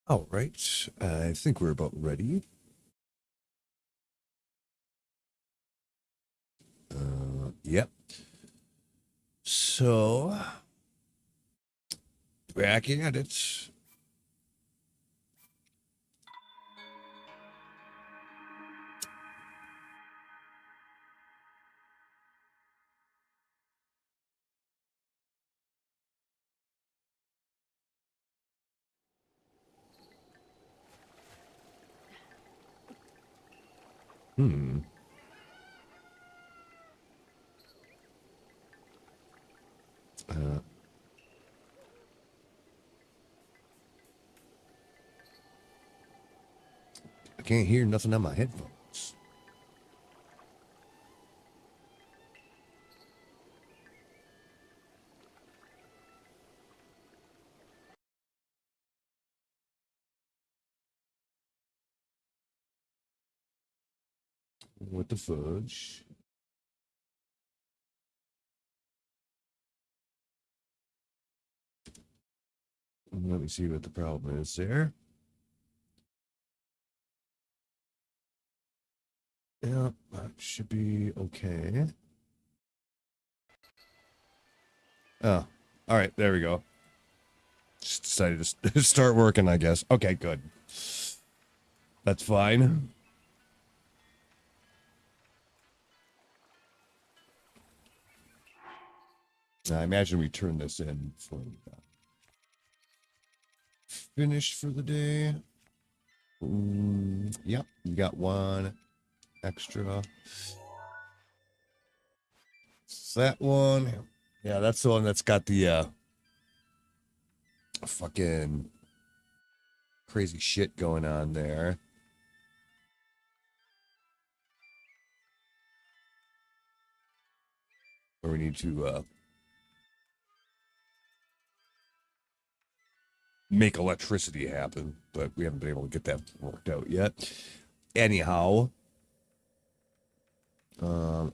All right, I think we're about ready. Yep. So, back at it. Hmm. Uh, I can't hear nothing on my headphones. What the fudge? Let me see what the problem is there. Yeah, that should be okay. Oh, all right. There we go. Just decided to start working, I guess. Okay, good. That's fine. I imagine we turn this in for finished for the day. Yep, you got one extra. It's that one. Yeah, that's the one that's got the fucking crazy shit going on there. Where we need to make electricity happen, but we haven't been able to get that worked out yet. Anyhow,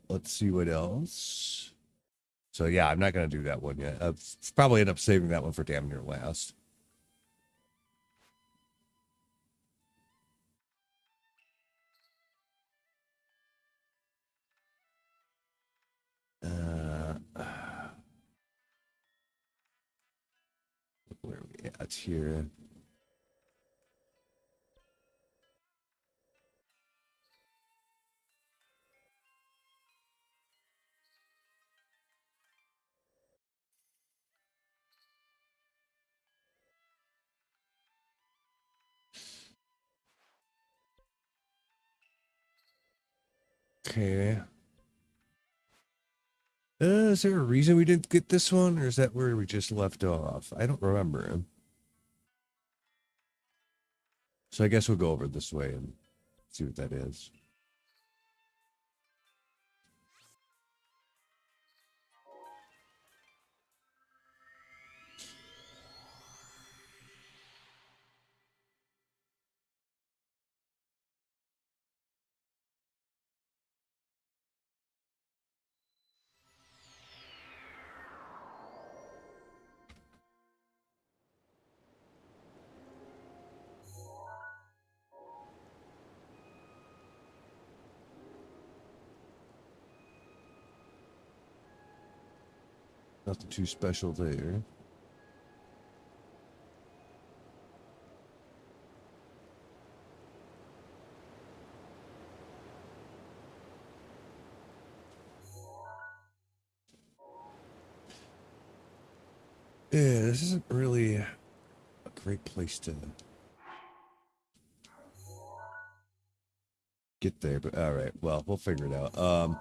let's see what else. So yeah, I'm not gonna do that one yet. I'll probably end up saving that one for damn near last. Uh, where are we at here? Okay. Is there a reason we didn't get this one, or is that where we just left off? I don't remember. So I guess we'll go over this way and see what that is. Nothing too special there. Yeah, this isn't really a great place to get there, but all right. Well, we'll figure it out.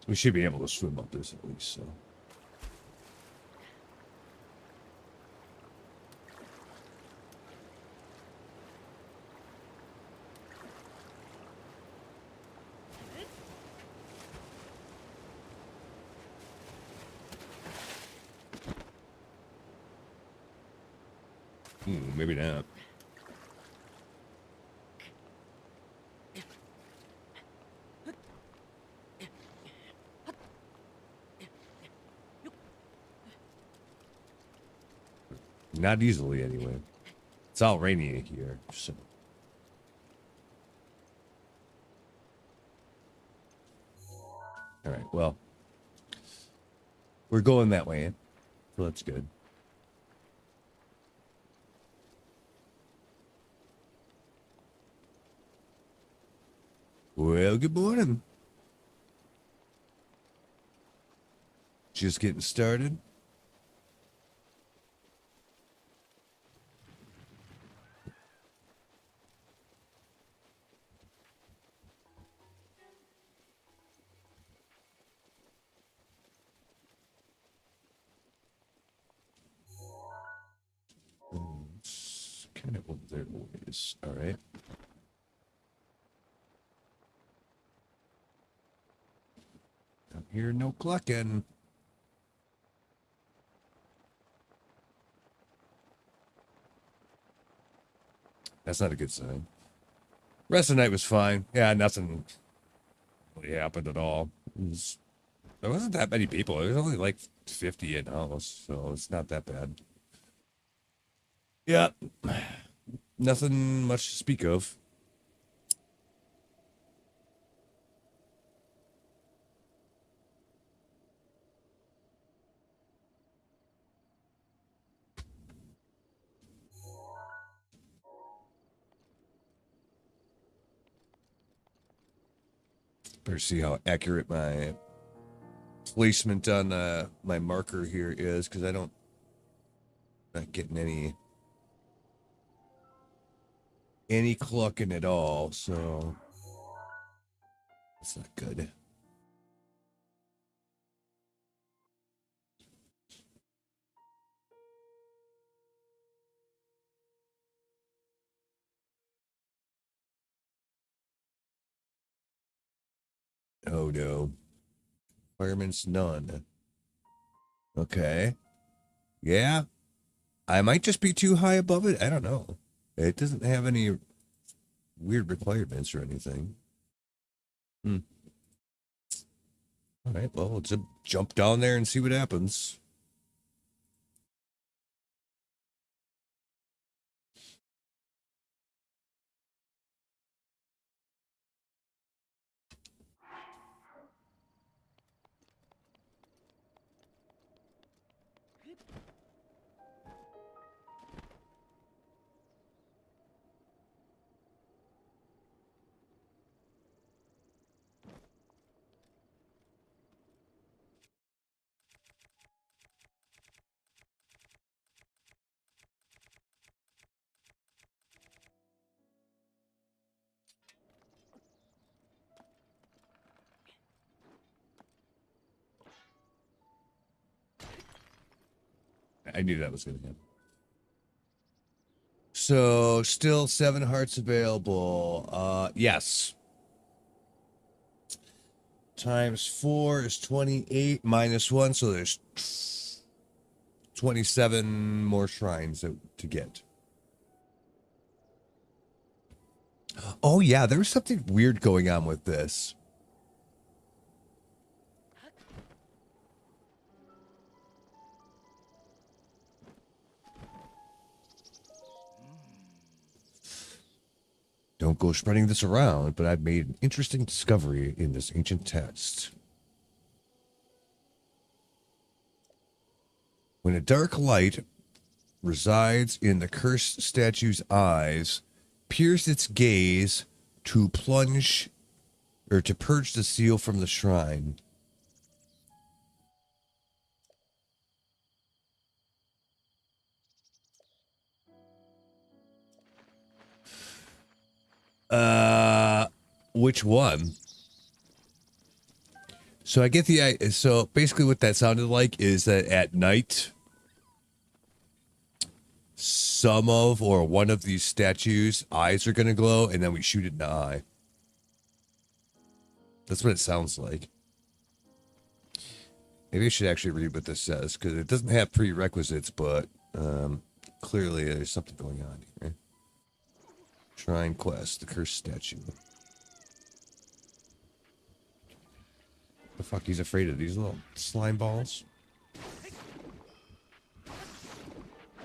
We should be able to swim up this at least. So. Maybe not. Not easily, anyway. It's all rainy here, so. All right, well. We're going that way, so that's good. Well, good morning. Just getting started. It's kind of over there always. All right. Don't hear no clucking. That's not a good sign. Rest of the night was fine. Yeah, nothing really happened at all. There wasn't that many people. It was only like 50 in house, so it's not that bad. Yeah, nothing much to speak of. Better see how accurate my placement on my marker here is, because not getting any clucking at all, so that's not good. Oh no. Requirements none. Okay. Yeah. I might just be too high above it. I don't know. It doesn't have any weird requirements or anything. Hmm. All right. Well, let's jump down there and see what happens. I knew that was going to happen. So, still 7 hearts available. Yes. Times 4 is 28 minus 1, so there's 27 more shrines to get. Oh, yeah, there was something weird going on with this. Don't go spreading this around, but I've made an interesting discovery in this ancient text. When a dark light resides in the cursed statue's eyes, pierce its gaze to plunge or to purge the seal from the shrine. Which one? So I get so basically what that sounded like is that at night, some of or one of these statues' eyes are going to glow, and then we shoot it in the eye. That's what it sounds like. Maybe I should actually read what this says, because it doesn't have prerequisites, but clearly there's something going on here. Shrine quest, the cursed statue. The fuck he's afraid of these little slime balls?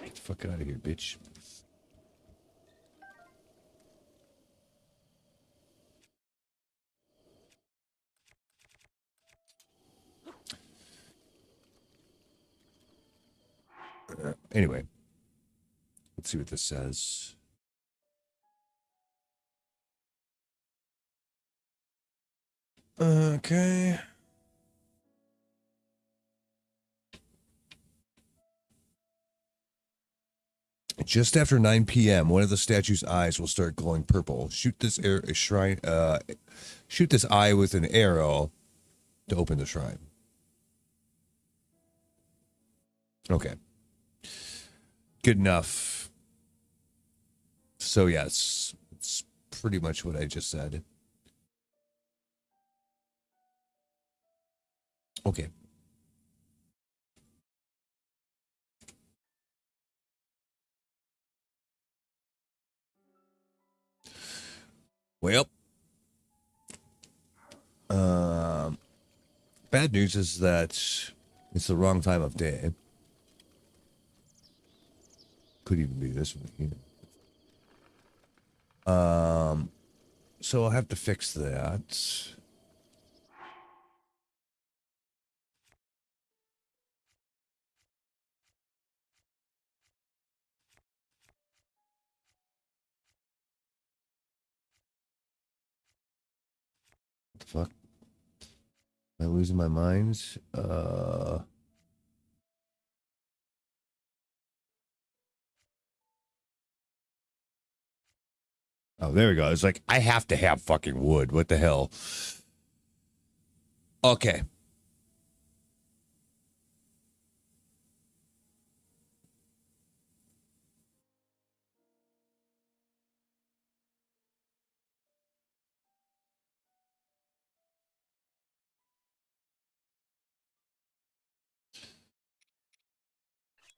Get the fuck out of here, bitch. Anyway, let's see what this says. Okay. Just after 9 p.m., one of the statue's eyes will start glowing purple. Shoot this shoot this eye with an arrow to open the shrine. Okay. Good enough. So yes, it's pretty much what I just said. Okay. Well, bad news is that it's the wrong time of day. Could even be this week. So I'll have to fix that. What the fuck? Am I losing my mind? Oh, there we go. It's like, I have to have fucking wood. What the hell? Okay.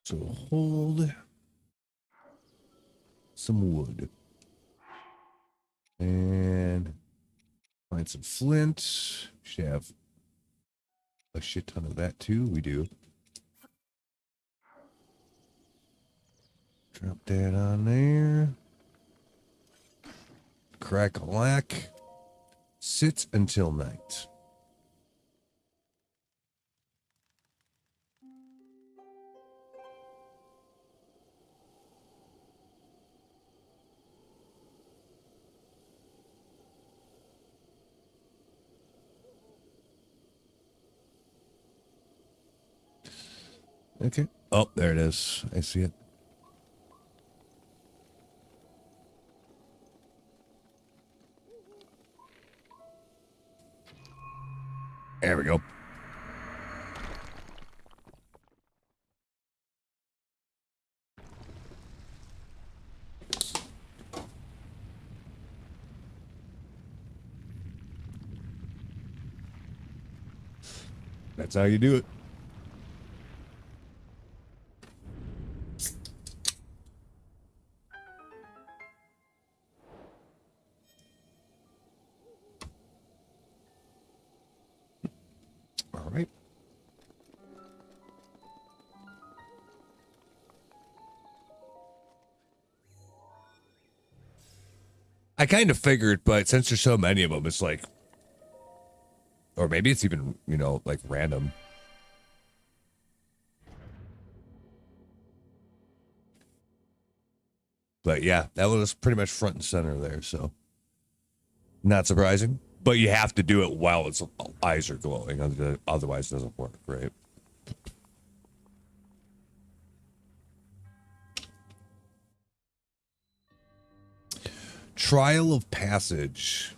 So hold some wood. And find some flint. Should have a shit ton of that too. We do. Drop that on there. Crack-a-lack. Sit until night. Okay. Oh, there it is. I see it. There we go. That's how you do it. All right. I kind of figured, but since there's so many of them, it's like, or maybe it's even, you know, like random. But yeah, that was pretty much front and center there, so not surprising. But you have to do it while its eyes are glowing, otherwise it doesn't work, right? Trial of Passage.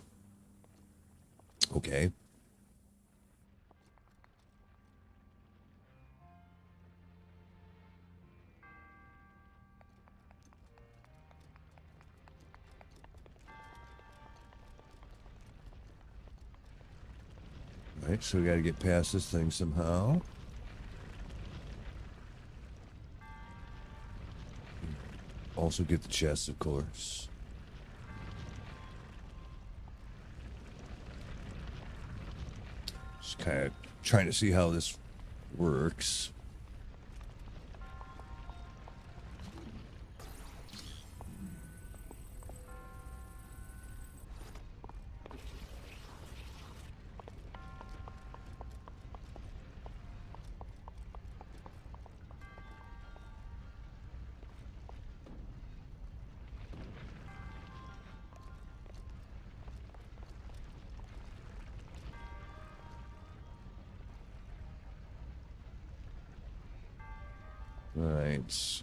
Okay. All right, so we got to get past this thing somehow. also get the chest, of course. Just kind of trying to see how this works. Right.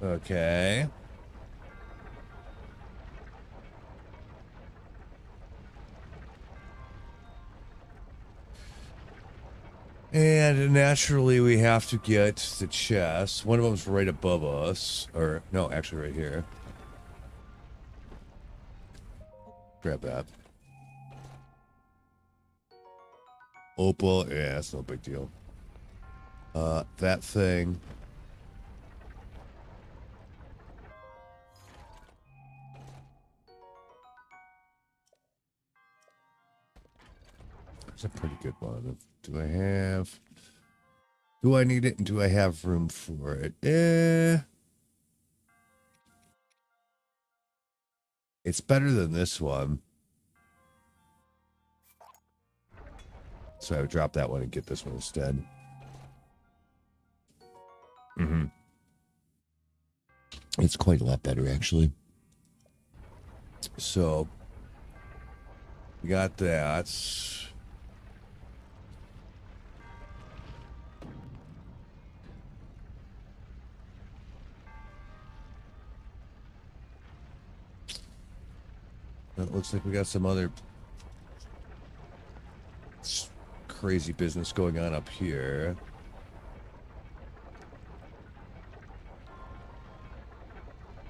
Okay. And naturally, we have to get the chest. One of them's right above us. Or, no, actually right here. Grab that. Opal, yeah, that's no big deal. That thing. It's a pretty good one. Do I need it and do I have room for it? It's better than this one. So I would drop that one and get this one instead. Mm-hmm. It's quite a lot better, actually. So, we got that. It looks like we got some other crazy business going on up here.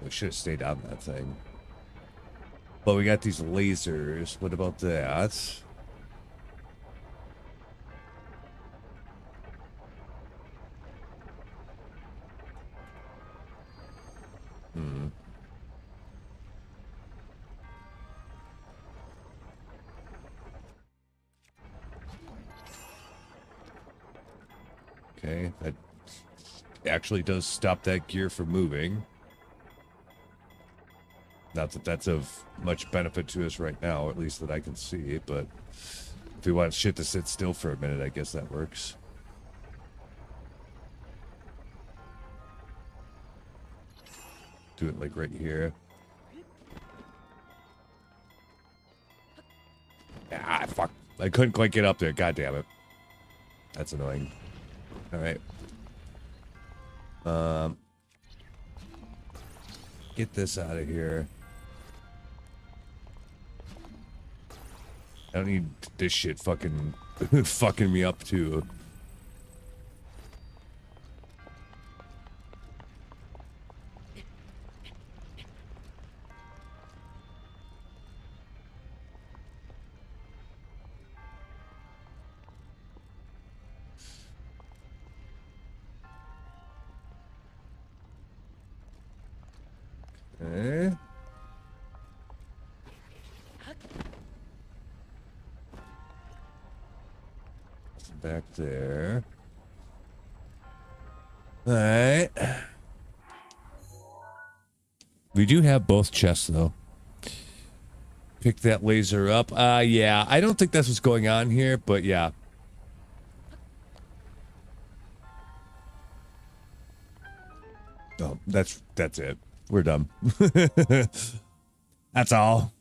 We should have stayed on that thing. But we got these lasers. What about that? Hmm. Okay, that actually does stop that gear from moving. Not that that's of much benefit to us right now, at least that I can see, but if we want shit to sit still for a minute, I guess that works. Do it like right here. Ah, fuck. I couldn't quite get up there. God damn it. That's annoying. Alright. Get this out of here. I don't need this shit fucking fucking me up too. Okay. Back there. Alright. We do have both chests, though. Pick that laser up. Yeah. I don't think that's what's going on here, but yeah. Oh, that's it. We're done. That's all.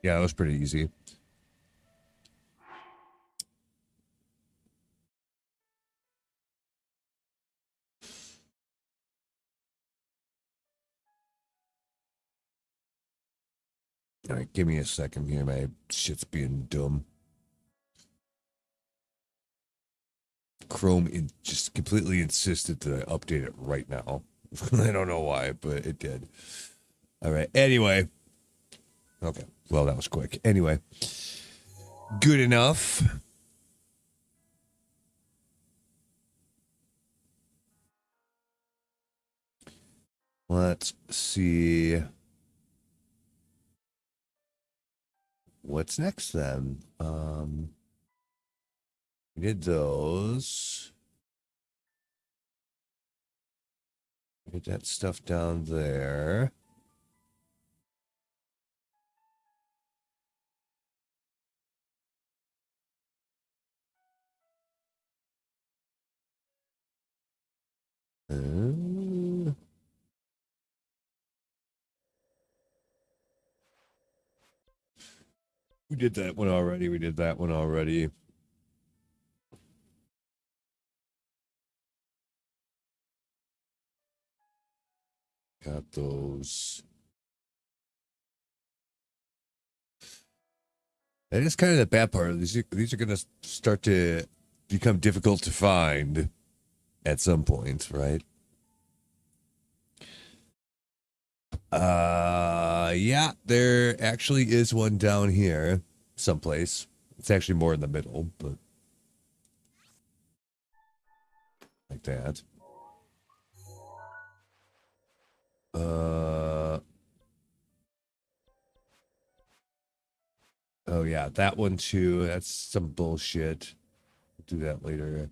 Yeah, that was pretty easy. All right, give me a second here. My shit's being dumb. Chrome just completely insisted that I update it right now. I don't know why, but it did. All right. Anyway. Okay. Well, that was quick. Anyway. Good enough. Let's see. What's next then? We did those. We did that stuff down there. We did that one already. We did that one already. Got those. That is kind of the bad part. These are going to start to become difficult to find at some point, right? Yeah, there actually is one down here someplace. It's actually more in the middle, but like that. Oh yeah, that one too. That's some bullshit. We'll do that later.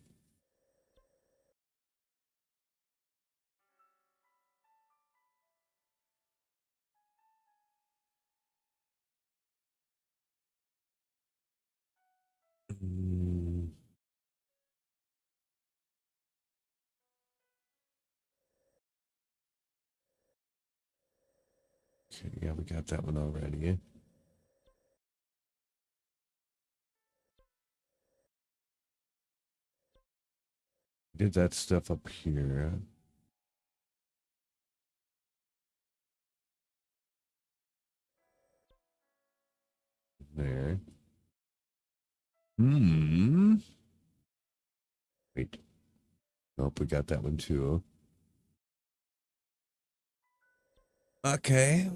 Okay, yeah, we got that one already. Did that stuff up here. There. Wait. Nope, we got that one too. Okay.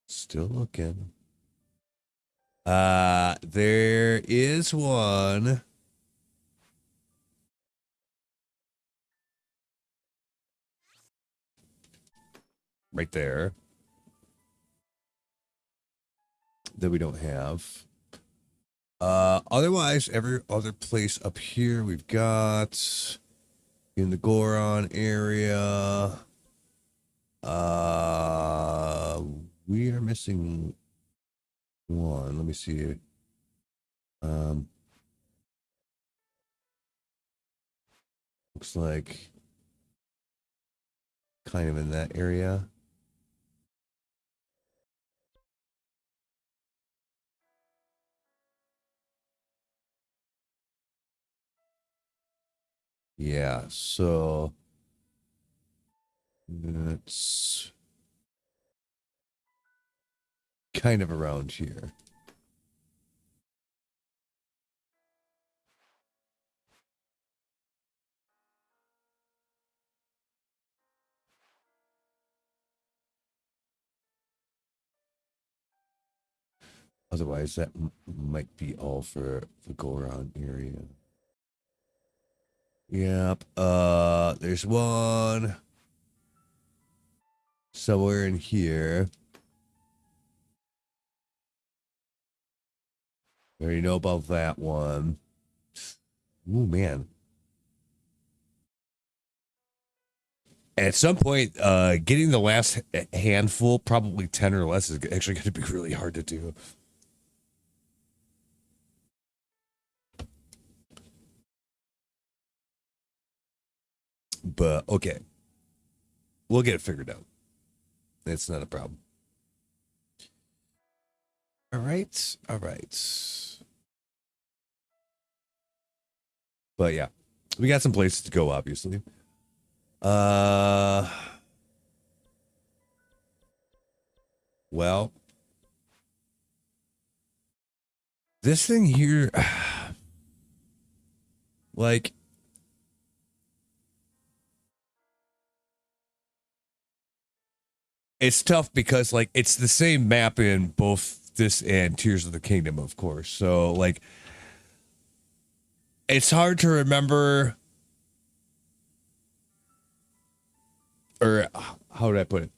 Still looking. There is one. Right there. That we don't have. Otherwise, every other place up here we've got in the Goron area. We are missing one. Let me see. Looks like kind of in that area. Yeah, so it's kind of around here. Otherwise, that might be all for the Goron area. Yep. There's one somewhere in here. I already know about that one. Ooh, man. At some point, getting the last handful, probably 10 or less, is actually going to be really hard to do. But okay, we'll get it figured out. It's not a problem. All right. All right. But yeah, we got some places to go, obviously. Uh, well, this thing here, like, it's tough because like it's the same map in both this and Tears of the Kingdom, of course. So like, it's hard to remember, or how would I put it?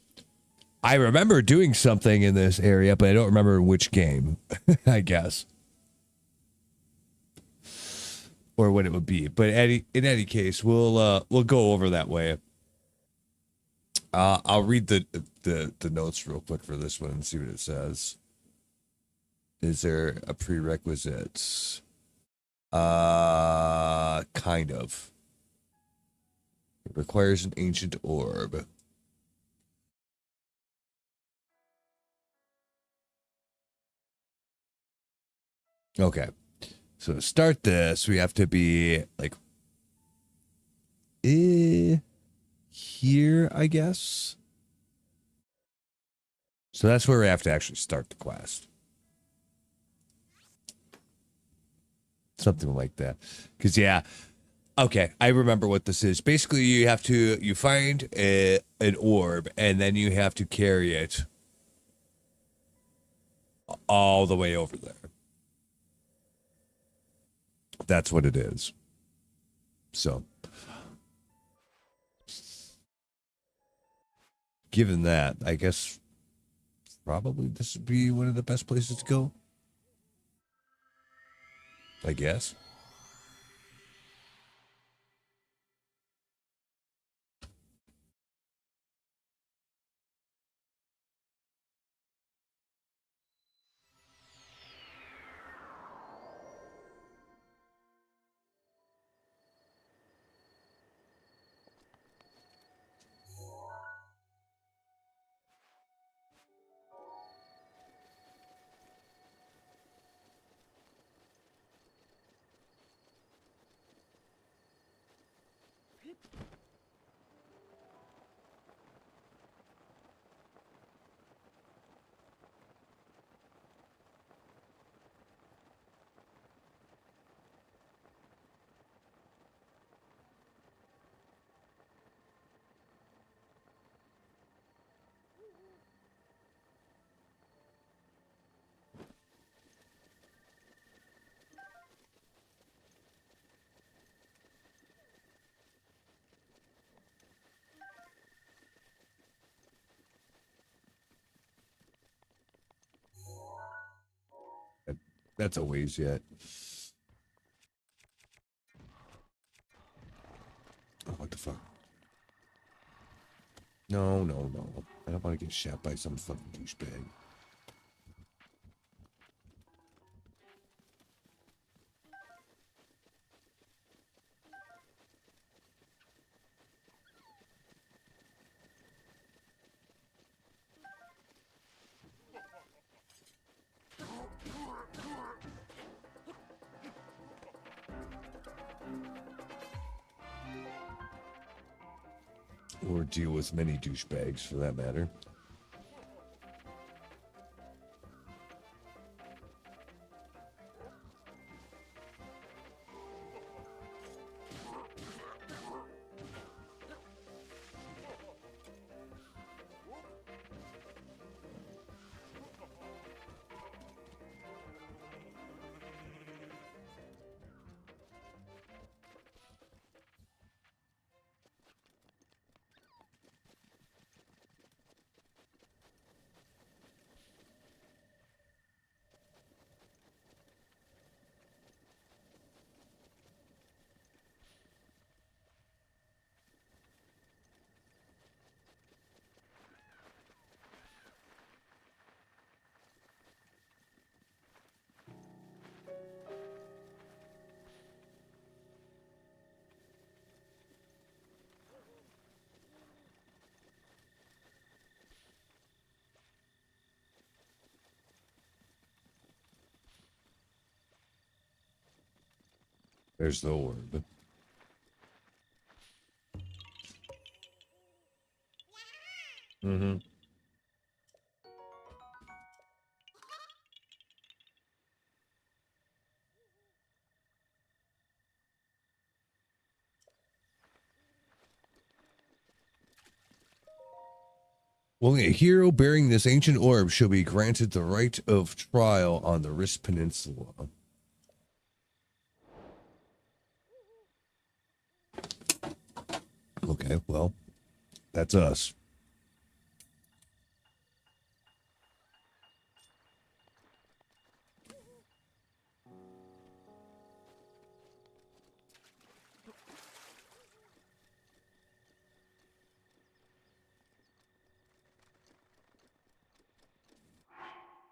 I remember doing something in this area, but I don't remember which game, I guess. Or what it would be. But in any case, we'll go over that way. I'll read the notes real quick for this one and see what it says. Is there a prerequisite? Kind of. It requires an ancient orb. Okay. So to start this, we have to be like here, I guess. So that's where we have to actually start the quest. Something like that. Because, yeah. Okay, I remember what this is. Basically, you find an orb, and then you have to carry it all the way over there. That's what it is. So, given that, I guess probably this would be one of the best places to go. I guess. That's a ways yet. Oh, what the fuck? No, no, no. I don't want to get shot by some fucking douchebag. Or deal with many douchebags, for that matter. There's the orb. Mm-hmm. Only a hero bearing this ancient orb shall be granted the right of trial on the Risk Peninsula. Okay, well, that's us.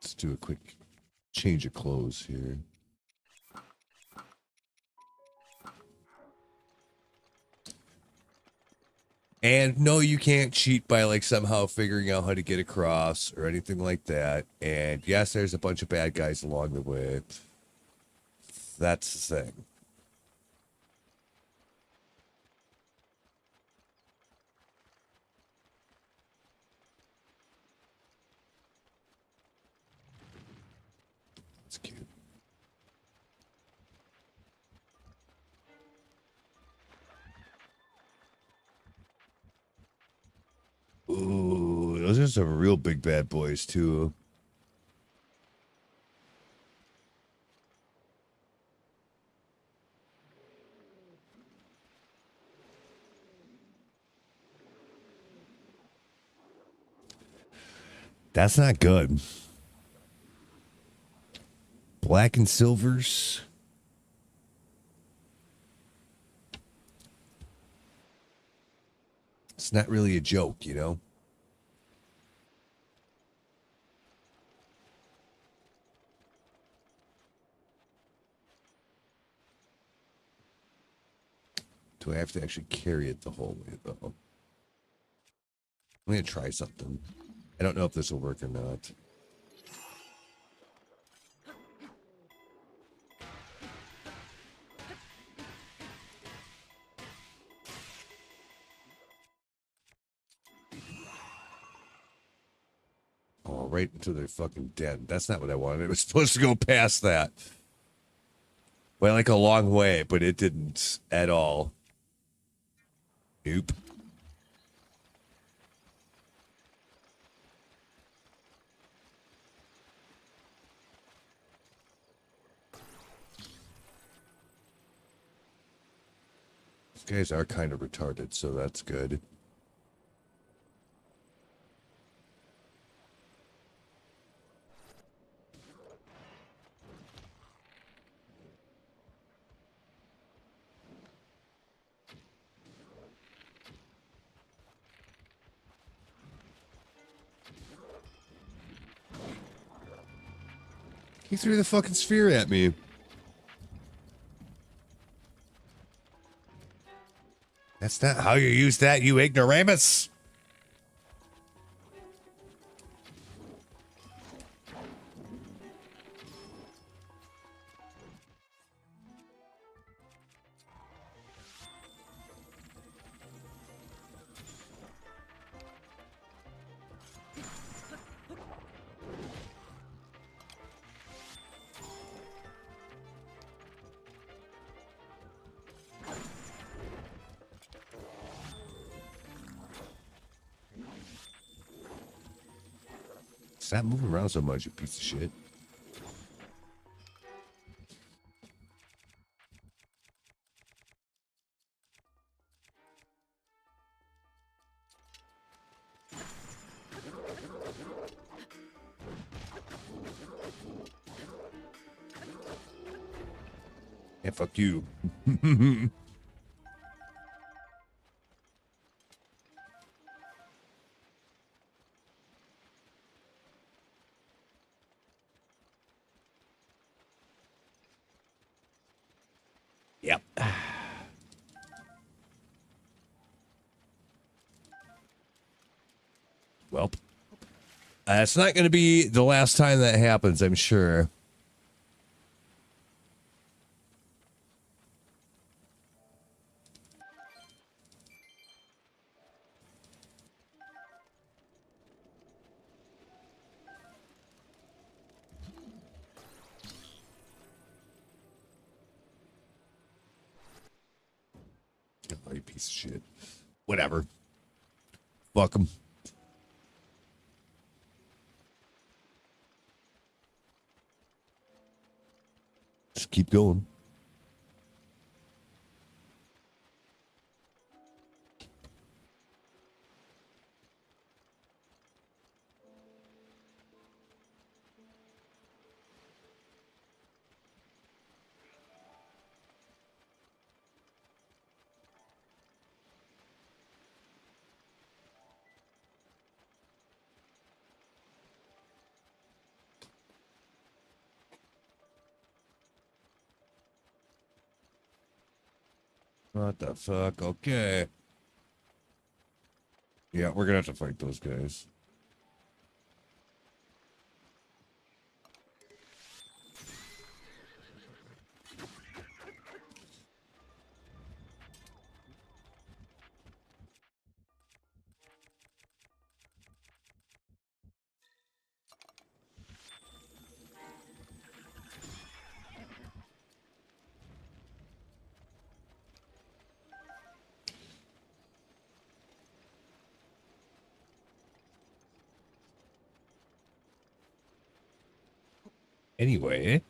Let's do a quick change of clothes here. And no, you can't cheat by like somehow figuring out how to get across or anything like that. And yes, there's a bunch of bad guys along the way. That's the thing. It's cute. Ooh, those are some real big bad boys too. That's not good. Black and silvers. It's not really a joke, you know? Do I have to actually carry it the whole way, though? I'm going to try something. I don't know if this will work or not. Oh, right into their fucking den. That's not what I wanted. It was supposed to go past that. By like a long way, but it didn't at all. Nope. These guys are kind of retarded, so that's good. He threw the fucking sphere at me. That's not how you use that, you ignoramus. Stop moving around so much, you piece of shit. Yeah, fuck you. Yep. Well, it's not going to be the last time that happens, I'm sure. fight, piece of shit. Whatever. Fuck him. Just keep going. What the fuck? Okay. Yeah, we're gonna have to fight those guys. Anyway.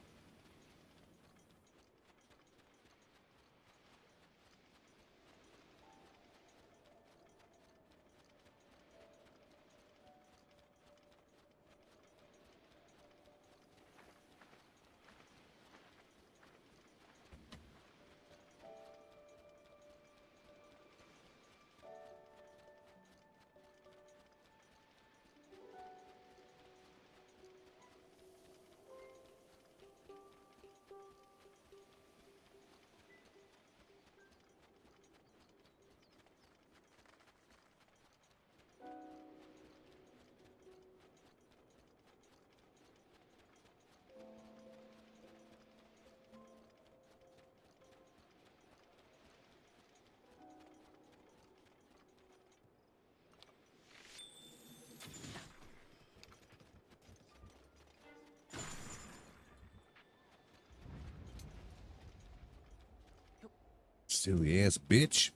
Silly ass bitch.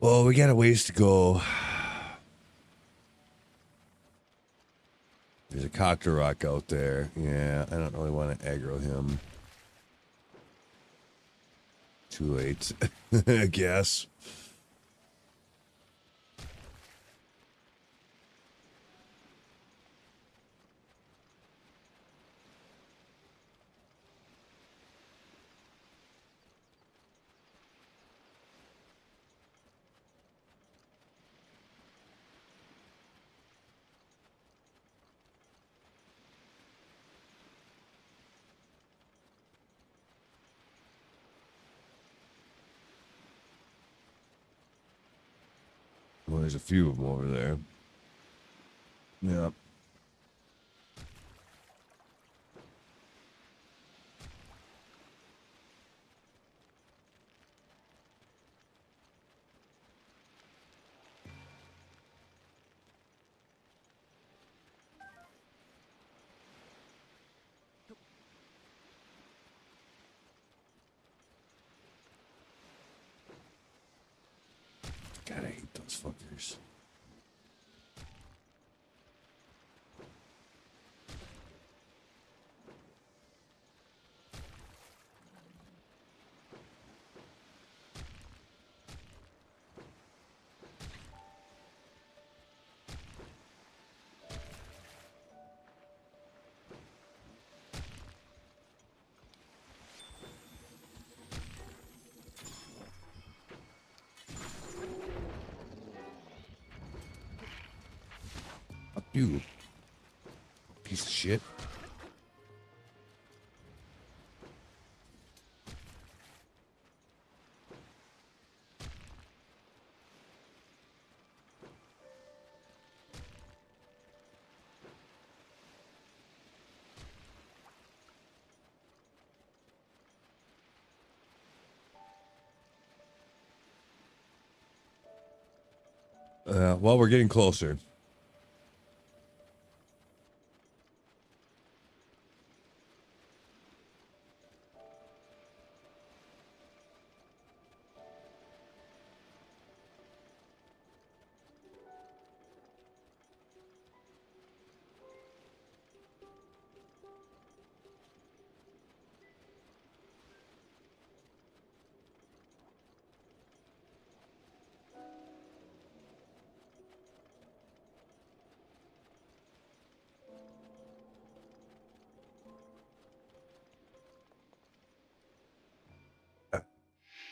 Well, we got a ways to go. There's a Cocktarock out there. Yeah, I don't really want to aggro him. Too late, I guess. Well, there's a few of them over there. Yeah. God, I hate those fuckers. Fuck you. Piece of shit. Well, we're getting closer.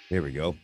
Here we go.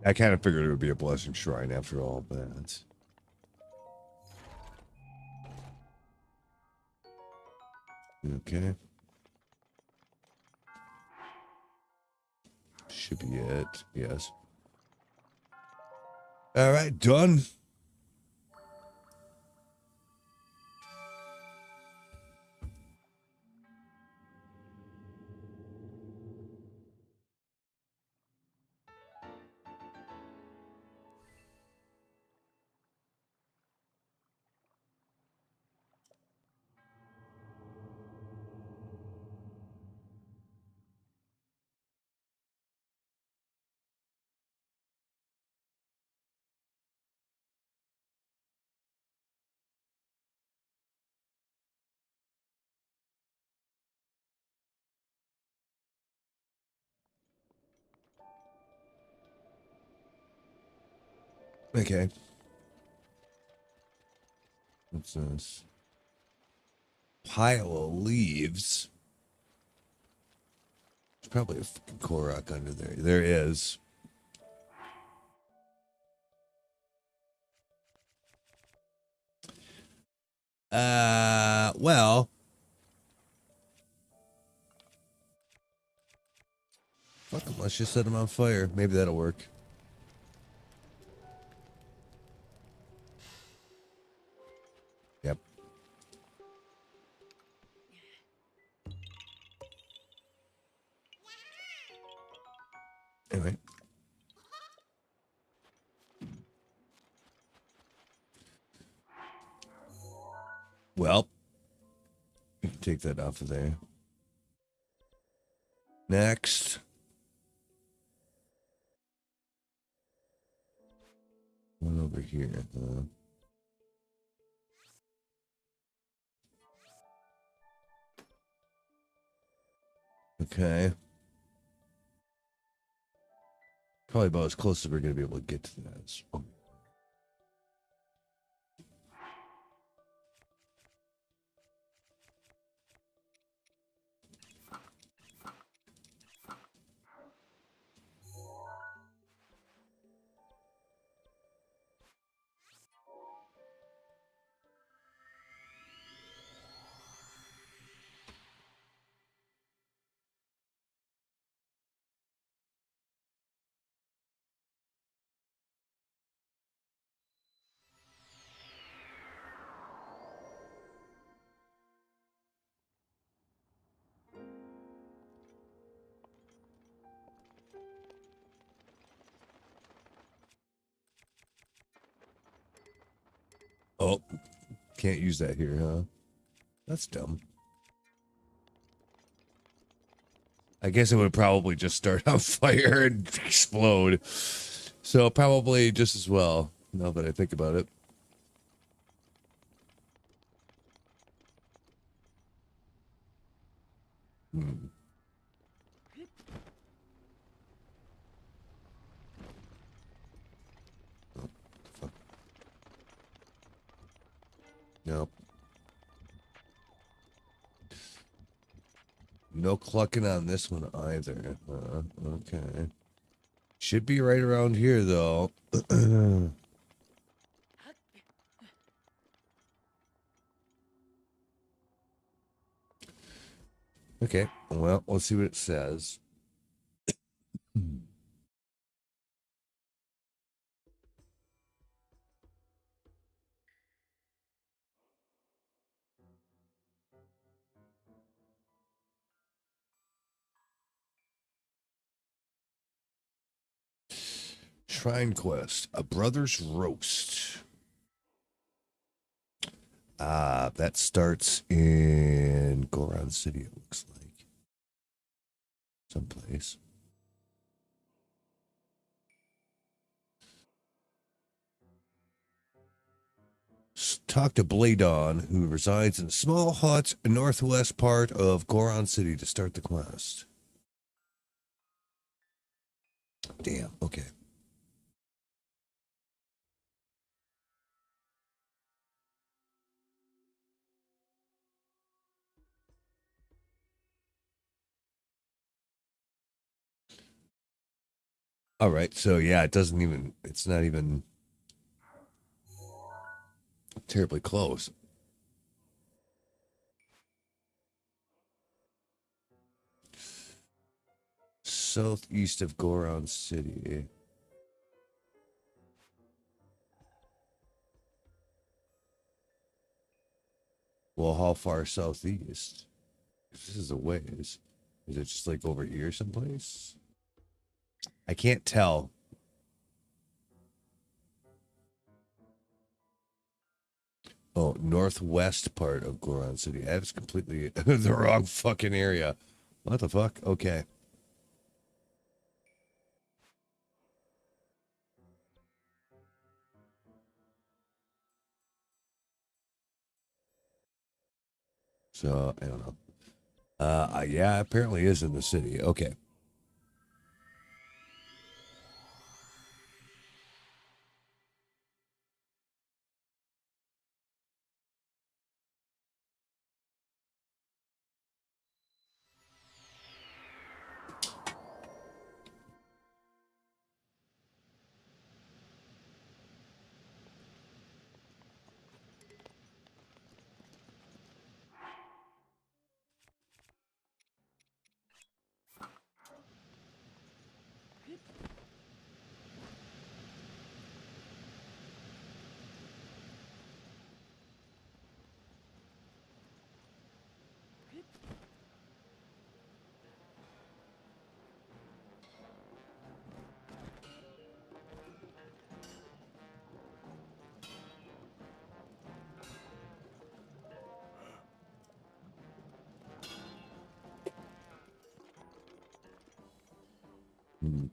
I kind of figured it would be a blessing shrine after all, but okay. Should be it. Yes. All right, done. Okay. What's this? Pile of leaves. There's probably a fucking Korok under there. There is. Well. Fuck 'em, let's just set them on fire. Maybe that'll work. Yep. Anyway. Well, you can take that off of there. Next. One over here. Okay. Probably about as close as we're going to be able to get to that. Oh, can't use that here, huh? That's dumb. I guess it would probably just start on fire and explode. So probably just as well, now that I think about it. Hmm. Oh, fuck. Nope. No clucking on this one either. Okay. Should be right around here, though. Okay, well, let's see what it says. Shrine Quest, A Brother's Roast. That starts in Goron City, it looks like. Someplace. Talk to Bladon, who resides in a small hut in the northwest part of Goron City to start the quest. Damn, okay. All right, so yeah, it's not even terribly close. Southeast of Goron City. Well, how far southeast? This is a ways. Is it just like over here someplace? I can't tell. Oh, northwest part of Goron City. That's completely the wrong fucking area. What the fuck? Okay. So, I don't know. Yeah, apparently is in the city. Okay.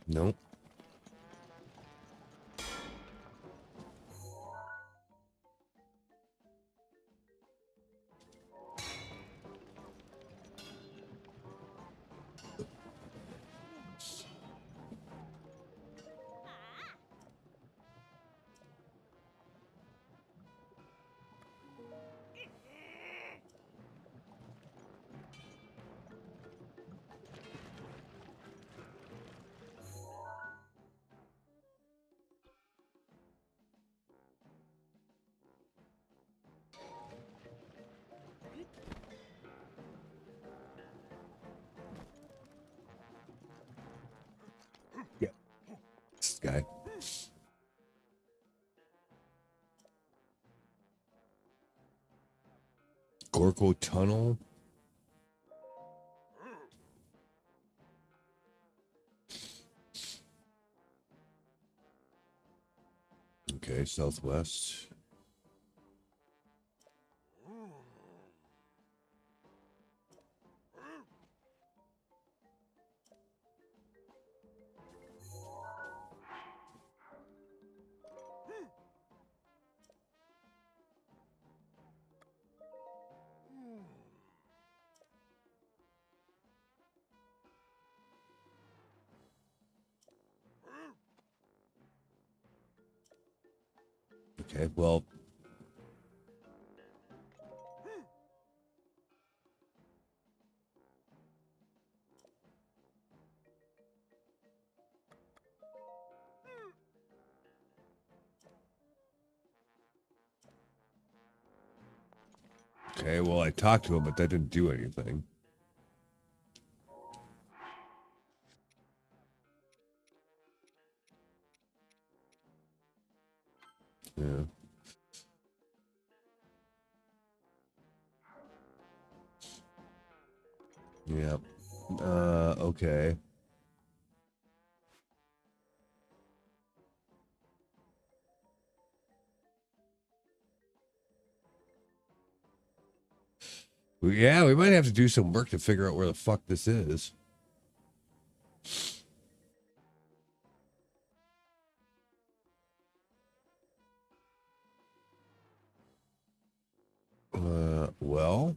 Nope. Yeah. This guy. Gorko Tunnel. Okay, southwest. Okay, well, Okay, well, I talked to him, but that didn't do anything. Yeah. Yep. Okay. Well, yeah, we might have to do some work to figure out where the fuck this is. Well.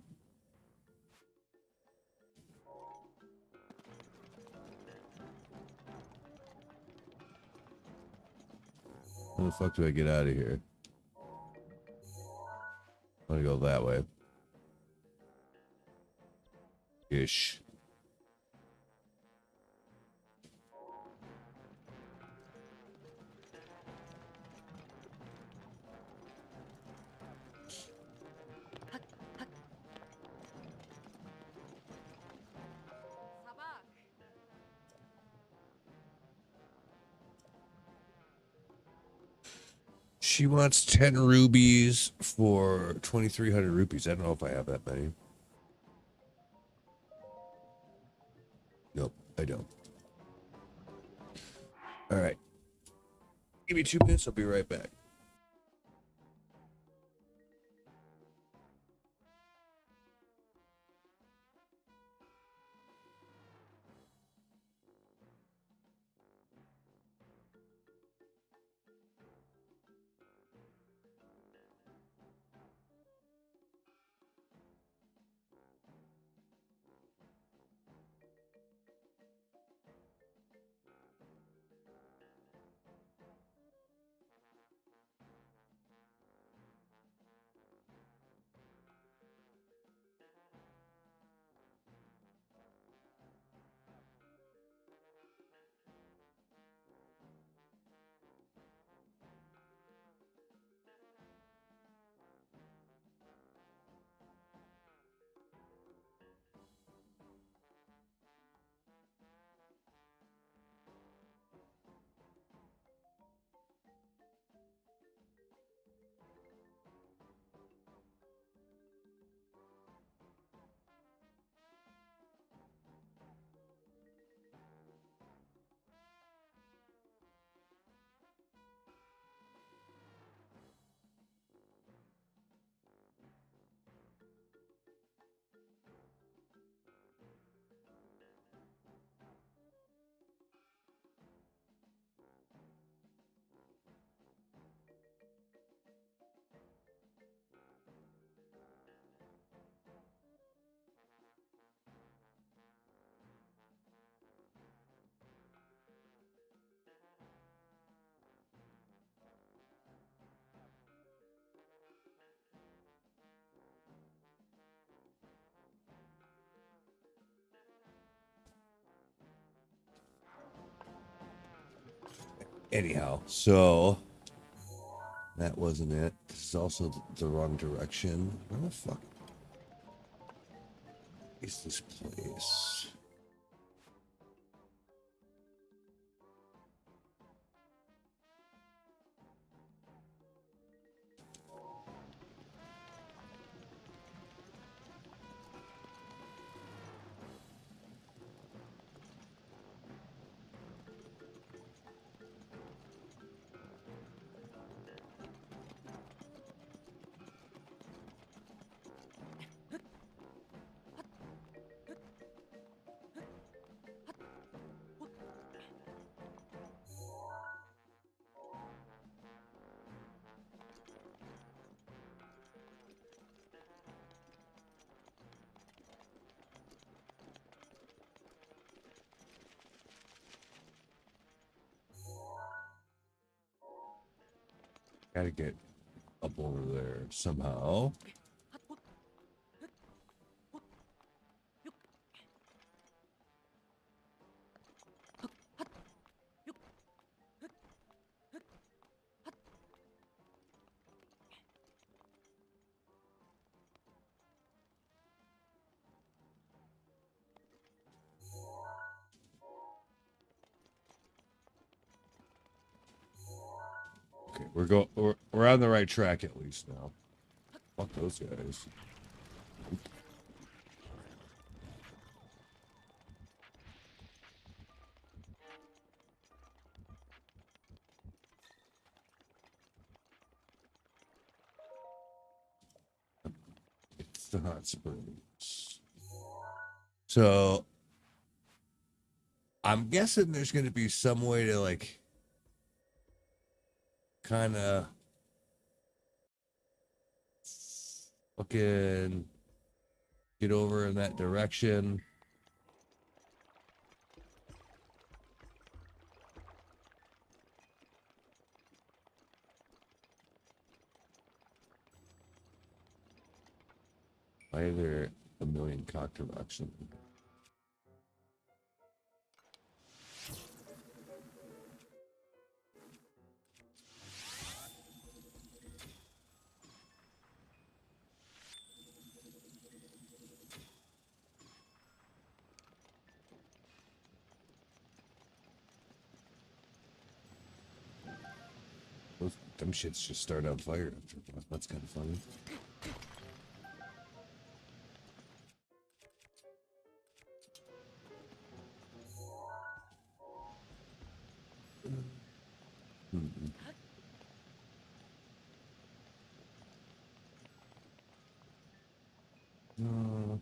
How the fuck do I get out of here? I'm gonna go that way. Ish. She wants 10 rubies for 2,300 rupees. I don't know if I have that many. Nope, I don't. All right. Give me 2 minutes. I'll be right back. Anyhow, so that wasn't it. This is also the wrong direction. Where the fuck is this place? Gotta get up over there somehow. Okay, we're on the right track at least now. Fuck those guys. It's the hot springs. So I'm guessing there's gonna be some way to like kind of fucking get over in that direction. Why are there a million cockroaches? Them shits just start on fire after that. That's kind of funny. Hmm. Uh,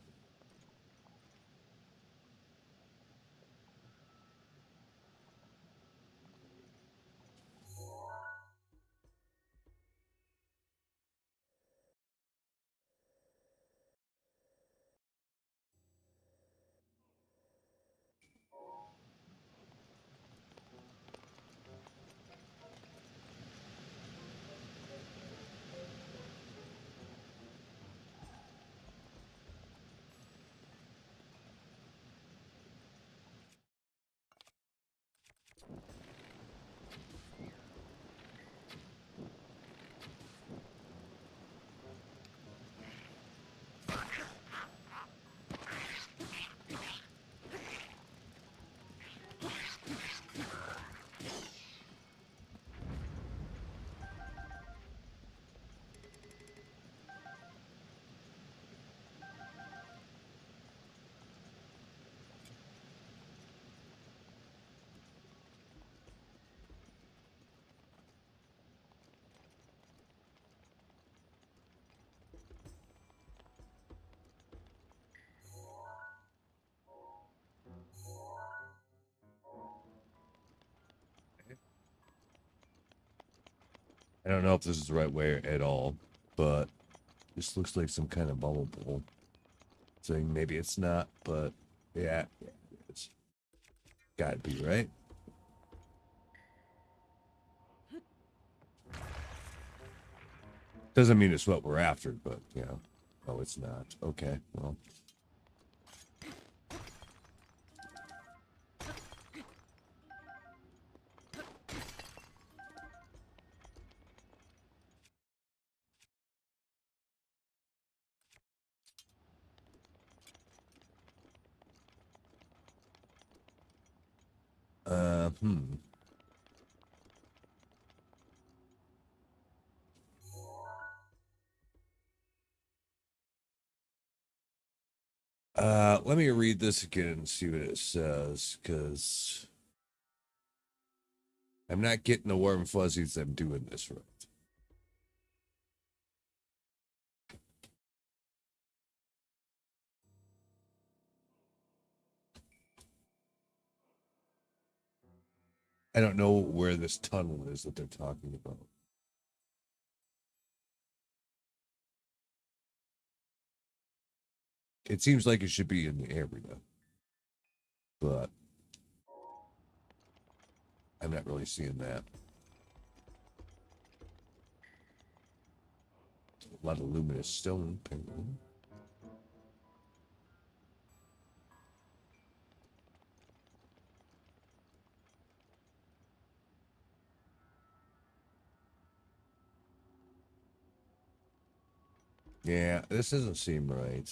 I don't know if this is the right way at all, but this looks like some kind of bubble pool thing. Maybe it's not, but yeah, it's gotta be right. Doesn't mean it's what we're after, but yeah. Oh, it's not. Okay, well. Hmm. Let me read this again and see what it says, because I'm not getting the warm fuzzies. I'm doing this right. I don't know where this tunnel is that they're talking about. It seems like it should be in the area, but I'm not really seeing that. A lot of luminous stone, apparently. Yeah, this doesn't seem right.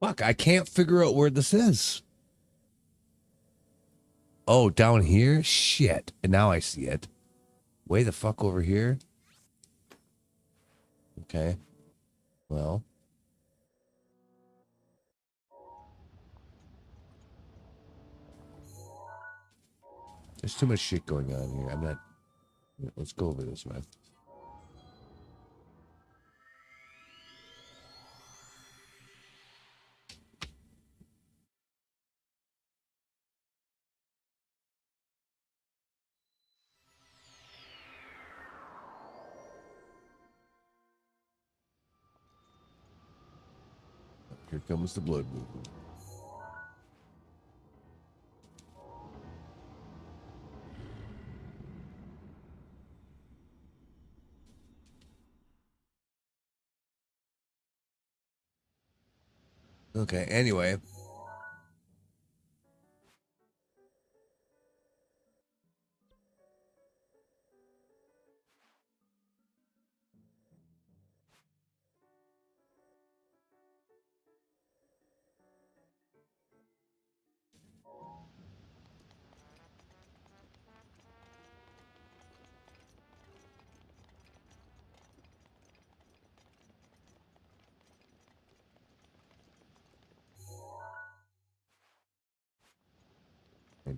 Fuck, I can't figure out where this is. Oh, down here? Shit. And now I see it. Way the fuck over here? Okay. Well. There's too much shit going on here. I'm not... Let's go over this way. Here comes the blood movement. Okay, anyway.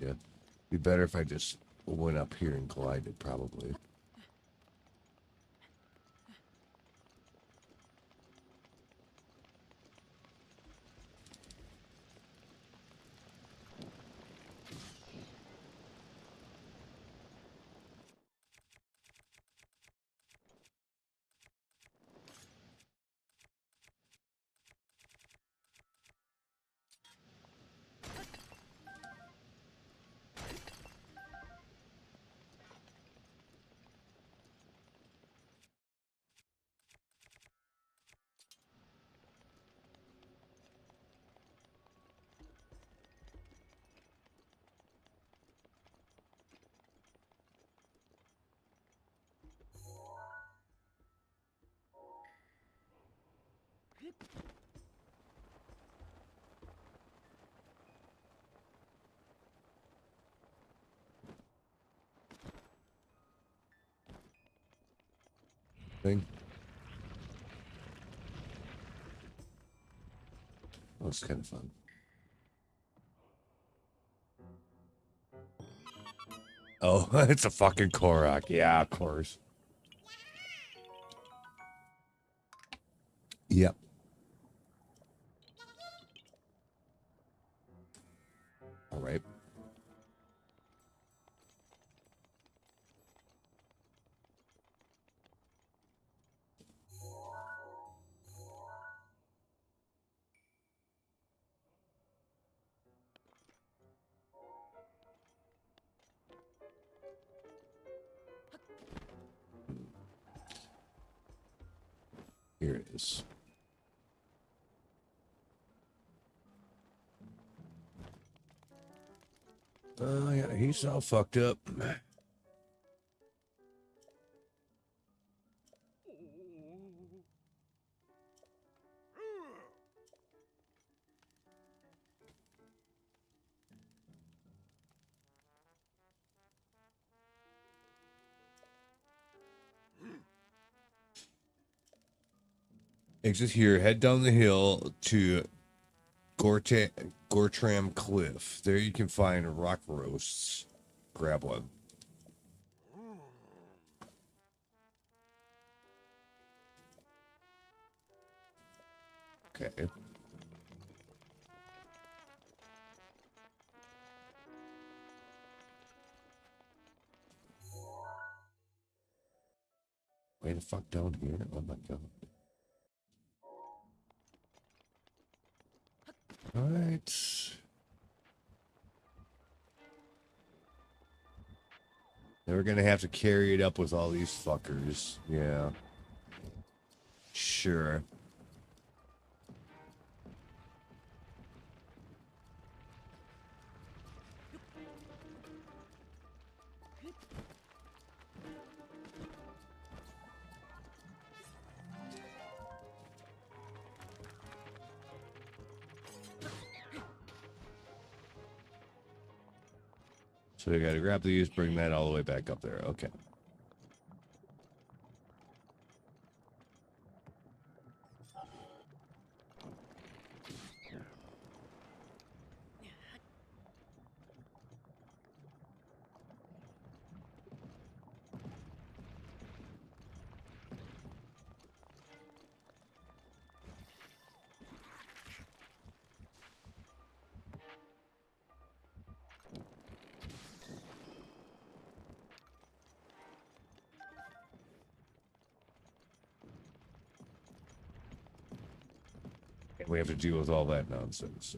It'd be better if I just went up here and collided, probably. Thing. Oh, it's kind of fun. Oh, it's a fucking Korok. Yeah, of course. Yep. All right. Here it is. Oh, yeah, he's all fucked up. Exit here. Head down the hill to Gortram Cliff. There you can find rock roasts. Grab one. Okay. Way the fuck down here. Oh my god. All right. Then we're gonna have to carry it up with all these fuckers. Yeah. Sure. So you gotta grab these, bring that all the way back up there. Okay. And we have to deal with all that nonsense.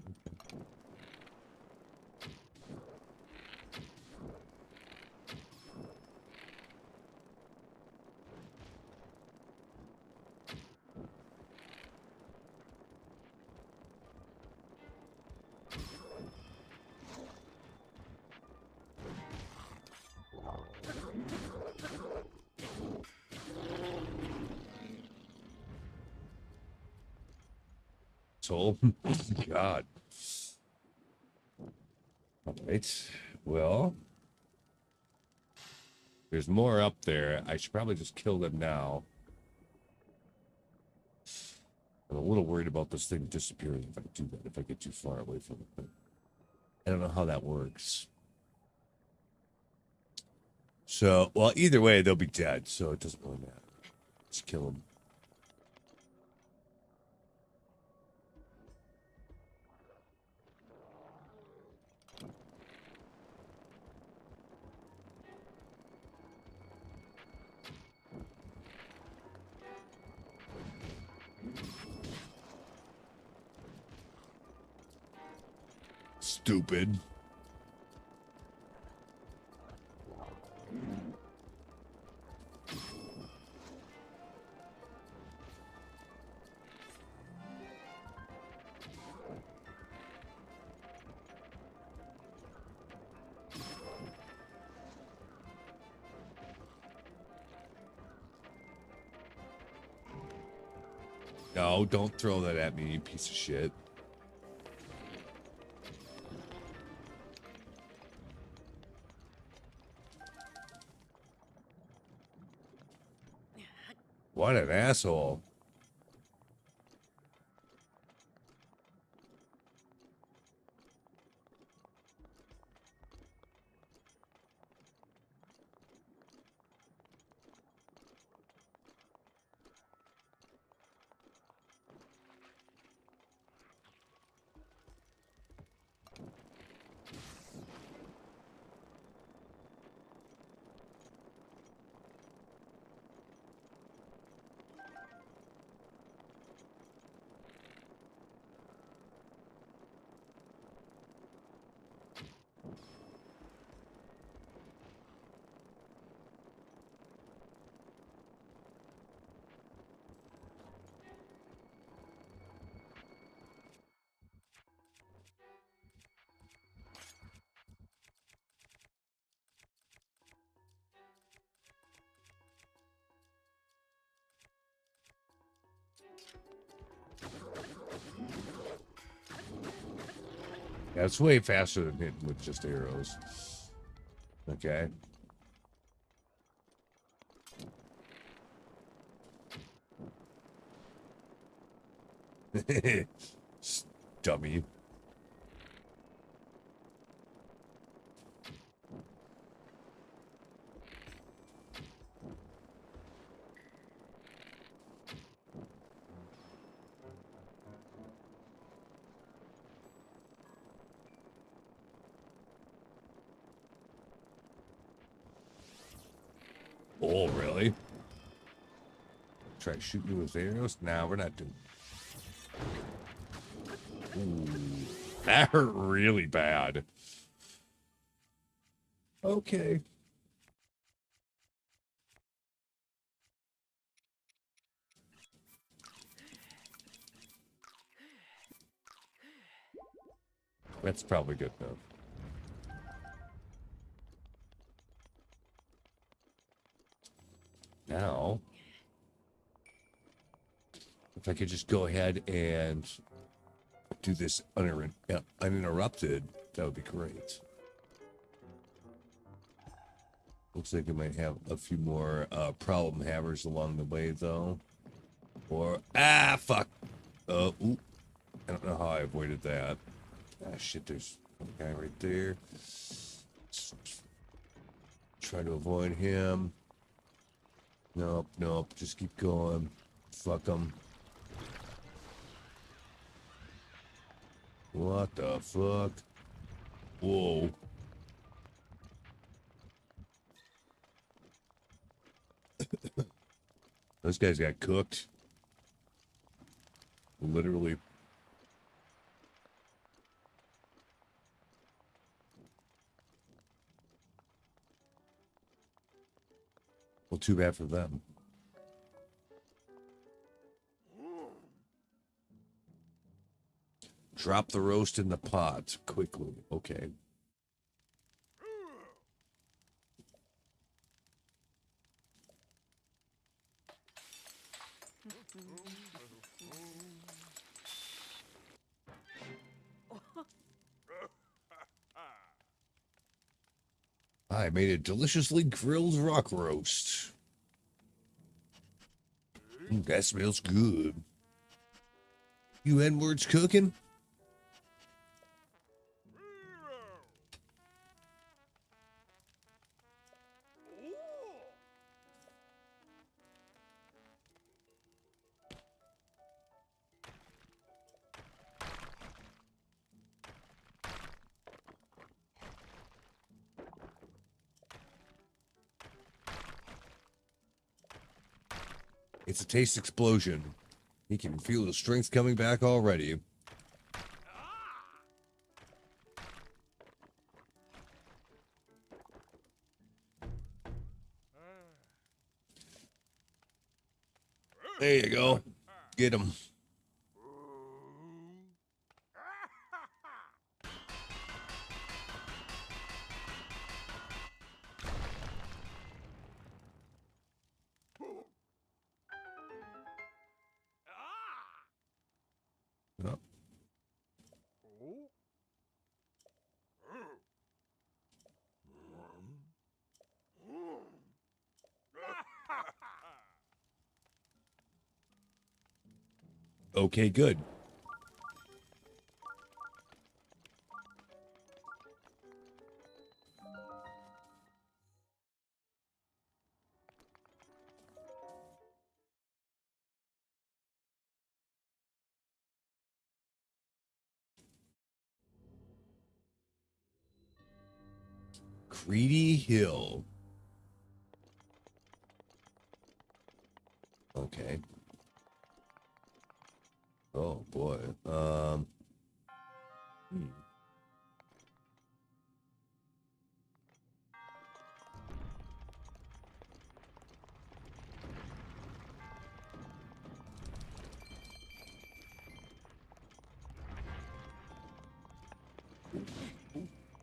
So, God. All right. Well, there's more up there. I should probably just kill them now. I'm a little worried about this thing disappearing if I do that, if I get too far away from it. But I don't know how that works. So, well, either way, they'll be dead, so it doesn't really matter. Just kill them. Stupid. No, don't throw that at me, you piece of shit. What an asshole. Yeah, it's way faster than hitting with just arrows. Okay. Dummy. Oh, really? Try to shoot me with arrows? Nah, we're not doing. Ooh, that hurt really bad. Okay. That's probably good enough. Now, if I could just go ahead and do this uninterrupted, that would be great. Looks like we might have a few more problem havers along the way, though. Or fuck. Ooh. I don't know how I avoided that. Shit, there's a guy right there. Try to avoid him. Nope, nope. Just keep going. Fuck him. What the fuck? Whoa. Those guys got cooked. Literally. Well, too bad for them. Drop the roast in the pot quickly. Okay. I made a deliciously grilled rock roast. That smells good. You Edward's cooking? It's a taste explosion. He can feel the strength coming back already. There you go. Get him. Oh. Okay, good. Greedy Hill. Okay. Oh boy.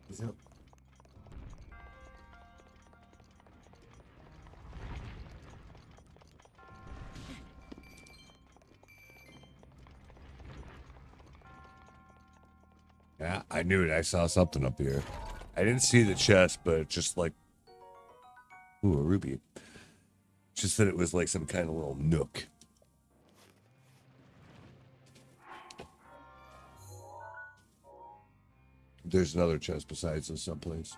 Is that... Yeah, I knew it. I saw something up here. I didn't see the chest, but just like, ooh, a ruby. Just that it was like some kind of little nook. There's another chest besides this someplace.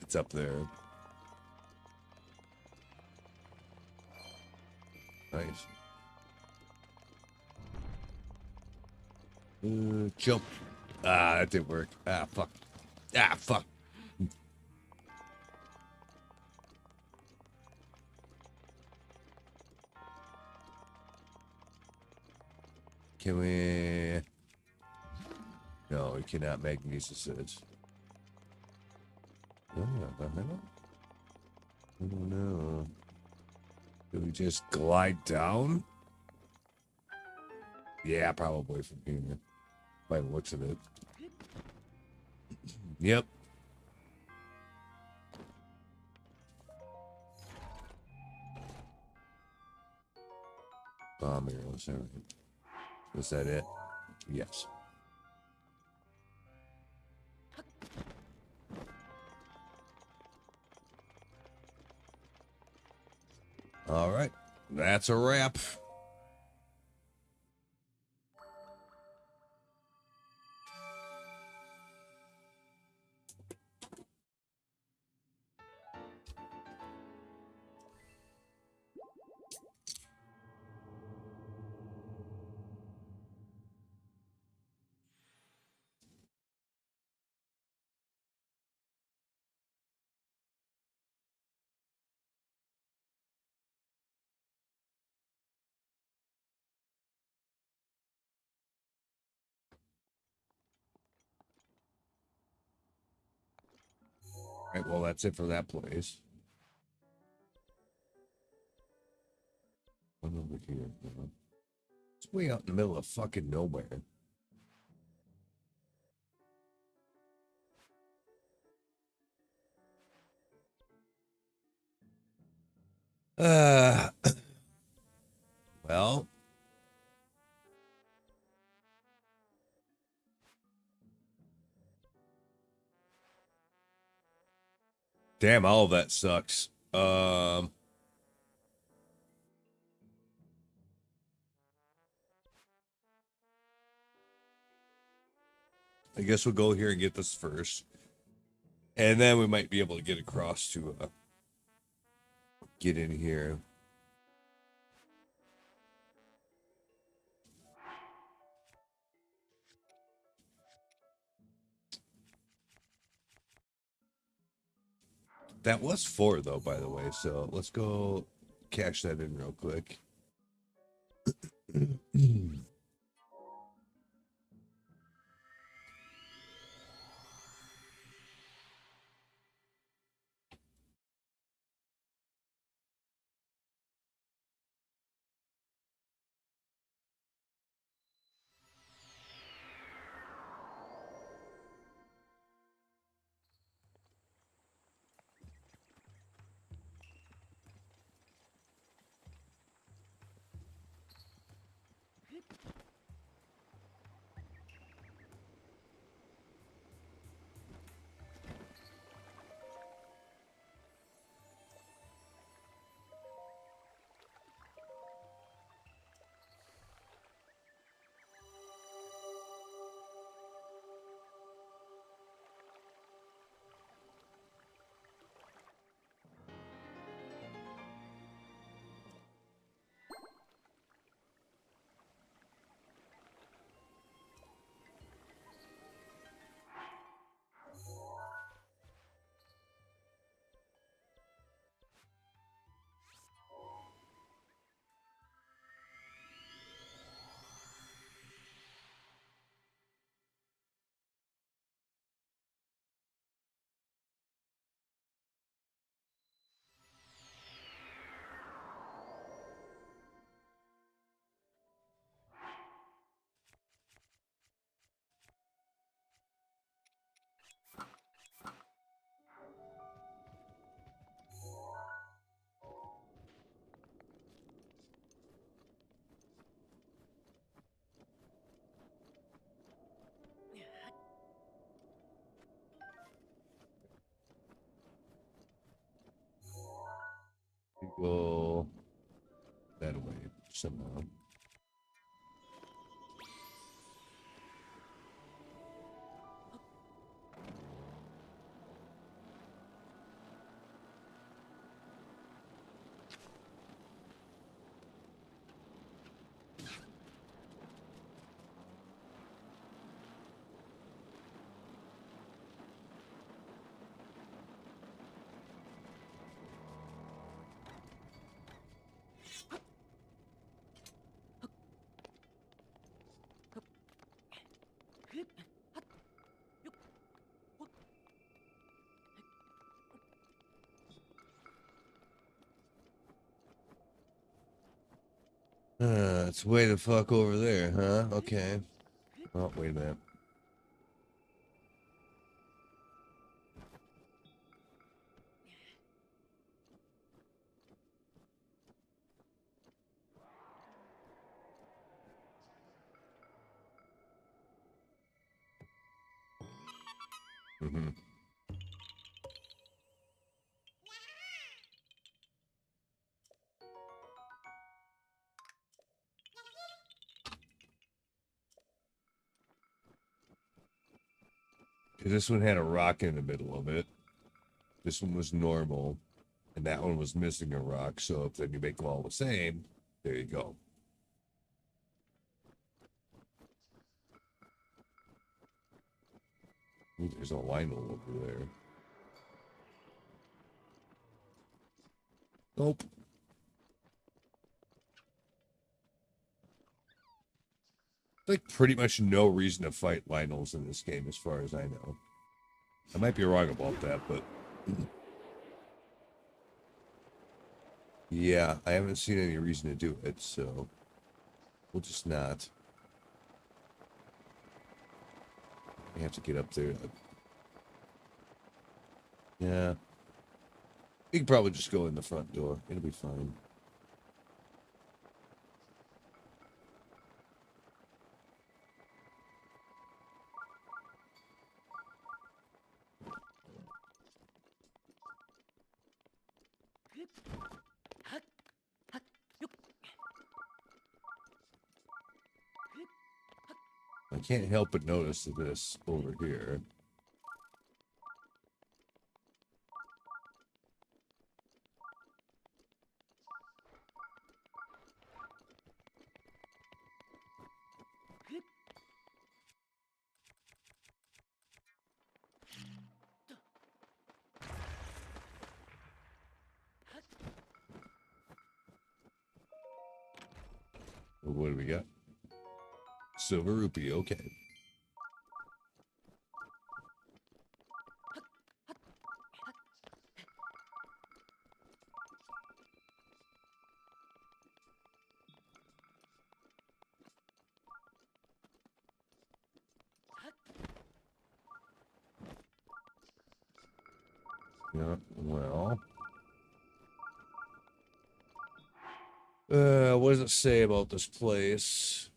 It's up there. Nice. Jump. Ah, that didn't work. Ah, fuck. Ah, fuck. Can we... No, we cannot magnesis it. Oh, no. Do we just glide down? Yeah, probably from here. By the looks of it. Yep. Bomb arrows. All right. Was that it? Yes. All right. That's a wrap. All right. Well, that's it for that place. One over here. It's way out in the middle of fucking nowhere. Uh, well, damn, all of that sucks. I guess we'll go here and get this first, and then we might be able to get across to get in here. That was 4 though, by the way. So let's go cash that in real quick. Go that way somehow. It's way the fuck over there, huh? Okay. Oh, wait a minute. Mm-hmm. This one had a rock in the middle of it. This one was normal, and that one was missing a rock. So if then you make them all the same, there you go. Ooh, there's a Lionel over there. Nope. Like pretty much no reason to fight Lionels in this game, as far as I know. I might be wrong about that, but yeah, I haven't seen any reason to do it, so we'll just not. I have to get up there. Yeah. We can probably just go in the front door. It'll be fine. I can't help but notice this over here. What do we got? Silver rupee, okay. Yeah, well. What does it say about this place?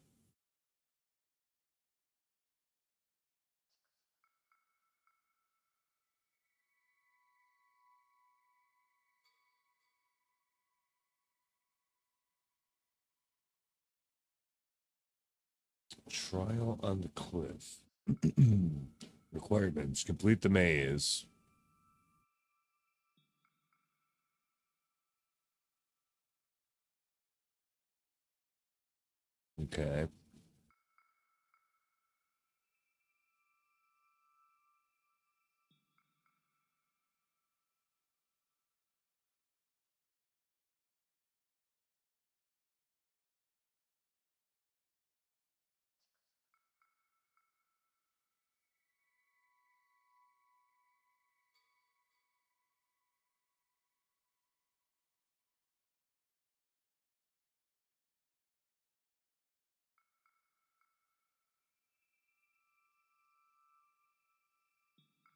Trial on the cliff. Requirements. Complete the maze. Okay.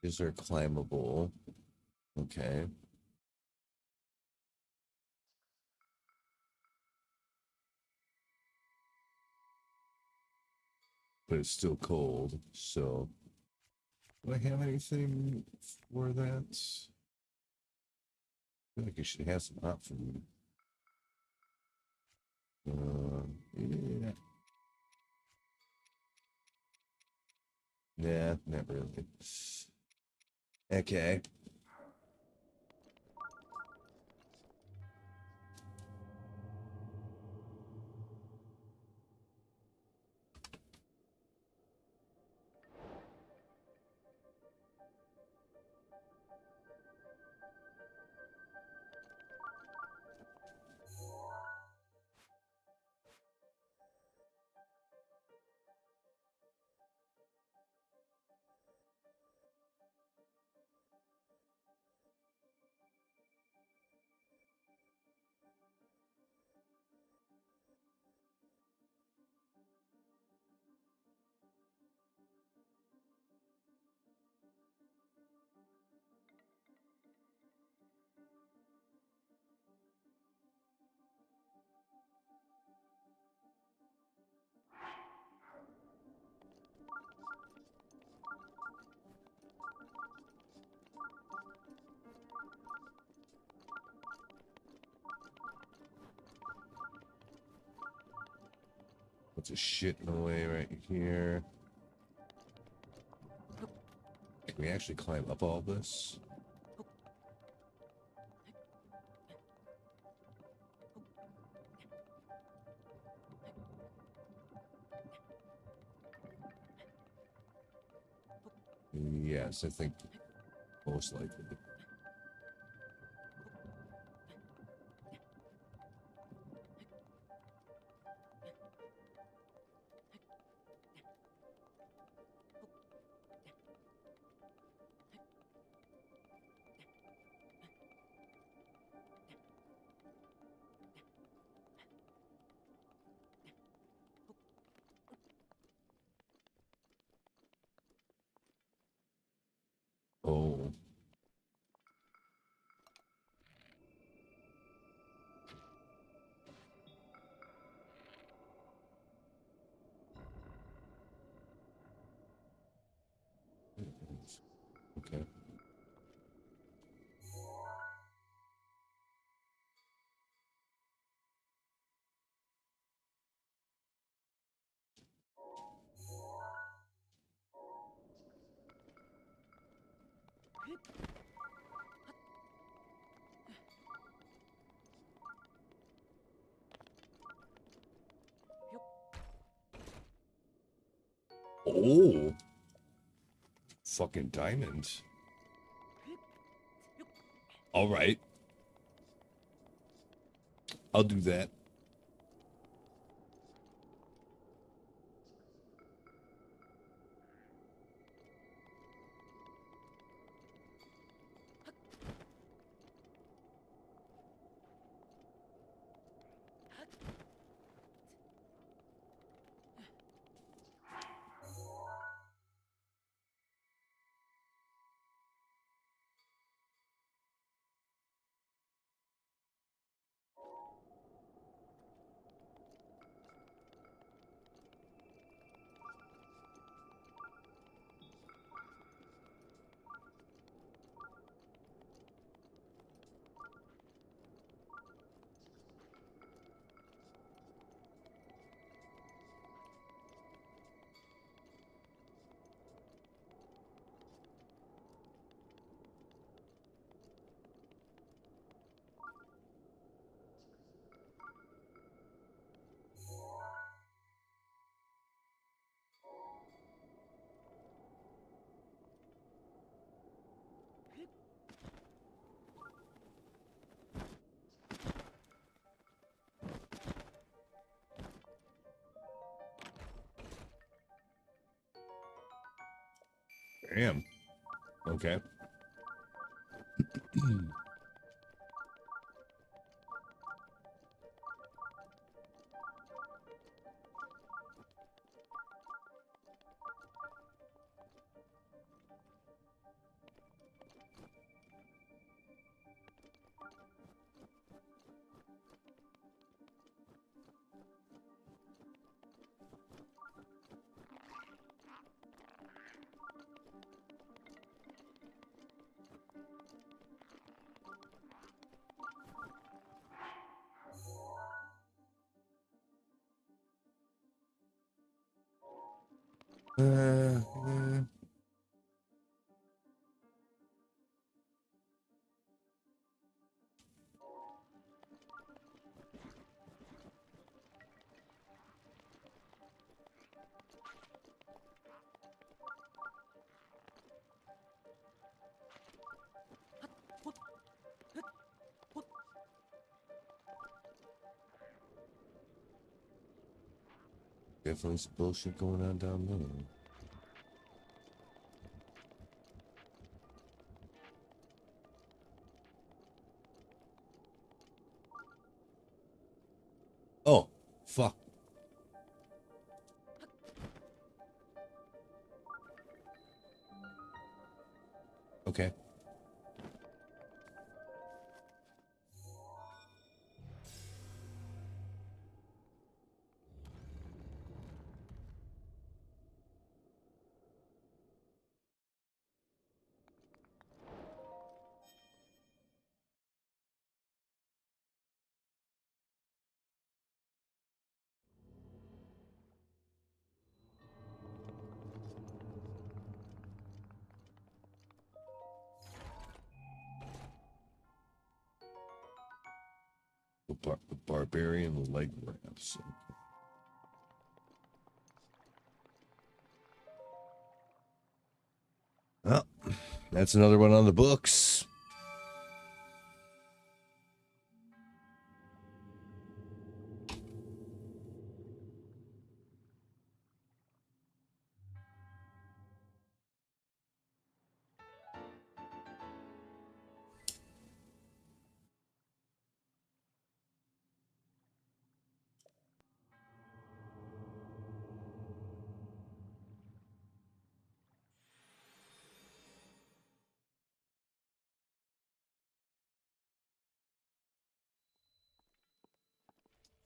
Is there climbable? Okay. But it's still cold, so do I have anything for that? I feel like I should have some hot food. Yeah. Nah, not really. Okay. Puts a shit in the way right here. Can we actually climb up all this? Yes, I think most likely. Oh. Okay. Oh. Fucking diamonds. All right. I'll do that. Damn. Okay. Uh, Definitely some bullshit going on down there. Oh, fuck. Okay. the barbarian leg wraps. Well, that's another one on the books.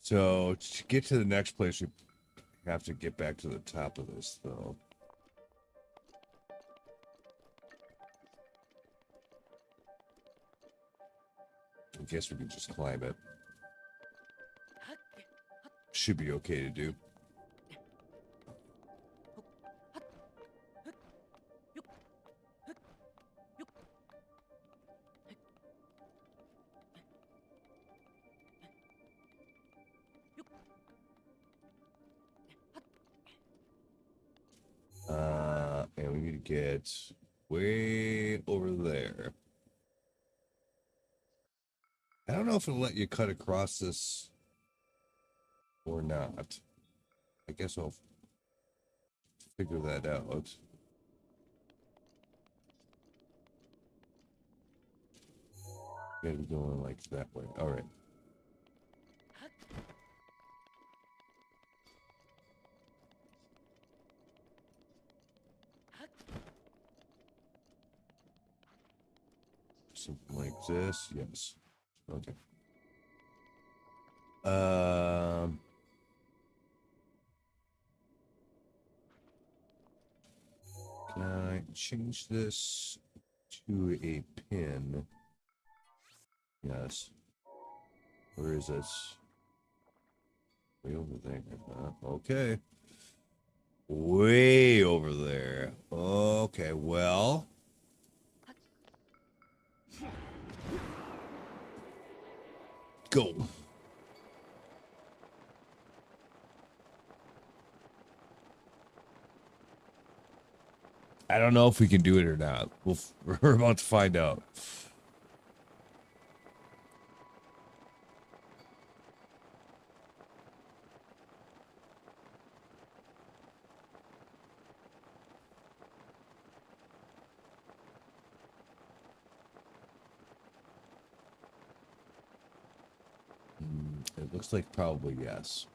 So to get to the next place, we have to get back to the top of this, though. I guess we can just climb it. Should be okay to do. And we need to get way over there. I don't know if it'll let you cut across this or not. I guess I'll figure that out. Gotta be going like that way. All right. Something like this. Yes. Okay. Can I change this to a pin? Yes. Where is this? Way over there. Okay. Way over there. Okay, well. Go. I don't know if we can do it or not. We're about to find out. It looks like probably yes.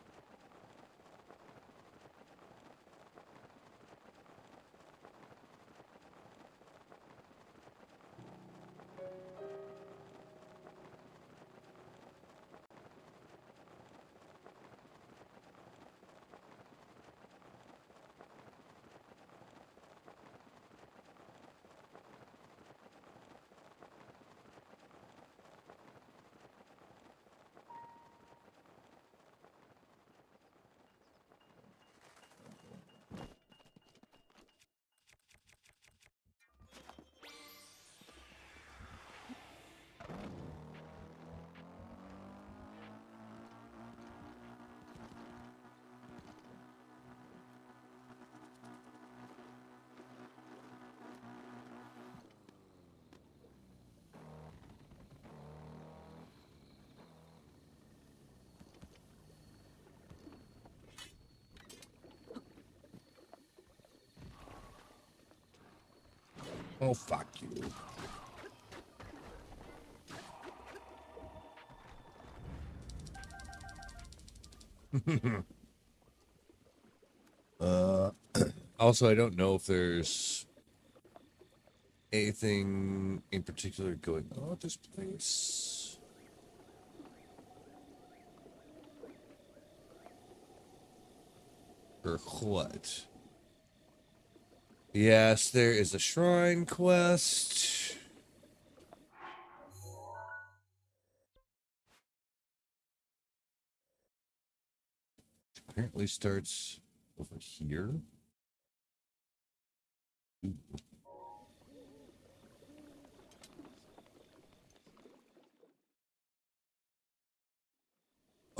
Oh, fuck you. uh, also, I don't know if there's anything in particular going on at this place. Or what? Yes, there is a shrine quest. Apparently starts over here. Ooh.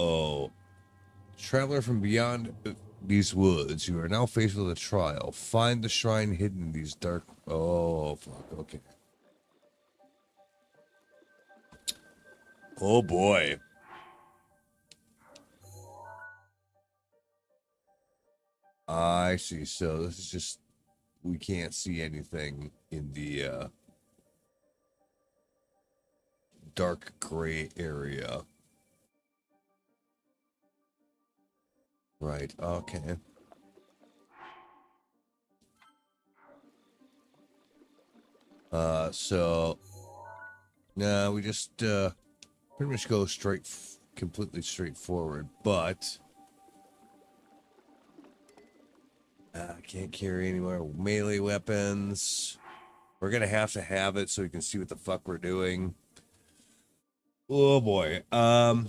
Uh-oh. Traveler from beyond these woods, you are now faced with a trial. Find the shrine hidden in these dark... Oh, fuck. Okay. Oh, boy. I see. So this is just... We can't see anything in the dark gray area. Right. Okay. So... Nah, we just pretty much go completely straight forward, but... I can't carry any more melee weapons. We're gonna have to have it so we can see what the fuck we're doing. Oh boy. Ah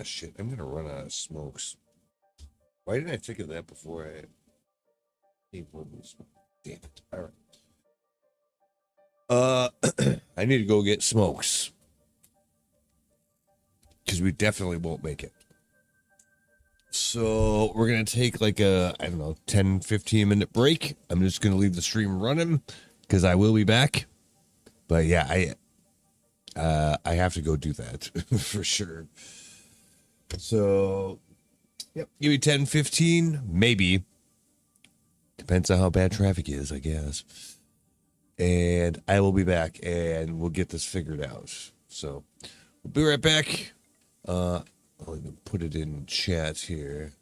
shit. I'm gonna run out of smokes. Why didn't I think of that before I ate one of these? Damn it. All right. I need to go get smokes because we definitely won't make it. So we're going to take like a, I don't know, 10, 15-minute break. I'm just going to leave the stream running because I will be back. But yeah, I have to go do that for sure. So, yep, give me 10, 15, maybe. Depends on how bad traffic is, I guess. And I will be back and we'll get this figured out. So we'll be right back. I'll even put it in chat here.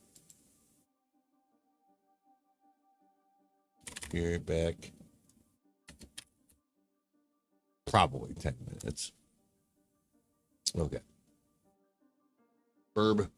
Be right back. Probably 10 minutes. Okay. Herb.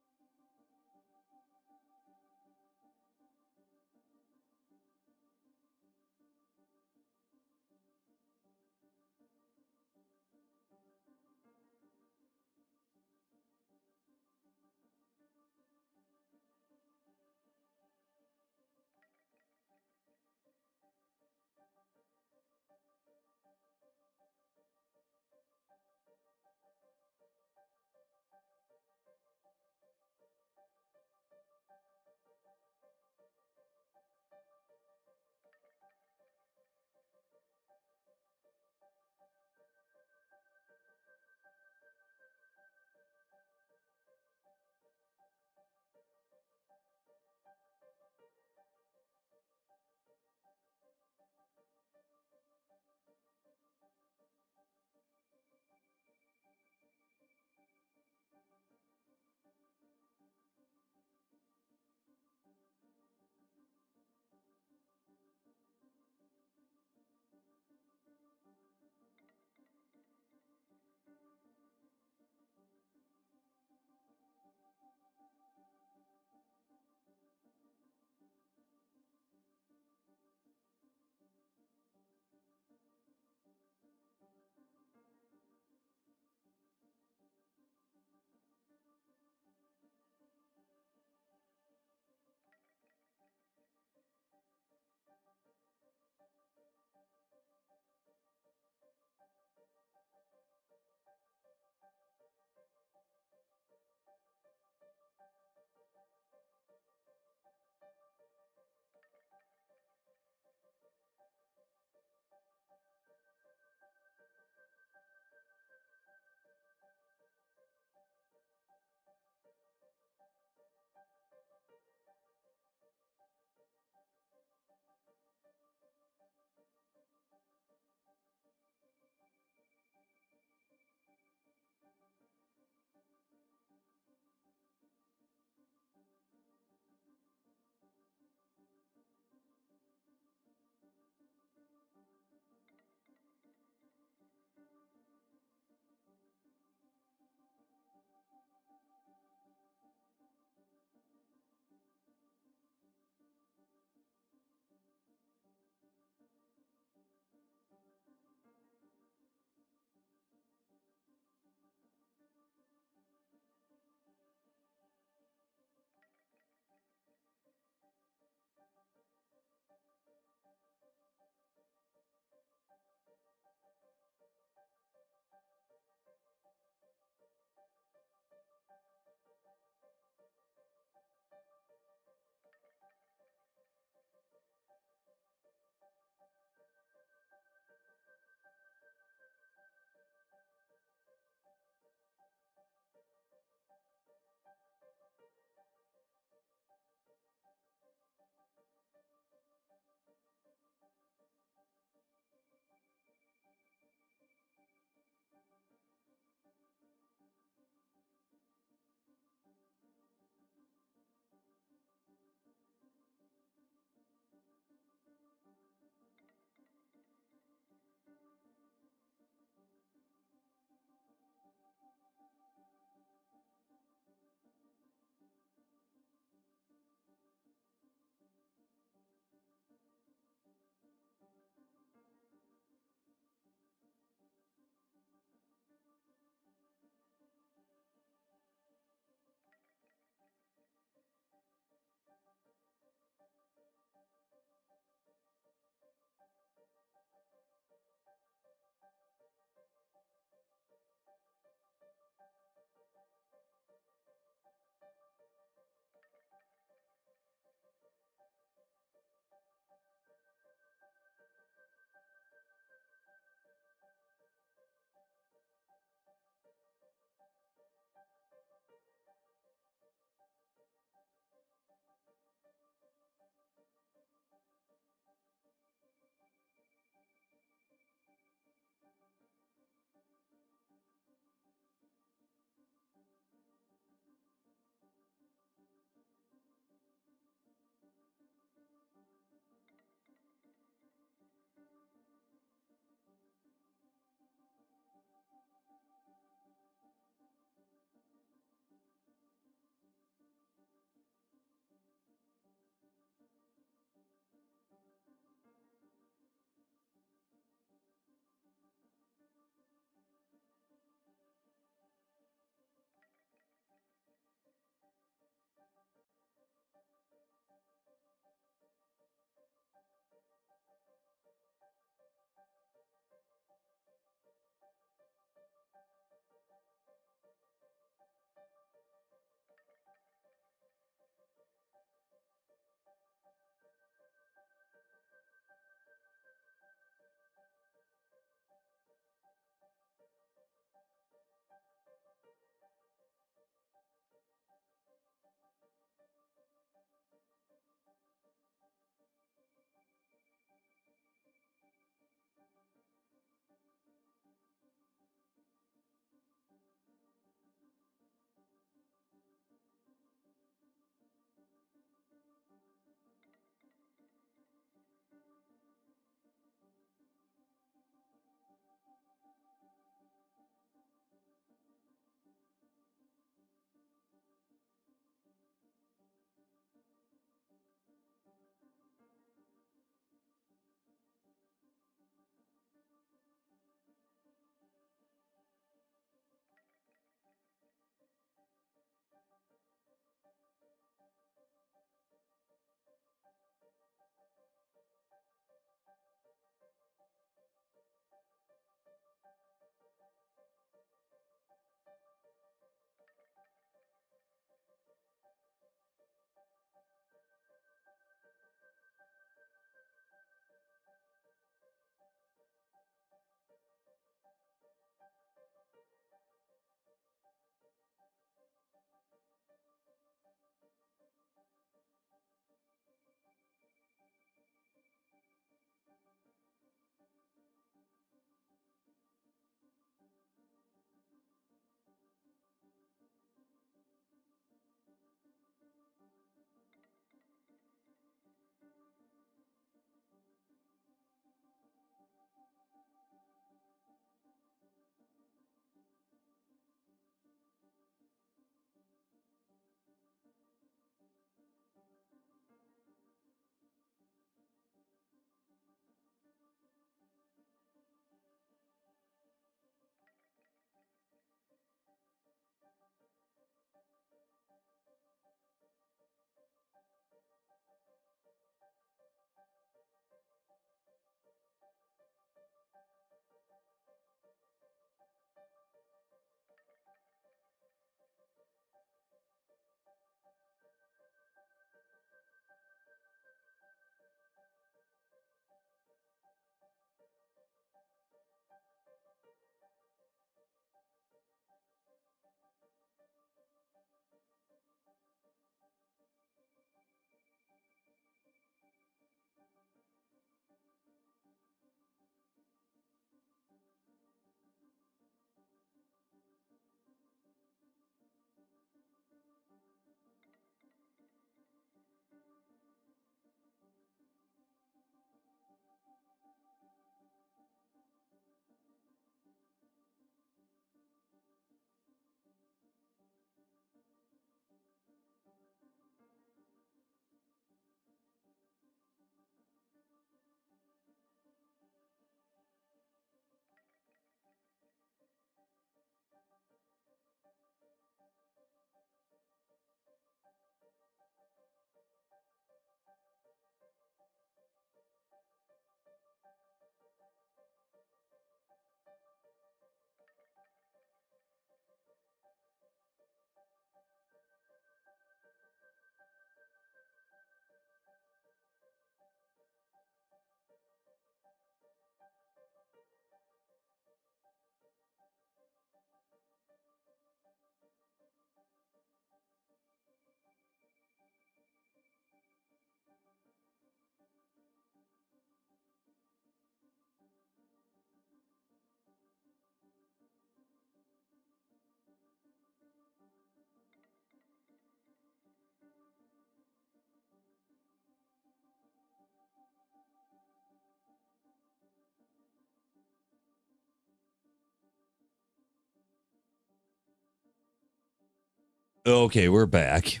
Okay, we're back.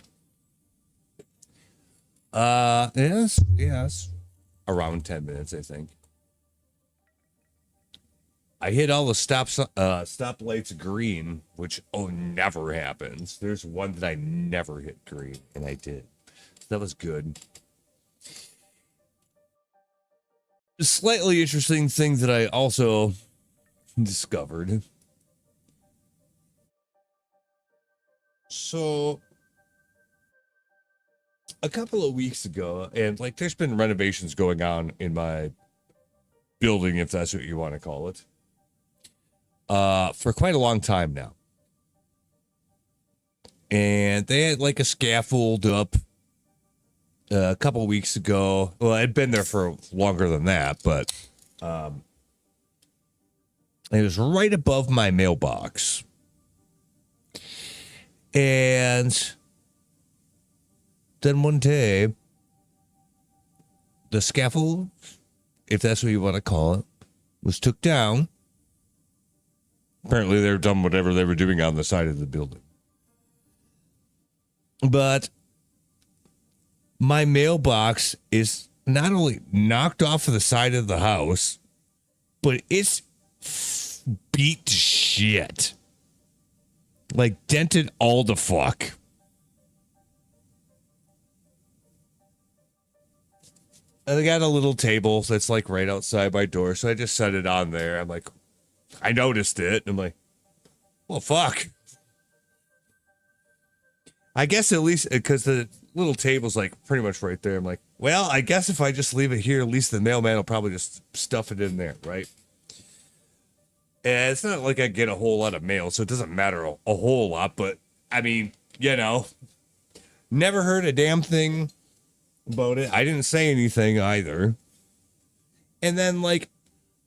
Yes. Around 10 minutes, I think. I hit all the stoplights green, which never happens. There's one that I never hit green, and I did. That was good. A slightly interesting thing that I also discovered. So a couple of weeks ago, and like there's been renovations going on in my building, if that's what you want to call it, for quite a long time now. And they had like a scaffold up a couple of weeks ago. Well, I'd been there for longer than that, but it was right above my mailbox. And then one day, the scaffold, if that's what you want to call it, was took down. Apparently, they've done whatever they were doing on the side of the building. But my mailbox is not only knocked off of the side of the house, but it's beat to shit. Like dented all the fuck. And I got a little table that's like right outside my door, so I just set it on there. I'm like, I noticed it. I'm like, well, fuck. I guess at least because the little table's like pretty much right there. I'm like, well, I guess if I just leave it here, at least the mailman will probably just stuff it in there, right? And it's not like I get a whole lot of mail, so it doesn't matter a whole lot. But I mean, never heard a damn thing about it. I didn't say anything either. And then, like,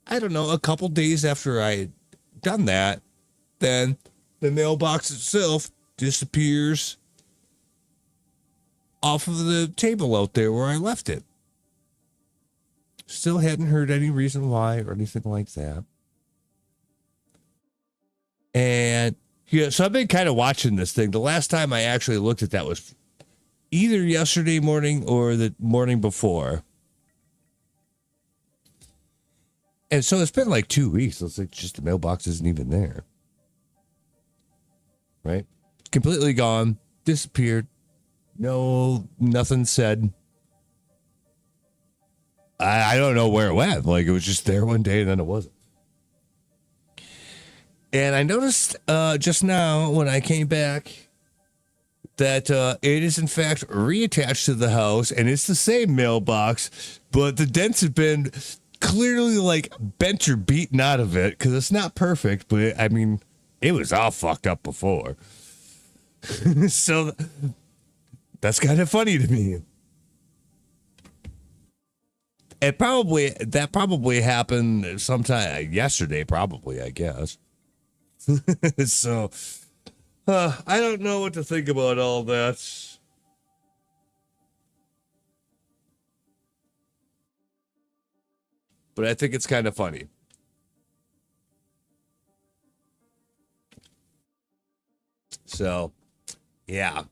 I don't know, a couple days after I had done that, then the mailbox itself disappears off of the table out there where I left it. Still hadn't heard any reason why or anything like that. And yeah, so I've been kind of watching this thing. The last time I actually looked at that was either yesterday morning or the morning before. And so it's been like 2 weeks. It's like just the mailbox isn't even there. Right? Completely gone. Disappeared. No, nothing said. I don't know where it went. Like it was just there one day and then it wasn't. And I noticed just now when I came back that it is in fact reattached to the house and it's the same mailbox, but the dents have been clearly like bent or beaten out of it because it's not perfect, but I mean, it was all fucked up before. So that's kind of funny to me. That probably happened sometime yesterday, probably, I guess. So I don't know what to think about all that. But I think it's kind of funny. So, yeah.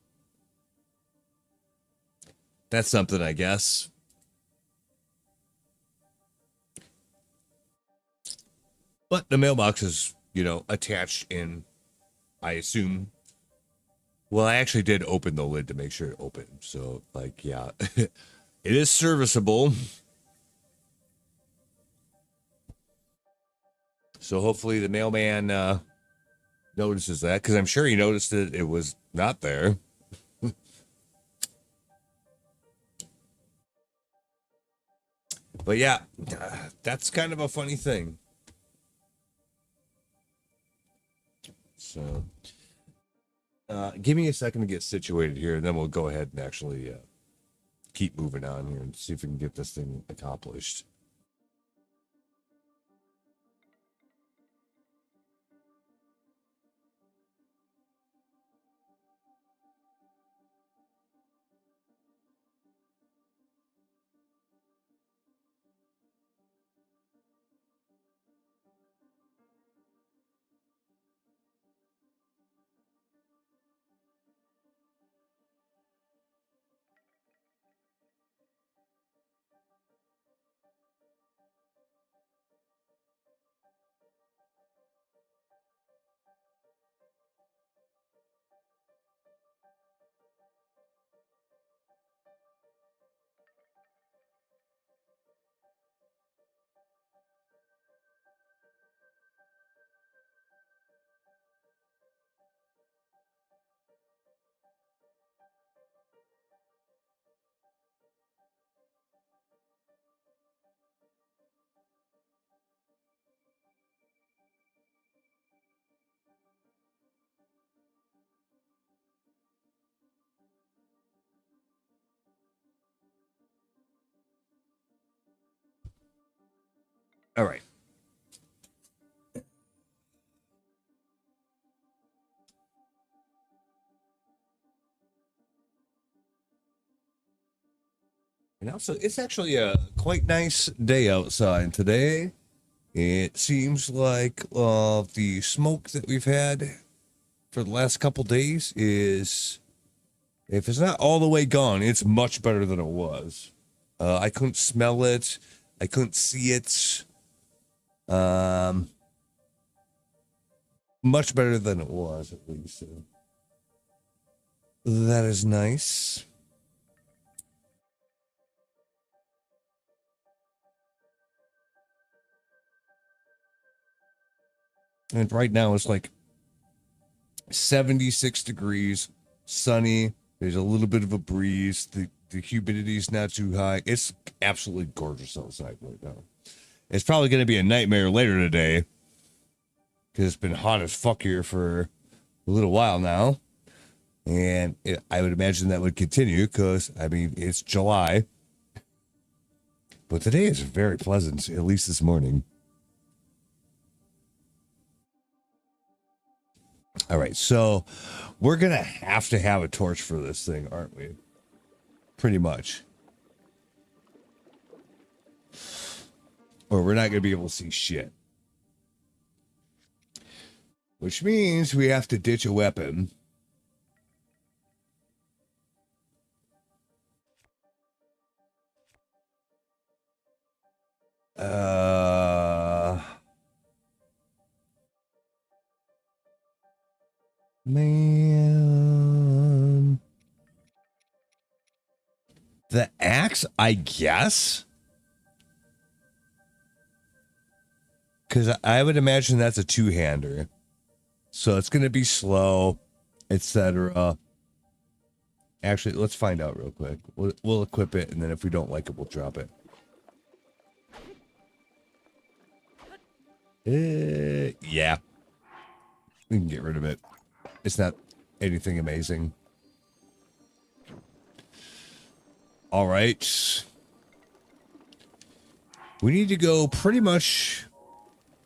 That's something, I guess. But the mailbox is, attached in, I assume. Well, I actually did open the lid to make sure it opened. So, like, yeah, it is serviceable. So hopefully the mailman notices that because I'm sure he noticed that it was not there. But yeah, that's kind of a funny thing. So give me a second to get situated here, and then we'll go ahead and actually keep moving on here and see if we can get this thing accomplished. All right. And also, it's actually a quite nice day outside today. It seems like the smoke that we've had for the last couple days is, if it's not all the way gone, it's much better than it was. I couldn't smell it. I couldn't see it. Much better than it was, at least. So that is nice. And right now it's like 76 degrees, sunny. There's a little bit of a breeze. The humidity is not too high. It's absolutely gorgeous outside right now. It's probably going to be a nightmare later today because it's been hot as fuck here for a little while now. And I would imagine that would continue because, I mean, it's July. But today is very pleasant, at least this morning. All right, so we're going to have a torch for this thing, aren't we? Pretty much. Or we're not going to be able to see shit. Which means we have to ditch a weapon. Man. The axe, I guess? Because I would imagine that's a two-hander. So it's going to be slow, etc. Actually, let's find out real quick. We'll equip it, and then if we don't like it, we'll drop it. Yeah. We can get rid of it. It's not anything amazing. All right. We need to go pretty much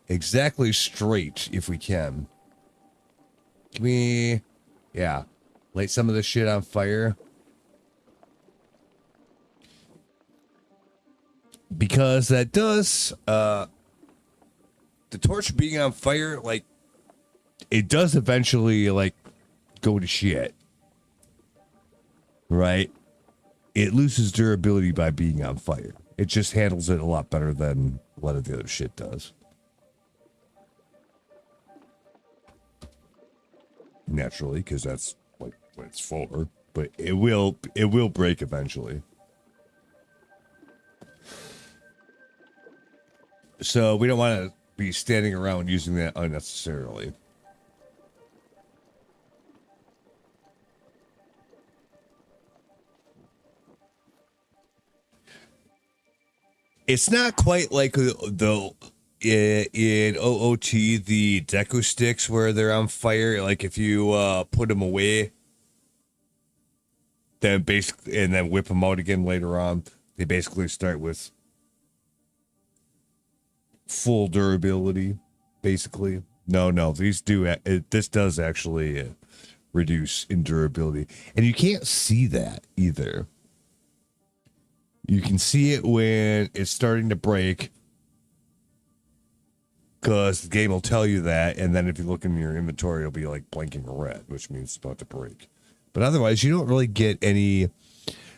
exactly straight if we can. Can we... Yeah. Light some of this shit on fire. Because that does... the torch being on fire, like... It does eventually, like, go to shit. Right? It loses durability by being on fire. It just handles it a lot better than a lot of the other shit does. Naturally, because that's like what it's for. But it will break eventually. So we don't want to be standing around using that unnecessarily. It's not quite like the in OOT the deco sticks where they're on fire. Like if you put them away, then basically and then whip them out again later on, they basically start with full durability. Basically, no, these do. This does actually reduce in durability, and you can't see that either. You can see it when it's starting to break because the game will tell you that. And then if you look in your inventory, it'll be like blinking red, which means it's about to break. But otherwise, you don't really get any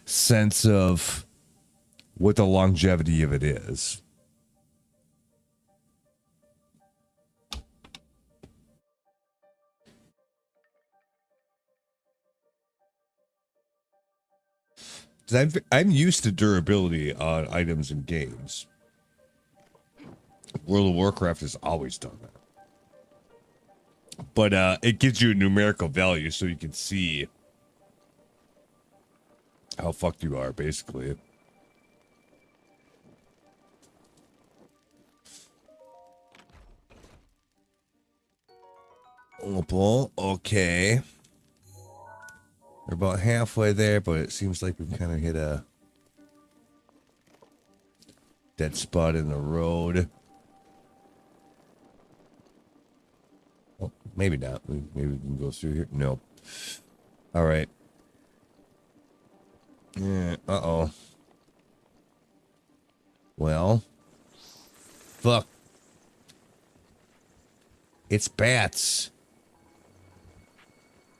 sense of what the longevity of it is. I'm used to durability on items and games. World of Warcraft has always done that. But it gives you a numerical value so you can see how fucked you are, basically. Opal, okay. We're about halfway there, but it seems like we've kind of hit a dead spot in the road. Oh, maybe not. Maybe we can go through here. Nope. All right. Yeah, uh-oh. Well. Fuck. It's bats.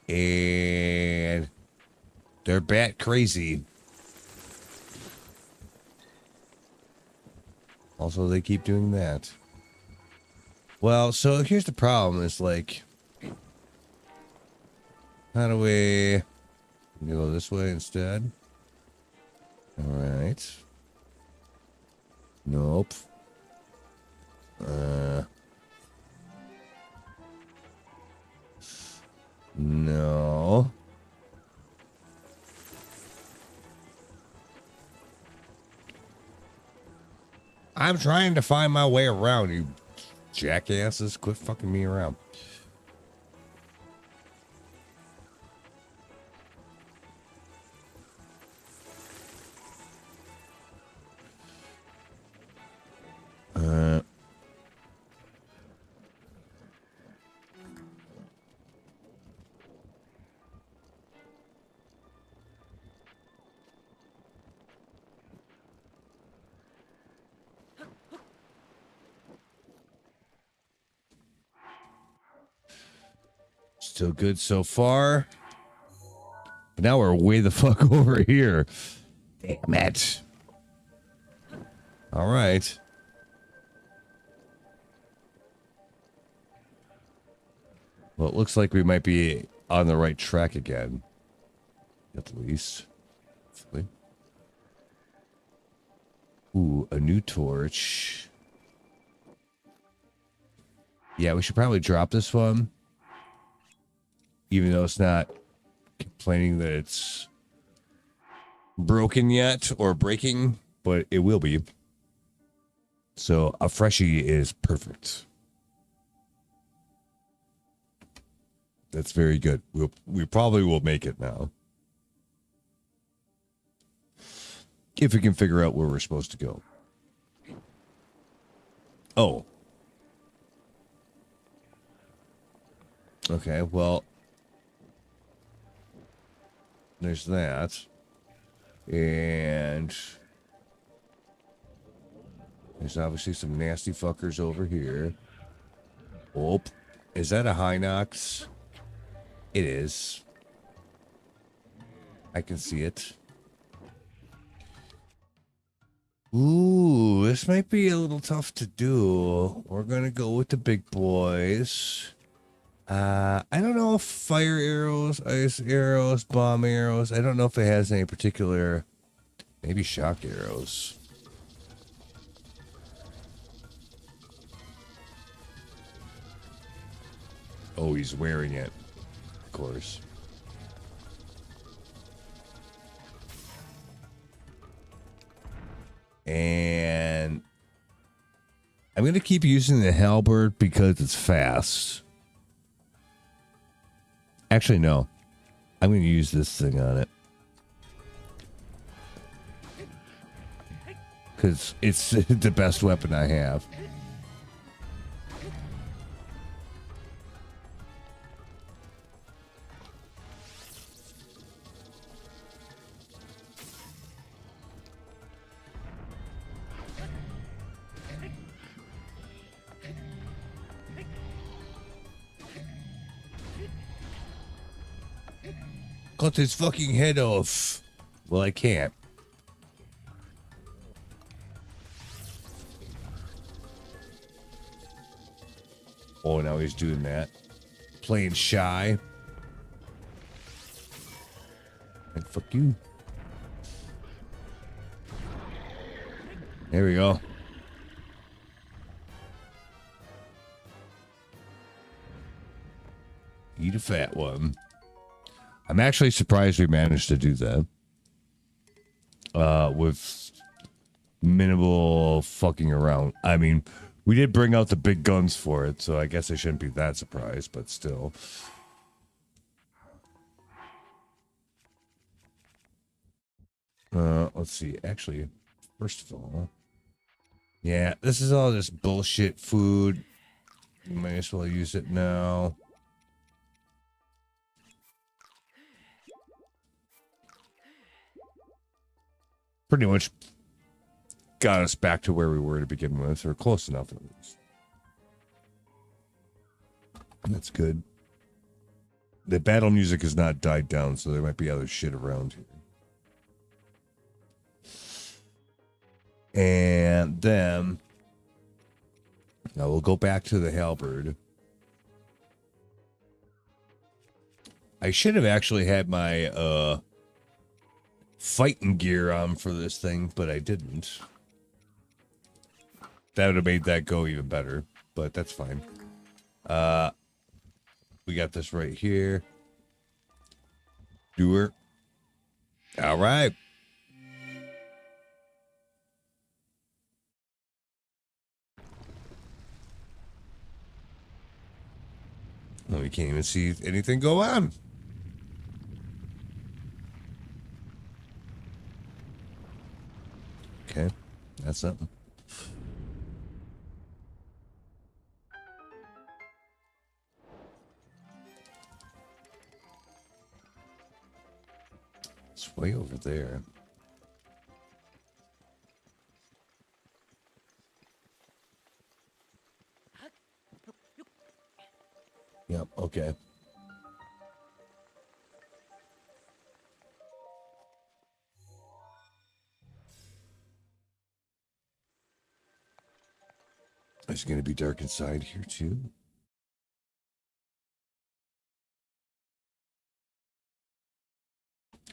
And they're bat crazy. Also, they keep doing that. Well, so here's the problem. Is like, how do we go this way instead? All right. Nope. No. I'm trying to find my way around, you jackasses. Quit fucking me around. Still good so far. But now we're way the fuck over here. Damn it. All right. Well, it looks like we might be on the right track again. At least. Hopefully. Ooh, a new torch. Yeah, we should probably drop this one. Even though it's not complaining that it's broken yet or breaking, but it will be. So a freshie is perfect. That's very good. We probably will make it now. If we can figure out where we're supposed to go. Oh. Okay, well. There's that. And there's obviously some nasty fuckers over here. Oh, is that a Hinox? It is. I can see it. Ooh, this might be a little tough to do. We're gonna go with the big boys. I don't know if fire arrows, ice arrows, bomb arrows. I don't know if it has any particular. Maybe shock arrows. Oh, he's wearing it. Of course. And I'm going to keep using the halberd because it's fast. Actually, no. I'm going to use this thing on it. Because it's the best weapon I have. Cut his fucking head off. Well, I can't. Oh, now he's doing that. Playing shy. And Fuck you. There we go. Eat a fat one. I'm actually surprised we managed to do that. With minimal fucking around. I mean, we did bring out the big guns for it, so I guess I shouldn't be that surprised, but still. Let's see. Actually, first of all, yeah, this is all just bullshit food. You might as well use it now. Pretty much got us back to where we were to begin with, or close enough at least. That's good. The battle music has not died down, so there might be other shit around here. And then now we'll go back to the halberd. I should have actually had my fighting gear on for this thing, but I didn't. That would have made that go even better, but that's fine. We got this right here. Doer. All right. Well, we can't even see anything go on. Okay, that's something. It's way over there. Yep, okay. It's going to be dark inside here, too.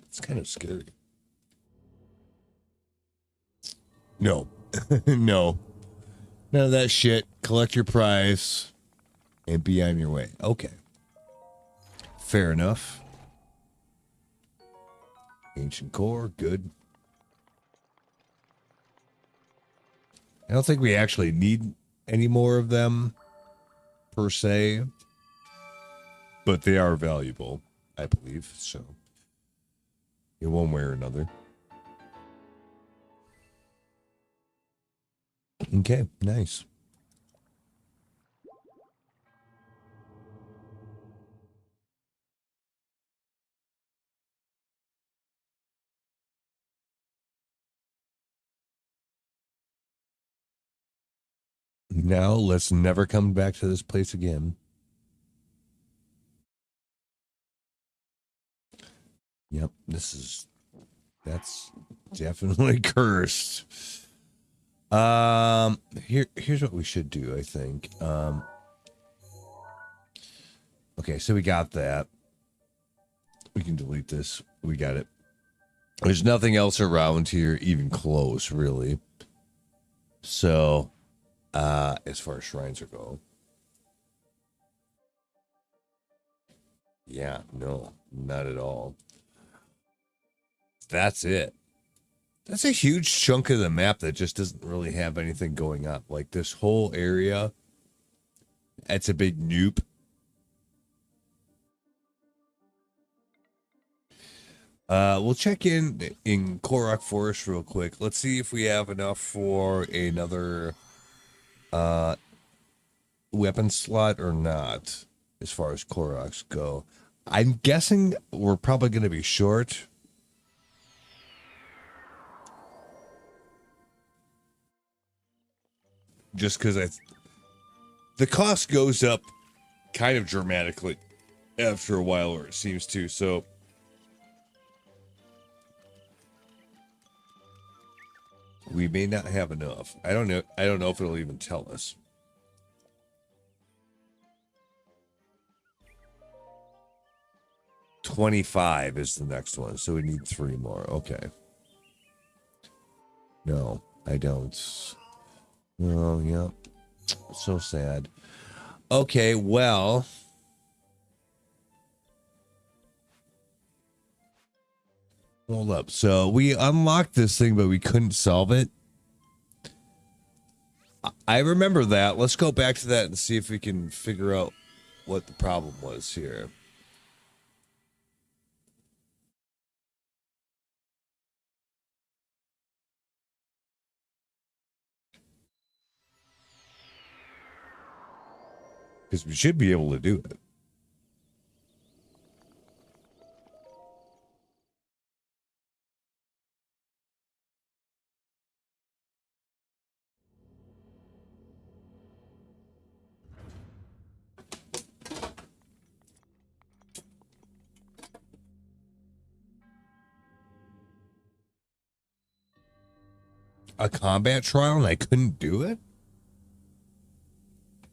It's kind of scary. No. No. None of that shit. Collect your prize and be on your way. Okay. Fair enough. Ancient core, good. I don't think we actually need any more of them, per se. But they are valuable, I believe, so. In one way or another. Okay, nice. Now, let's never come back to this place again. Yep, that's definitely cursed. Here's what we should do, I think. Okay, so we got that. We can delete this. We got it. There's nothing else around here even close, really. So, as far as shrines go. Yeah, no, not at all. That's it. That's a huge chunk of the map that just doesn't really have anything going on. Like this whole area, it's a big nope. We'll check in Korok Forest real quick. Let's see if we have enough for another weapon slot or not, as far as Koroks go. I'm guessing we're probably going to be short. Just because the cost goes up kind of dramatically after a while, or it seems to. So we may not have enough. I don't know. I don't know if it'll even tell us. 25 is the next one, so we need 3 more. Okay. No, I don't. Oh, yeah. So sad. Okay, well. Hold up. So we unlocked this thing, but we couldn't solve it. I remember that. Let's go back to that and see if we can figure out what the problem was here. Because we should be able to do it. A combat trial and I couldn't do it?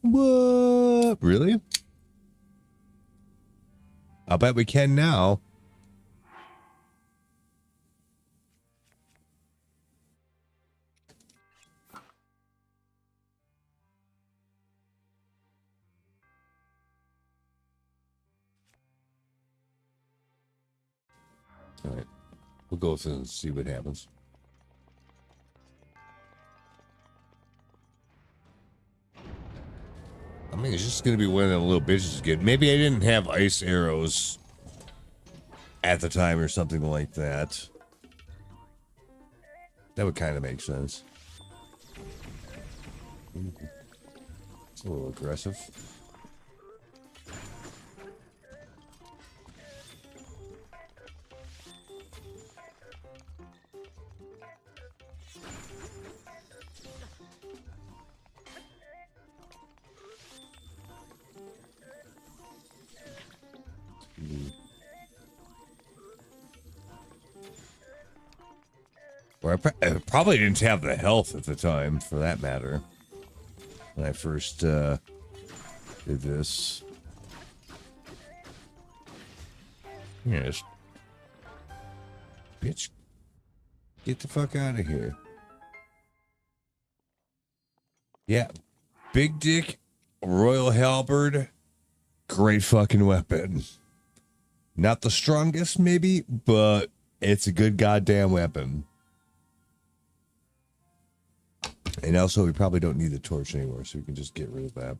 What? Really? I'll bet we can now. All right. We'll go through and see what happens. I mean, it's just going to be one of them little bitches again. Maybe I didn't have ice arrows at the time or something like that. That would kind of make sense. It's a little aggressive. Or I probably didn't have the health at the time, for that matter, when I first did this. Yes. Bitch. Get the fuck out of here. Yeah. Big Dick, Royal Halberd, great fucking weapon. Not the strongest, maybe, but it's a good goddamn weapon. And also, we probably don't need the torch anymore, so we can just get rid of that.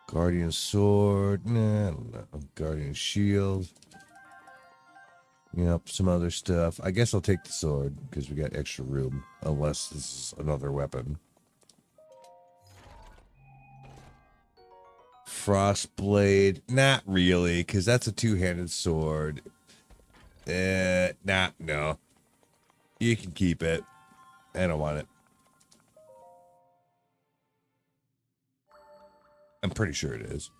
Guardian Sword. Nah, I don't know. Guardian Shield. Yep, some other stuff. I guess I'll take the sword, because we got extra room. Unless this is another weapon. Frostblade. Not really, because that's a two-handed sword. No. You can keep it. I don't want it. I'm pretty sure it is.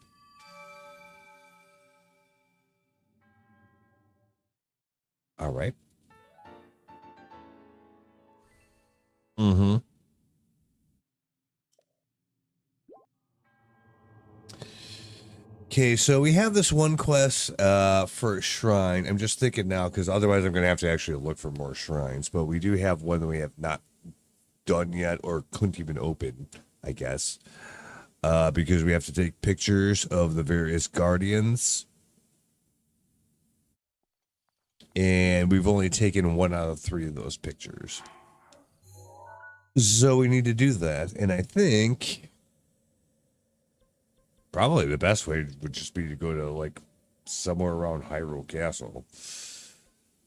All right. Mm-hmm. Okay, so we have this one quest for a shrine. I'm just thinking now, because otherwise I'm going to have to actually look for more shrines. But we do have one that we have not done yet, or couldn't even open, I guess. Because we have to take pictures of the various guardians. And we've only taken 1 out of 3 of those pictures. So we need to do that. And I think probably the best way would just be to go to, like, somewhere around Hyrule Castle.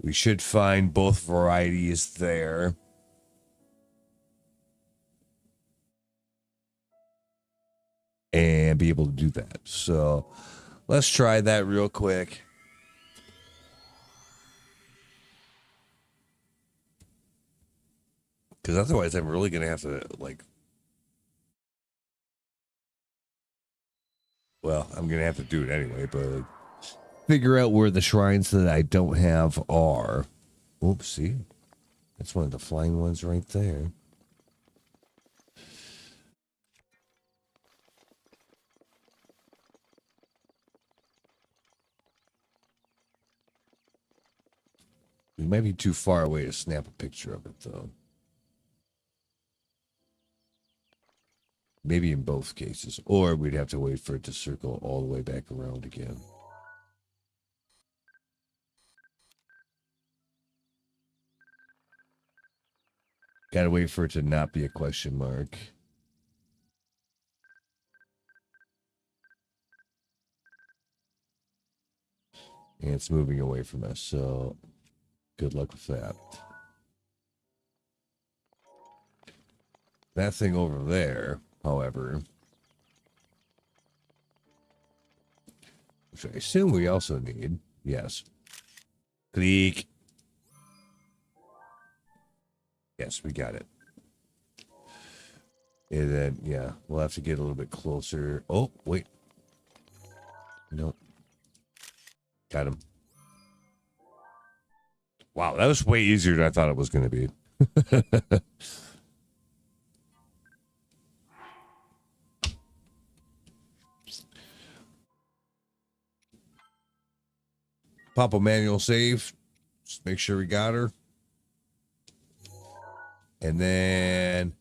We should find both varieties there. And be able to do that. So let's try that real quick. Because otherwise I'm really going to have to, like... Well, I'm going to have to do it anyway, but... Figure out where the shrines that I don't have are. Oops, see? That's one of the flying ones right there. We might be too far away to snap a picture of it, though. Maybe in both cases. Or we'd have to wait for it to circle all the way back around again. Gotta wait for it to not be a question mark. And it's moving away from us, so good luck with that. That thing over there, however, which I assume we also need, yes. Click. Yes, we got it. And then, yeah, we'll have to get a little bit closer. Oh, wait. Nope. Got him. Wow, that was way easier than I thought it was going to be. Pop a manual save. Just make sure we got her. And then,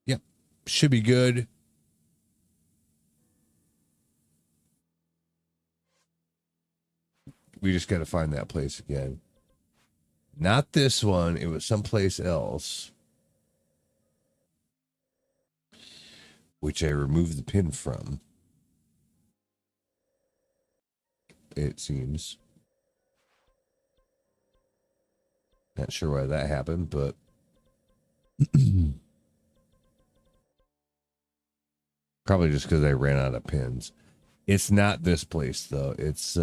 yep, should be good. We just got to find that place again. Not this one. It was someplace else, which I removed the pin from. It seems. Not sure why that happened, but probably just because I ran out of pins. It's not this place though. It's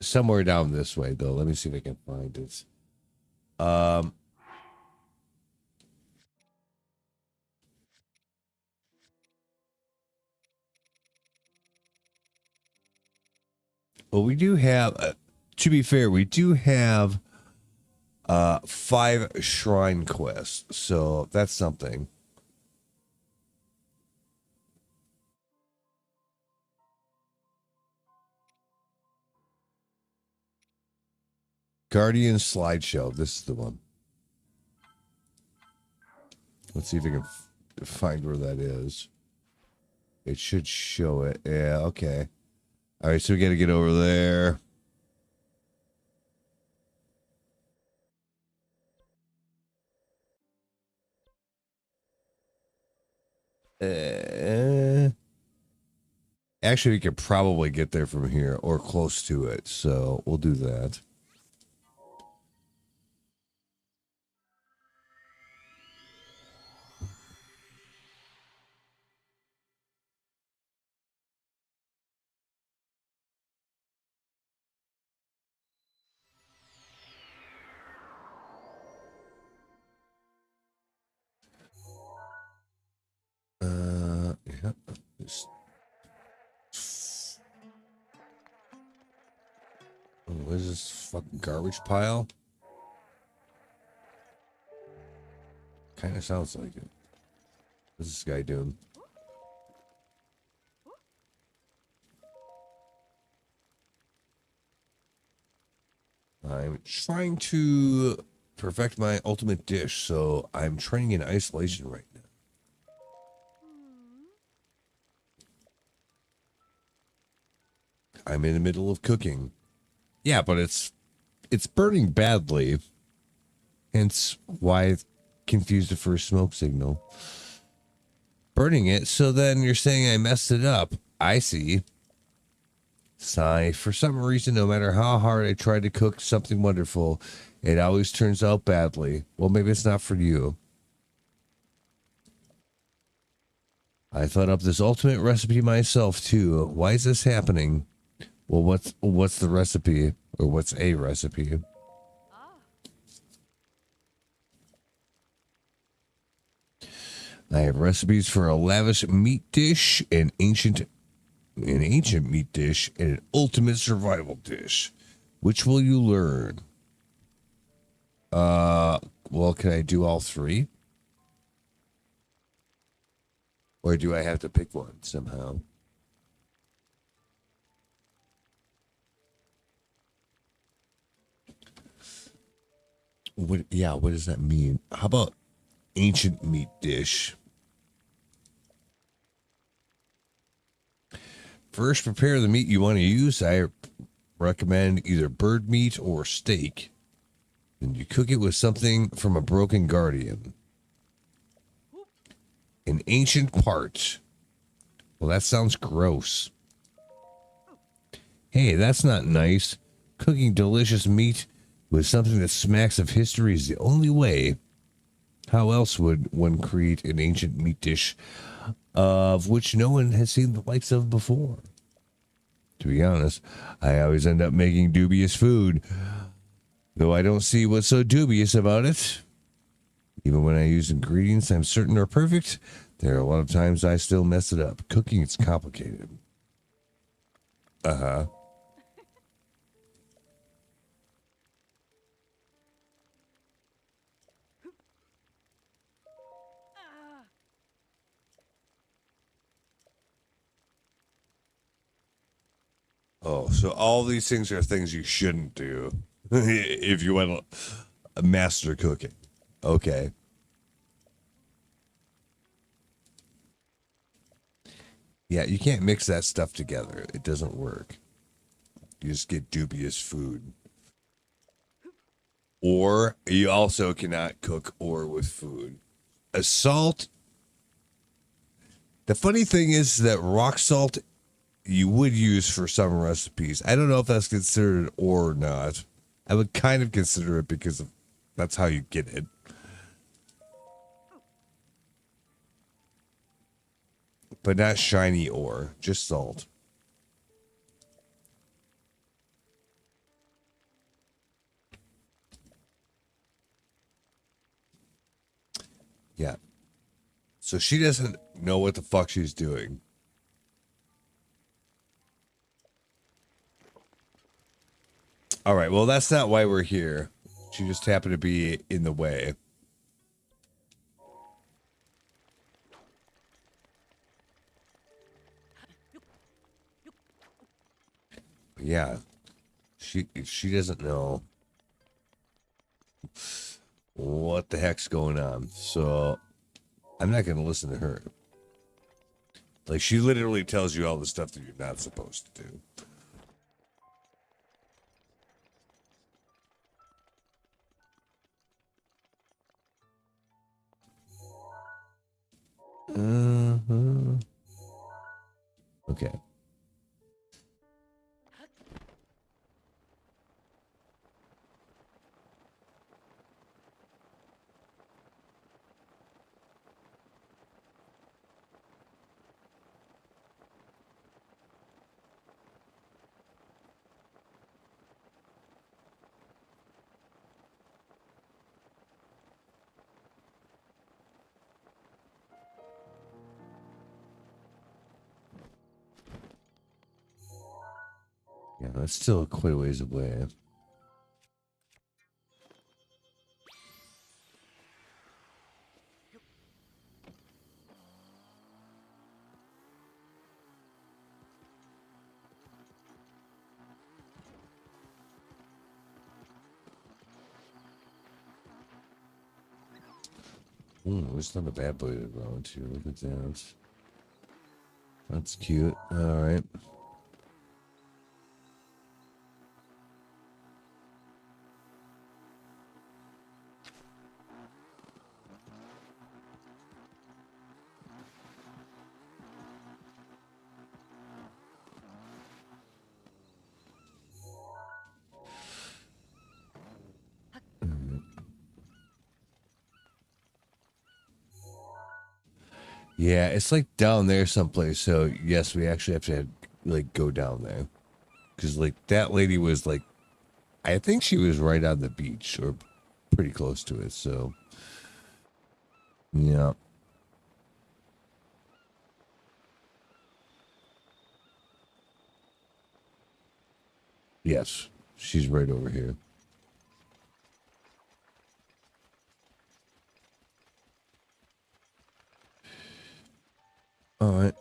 somewhere down this way though. Let me see if I can find it. Well, we do have, to be fair, we do have 5 shrine quests, so that's something. Guardian slideshow. This is the one. Let's see if I can find where that is. It should show it. Yeah, okay. All right, so we got to get over there. Actually, we could probably get there from here or close to it, so we'll do that. Yeah. What is this fucking garbage pile? Kind of sounds like it. What's this guy doing? I'm trying to perfect my ultimate dish, so I'm training in isolation right now. I'm in the middle of cooking. Yeah, but it's burning badly. Hence why I confused the first smoke signal. Burning it, so then you're saying I messed it up. I see. Sigh. For some reason, no matter how hard I try to cook something wonderful, it always turns out badly. Well, maybe it's not for you. I thought up this ultimate recipe myself, too. Why is this happening? Well, what's the recipe? Or what's a recipe? I have recipes for a lavish meat dish, an ancient meat dish, and an ultimate survival dish. Which will you learn? Well, can I do all 3? Or do I have to pick one somehow? What? Yeah, what does that mean? How about ancient meat dish? First, prepare the meat you want to use. I recommend either bird meat or steak. And you cook it with something from a broken guardian. An ancient part. Well, that sounds gross. Hey, that's not nice. Cooking delicious meat with something that smacks of history is the only way. How else would one create an ancient meat dish of which no one has seen the likes of before? To be honest, I always end up making dubious food, though I don't see what's so dubious about it. Even when I use ingredients I'm certain are perfect, there are a lot of times I still mess it up. Cooking is complicated. Uh-huh. Oh, so all these things are things you shouldn't do if you want to master cooking. Okay. Yeah, you can't mix that stuff together. It doesn't work. You just get dubious food. Or you also cannot cook ore with food. A salt. The funny thing is that rock salt you would use for some recipes. I don't know if that's considered ore or not. I would kind of consider it because that's how you get it. But not shiny ore, just salt. Yeah. So she doesn't know what the fuck she's doing. All right, well, that's not why we're here. She just happened to be in the way. Yeah. She doesn't know what the heck's going on. So I'm not going to listen to her. Like, she literally tells you all the stuff that you're not supposed to do. Uh-huh. Okay. Yeah, that's still quite a ways away. There's not a bad boy to volunteer. Look at that. That's cute. All right. Yeah, it's like down there someplace. So yes, we actually have to like go down there because like that lady was like, I think she was right on the beach or pretty close to it. So yeah, yes, she's right over here. All right,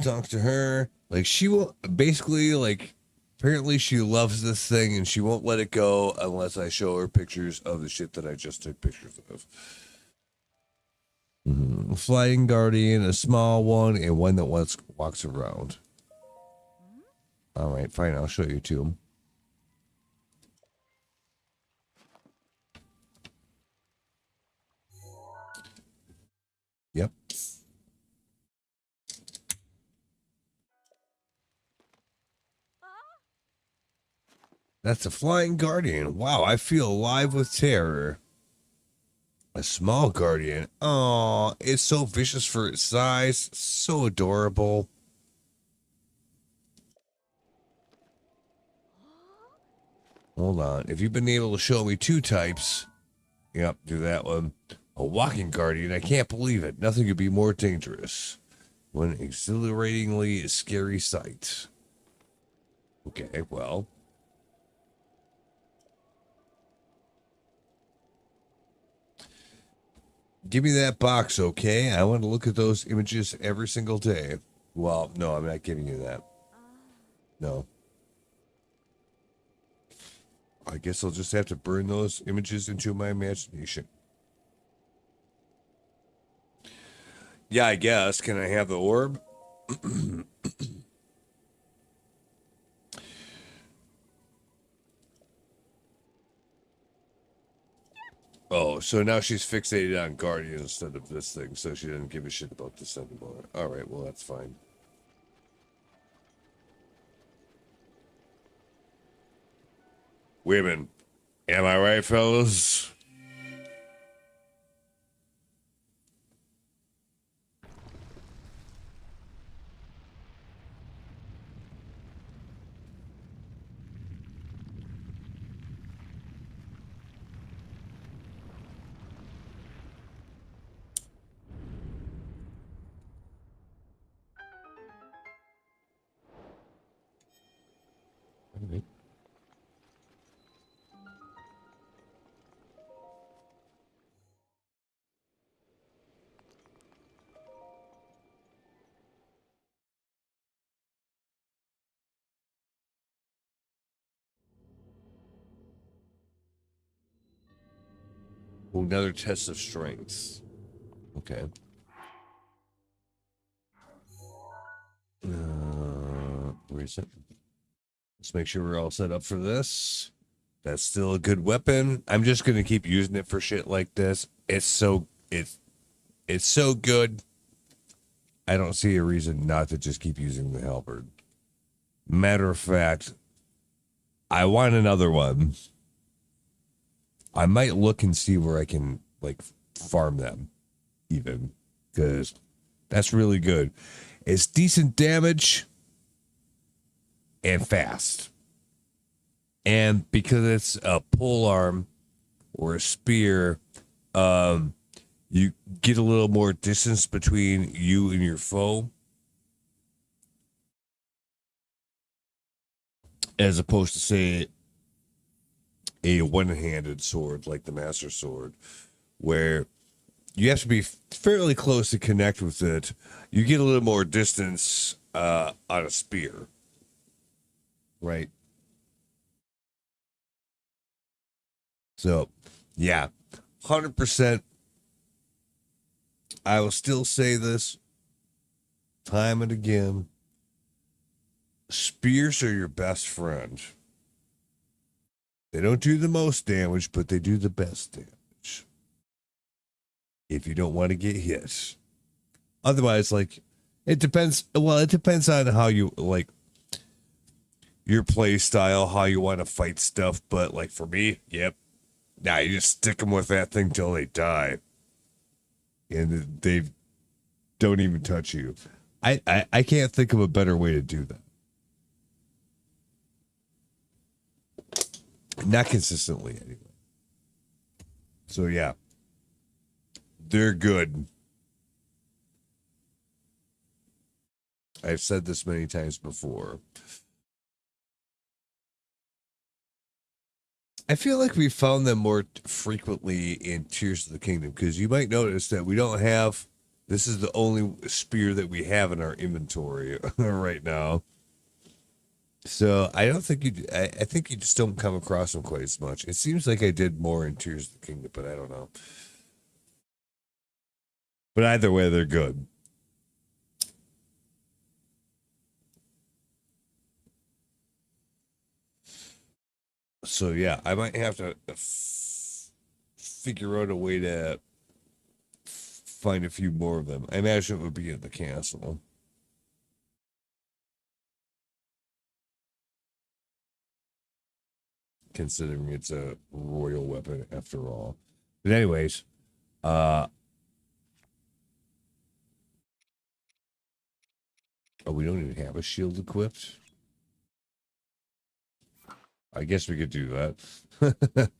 talk to her. Like she will basically like Apparently she loves this thing and she won't let it go unless I show her pictures of the shit that I just took pictures of. Flying Guardian, a small one, and one that walks around. All right, fine. I'll show you two. Yep. That's a Flying Guardian. Wow, I feel alive with terror. A small Guardian. Oh, it's so vicious for its size. So adorable. Hold on. If you've been able to show me two types, yep, do that one. A Walking Guardian. I can't believe it. Nothing could be more dangerous. One exhilaratingly scary sight. Okay, well. Give me that box, okay? I want to look at those images every single day. Well, no, I'm not giving you that. No. I guess I'll just have to burn those images into my imagination. Yeah, I guess. Can I have the orb? Oh, so now she's fixated on Guardian instead of this thing, so she doesn't give a shit about this anymore. Alright, well, that's fine. Women. Am I right, fellas? Okay. Another test of strength. Okay. Where is it? Let's make sure we're all set up for this. That's still a good weapon. I'm just gonna keep using it for shit like this. It's so good. I don't see a reason not to just keep using the halberd. Matter of fact, I want another one. I might look and see where I can like farm them, even, because that's really good. It's decent damage and fast. And because it's a pole arm or a spear, you get a little more distance between you and your foe, as opposed to, say, a one-handed sword like the Master Sword, where you have to be fairly close to connect with it. You get a little more distance on a spear, right? So, yeah, 100%. I will still say this time and again. Spears are your best friend. They don't do the most damage, but they do the best damage. If you don't want to get hit. Otherwise, like, it depends. Well, it depends on how you, like, your play style, how you want to fight stuff. But, like, for me, yep. Nah, you just stick them with that thing till they die. And they don't even touch you. I can't think of a better way to do that. Not consistently, anyway. So, yeah. They're good. I've said this many times before. I feel like we found them more frequently in Tears of the Kingdom, because you might notice that we don't have, this is the only spear that we have in our inventory right now. So I don't think you. I think you just don't come across them quite as much. It seems like I did more in Tears of the Kingdom, but I don't know. But either way, they're good. So yeah, I might have to figure out a way to find a few more of them. I imagine it would be in the castle, considering it's a royal weapon after all. But anyways, uh, oh, we don't even have a shield equipped. I guess we could do that.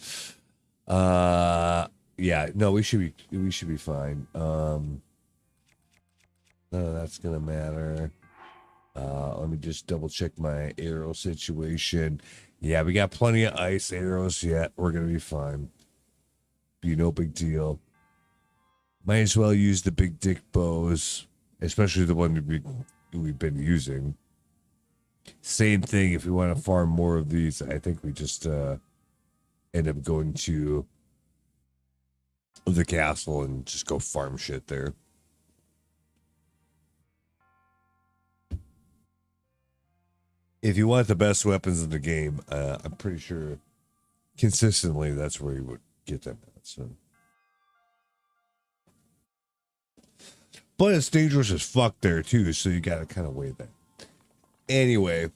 Yeah, no, we should be fine. None of that's gonna matter. Let me just double check my arrow situation. Yeah, we got plenty of ice arrows yet. We're gonna be fine. Be no big deal. Might as well use the big dick bows, especially the one we've been using. Same thing if we want to farm more of these. I think we just end up going to the castle and just go farm shit there. If you want the best weapons in the game, I'm pretty sure consistently that's where you would get them at. So, but it's dangerous as fuck there too, so you got to kind of weigh that. Anyway,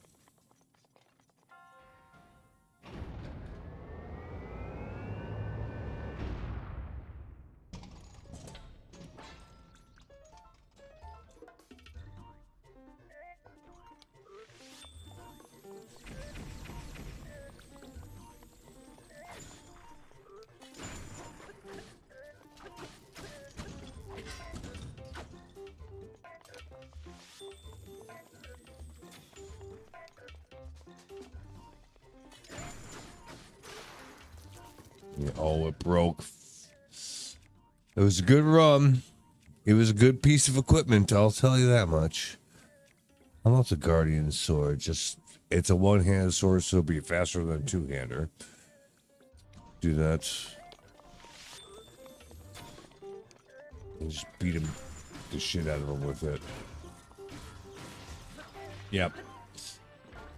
yeah, oh, it broke. It was a good run. It was a good piece of equipment. I'll tell you that much. How about the Guardian sword? Just it's a one-handed sword, so it'll be faster than a two-hander. Do that. And just beat him the shit out of him with it. Yep.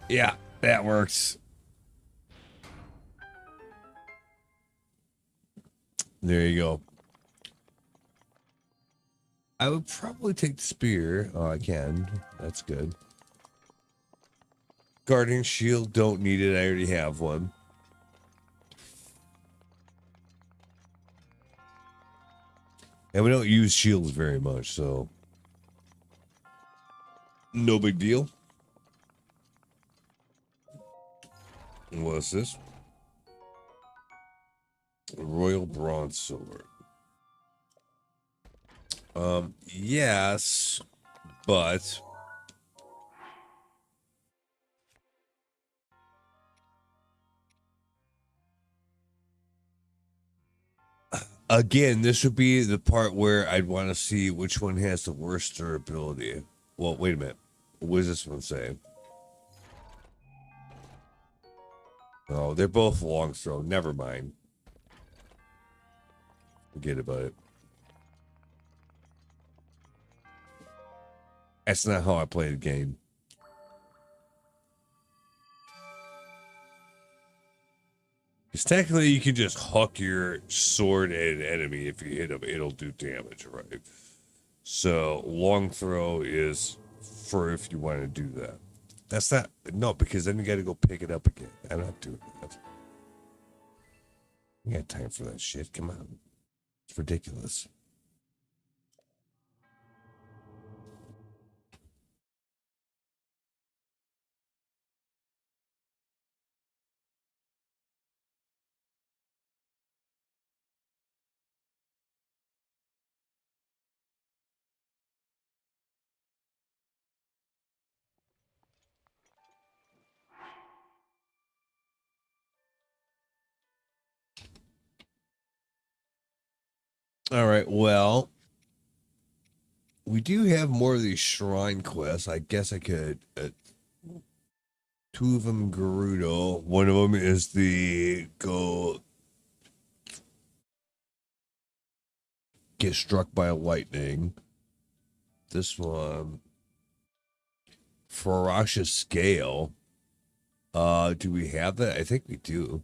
Yeah, that works. There you go. I would probably take the spear. Oh, I can. That's good. Guardian shield, don't need it. I already have one. And we don't use shields very much, so no big deal. What's this? Royal Broadsword. Yes, but again, this would be the part where I'd want to see which one has the worst durability. Well, wait a minute. What does this one say? Oh, they're both long throw. Never mind. Forget about it. That's not how I play the game. Because technically, you can just huck your sword at an enemy. If you hit them, it'll do damage, right? So, long throw is for if you want to do that. That's not, no, because then you got to go pick it up again. I'm not doing that. You got time for that shit. Come on. It's ridiculous. All right. Well, we do have more of these shrine quests. I guess I could Two of them Gerudo. One of them is the go get struck by lightning. This one, ferocious scale. Do we have that? I think we do.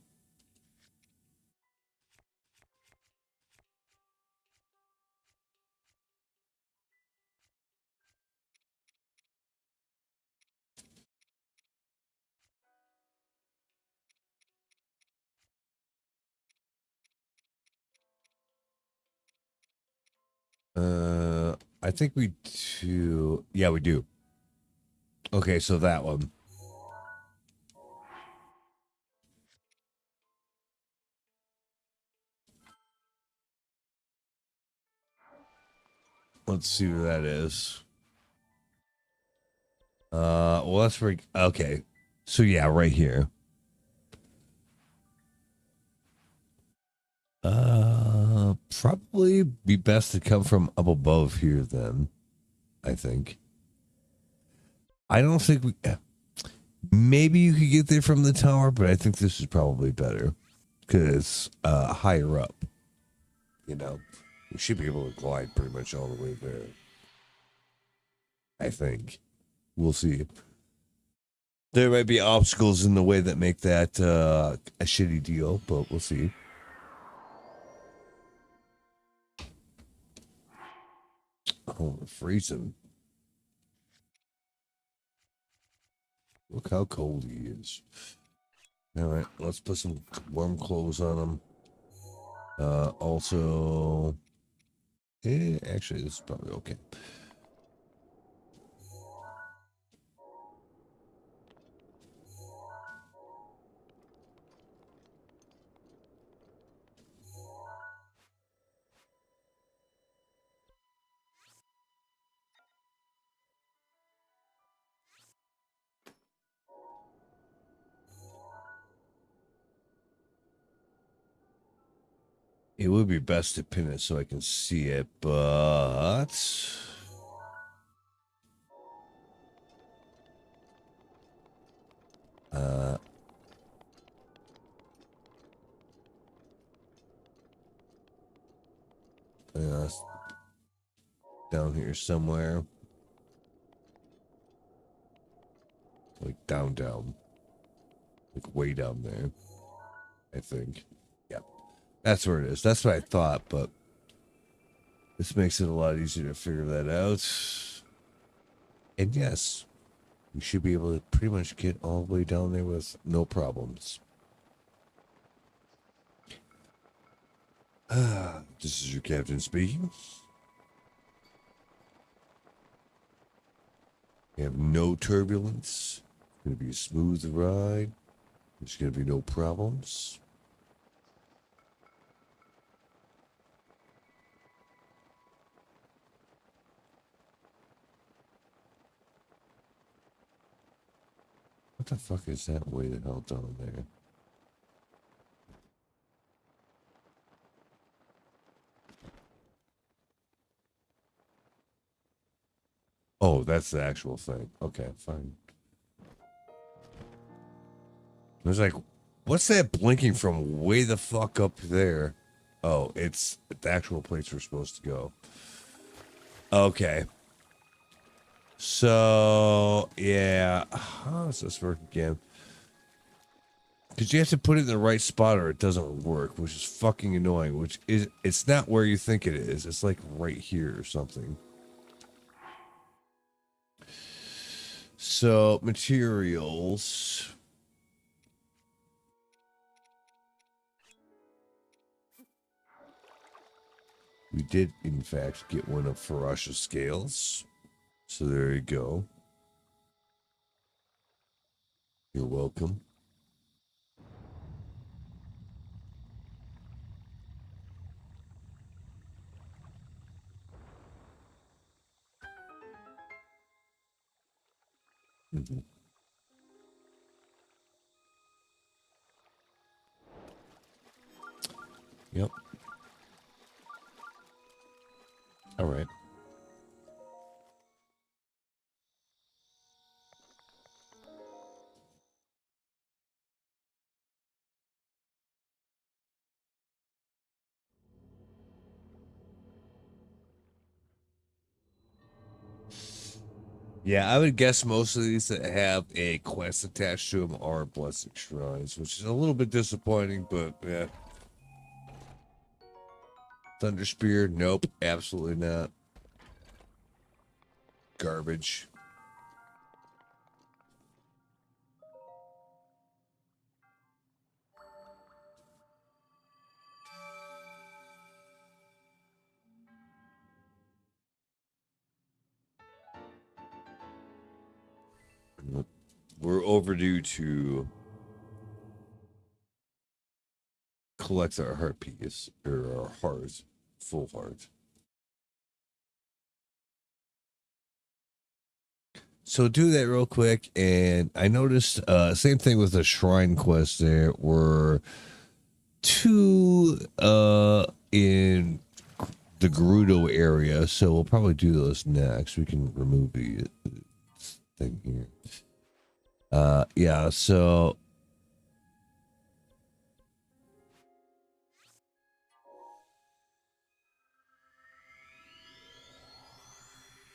I think we do. Yeah, we do. Okay, so that one. Let's see where that is. Well, that's right. Okay, so yeah, right here. Probably be best to come from up above here then. I think. I don't think we. Maybe you could get there from the tower, but I think this is probably better because it's higher up. You know, we should be able to glide pretty much all the way there. I think. We'll see. There might be obstacles in the way that make that a shitty deal, but we'll see. Oh, we're freezing. Look how cold he is. All right, let's put some warm clothes on him. Also, actually, this is probably okay. It would be best to pin it so I can see it, but uh, it's down here somewhere, like down, like way down there. I think. Yep, that's where it is. That's what I thought, but this makes it a lot easier to figure that out. And yes, we should be able to pretty much get all the way down there with no problems. This is your captain speaking. You have no turbulence. It's going to be a smooth ride. There's going to be no problems. What the fuck is that way the hell down there? Oh, that's the actual thing. Okay, fine. I was like, what's that blinking from way the fuck up there? Oh, it's the actual place we're supposed to go. Okay. So, yeah. How does this work again? Because you have to put it in the right spot or it doesn't work, which is fucking annoying, which is, it's not where you think it is. It's like right here or something. So, materials. We did, in fact, get one of ferocious scales. So there you go. You're welcome. Mm-hmm. Yep. All right. Yeah, I would guess most of these that have a quest attached to them are blessing shrines, which is a little bit disappointing, but yeah. Thunder Spear, nope, absolutely not. Garbage. We're overdue to collect our heart piece, or our hearts, full heart. So do that real quick, and I noticed same thing with the shrine quest. There were two in the Gerudo area, so we'll probably do those next. We can remove the thing here. Yeah, so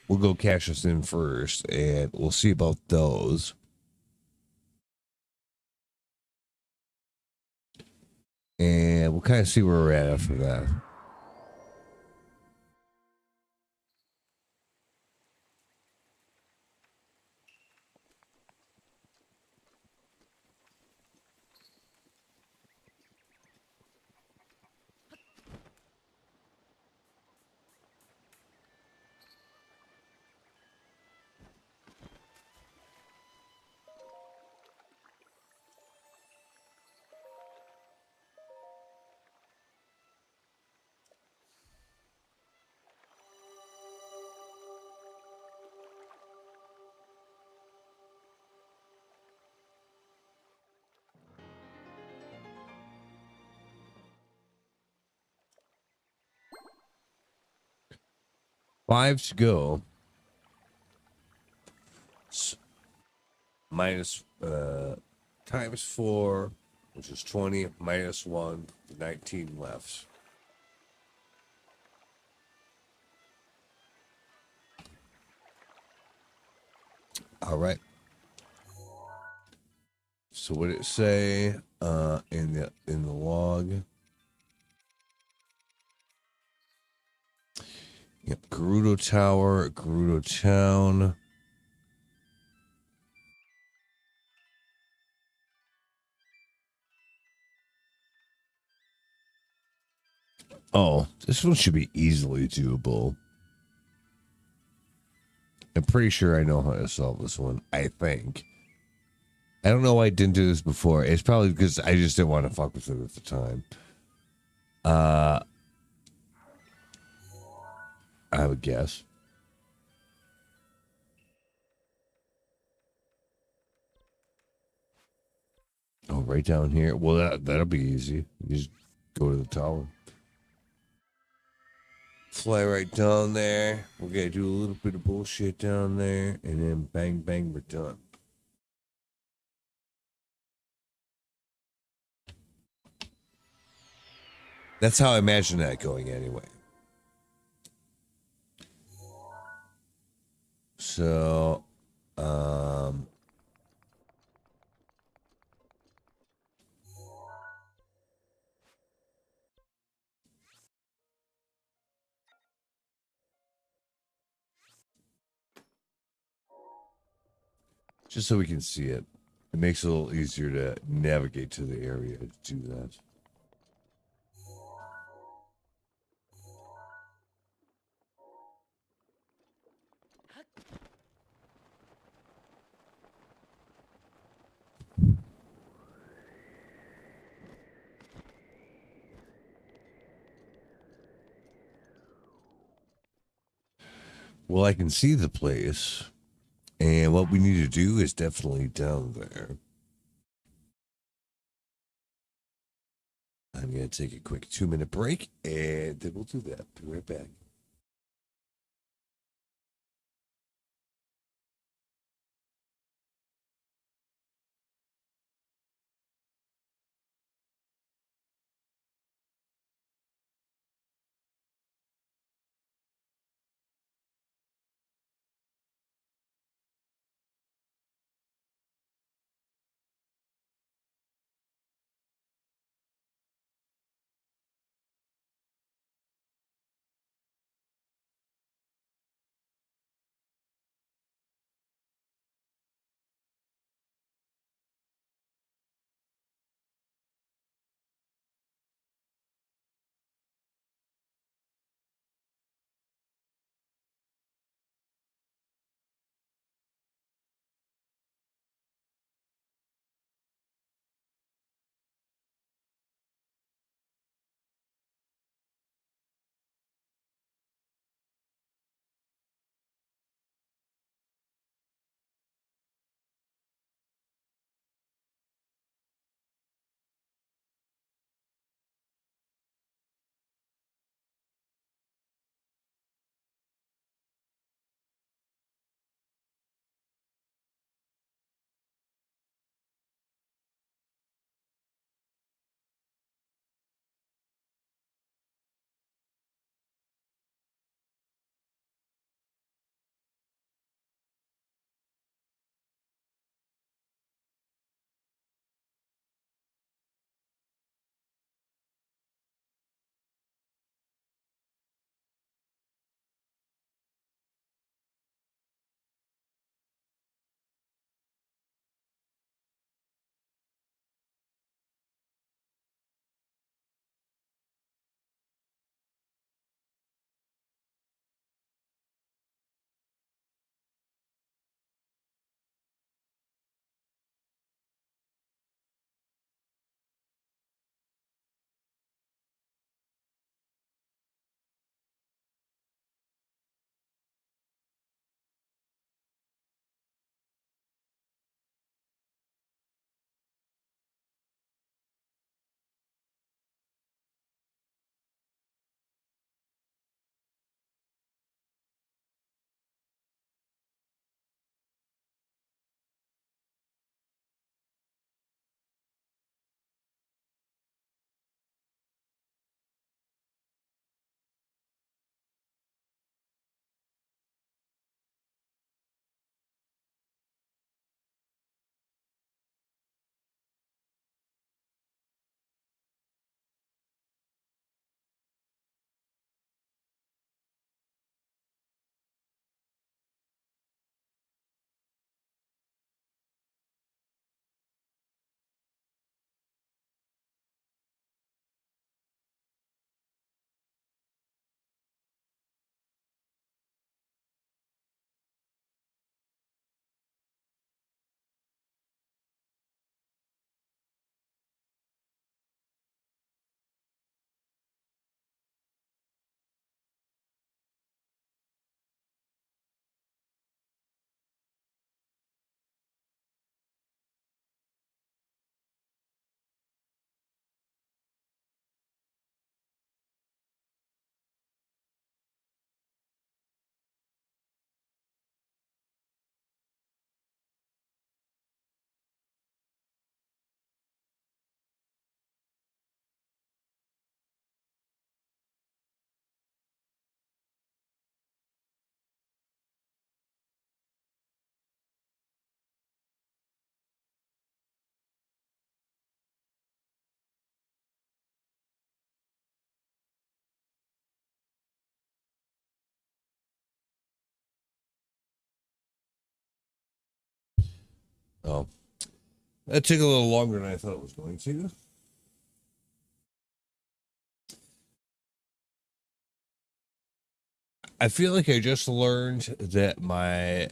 we'll go cash us in first, and we'll see about those. And we'll kind of see where we're at after that. Five to go. Minus times 4, which is 20, minus 1, 19 left. All right. So what did it say in the log? Yep, Gerudo Tower, Gerudo Town. Oh, this one should be easily doable. I'm pretty sure I know how to solve this one. I think. I don't know why I didn't do this before. It's probably because I just didn't want to fuck with it at the time. I would guess. Oh, right down here. Well, that'll be easy. You just go to the tower. Fly right down there. We're gonna do a little bit of bullshit down there, and then bang, bang, we're done. That's how I imagine that going anyway. So, just so we can see it, it makes it a little easier to navigate to the area to do that. Well, I can see the place, and what we need to do is definitely down there. I'm going to take a quick 2-minute break, and then we'll do that. Be right back. Oh, that took a little longer than I thought it was going to. I feel like I just learned that my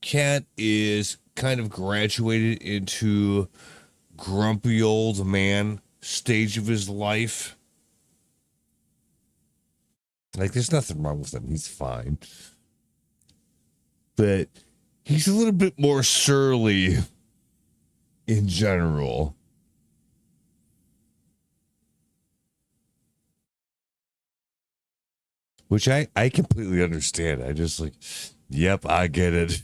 cat is kind of graduated into grumpy old man stage of his life. Like, there's nothing wrong with him. He's fine. But he's a little bit more surly in general. Which I completely understand. I just like, yep, I get it.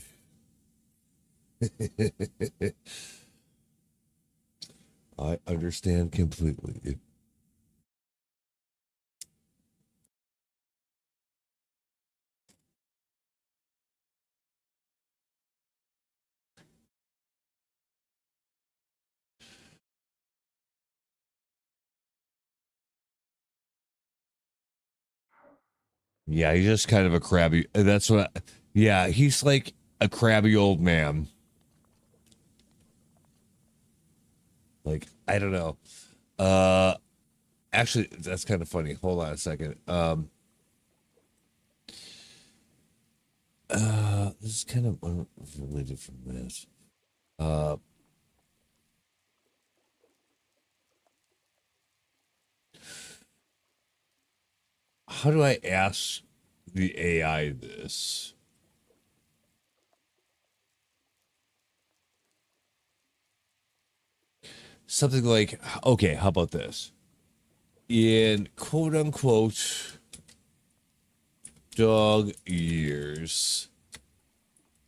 I understand completely. Yeah, he's just kind of a crabby. That's what. Yeah, he's like a crabby old man. Like, I don't know. Actually, that's kind of funny. Hold on a second. This is kind of related from this. Uh, how do I ask the AI this? Something like, okay, how about this? In quote unquote dog years,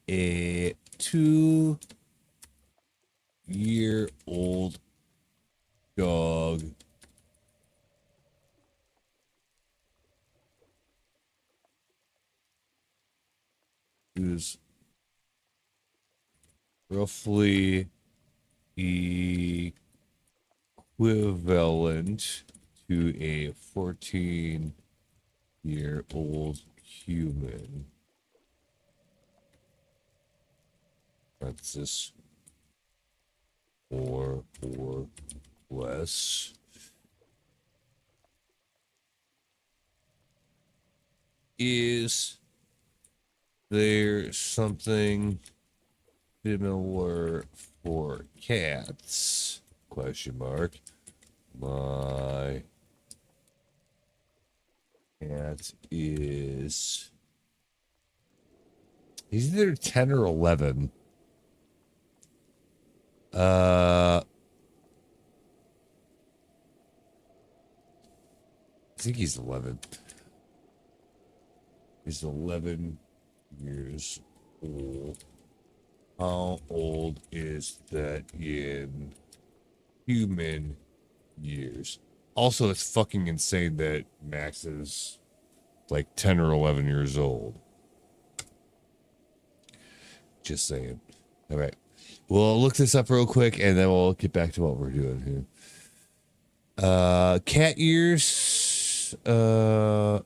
a 2-year-old dog who's roughly equivalent to a 14-year-old human. Francis or less. Is there something similar for cats? Question mark. My cat is. He's either 10 or 11. I think he's 11. He's 11 years old. How old is that in human years? Also, it's fucking insane that Max is like 10 or 11 years old. Just saying. All right. We'll look this up real quick and then we'll get back to what we're doing here. Cat years. A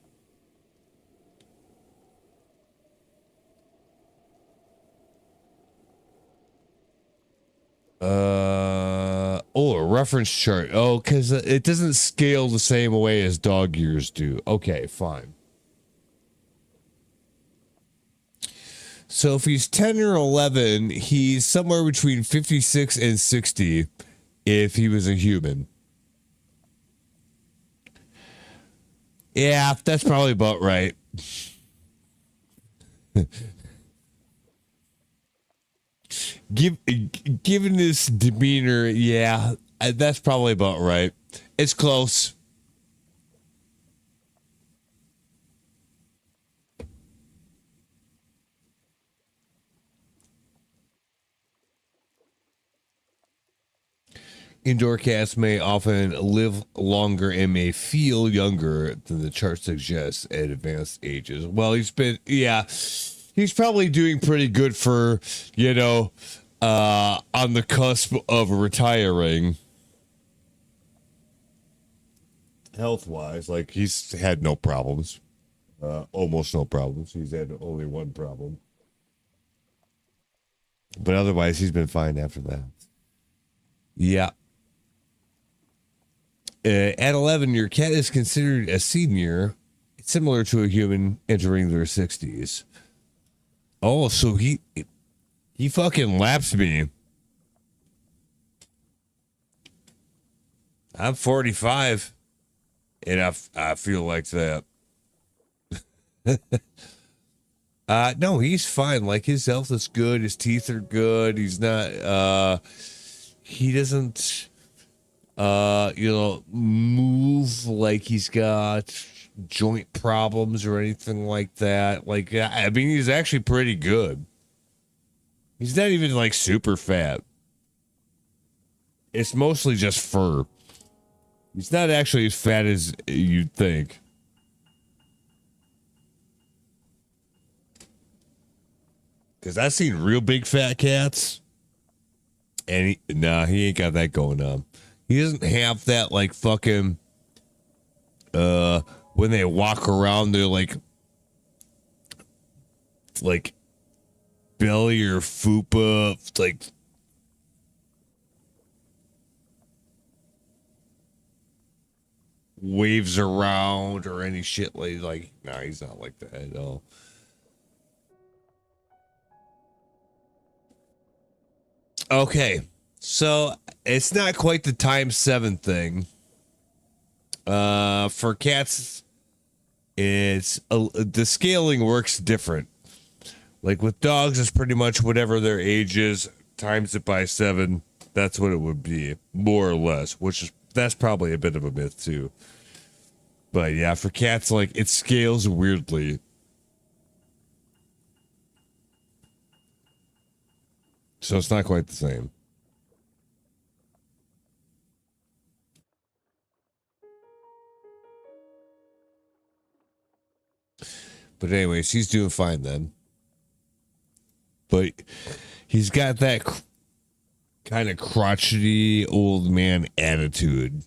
reference chart. Oh, because it doesn't scale the same way as dog years do. Okay, fine. So if he's 10 or 11, he's somewhere between 56 and 60 if he was a human. Yeah, that's probably about right. Given this demeanor, yeah, that's probably about right. It's close. Indoor cats may often live longer and may feel younger than the chart suggests at advanced ages. Well, he's probably doing pretty good for, on the cusp of retiring. Health wise, like he's had no problems, almost no problems. He's had only one problem. But otherwise, he's been fine after that. Yeah. At 11, your cat is considered a senior, similar to a human entering their 60s. Oh, so he fucking laps me. I'm 45, and I feel like that. No, he's fine. Like his health is good. His teeth are good. He's not. He doesn't. Move like he's got joint problems or anything like that. Like, I mean, he's actually pretty good. He's not even like super fat. It's mostly just fur. He's not actually as fat as you'd think. Because I've seen real big fat cats. And he ain't got that going on. He doesn't have that like fucking when they walk around they're like belly or fupa like waves around or any shit like nah, he's not like that at all. Okay. So it's not quite the times 7 thing. For cats it's the scaling works different. Like with dogs, it's pretty much whatever their age is, times it by 7. That's what it would be, more or less. That's probably a bit of a myth too. But yeah, for cats, like it scales weirdly. So it's not quite the same. But anyways, he's doing fine then. But he's got that kind of crotchety old man attitude.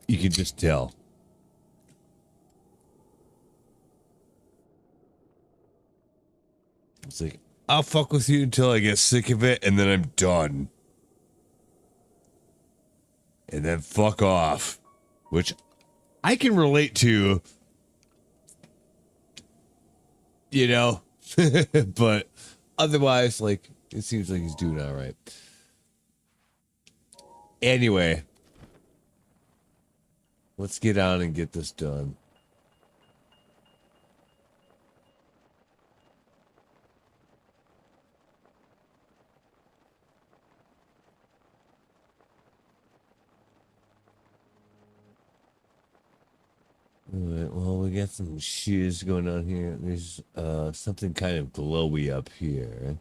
You can just tell. It's like, I'll fuck with you until I get sick of it, and then I'm done. And then fuck off. Which I can relate to, you know? But otherwise, like, it seems like he's doing all right. Anyway, let's get on and get this done. All right, well, we got some shoes going on here. There's something kind of glowy up here.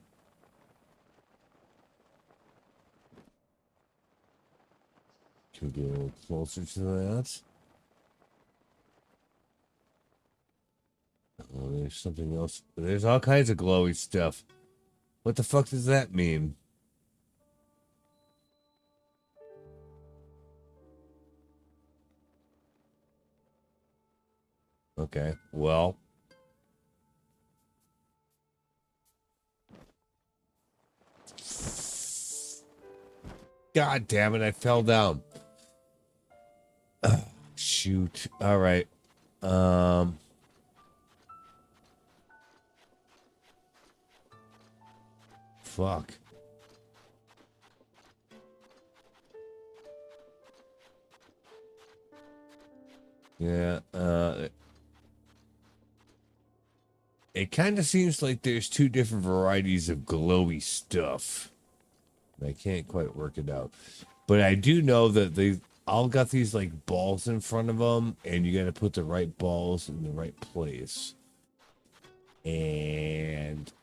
Can we get a little closer to that? Oh, there's something else. There's all kinds of glowy stuff. What the fuck does that mean? Okay, well. God damn it, I fell down. Shoot. All right. Fuck. Yeah, it kind of seems like there's 2 different varieties of glowy stuff. I can't quite work it out. But I do know that they all got these like balls in front of them, and you got to put the right balls in the right place. And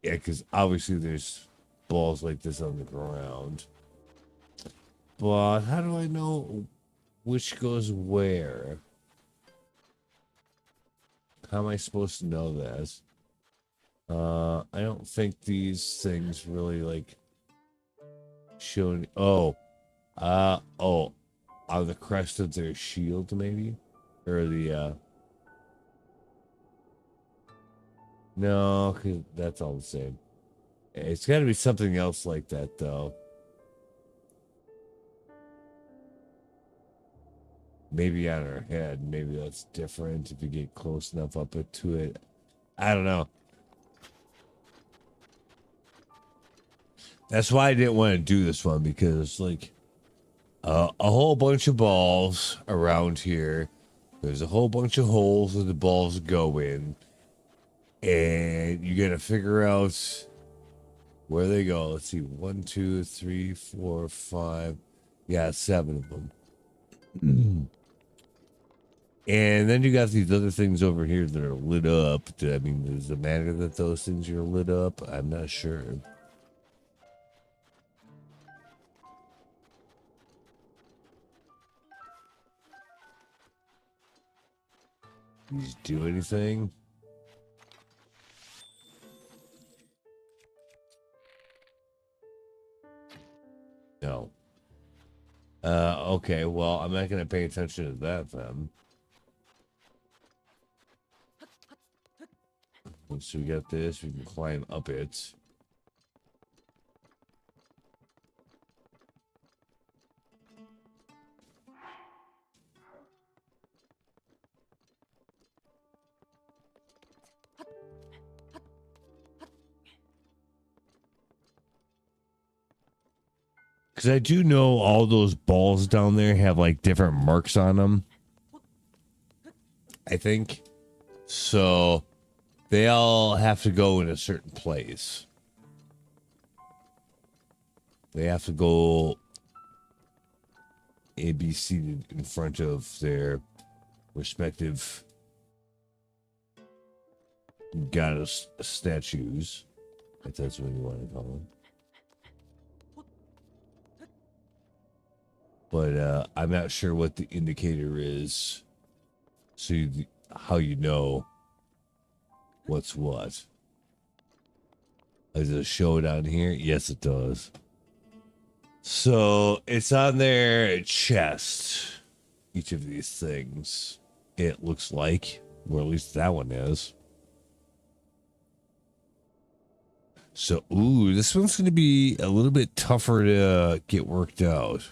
yeah, because obviously there's balls like this on the ground. But how do I know which goes where? How am I supposed to know this? I don't think these things really like show. Oh, on the crest of their shield, maybe? Or the, no, 'cause that's all the same. It's got to be something else like that, though. Maybe on her head. Maybe that's different if you get close enough up to it. I don't know. That's why I didn't want to do this one, because, like, a whole bunch of balls around here. There's a whole bunch of holes where the balls go in. And you got to figure out where they go. Let's see. 1, 2, 3, 4, 5. Yeah, 7 of them. And then you got these other things over here that are lit up. I mean, does it matter that those things are lit up? I'm not sure. These do anything? No. Okay, well, I'm not going to pay attention to that then. So we got this, we can climb up it. Because I do know all those balls down there have like different marks on them. I think. So they all have to go in a certain place. They have to go A, B, C in front of their respective goddess statues, if that's what you want to call them. But I'm not sure what the indicator is, so how you know what's what. Does it show down here? Yes, it does. So it's on their chest, each of these things, it looks like, or at least that one is. So, ooh, this one's going to be a little bit tougher to get worked out.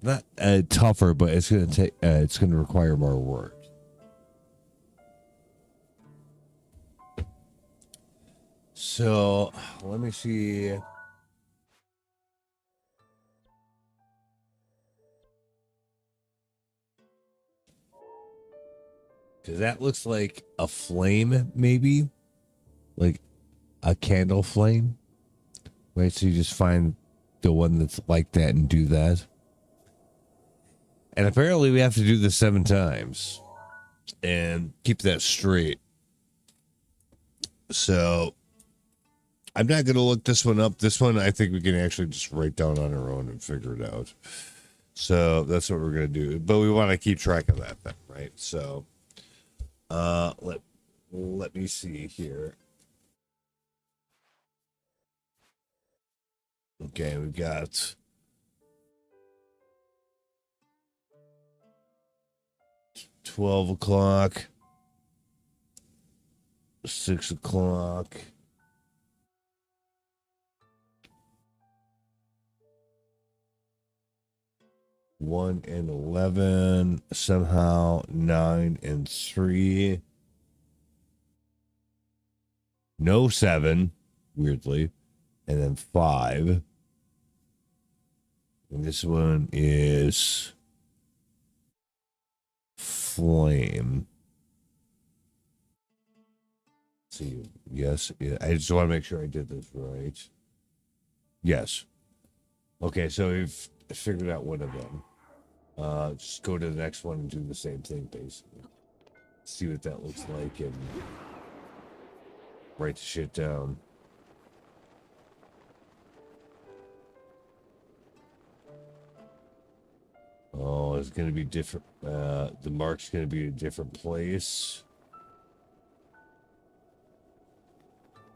Not tougher, but it's going to take. It's going to require more work. So, let me see. Because that looks like a flame, maybe, like a candle flame. Right, so you just find the one that's like that and do that. And apparently we have to do this 7 times and keep that straight. So I'm not going to look this one up. This one, I think we can actually just write down on our own and figure it out. So that's what we're going to do. But we want to keep track of that then, right? So let me see here. Okay, we've got 12 o'clock, 6 o'clock, 1 and 11, somehow 9 and 3, no 7, weirdly, and then 5. And this one is flame. Let's see, yes, yeah, I just want to make sure I did this right. Yes. Okay, so we've figured out one of them. Just go to the next one and do the same thing, basically. See what that looks like and write the shit down. Oh, it's going to be different. The mark's going to be a different place.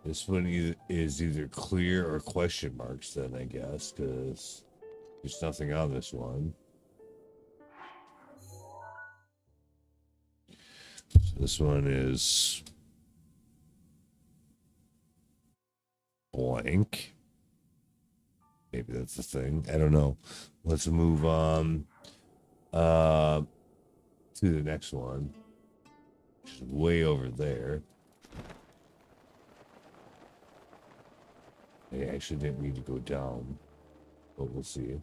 This one is either clear or question marks then, I guess, because There's nothing on this one. So this one is blank. Maybe that's the thing. I don't know. Let's move on to the next one, which is way over there. I actually didn't mean to go down, but we'll see.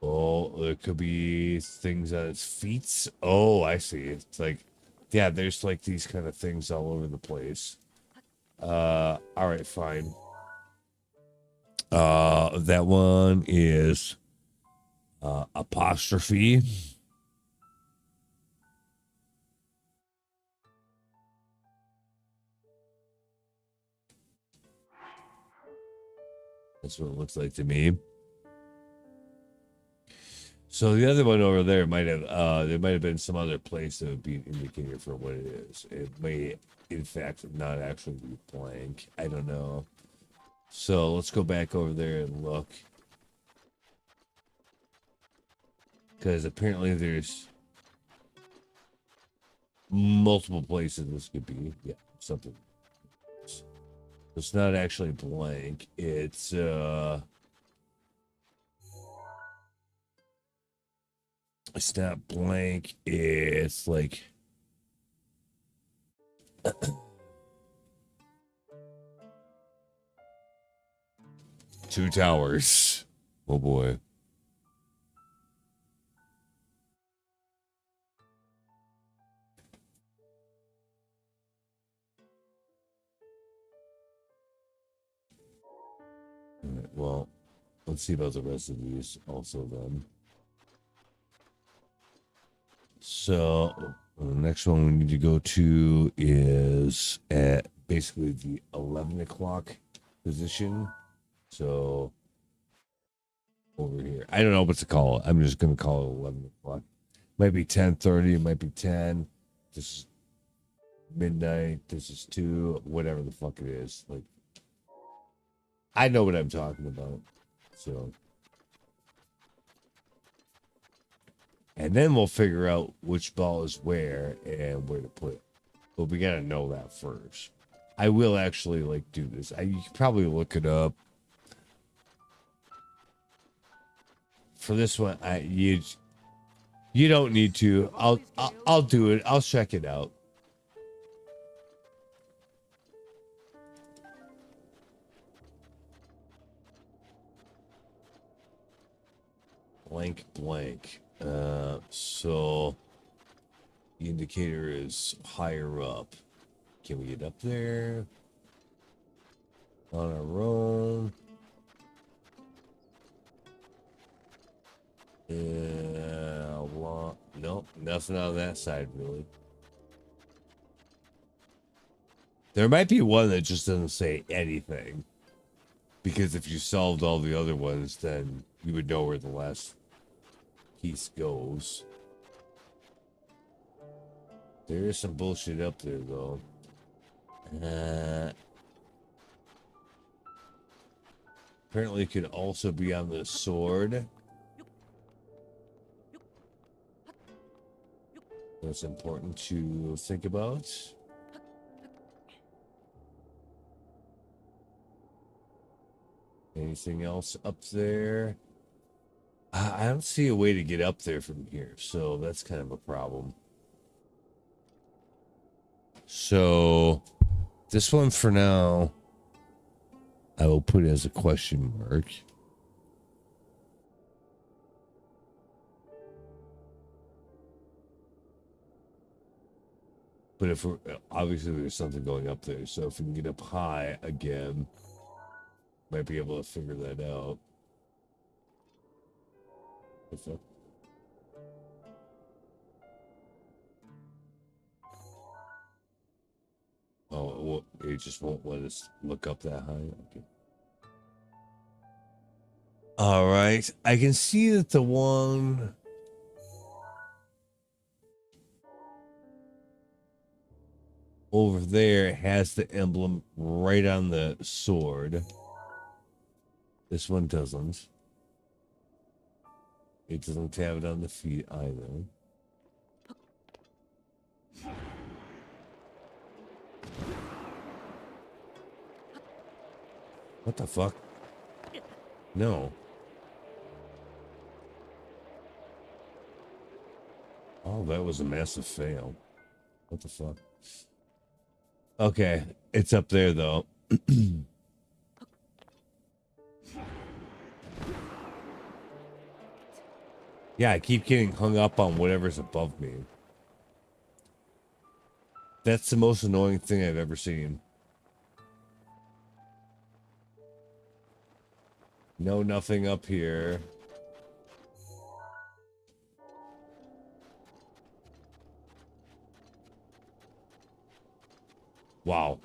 Oh, there could be things on its feet. Oh, I see. It's like, yeah, there's like these kind of things all over the place. All right, fine. That one is apostrophe. That's what it looks like to me. So the other one over there might have there might have been some other place that would be an indicator for what it is. It may in fact not actually be blank. I don't know. So let's go back over there and look. Because apparently there's multiple places this could be. Yeah, something. It's not actually blank. It's not blank. It's like two towers. Oh boy. All right, well, let's see about the rest of these also then. So the next one we need to go to is at basically the 11 o'clock position. So over here, I don't know what to call it. I'm just gonna call it 11 o'clock. Might be 10:30. It might be 10. This is midnight. This is 2. Whatever the fuck it is. Like, I know what I'm talking about. So. And then we'll figure out which ball is where and where to put it. But we gotta know that first. I will actually like do this. You can probably look it up. For this one, you don't need to. I'll do it. I'll check it out. Blank blank. So the indicator is higher up. Can we get up there on our own? Nope, nothing on that side really. There might be one that just doesn't say anything. Because if you solved all the other ones, then you would know where the last piece goes. There is some bullshit up there, though. Apparently, it could also be on the sword. That's important to think about. Anything else up there? I don't see a way to get up there from here, so that's kind of a problem. So, this one for now, I will put as a question mark. But if we're obviously there's something going up there, so if we can get up high again, might be able to figure that out. Oh, well, it just won't let us look up that high. Okay. All right, I can see that the one. Over there has the emblem right on the sword. This one doesn't. It doesn't have it on the feet either. What the fuck? No. Oh, that was a massive fail. What the fuck? Okay, it's up there though. Yeah, I keep getting hung up on whatever's above me. That's the most annoying thing I've ever seen. No, nothing up here. Wow.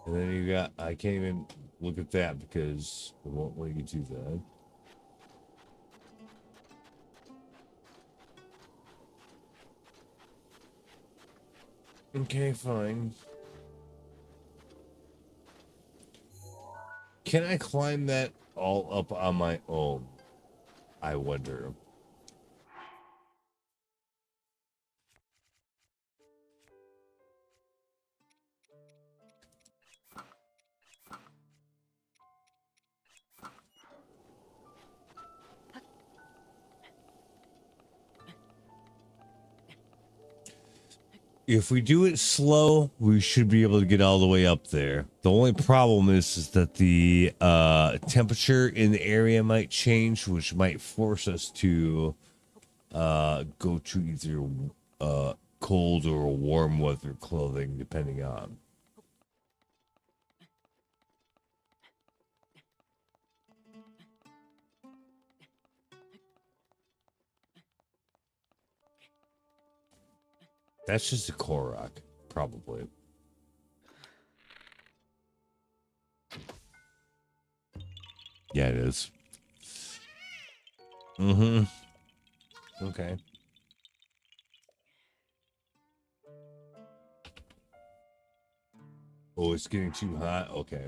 And then you got, I can't even look at that because it won't let you do that. Okay, fine. Can I climb that all up on my own? I wonder. If we do it slow, we should be able to get all the way up there. The only problem is that the temperature in the area might change, which might force us to go to either cold or warm weather clothing, depending on. That's just a Korok, probably. Yeah, it is. Mm-hmm. Okay. Oh, it's getting too hot? Okay.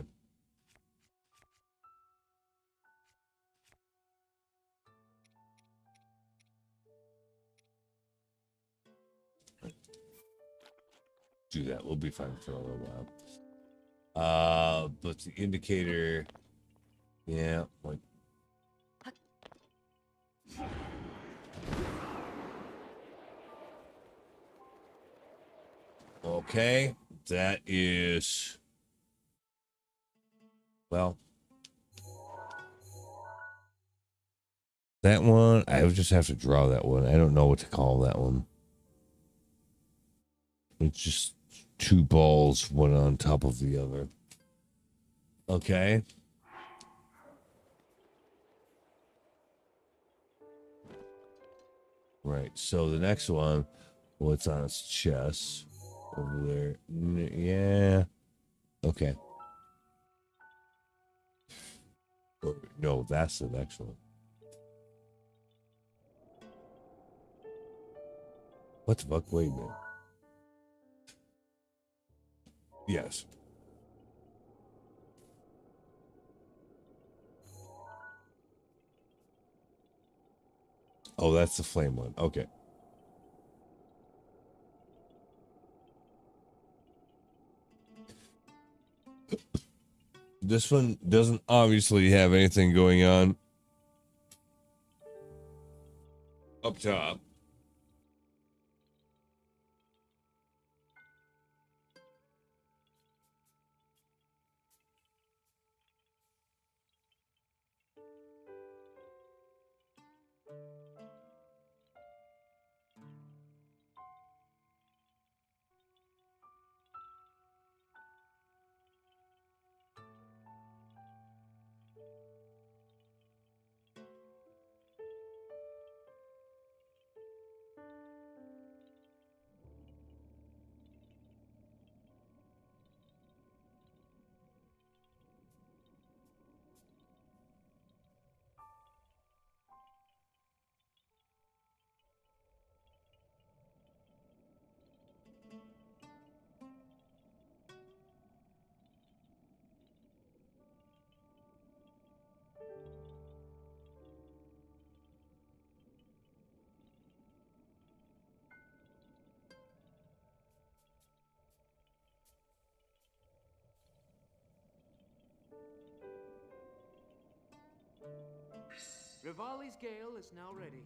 Do that. We'll be fine for a little while. But the indicator, yeah, like okay, that is well. That one, I would just have to draw that one. I don't know what to call that one. It's just two balls, one on top of the other. Okay. Right. So the next one, well, it's on its chest over there. Yeah. Okay. No, that's the next one. What the fuck? Wait a minute. Yes. Oh, that's the flame one. Okay. This one doesn't obviously have anything going on up top. Rivali's gale is now ready.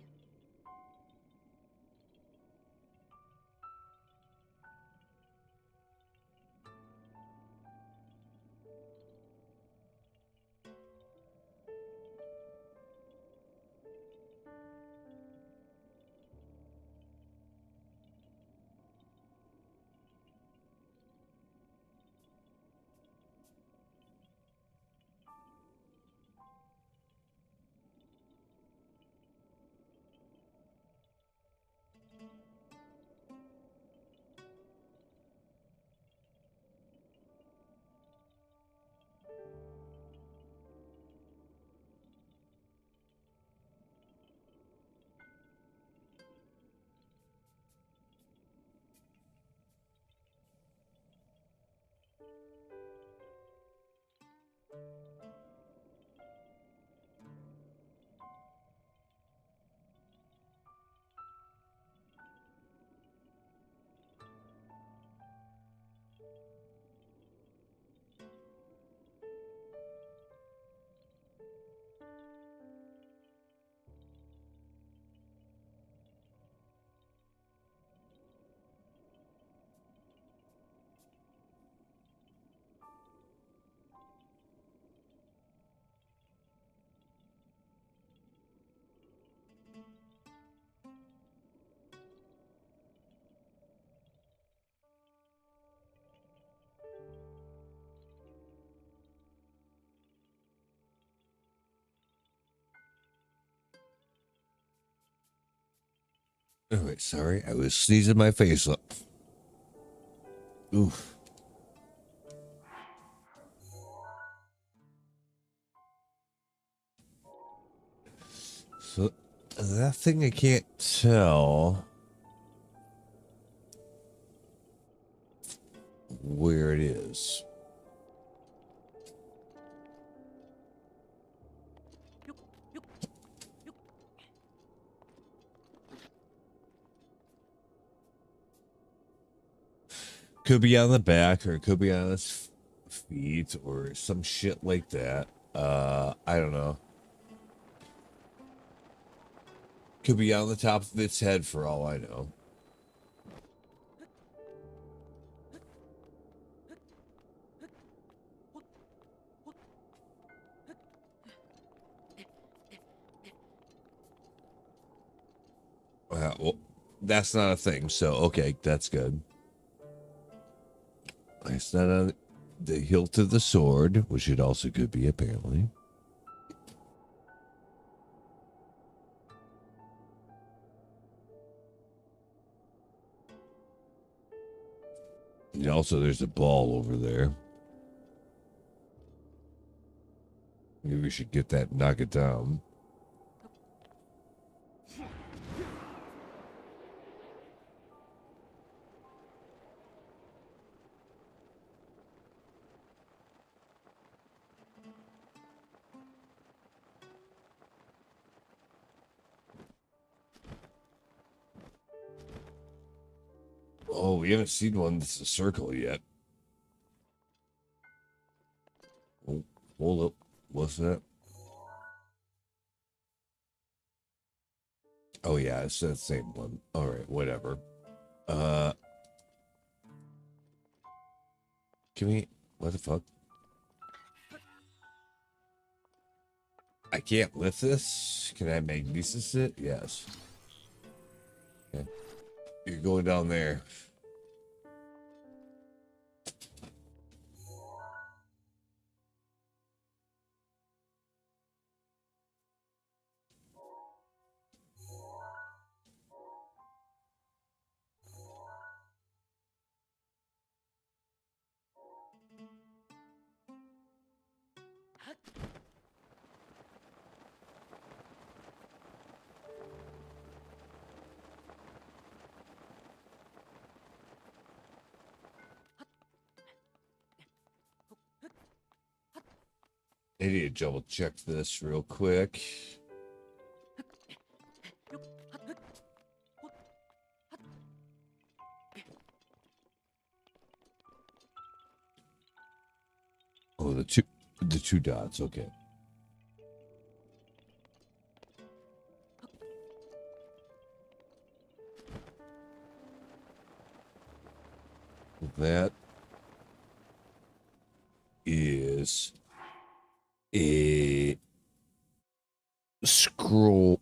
Oh, wait, sorry. I was sneezing my face up. Oof. So, that thing I can't tell where it is. Could be on the back, or it could be on its feet, or some shit like that. I don't know. Could be on the top of its head for all I know. Well, that's not a thing, so okay, that's good. It's not on the hilt of the sword, which it also could be, apparently. And also, there's a ball over there. Maybe we should get that and knock it down. Oh, we haven't seen one that's a circle yet. Oh, hold up. What's that? Oh, yeah, it's that same one. All right, whatever. Can we... What the fuck? I can't lift this? Can I magnesis it? Yes. Okay. You're going down there. I need to double check this real quick. Oh, the two dots. Okay. that is a scroll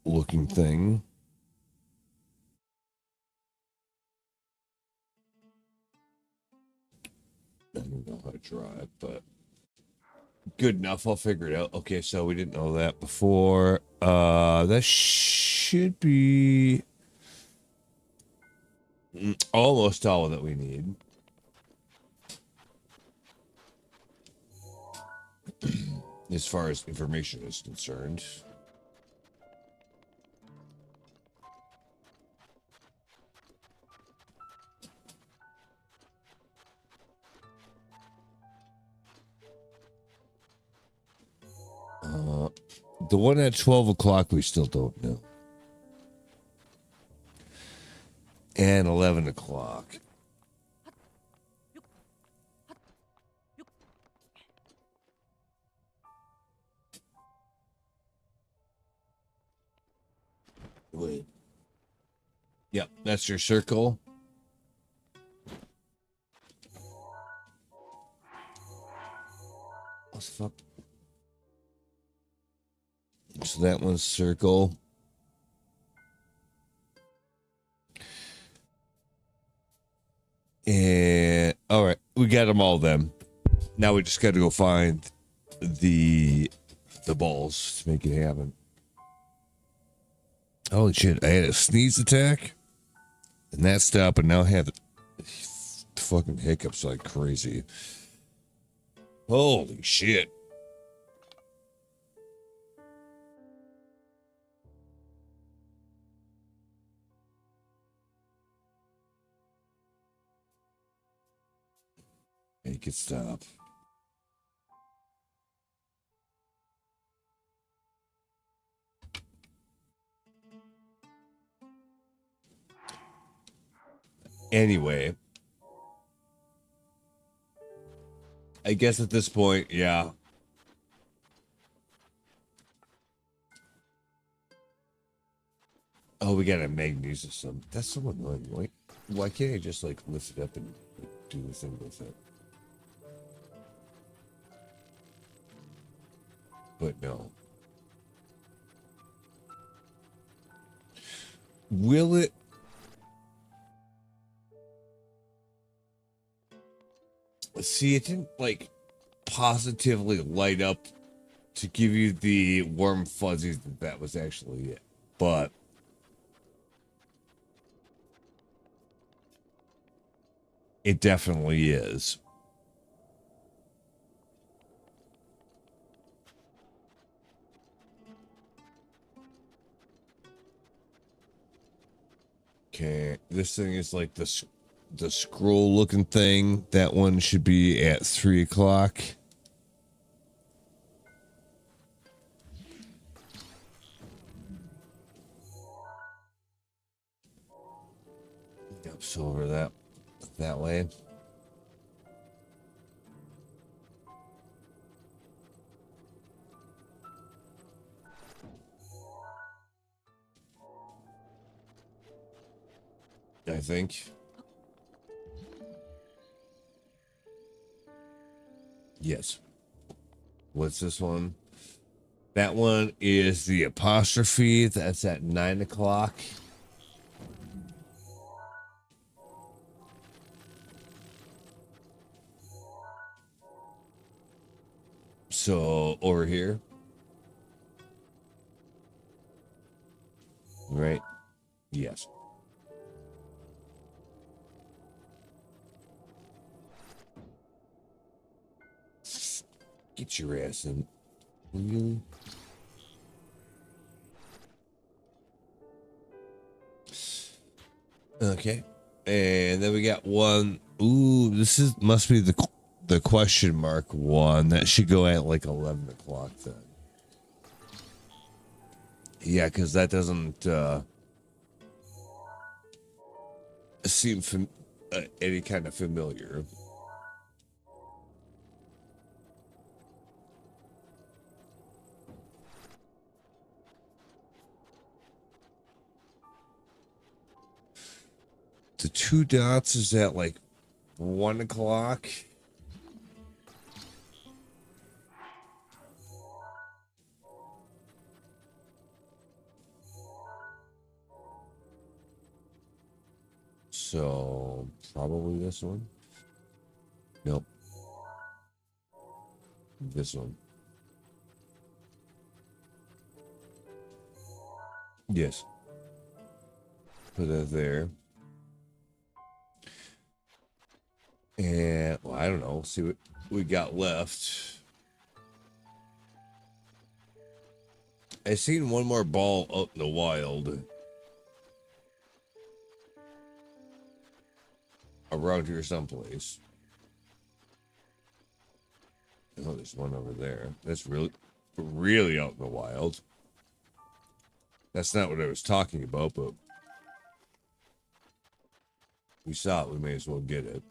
looking thing. I don't know how to draw it, but good enough. I'll figure it out. Okay, so we didn't know that before. That should be almost all that we need. As far as information is concerned. The one at 12 o'clock, we still don't know. And 11 o'clock. Wait. Yep, that's your circle. What the fuck? So that one's circle. And all right, we got them all then. Now we just got to go find the balls to make it happen. Holy shit, I had a sneeze attack and that stopped, and now I have fucking hiccups like crazy. Holy shit. Make it stop. Anyway, I guess at this point, yeah. Oh, we got a magnesium system. That's so annoying. Why can't I just like lift it up and do the thing with it? But no. Will it? See, it didn't like positively light up to give you the warm fuzzies that was actually it. But it definitely is. Okay, this thing is like the scroll looking thing. That one should be at 3 o'clock. Yep, so over that way. I think. Yes. What's this one? That one is the apostrophe. That's at 9 o'clock. So over here. Right? Yes. Get your ass in. Really? Okay. And then we got one. Ooh, this must be the question mark one. That should go at like 11 o'clock then. Yeah, because that doesn't seem any kind of familiar. The 2 dots is at like 1 o'clock. So, probably this one. Nope. This one. Yes. Put that there. And, well, I don't know. See what we got left. I seen one more ball out in the wild. Around here someplace. Oh, there's one over there. That's really out in the wild. That's not what I was talking about, but we saw it. We may as well get it.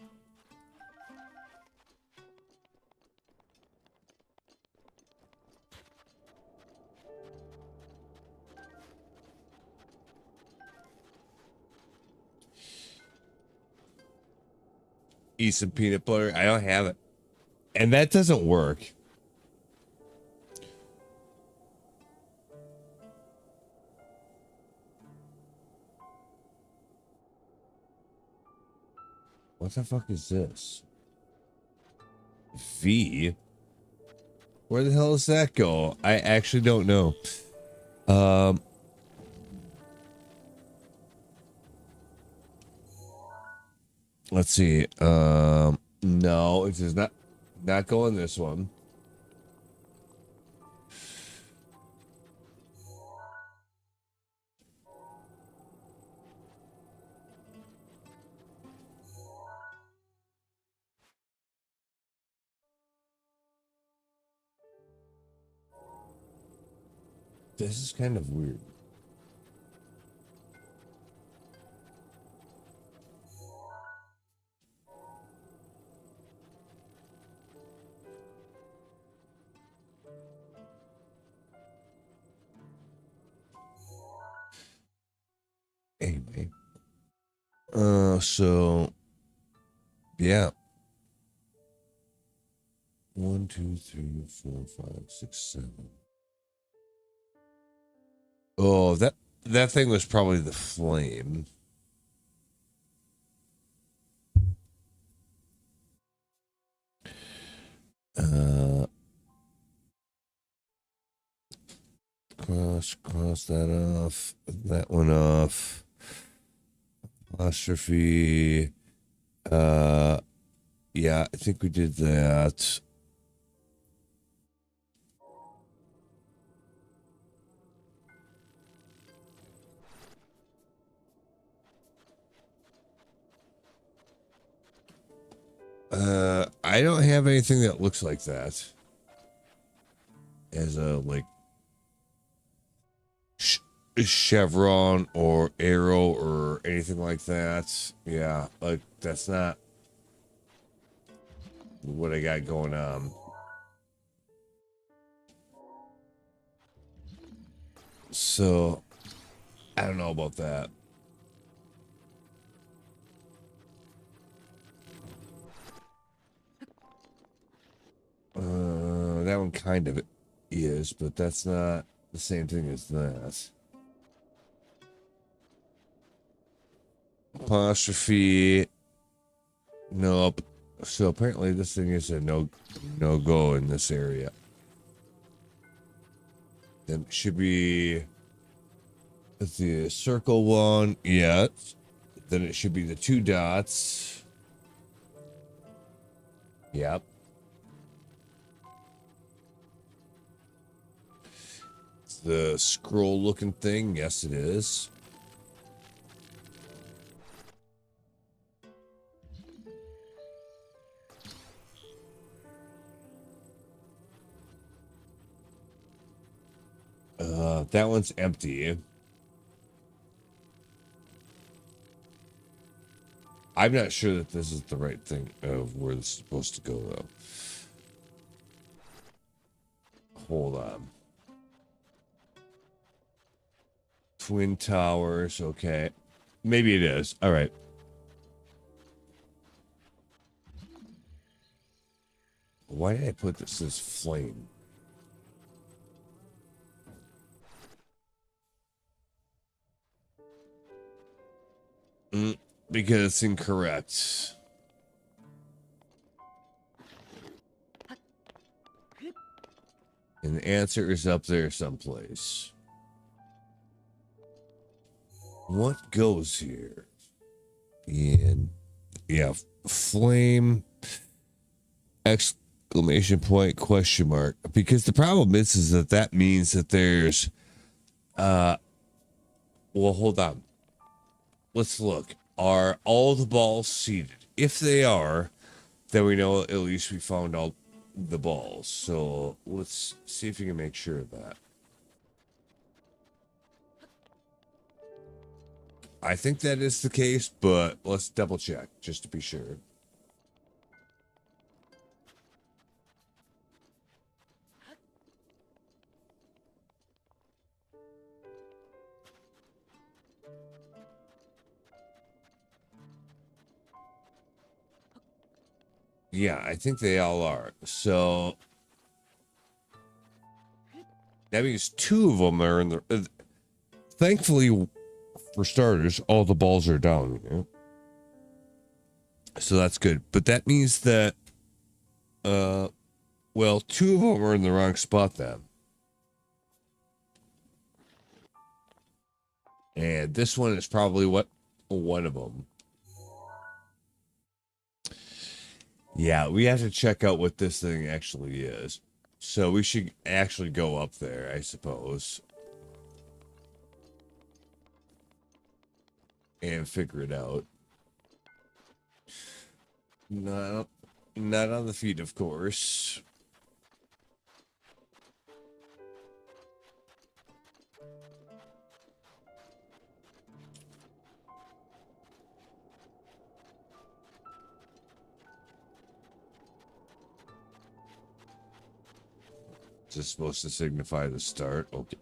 Eat some peanut butter. I don't have it. And that doesn't work. What the fuck is this? V? Where the hell does that go? I actually don't know. Let's see. No, it does not go in this one. This is kind of weird. Anyway. So yeah. 1, 2, 3, 4, 5, 6, 7. Oh, that thing was probably the flame. Cross that off. That one off. Apostrophe. Yeah, I think we did that. I don't have anything that looks like that. As a, like, chevron or arrow or anything like that. Yeah, like, that's not what I got going on. So, I don't know about that. That one kind of is, but that's not the same thing as that. Apostrophe. Nope. So apparently this thing is a no go in this area. Then it should be the circle one. Yeah. Then it should be the 2 dots. Yep. The scroll looking thing. Yes, it is. That one's empty. I'm not sure that this is the right thing of where this is supposed to go, though. Hold on. Twin Towers, okay. Maybe it is. All right. Why did I put this as flame? Because it's incorrect. And the answer is up there someplace. What goes here? And yeah, flame, exclamation point, question mark. Because the problem is that means that there's, well, hold on. Let's look. Are all the balls seated? If they are, then we know at least we found all the balls. So let's see if you can make sure of that. I think that is the case, but let's double check just to be sure. Yeah, I think they all are. So that means two of them are in the. Thankfully, for starters, all the balls are down. You know? So that's good. But that means that, well, two of them are in the wrong spot then. And this one is probably one of them. Yeah, we have to check out what this thing actually is. So we should actually go up there, I suppose. And figure it out. Not on the feet, of course. Is this supposed to signify the start? Okay.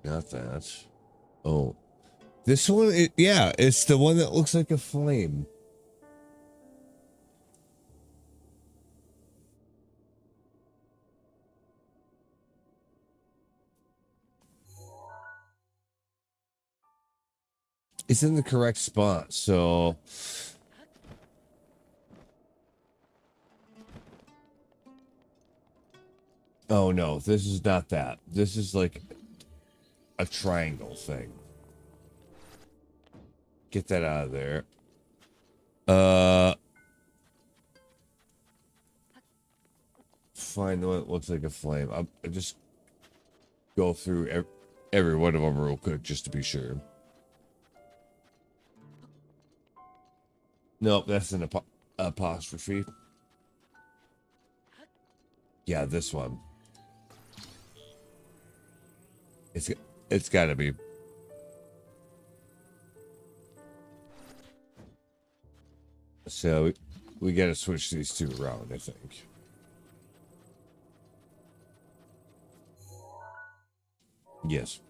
Not that. Oh. This one, yeah, it's the one that looks like a flame. It's in the correct spot, so... Oh no, this is not that. This is like a triangle thing. Get that out of there. Find the one that looks like a flame. I'll just go through every one of them real quick just to be sure. Nope, that's an apostrophe. Yeah, this one. It's got to be. So we got to switch these two around, I think. Yes.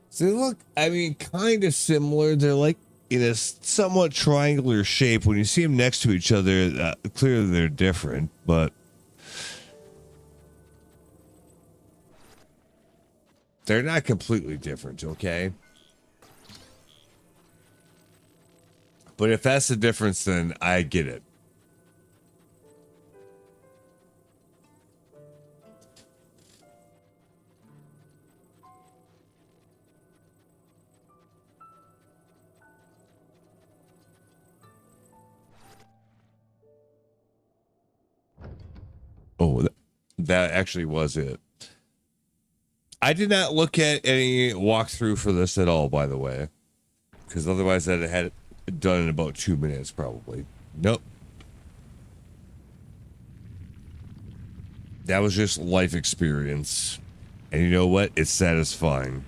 So they look, I mean, kind of similar. They're like in a somewhat triangular shape. When you see them next to each other, clearly they're different, but they're not completely different, okay? But if that's the difference, then I get it. Oh, that actually was it. I did not look at any walkthrough for this at all, by the way, because otherwise I'd have had it done in about 2 minutes, probably. Nope. That was just life experience. And you know what? It's satisfying.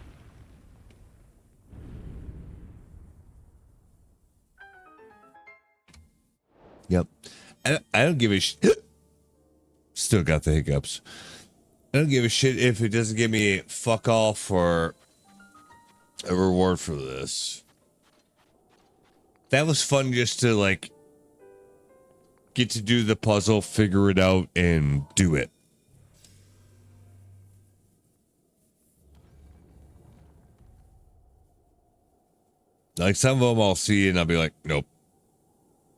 Yep. I don't give a shit. Still got the hiccups. I don't give a shit if it doesn't give me fuck all for a reward for this. That was fun just to, like, get to do the puzzle, figure it out, and do it. Like, some of them I'll see and I'll be like, nope.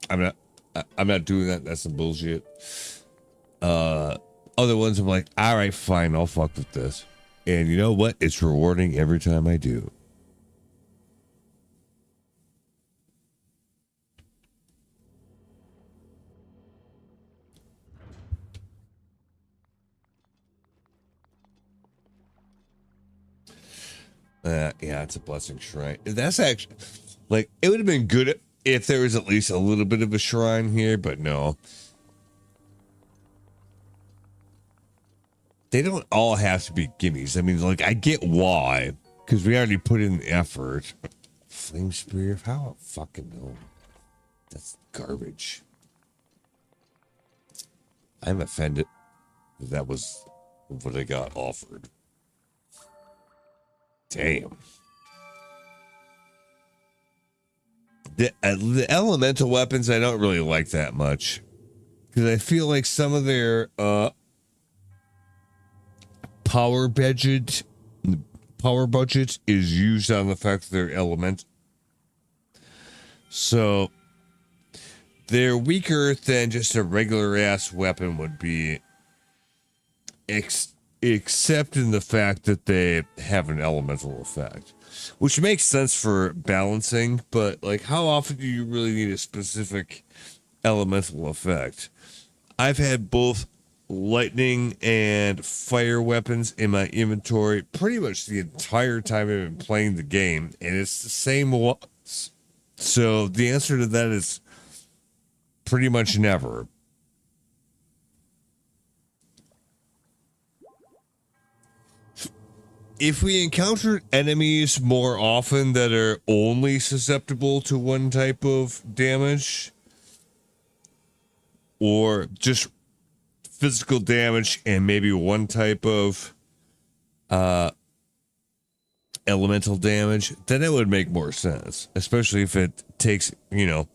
I'm not doing that. That's some bullshit. Other ones I'm like, all right, fine, I'll fuck with this. And you know what? It's rewarding every time I do. Yeah, it's a blessing shrine. That's actually, like, it would have been good if there was at least a little bit of a shrine here, but no. They don't all have to be gimmies. I mean, like, I get why, because we already put in the effort. Flame Spear? How? I don't fucking know. That's garbage. I'm offended that was what I got offered. Damn. The elemental weapons I don't really like that much, because I feel like some of their power budget is used on the fact that they're element. So they're weaker than just a regular ass weapon would be, except in the fact that they have an elemental effect, which makes sense for balancing. But like, how often do you really need a specific elemental effect? I've had both lightning and fire weapons in my inventory pretty much the entire time I've been playing the game, and it's the same one. So the answer to that is pretty much never. If we encounter enemies more often that are only susceptible to one type of damage, or just physical damage and maybe one type of elemental damage, then it would make more sense, especially if it takes, you know,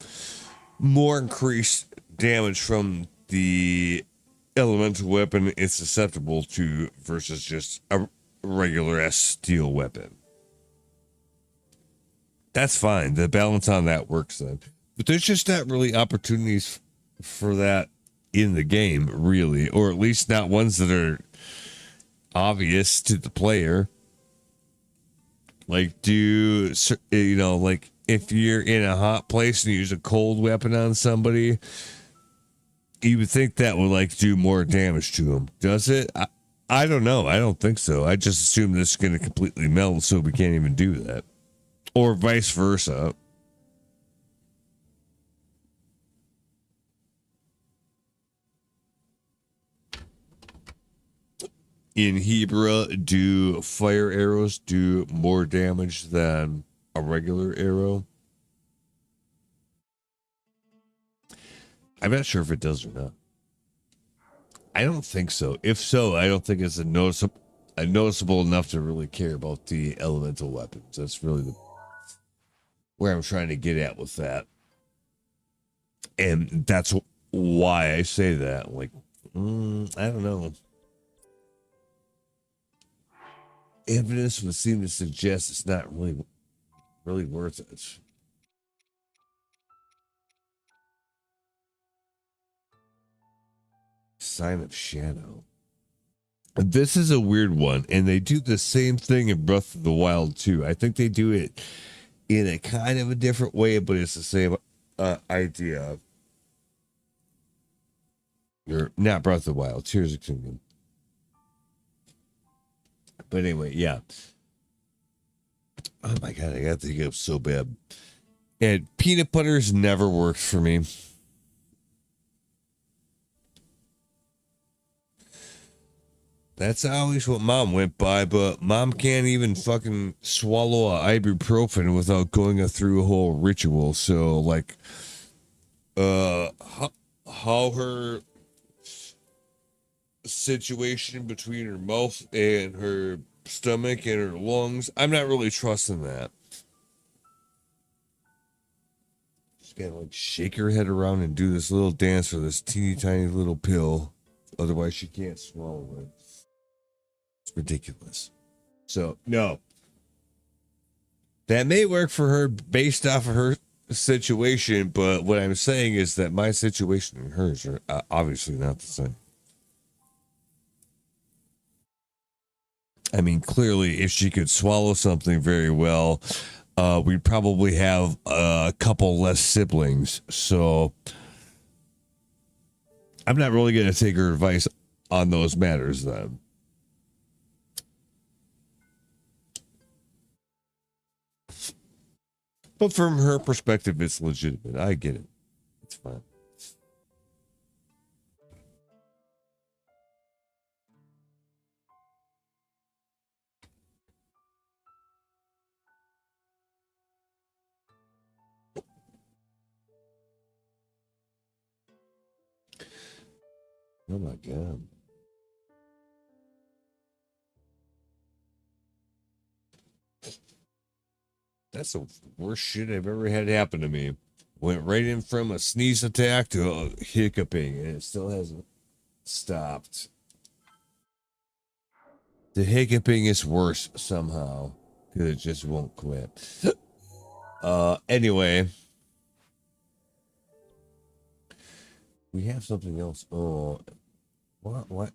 more increased damage from the elemental weapon it's susceptible to versus just a regular ass steel weapon. That's fine. The balance on that works then. But there's just not really opportunities for that in the game, really, or at least not ones that are obvious to the player. Like, like if you're in a hot place and you use a cold weapon on somebody, you would think that would like do more damage to them. Does it? I don't know. I don't think so. I just assume this is going to completely melt, so we can't even do that, or vice versa. In Hebra, do fire arrows do more damage than a regular arrow? I'm not sure if it does or not. I don't think so. If so, I don't think it's noticeable enough to really care about the elemental weapons. That's really where I'm trying to get at with that. And that's why I say that. Like, I don't know. Evidence would seem to suggest it's not really worth it. Sign of Shadow. This is a weird one, and they do the same thing in Breath of the Wild too. I think they do it in a kind of a different way, but it's the same idea. Or not Breath of the Wild, Tears of the Kingdom. But anyway, yeah. Oh my god, I got to think up so bad. And peanut butter's never worked for me. That's always what mom went by, but mom can't even fucking swallow a ibuprofen without going through a whole ritual. So like how her situation between her mouth and her stomach and her lungs, I'm not really trusting that. She's gotta like shake her head around and do this little dance for this teeny tiny little pill. Otherwise she can't swallow it. It's ridiculous. So no. That may work for her based off of her situation, but what I'm saying is that my situation and hers are obviously not the same. I mean, clearly, if she could swallow something very well, we'd probably have a couple less siblings. So I'm not really going to take her advice on those matters then. But from her perspective, it's legitimate. I get it. It's fine. Oh my God. That's the worst shit I've ever had happen to me. Went right in from a sneeze attack to a hiccuping, and it still hasn't stopped. The hiccuping is worse somehow because it just won't quit. Anyway, we have something else. Oh, what?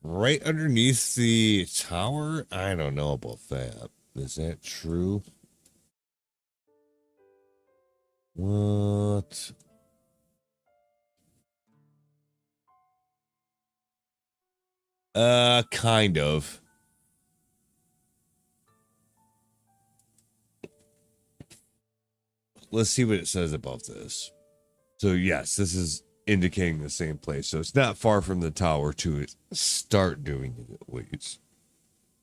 Right underneath the tower? I don't know about that. Is that true? What? Kind of. Let's see what it says about this. So yes, this is indicating the same place. So it's not far from the tower to start doing it at least.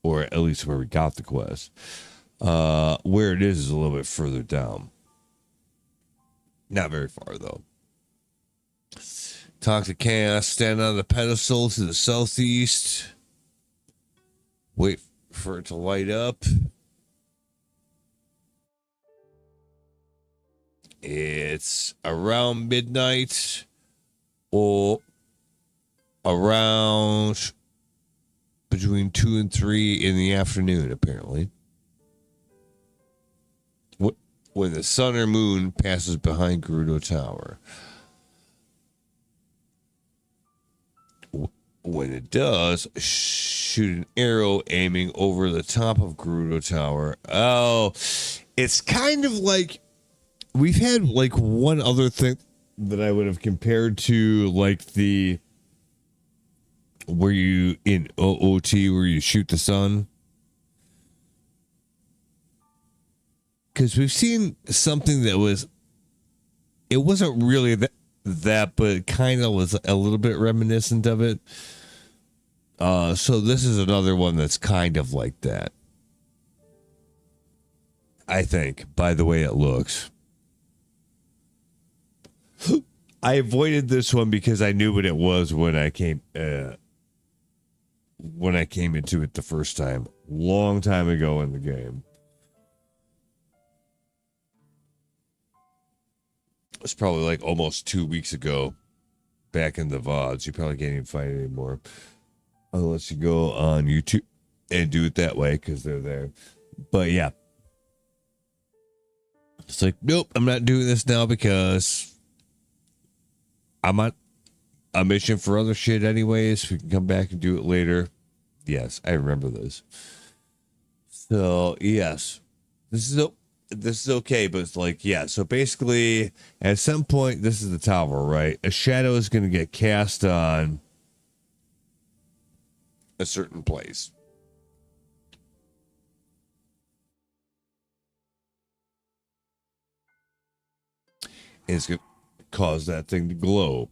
Or at least where we got the quest. Where it is a little bit further down. Not very far though. Toxic Chaos, stand on the pedestal to the southeast. Wait for it to light up. It's around midnight or around between 2 and 3 in the afternoon, apparently. When the sun or moon passes behind Gerudo Tower. When it does, shoot an arrow aiming over the top of Gerudo Tower. Oh, it's kind of like we've had like one other thing that I would have compared to like the where you in OOT where you shoot the sun. Because we've seen something that was, it wasn't really that, but it kind of was a little bit reminiscent of it. So this is another one that's kind of like that. I think, by the way it looks. I avoided this one because I knew what it was when I came into it the first time, long time ago in the game. It's probably like almost 2 weeks ago back in the VODs. You probably can't even find it anymore unless you go on YouTube and do it that way because they're there. But yeah, it's like, nope, I'm not doing this now because I'm on a mission for other shit anyways. We can come back and do it later. Yes, I remember this. So yes, this this is okay, but it's like, yeah. So basically, at some point, this is the tower, right? A shadow is going to get cast on a certain place. And it's going to cause that thing to glow.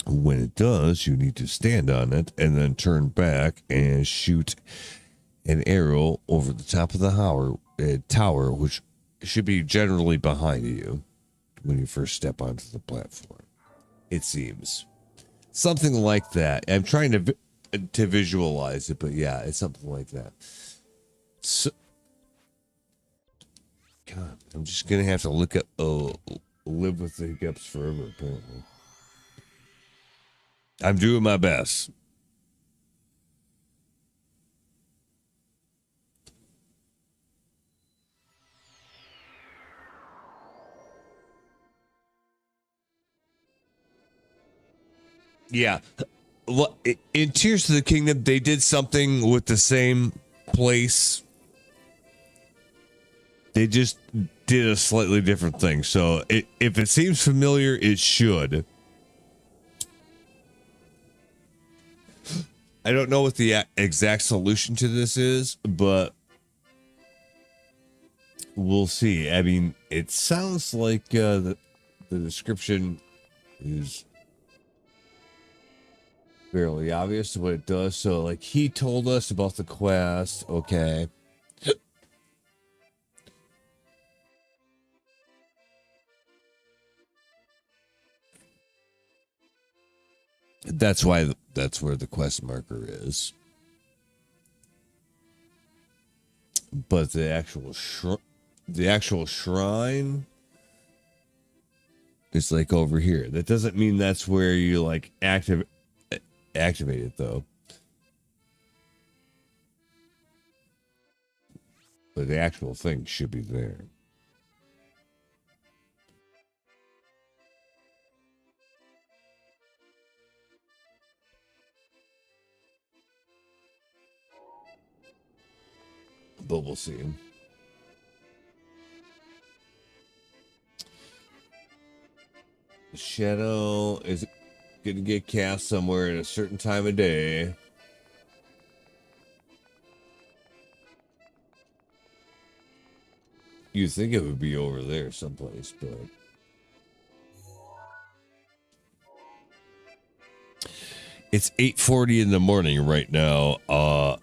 When it does, you need to stand on it and then turn back and shoot an arrow over the top of the tower, which should be generally behind you when you first step onto the platform. It seems something like that. I'm trying to visualize it, but yeah, it's something like that. So, God, I'm just gonna have to look at live with the hiccups forever. Apparently, I'm doing my best. Yeah. In Tears of the Kingdom, they did something with the same place. They just did a slightly different thing. So if it seems familiar, it should. I don't know what the exact solution to this is, but we'll see. I mean, it sounds like the description is fairly obvious what it does. So, like, he told us about the quest. Okay. That's why that's where the quest marker is. But the actual shrine is like over here. That doesn't mean that's where you like activate it though. But the actual thing should be there. But we'll see. The shadow is going to get cast somewhere at a certain time of day. You'd think it would be over there someplace, but it's 8:40 in the morning right now,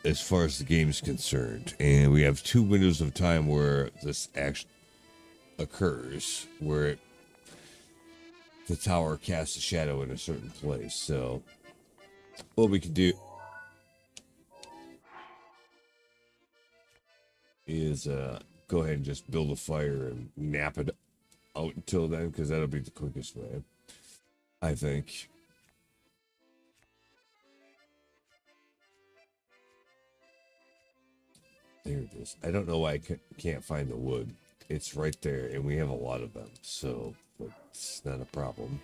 as far as the game's concerned, and we have 2 windows of time where this action occurs, where the tower casts a shadow in a certain place. So, what we can do is go ahead and just build a fire and nap it out until then, because that'll be the quickest way, I think. There it is. I don't know why I can't find the wood. It's right there, and we have a lot of them, so it's not a problem.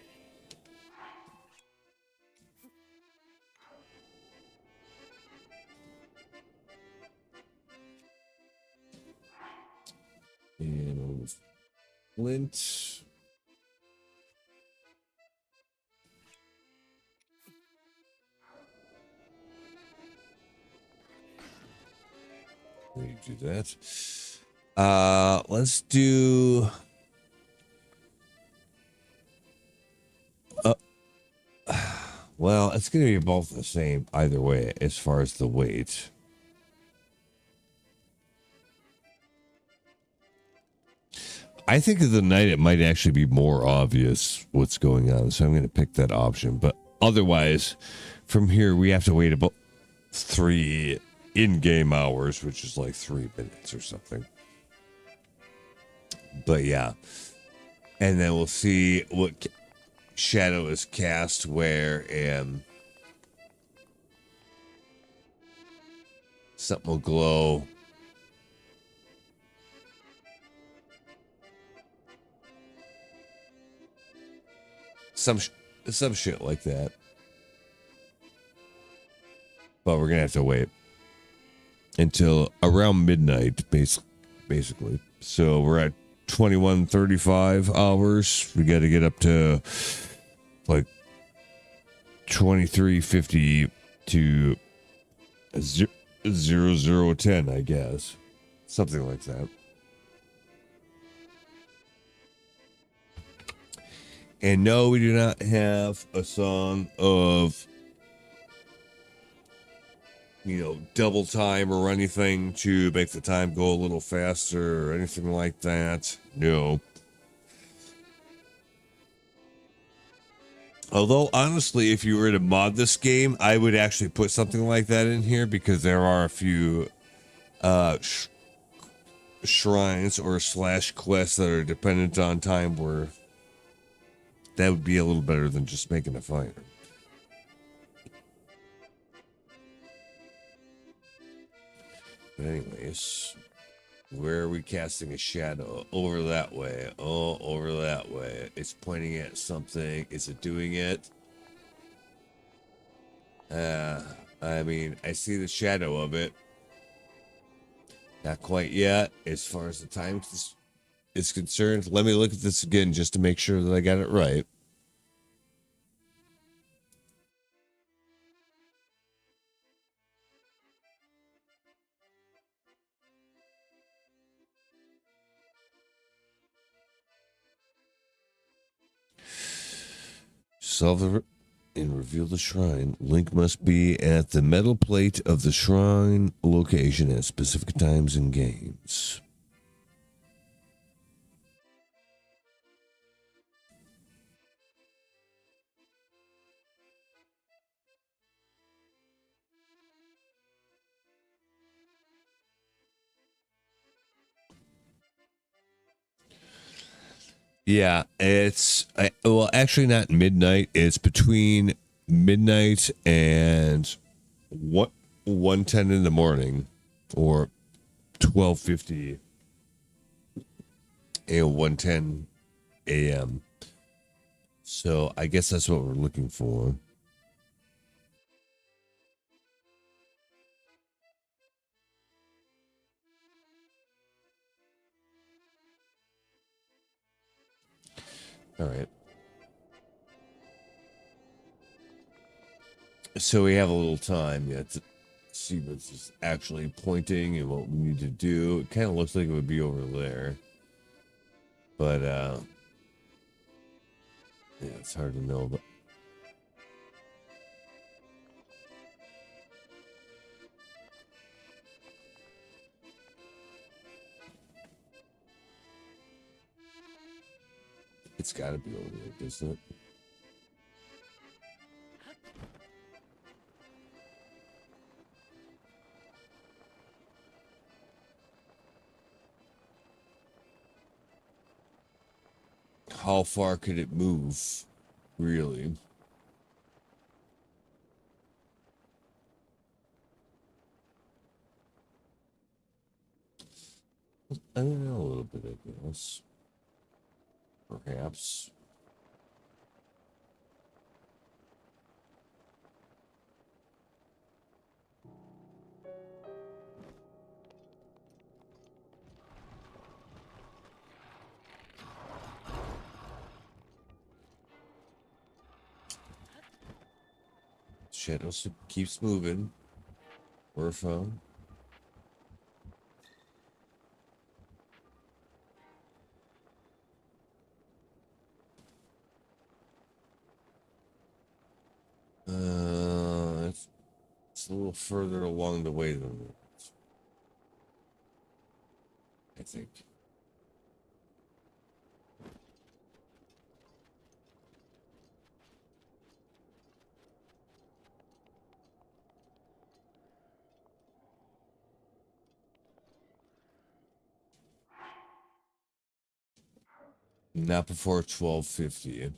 And flint. We do that. Let's do. Well, it's going to be both the same either way as far as the weight. I think of the night it might actually be more obvious what's going on, so I'm going to pick that option. But otherwise, from here we have to wait about 3 in-game hours, which is like 3 minutes or something. But yeah, and then we'll see what shadow is cast where, and something will glow. Some shit like that. But we're gonna have to wait until around midnight, basically. So we're at 21:35 hours. We got to get up to like 23:50 to 0010, I guess. Something like that. And no, we do not have a song of, double time or anything to make the time go a little faster or anything like that. No. Although, honestly, if you were to mod this game, I would actually put something like that in here because there are a few shrines or slash quests that are dependent on time where that would be a little better than just making a fire. But anyways, where are we casting a shadow? Over that way. Oh, over that way. It's pointing at something. Is it doing it? I mean, I see the shadow of it. Not quite yet. As far as the time is concerned, let me look at this again just to make sure that I got it right. Solve and reveal the shrine. Link must be at the metal plate of the shrine location at specific times in games. Yeah, it's well, actually not midnight. It's between midnight and 1:10 in the morning, or 12:50 and 1:10 a.m. So I guess that's what we're looking for. All right. So we have a little time yet to see what's just actually pointing and what we need to do. It kind of looks like it would be over there. But yeah, it's hard to know, but it's got to be over there, doesn't it? How far could it move, really? I don't know, a little bit, I guess. Perhaps. Shadow keeps moving. Orpha. It's a little further along the way than that, I think. Not before 12:50.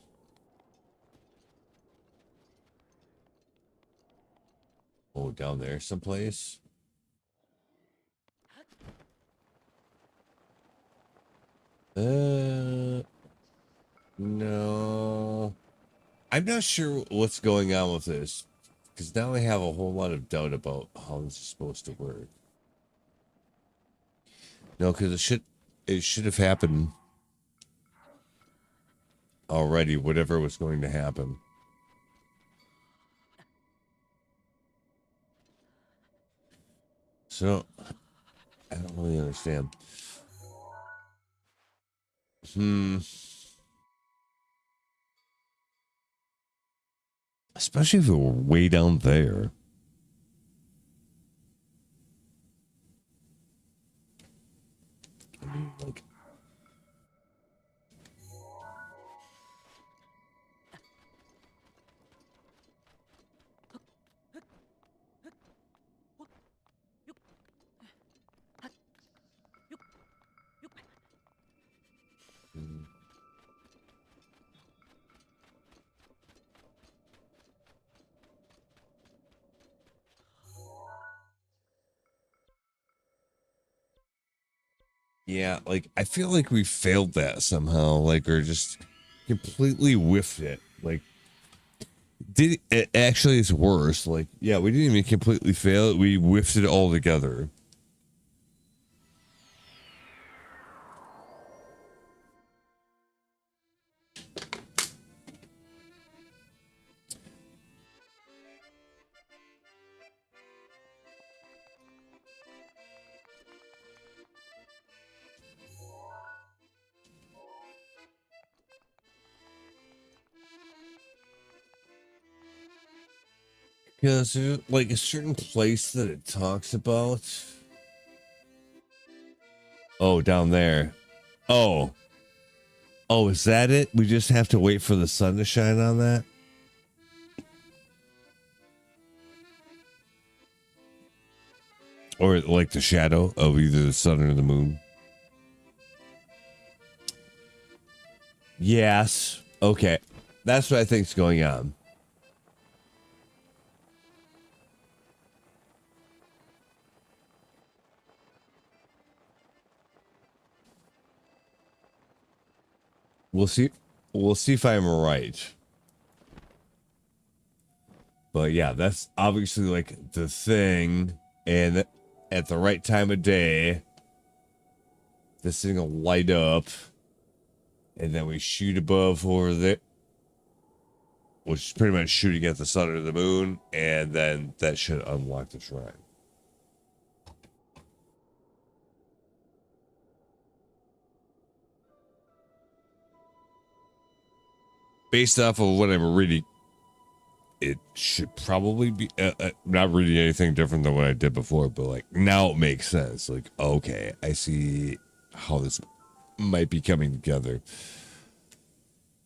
Oh, down there someplace? No. I'm not sure what's going on with this, because now I have a whole lot of doubt about how this is supposed to work. No, because it should have happened already, whatever was going to happen. So, I don't really understand. Especially if it were way down there. I mean, like, yeah, like I feel like we failed that somehow, like, or just completely whiffed it. Like, did it actually is worse. Like, yeah, we didn't even completely fail it, we whiffed it altogether. Because there's like a certain place that it talks about. Oh, down there. Oh. Oh, is that it? We just have to wait for the sun to shine on that? Or like the shadow of either the sun or the moon? Yes. Okay. That's what I think's going on. We'll see. We'll see if I'm right. But yeah, that's obviously like the thing. And at the right time of day, this thing will light up. And then we shoot above over there, which is pretty much shooting at the sun or the moon. And then that should unlock the shrine. Based off of what I'm reading, it should probably be not really anything different than what I did before, but like now it makes sense. Like, okay, I see how this might be coming together.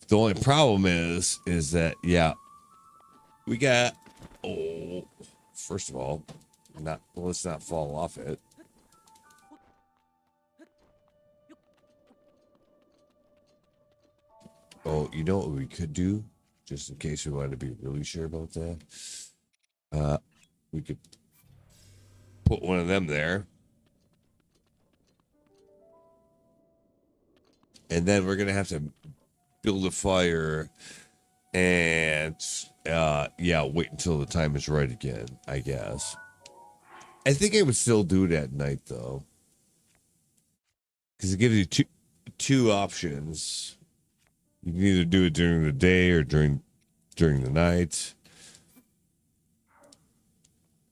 The only problem is that, yeah, we got, oh, first of all, let's not fall off it. Oh, you know what we could do, just in case we wanted to be really sure about that? We could put one of them there. And then we're going to have to build a fire and, yeah, wait until the time is right again, I guess. I think I would still do it at night, though. Because it gives you two options. You can either do it during the day or during the night.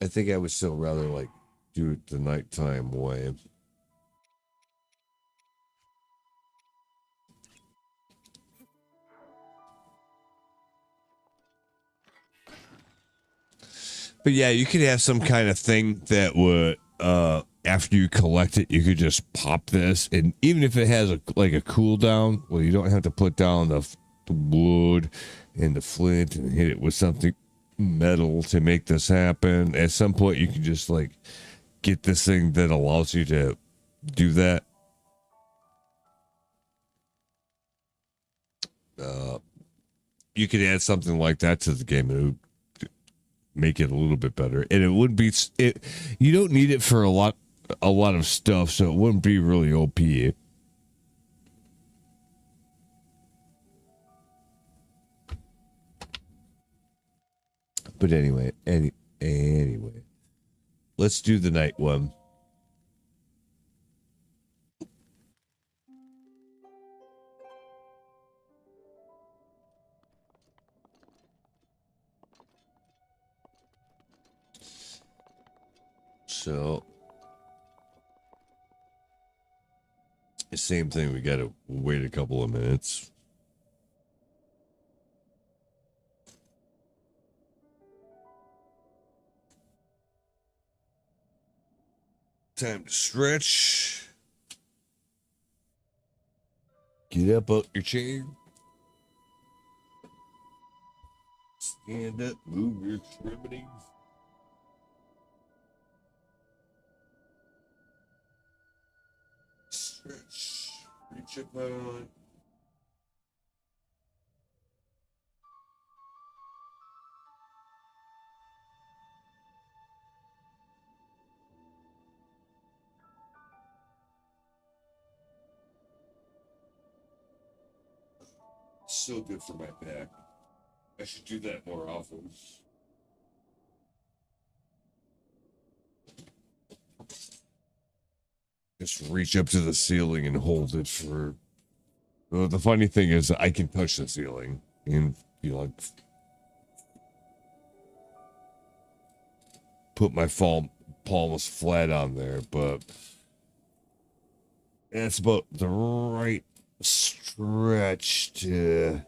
I think I would still rather like do it the nighttime way. But yeah, you could have some kind of thing that would after you collect it, you could just pop this, and even if it has a cooldown, well, you don't have to put down the wood and the flint and hit it with something metal to make this happen. At some point, you can just like get this thing that allows you to do that. You could add something like that to the game, and it would make it a little bit better. And it would be it. You don't need it for a lot of stuff, so it wouldn't be really OP. But anyway, anyway, let's do the night one. So, same thing. We got to wait a couple of minutes. Time to stretch. Get up out your chair. Stand up, move your extremities. Stretch. Reach up on. So good for my back. I should do that more often. Just reach up to the ceiling and hold it for. Well, the funny thing is, I can touch the ceiling and like put my palms flat on there, but it's about the right stretch to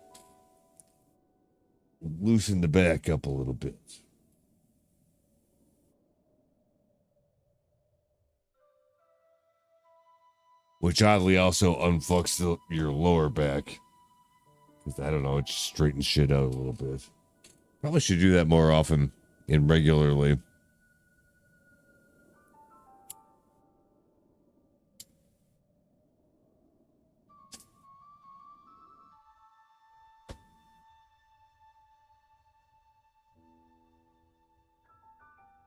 loosen the back up a little bit. Which oddly also unfucks your lower back. Because I don't know, it just straightens shit out a little bit. Probably should do that more often and regularly.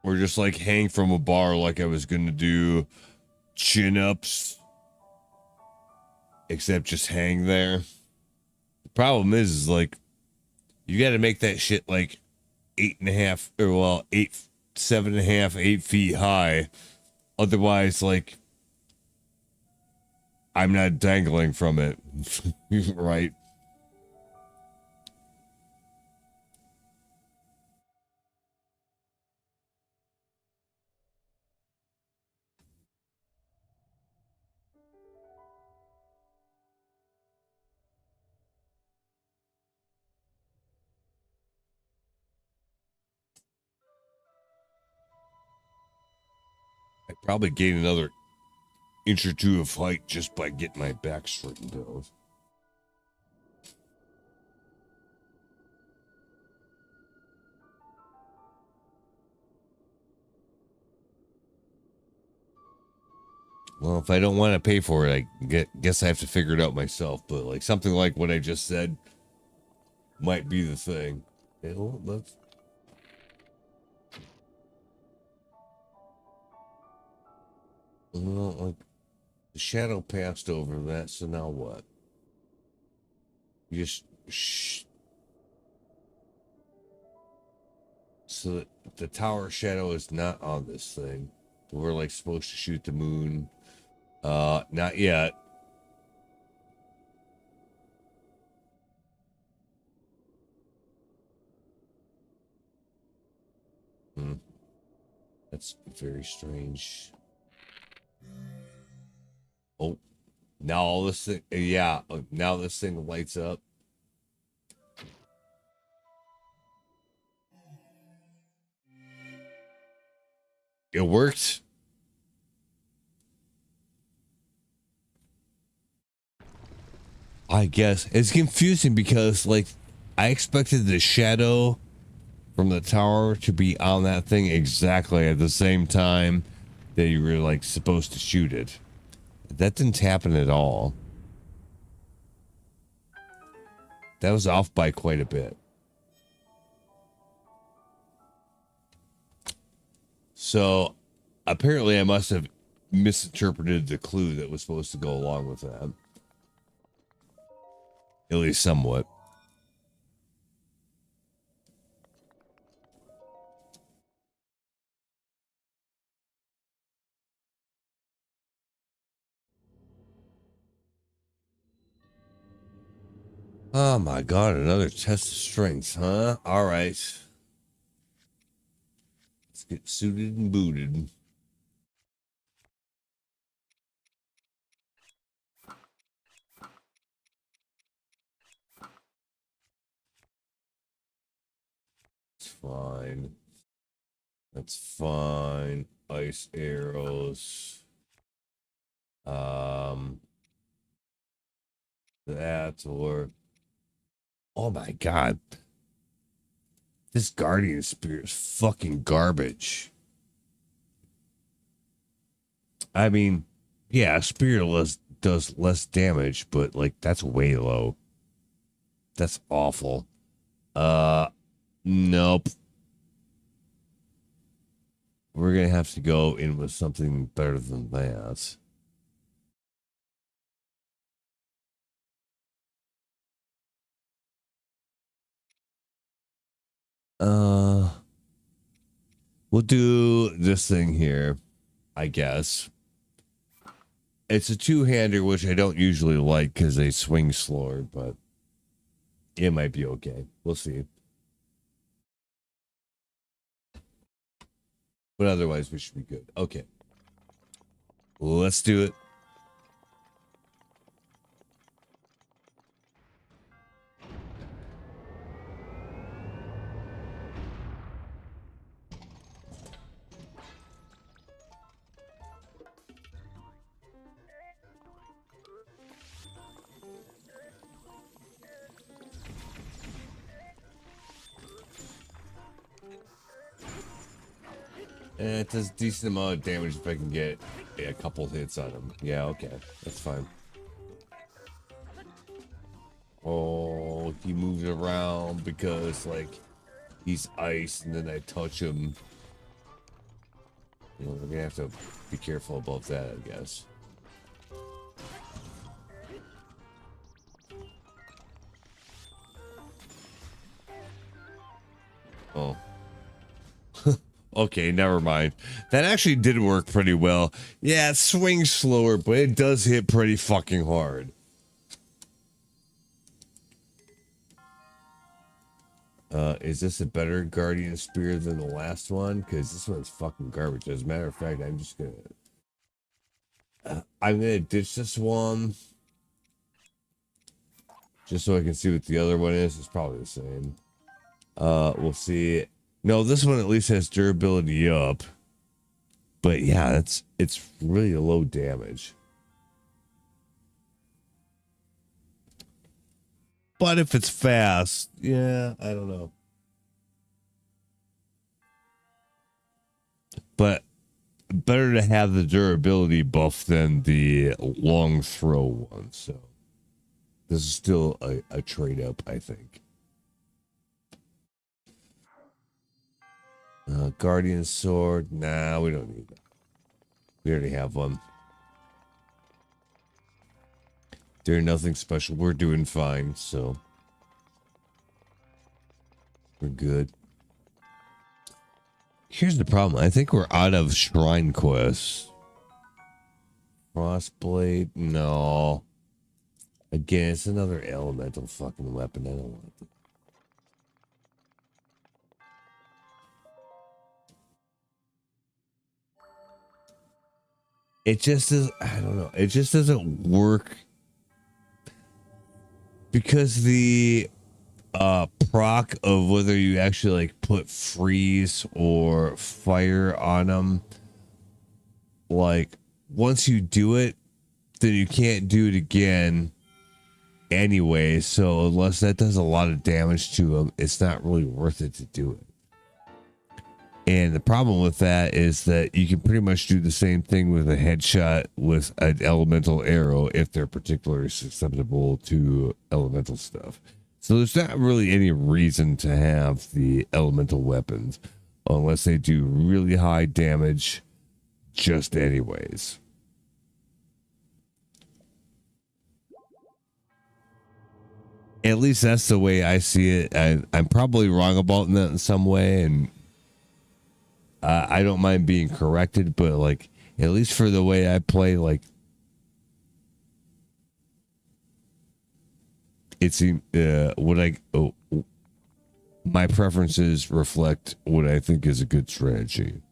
Or just like hang from a bar like I was gonna do chin ups. Except just hang there. The problem is like you gotta make that shit like 8.5 or well 7.5, 8 feet high. Otherwise, like I'm not dangling from it. Right. I probably gain another inch or two of height just by getting my back straightened out. Well, if I don't want to pay for it, I guess I have to figure it out myself. But like something like what I just said might be the thing. Okay, well, let's. Well, like the shadow passed over that, so now what? You just so that the tower shadow is not on this thing. We're like supposed to shoot the moon. Not yet. That's very strange. Oh, now all this thing, yeah, now this thing lights up. It worked. I guess it's confusing because like I expected the shadow from the tower to be on that thing exactly at the same time that you were like supposed to shoot it. That didn't happen at all. That was off by quite a bit. So apparently I must have misinterpreted the clue that was supposed to go along with that. At least somewhat. Oh my god, another test of strength, huh? All right. Let's get suited and booted. fine. That's fine. Ice arrows. That's work. Oh my god. This Guardian Spear is fucking garbage. I mean, yeah, Spear does less damage, but like that's way low. That's awful. Nope. We're gonna have to go in with something better than that. We'll do this thing here, I guess. It's a two-hander, which I don't usually like because they swing slower, but it might be okay. We'll see. But otherwise, we should be good. Okay. Let's do it. And it does a decent amount of damage if I can get a couple hits on him. Yeah, okay. That's fine. Oh, he moves around because, like, he's ice, and then I touch him. You know, we're gonna have to be careful about that, I guess. Oh. Okay, never mind. That actually did work pretty well. Yeah, it swings slower, but it does hit pretty fucking hard. Is this a better Guardian Spear than the last one? Because this one's fucking garbage. As a matter of fact, I'm gonna ditch this one. Just so I can see what the other one is. It's probably the same. We'll see. No, this one at least has durability up. But yeah, it's really low damage. But if it's fast, yeah, I don't know. But better to have the durability buff than the long throw one. So this is still a trade up, I think. Guardian Sword. Nah, we don't need that. We already have one. They're nothing special. We're doing fine, so we're good. Here's the problem. I think we're out of shrine quests. Frostblade? No. Again, it's another elemental fucking weapon. I don't want it. It just is, I don't know. It just doesn't work because the proc of whether you actually like put freeze or fire on them, like once you do it, then you can't do it again anyway. So unless that does a lot of damage to them, it's not really worth it to do it. And the problem with that is that you can pretty much do the same thing with a headshot with an elemental arrow if they're particularly susceptible to elemental stuff. So there's not really any reason to have the elemental weapons unless they do really high damage just anyways. At least that's the way I see it. I'm probably wrong about that in some way, and I don't mind being corrected, but like at least for the way I play, like it's my preferences reflect what I think is a good strategy.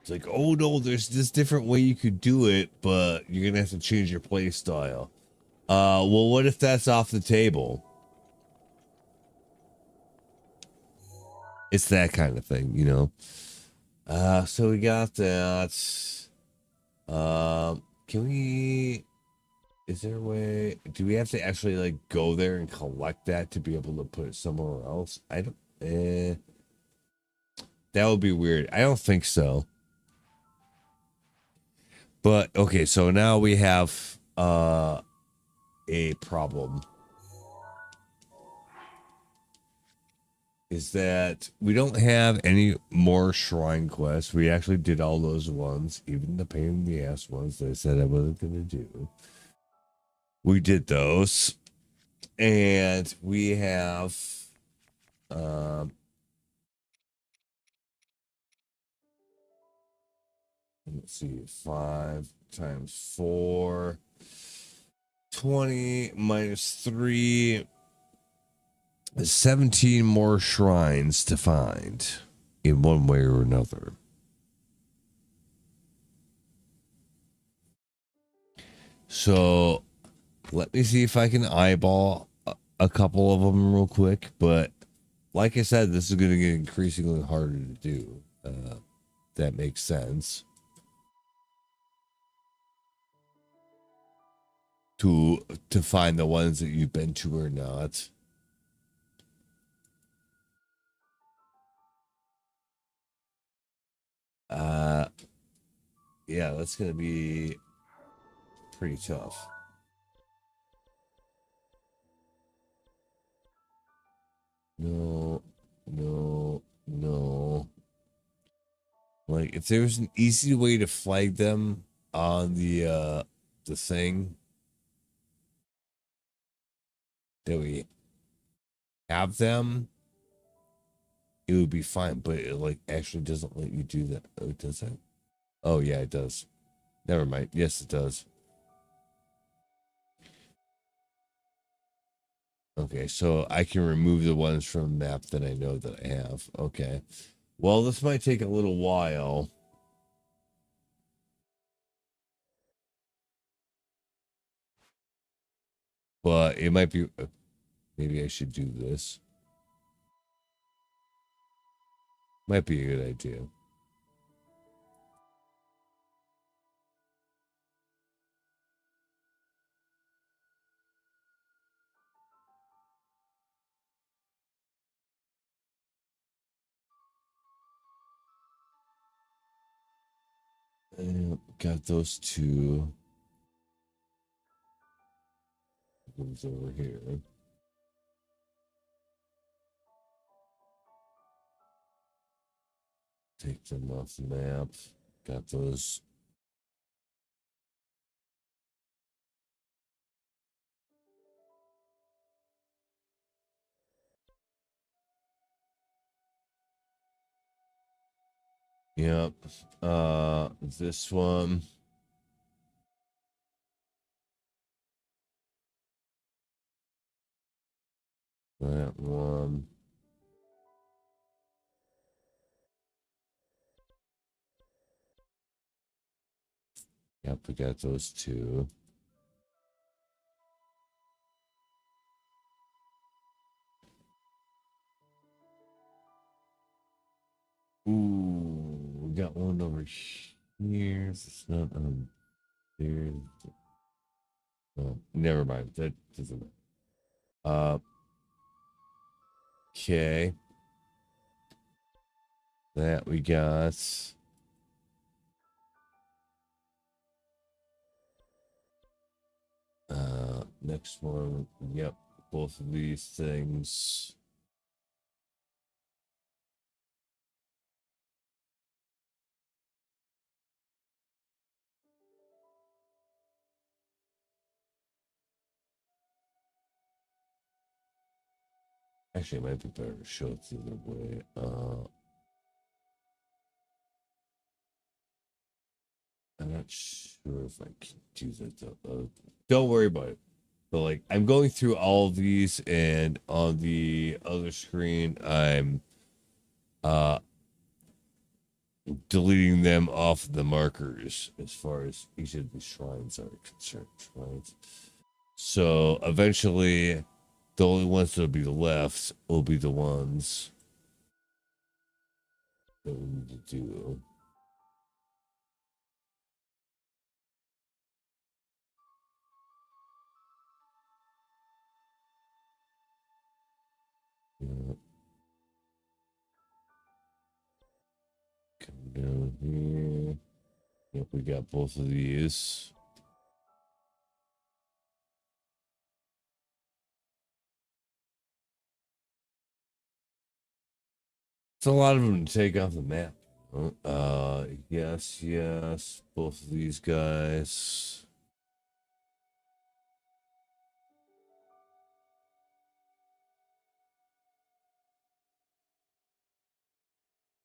It's like, oh no, there's this different way you could do it, but you're gonna have to change your play style. Well, what if that's off the table? It's that kind of thing, you know. So we got that. Can we? Is there a way? Do we have to actually like go there and collect that to be able to put it somewhere else? I don't. That would be weird. I don't think so. But okay, so now we have a problem. Is that we don't have any more shrine quests. We actually did all those ones, even the pain in the ass ones that I said I wasn't gonna do. We did those. And we have let's see, 5 times 4, 20 minus 3 is 17 more shrines to find in one way or another. So let me see if I can eyeball a couple of them real quick. But like I said, this is going to get increasingly harder to do. That makes sense. To find the ones that you've been to or not. Yeah, that's gonna be pretty tough. No, no, no. Like if there was an easy way to flag them on the thing that we have them, it would be fine, but it like actually doesn't let you do that. Oh, does it? Oh yeah, it does. Never mind. Yes, it does. Okay, so I can remove the ones from the map that I know that I have. Okay. Well, this might take a little while. But it might be maybe I should do this. Might be a good idea. Got those two. One's over here. Take them off the map. Got those. Yep. This one. That one. Yep, we got those two. Ooh, we got one over here. It's not there. Oh, never mind. That doesn't matter. Okay. That we got. Next one. Yep, both of these things. Actually, it might be better to show it the other way. I'm not sure if I can do that though. Don't worry about it. But like, I'm going through all of these, and on the other screen, I'm deleting them off the markers as far as each of the shrines are concerned, right? So eventually, the only ones that'll be left will be the ones that we need to do. Yeah. Come down here. Yep, we got both of these. It's a lot of them to take off the map. Yes, yes. Both of these guys.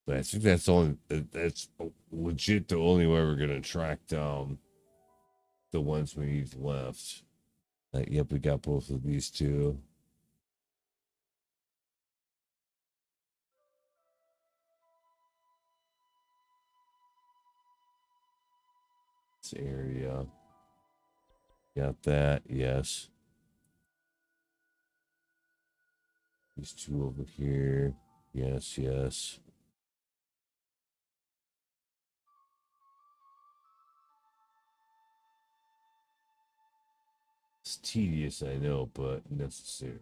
But I think that's legit the only way we're gonna track down the ones we need left. Yep, we got both of these two. This area. Got that, yes. These two over here. Yes, yes. It's tedious, I know, but necessary.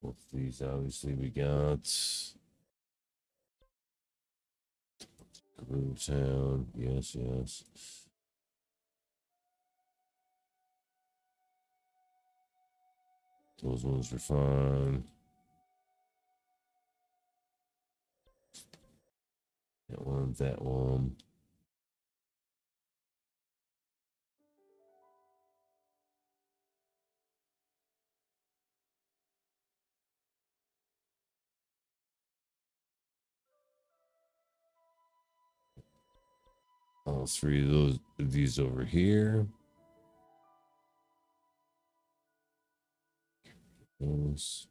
Both of these, obviously, we got. Groove Town. Yes, yes. Those ones were fun. That one, that one. All three of these over here. Those.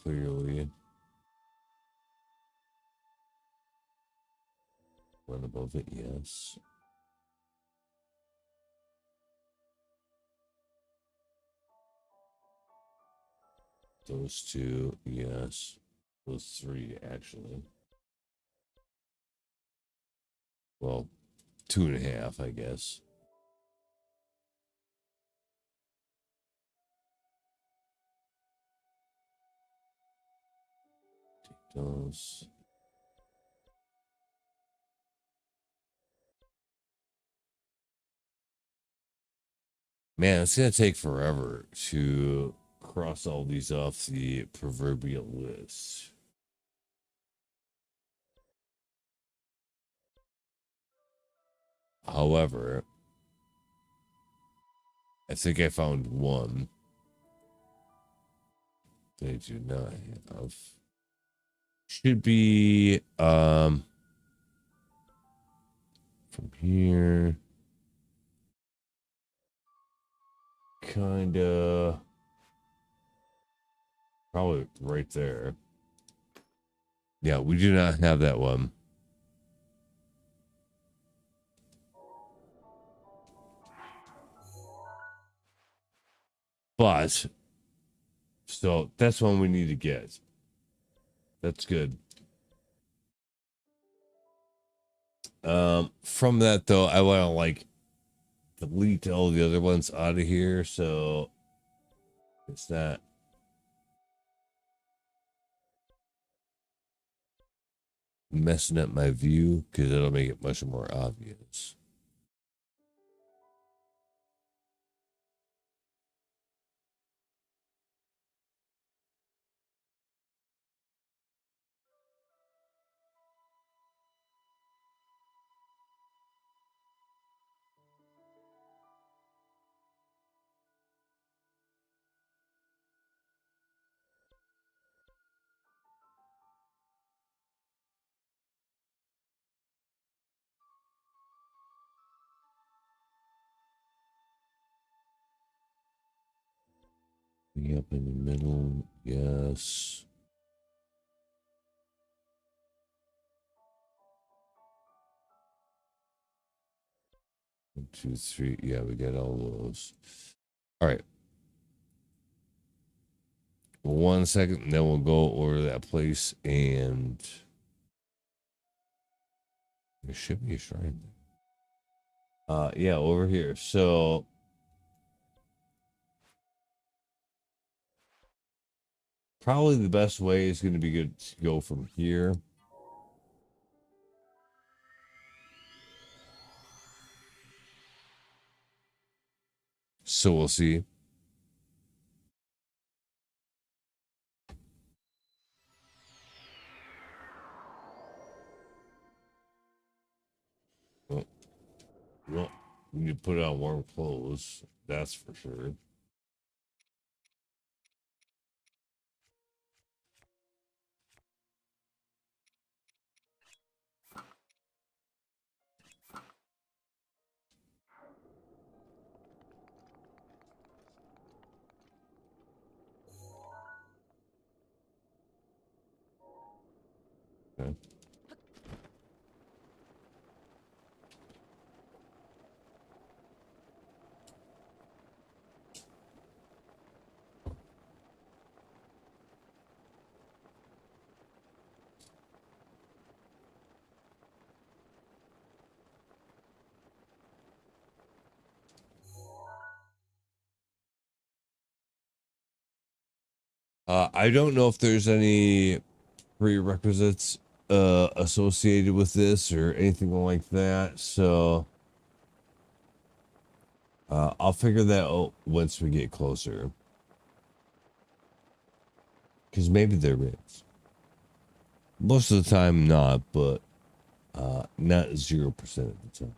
Clearly. One above it, yes. Those two, yes. Those three, actually. Well, 2.5, I guess. Take those. Man, it's gonna take forever to cross all these off the proverbial list. However, I think I found one they do not have. Should be from here. Kinda probably right there. Yeah, we do not have that one. But so that's one we need to get. That's good. From that though, I want to like delete all the other ones out of here, so it's not messing up my view because it'll make it much more obvious. Me up in the middle. Yes. 1, 2, 3. Yeah, we got all those. All right. 1 second, then we'll go order that place, and there should be a shrine there. Yeah, over here. So probably the best way is going to be good to go from here. So we'll see. Well, you put on warm clothes, that's for sure. Okay. I don't know if there's any prerequisites associated with this or anything like that, so I'll figure that out once we get closer. Because maybe there is. Most of the time, not, but not 0% of the time.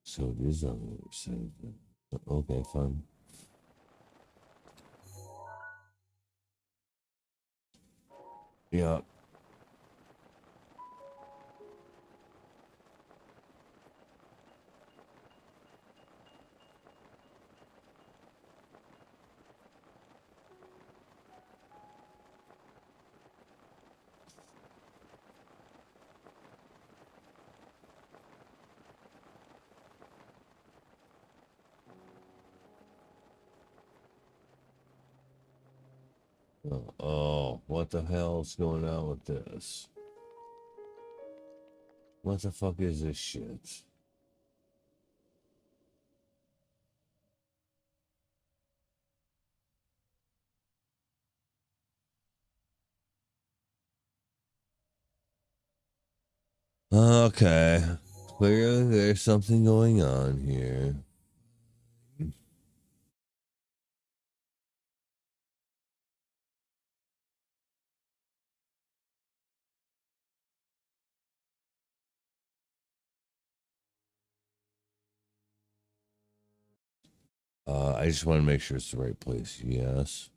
So it is on the other side. Okay, fine. Yeah. Oh, what the hell's going on with this? What the fuck is this shit? Okay. Clearly there's something going on here. I just want to make sure it's the right place. Yes.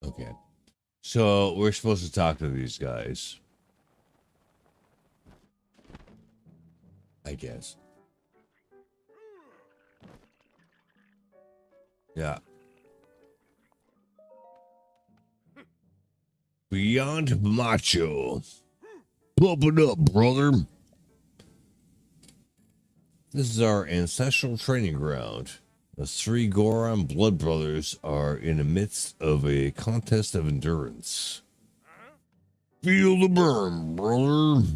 Okay. So we're supposed to talk to these guys. I guess. Yeah. Beyond macho. Pump it up, brother. This is our ancestral training ground. The 3 Goron blood brothers are in the midst of a contest of endurance. Feel the burn, brother.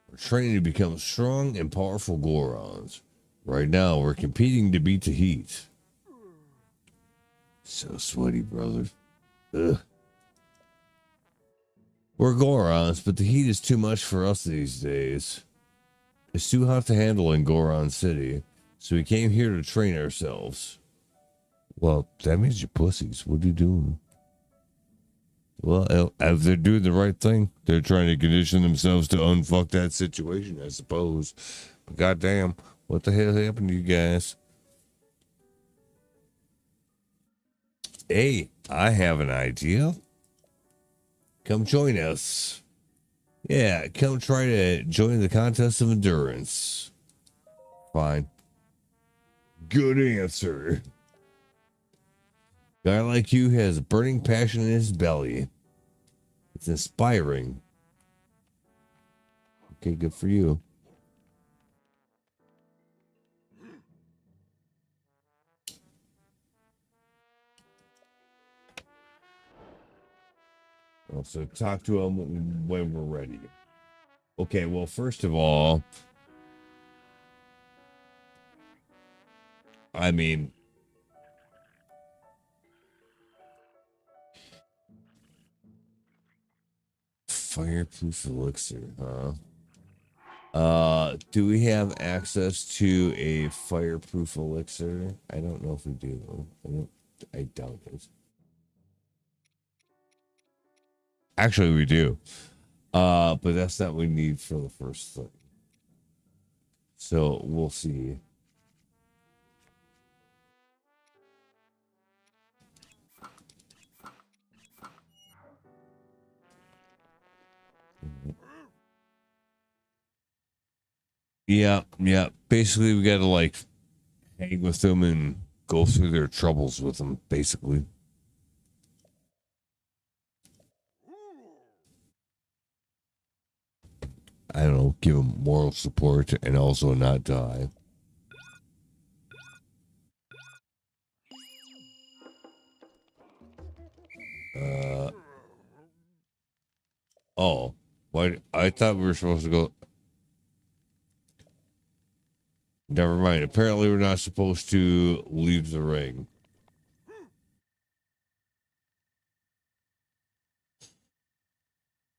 We're training to become strong and powerful Gorons. Right now, we're competing to beat the heat. So sweaty, brother. Ugh. We're Gorons, but the heat is too much for us these days. It's too hot to handle in Goron City, so we came here to train ourselves. Well, that means you're pussies. What are you doing? Well, if they're doing the right thing, they're trying to condition themselves to unfuck that situation, I suppose. But goddamn, what the hell happened to you guys? Hey, I have an idea. Come join us. Yeah, come try to join the contest of endurance. Fine. Good answer. Guy like you has a burning passion in his belly. It's inspiring. Okay, good for you. So talk to him when we're ready. Okay, well, first of all, I mean, fireproof elixir, huh? Do we have access to a fireproof elixir? I don't know if we do. I doubt it. Actually, we do. But that's not what we need for the first thing. So we'll see. Yeah. Basically, we gotta like hang with them and go through their troubles with them, basically. I don't know, give them moral support and also not die. Oh, why? I thought we were supposed to go. Never mind. Apparently, we're not supposed to leave the ring.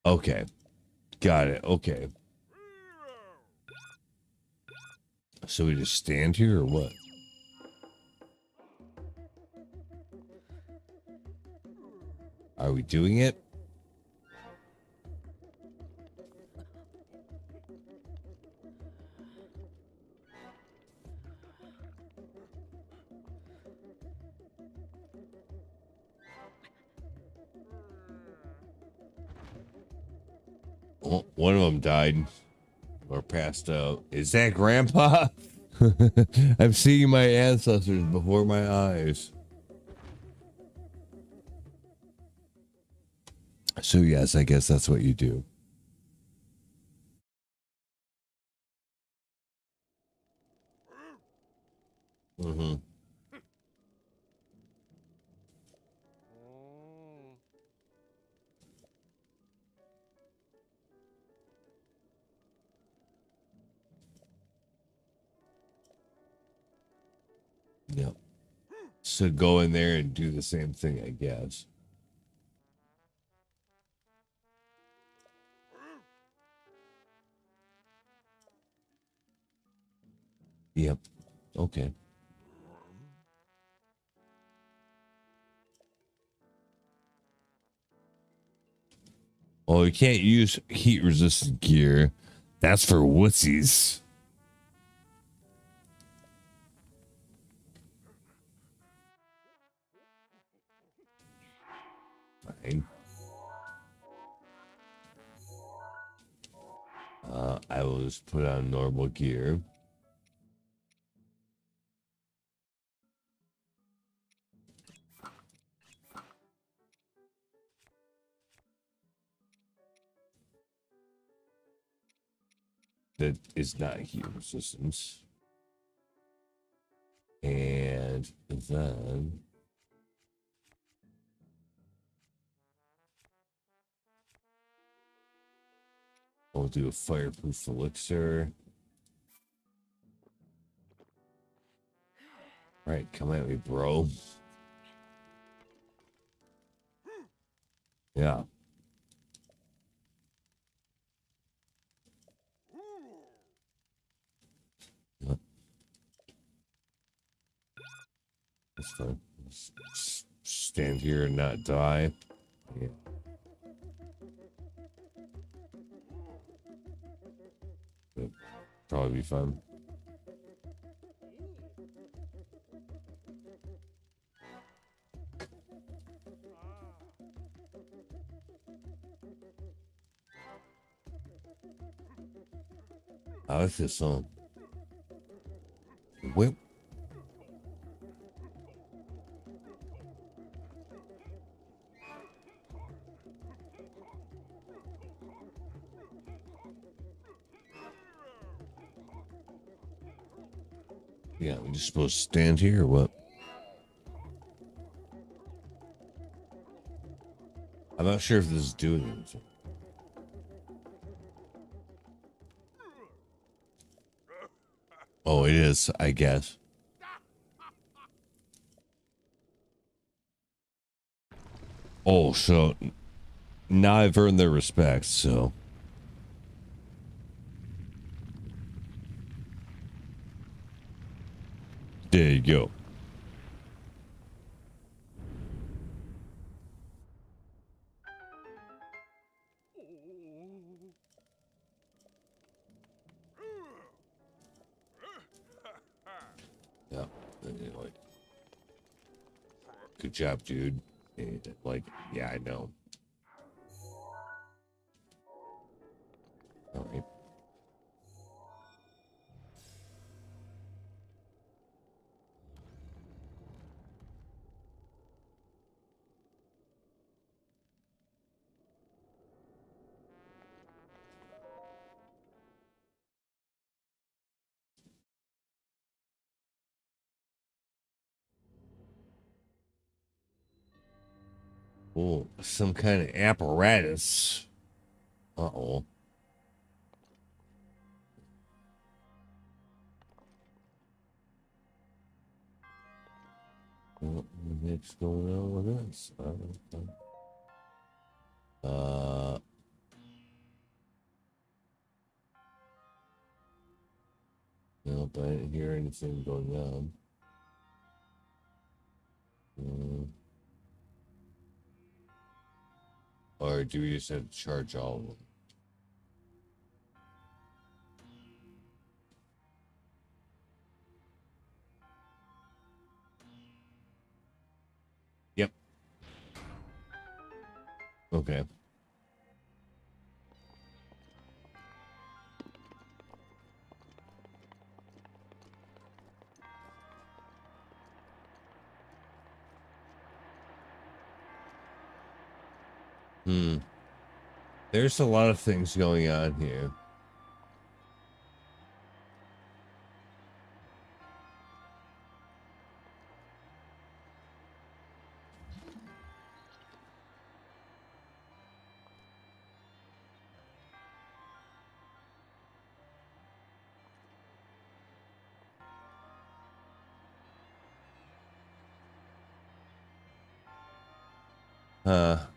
Okay. Got it. Okay. So we just stand here or what? Are we doing it? Oh, one of them died or passed out. Is that Grandpa? I'm seeing my ancestors before my eyes. So yes, I guess that's what you do. Mm-hmm. Yep. So go in there and do the same thing, I guess. Yep. Okay. Oh, you can't use heat resistant gear. That's for wussies. Fine. I will just put on normal gear. That is not heat resistance. And then we'll do a fireproof elixir. All right, come at me, bro. Yeah. That's fine. Stand here and not die. Yeah. That'd probably be fun. I like this song. Whip. Yeah, we just supposed to stand here or what? I'm not sure if this is doing anything. Oh, it is, I guess. Oh, so now I've earned their respect, so. There you go. Yeah. Like, good job, dude. And, like, yeah, I know. All right. Oh, some kind of apparatus. Uh-oh. What the heck's going on with this? I don't know. Nope, I didn't hear anything going on. Or do we just have to charge all of them? Yep. Okay. There's a lot of things going on here.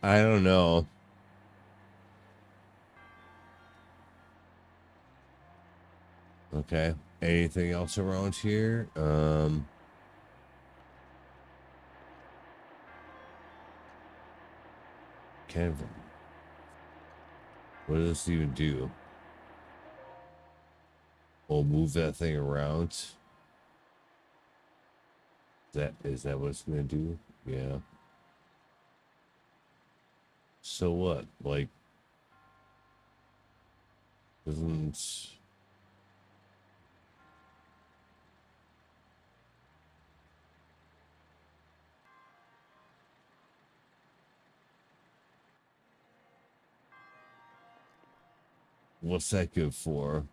I don't know. Okay. Anything else around here? Kevin. What does this even do? We'll move that thing around. Is that what it's gonna do? Yeah. So what? Like, doesn't. What's that good for?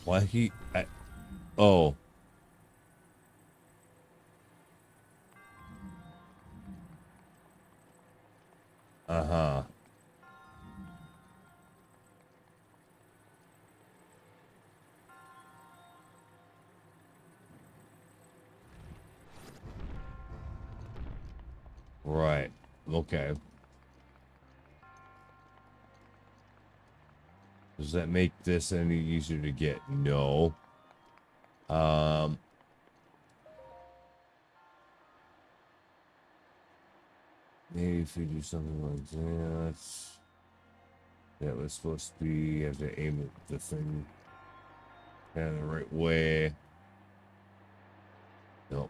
Why oh. Uh-huh. Okay. Does that make this any easier to get? No. Maybe if we do something like that. That was supposed to be, you have to aim at the thing kind of the right way. Nope.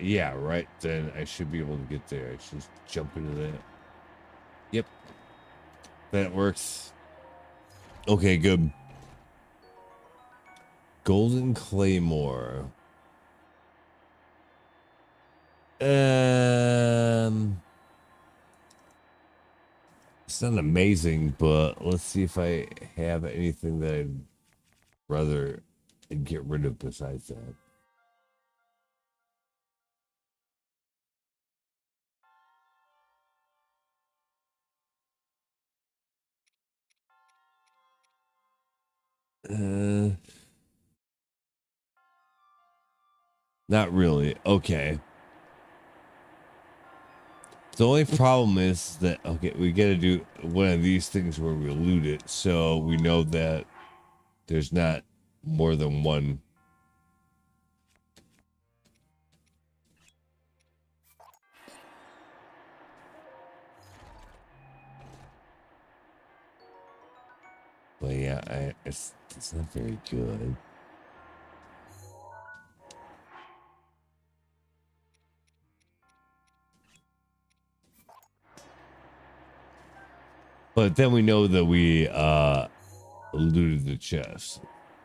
Yeah, right. Then I should be able to get there. I should just jump into that. Yep. That works. Okay, good. Golden Claymore. It's not amazing, but let's see if I have anything that I'd rather get rid of besides that. Uh, Not really. Okay. The only problem is that, okay, we got to do one of these things where we loot it so we know that there's not more than one. But yeah, it's not very good. But then we know that we looted the chest.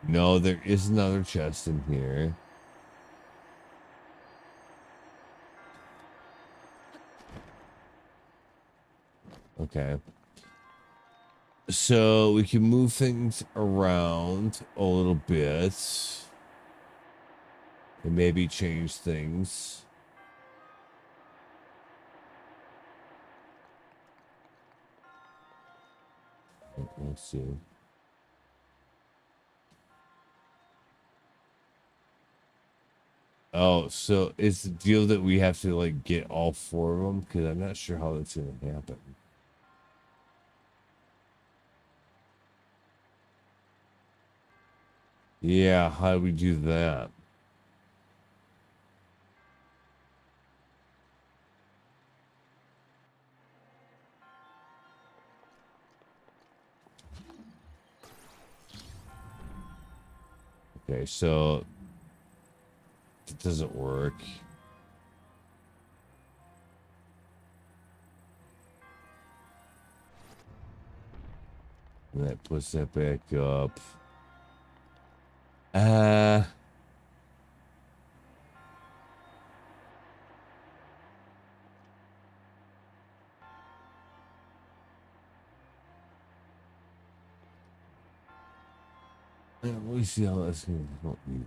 No, there is another chest in here. Okay. So we can move things around a little bit and maybe change things. Let's see. Oh, so it's the deal that we have to like get all four of them because I'm not sure how that's going to happen. Yeah, how do we do that? Okay, so it doesn't work. And that puts that back up. Uh, Let me see how that's going to help you.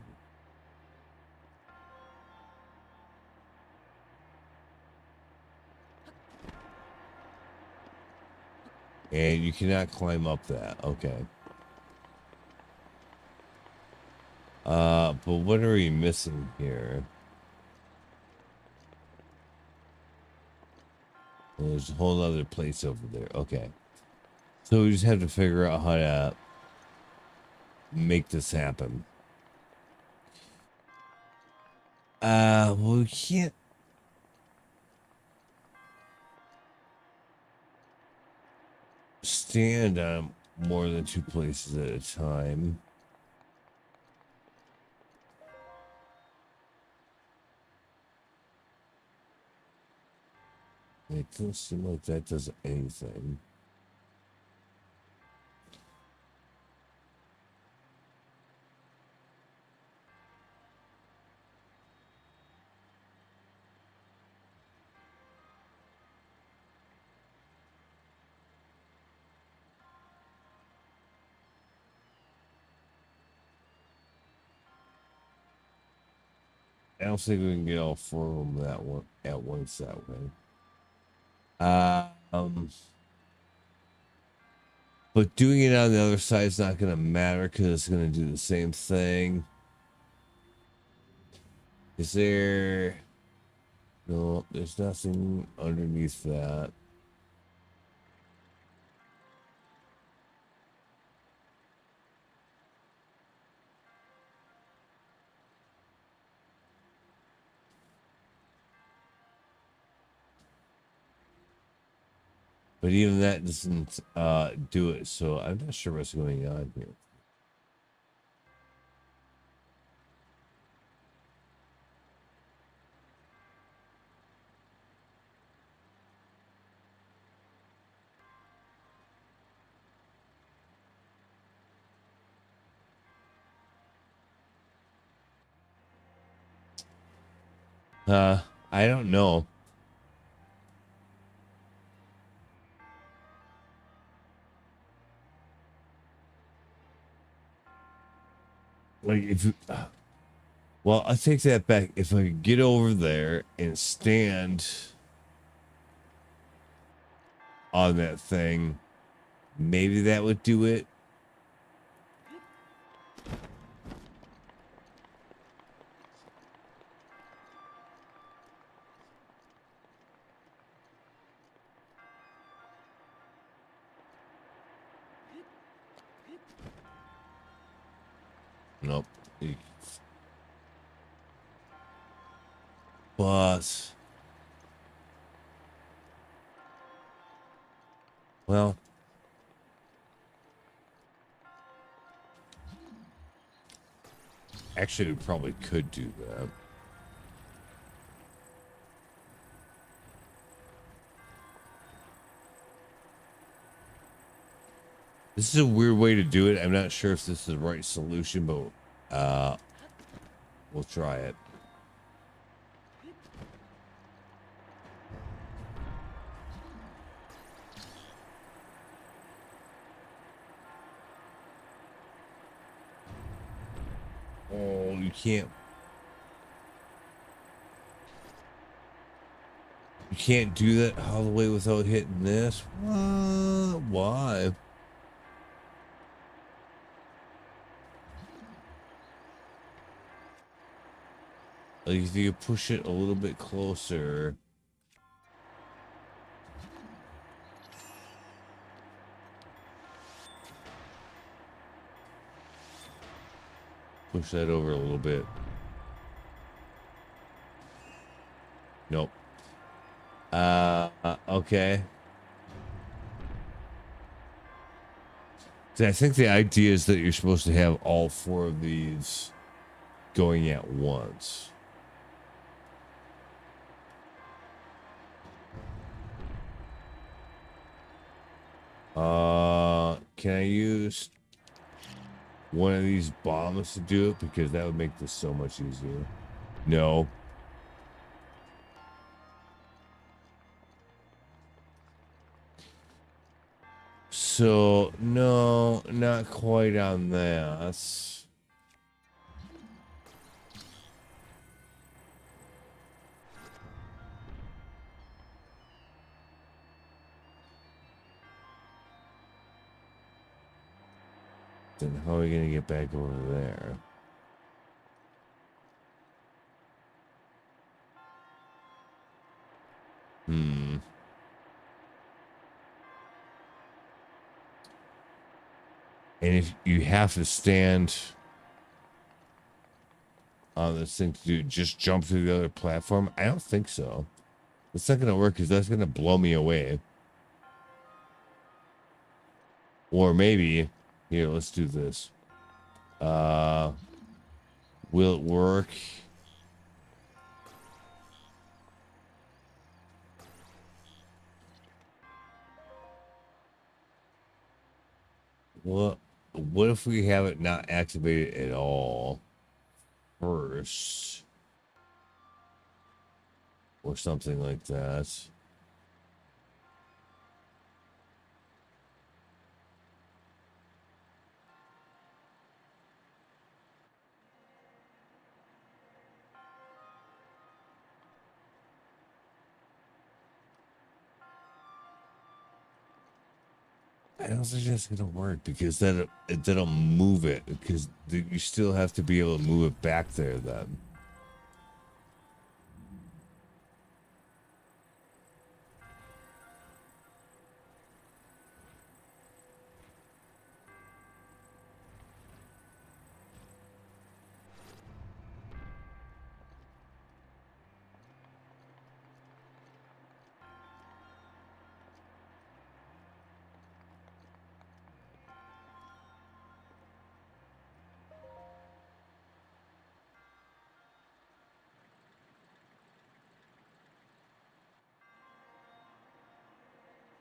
And you cannot climb up that. Okay. But what are we missing here? There's a whole other place over there. Okay. So we just have to figure out how to make this happen. Well, we can't stand on more than two places at a time. It doesn't seem like that does anything. I don't think we can get all four of them that one at once that way. Um, but doing it on the other side is not going to matter because it's going to do the same thing. Is there... No, there's nothing underneath that. But even that doesn't do it, so I'm not sure what's going on here. I don't know. Like if you, well, I take that back. If I could get over there and stand on that thing, maybe that would do it. Nope. But well, actually, we probably could do that. This is a weird way to do it. I'm not sure if this is the right solution, but we'll try it. Oh, you can't. You can't do that all the way without hitting this. Why? Like if you push it a little bit closer. Push that over a little bit. Nope. Okay. So I think the idea is that you're supposed to have all four of these going at once. Can I use one of these bombs to do it? Because that would make this so much easier. No. So, no, not quite on that. Then how are we going to get back over there? And if you have to stand on this thing to do, just jump to the other platform, I don't think so. It's not going to work because that's going to blow me away. Or maybe, here, let's do this. Will it work? What if we have it not activated at all first? Or something like that. I don't think that's gonna work because then it'll move it because you still have to be able to move it back there then.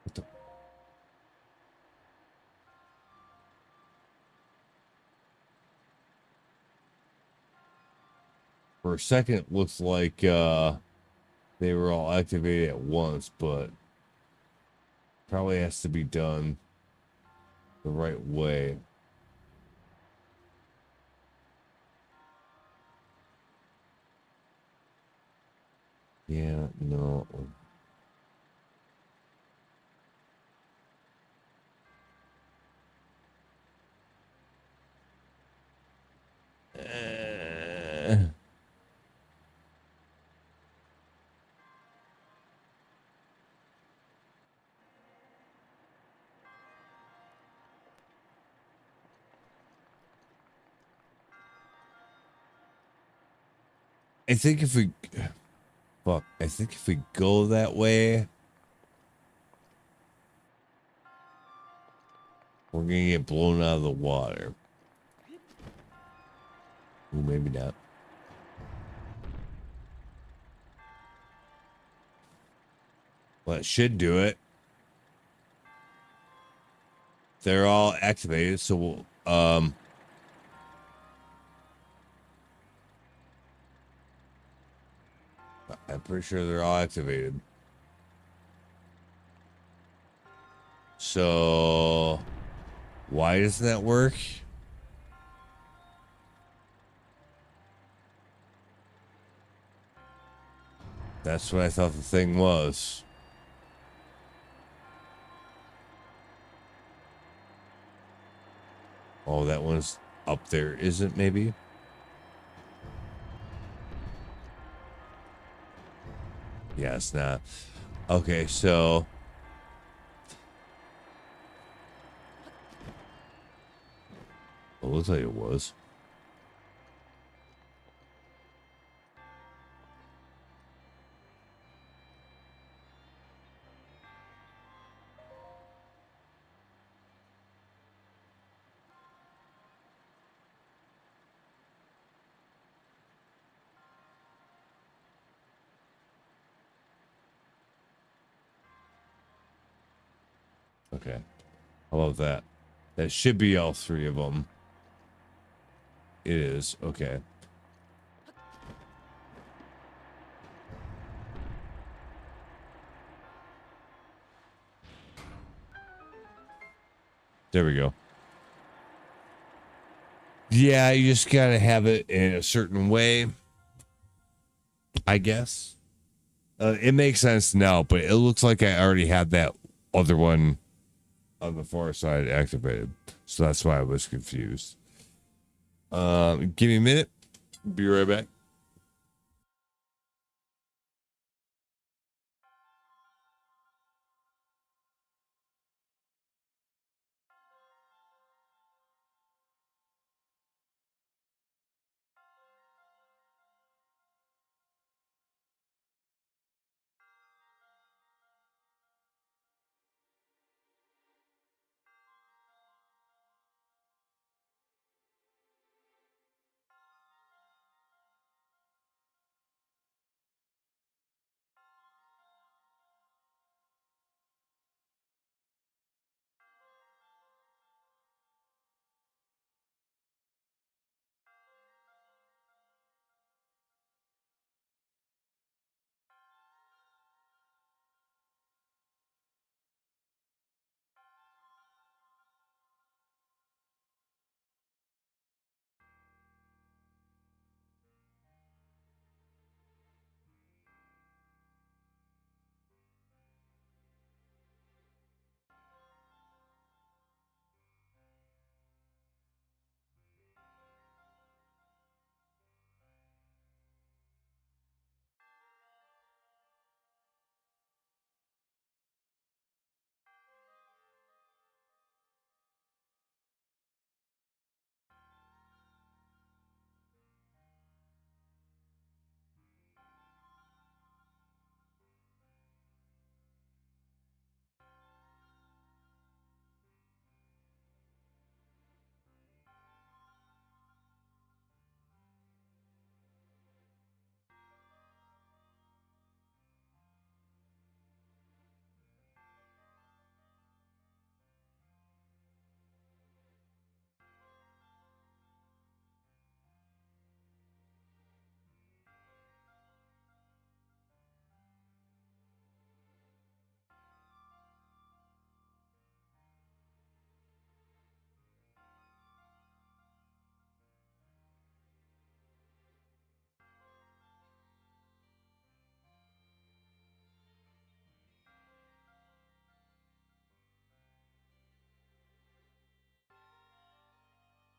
What the? For a second, it looks like they were all activated at once, but probably has to be done the right way. Yeah, no. I think if we fuck, I think if we go that way, we're gonna get blown out of the water. Ooh, maybe not. Well, it should do it. They're all activated, so we'll, I'm pretty sure they're all activated. So why doesn't that work? That's what I thought the thing was. Oh, that one's up there, is it maybe? Yeah, it's not. Okay, so it looks like it was. Okay. How about that? That should be all three of them. It is. Okay. There we go. Yeah, you just gotta have it in a certain way, I guess. It makes sense now, but it looks like I already had that other one on the far side activated. So that's why I was confused. Give me a minute. Be right back.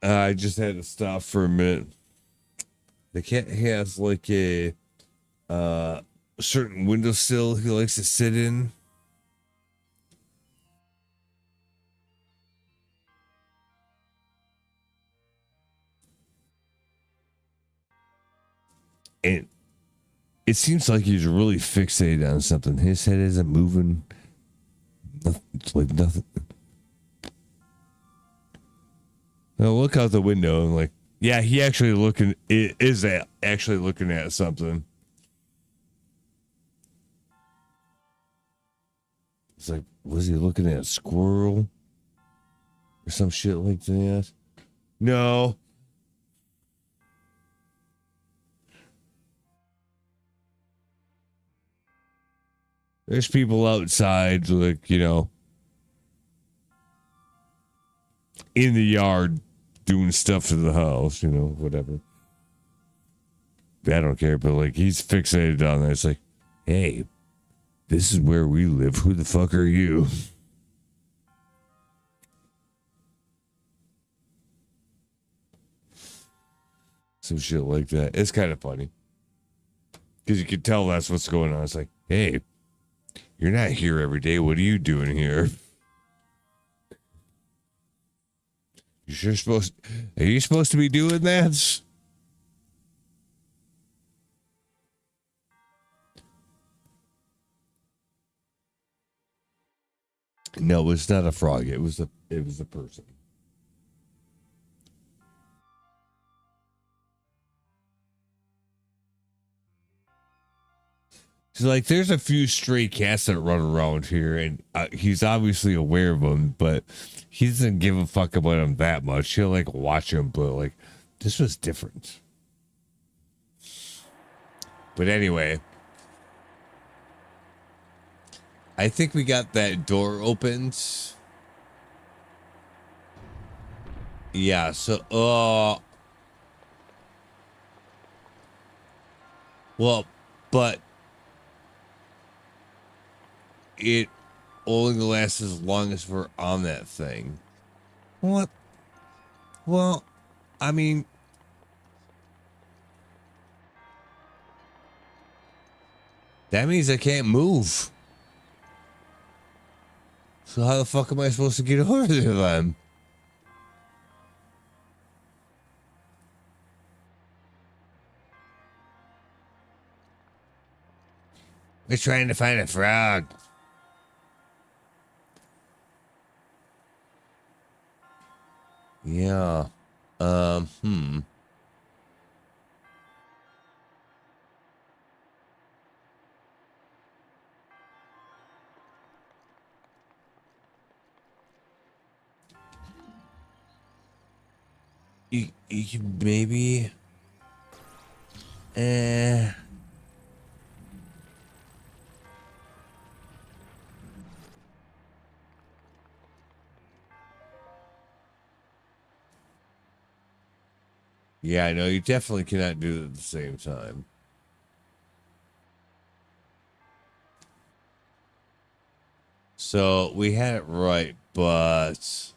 I just had to stop for a minute. The cat has like a uh certain windowsill he likes to sit in. And it seems like he's really fixated on something. His head isn't moving. It's like nothing. Now look out the window and like, yeah, he actually looking is actually looking at something. It's like, was he looking at a squirrel or some shit like that? No. There's people outside, like, in the yard doing stuff to the house, whatever. I don't care, but like he's fixated on that. It's like, hey, this is where we live. Who the fuck are you? Some shit like that. It's kind of funny. Because you can tell that's what's going on. It's like, hey, you're not here every day. What are you doing here? Are you supposed to be doing that? No, it's not a frog. It was a person. So like, there's a few stray cats that run around here, and he's obviously aware of them, but he doesn't give a fuck about them that much. He'll like watch them, but like, this was different. But anyway, I think we got that door opened. Yeah. So, well, but it only lasts as long as we're on that thing. What? Well, I mean, that means I can't move. So how the fuck am I supposed to get over there then? We're trying to find a frog. Yeah. Hmm. You maybe. Eh. Yeah, I know you definitely cannot do it at the same time. So we had it right, but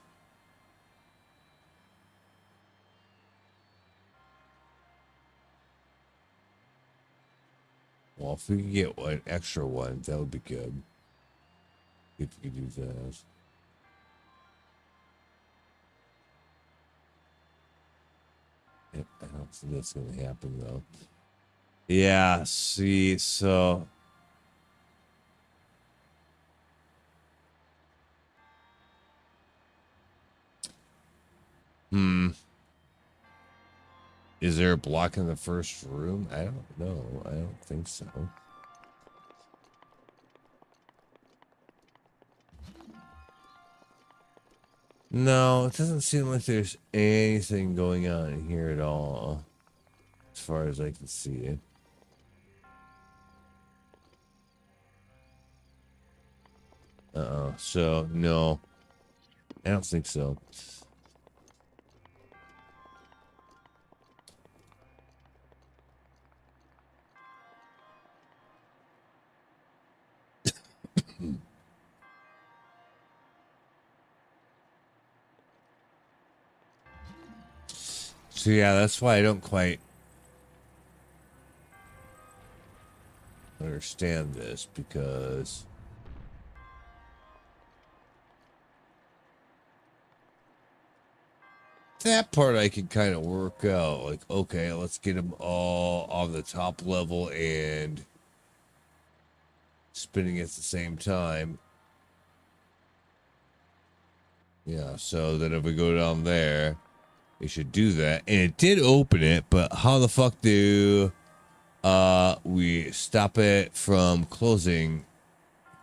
well, if we could get one extra one, that would be good. If we could do that. I don't think that's gonna happen though. Yeah, see, so is there a block in the first room? I don't know. I don't think so. No, it doesn't seem like there's anything going on in here at all, as far as I can see. Uh-oh. So, no, I don't think so. So yeah, that's why I don't quite understand this, because that part I can kind of work out. Like, okay, let's get them all on the top level and spinning at the same time. Yeah, so then if we go down there, it should do that. And it did open it, but how the fuck do we stop it from closing?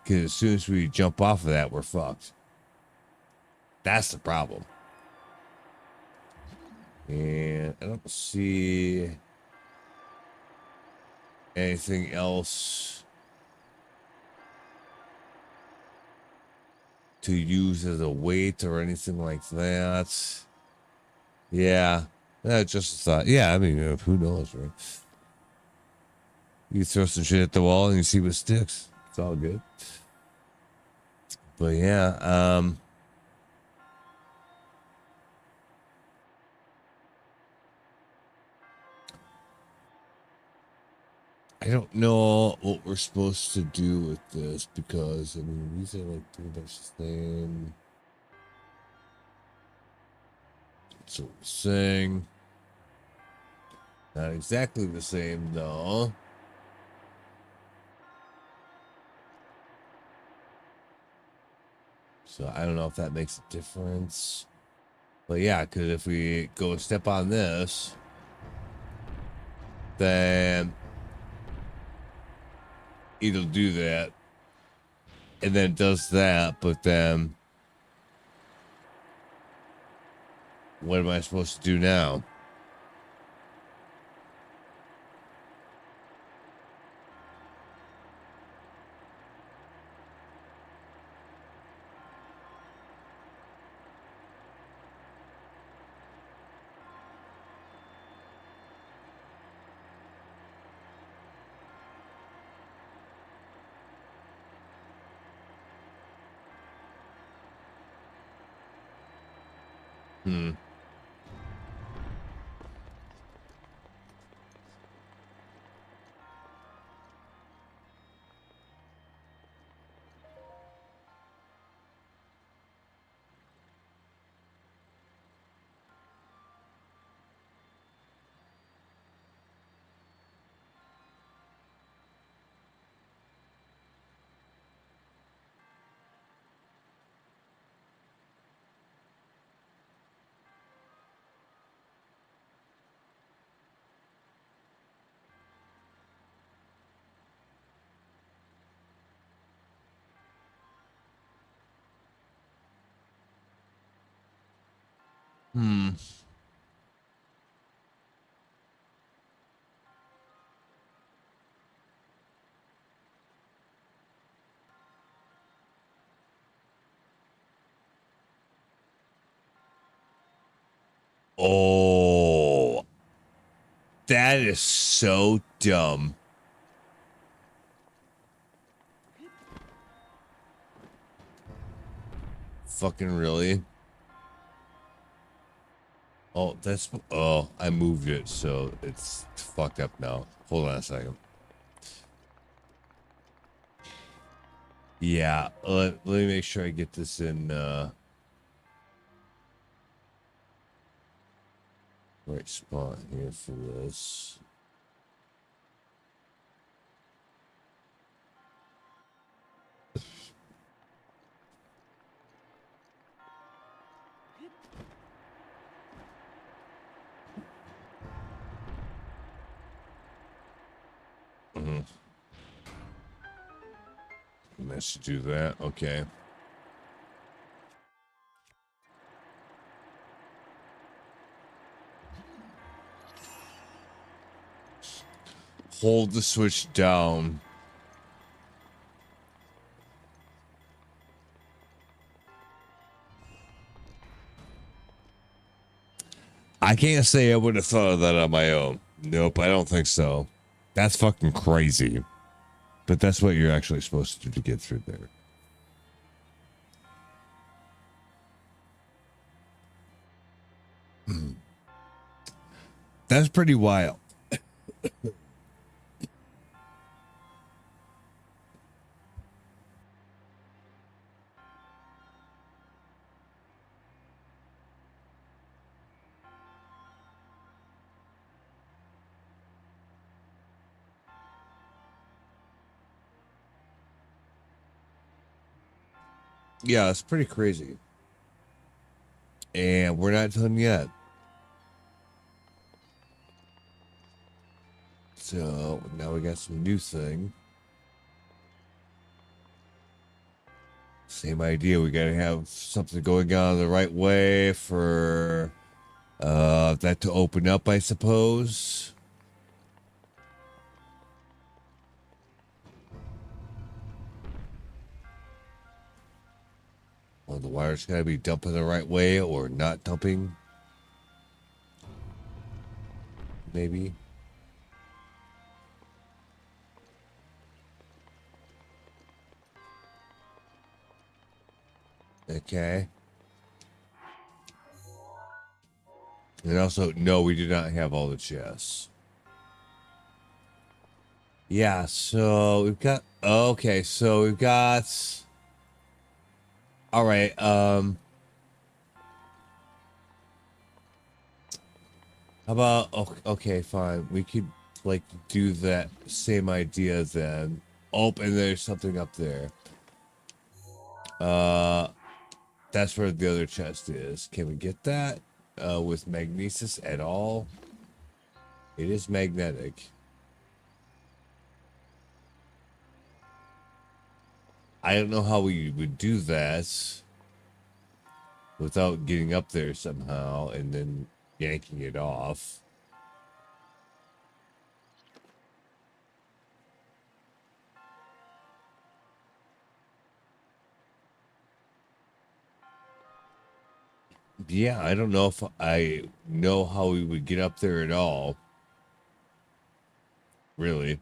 Because as soon as we jump off of that, we're fucked. That's the problem. And I don't see anything else to use as a weight or anything like that. Yeah, that's just a thought. Yeah, I mean, who knows, right? You throw some shit at the wall and you see what sticks. It's all good. But yeah, I don't know what we're supposed to do with this, because I mean, these are like pretty much the same sort of thing. Not exactly the same though. So I don't know if that makes a difference. But yeah, because if we go a step on this, then it'll do that. And then it does that, but then what am I supposed to do now? Hmm. Hmm. Oh, that is so dumb. Fucking really? Oh, that's, oh, I moved it, so it's fucked up now. Hold on a second. Yeah, let me make sure I get this in right spot here for this. Mm-hmm. And that should do that. Okay. Hold the switch down. I can't say I would have thought of that on my own. Nope, I don't think so. That's fucking crazy. But that's what you're actually supposed to do to get through there. That's pretty wild. Yeah, it's pretty crazy. And we're not done yet. So now we got some new thing. Same idea. We gotta have something going on the right way for that to open up, I suppose. Well, the wire's gotta be dumping the right way or not dumping. Maybe. Okay. And also, no, we do not have all the chests. Yeah, so we've got, okay, so we've got, all right, how about, okay, fine, we could, like, do that same idea then. Oh, and there's something up there. That's where the other chest is. Can we get that, with magnesis at all? It is magnetic. I don't know how we would do that without getting up there somehow and then yanking it off. Yeah, I don't know if I know how we would get up there at all. Really.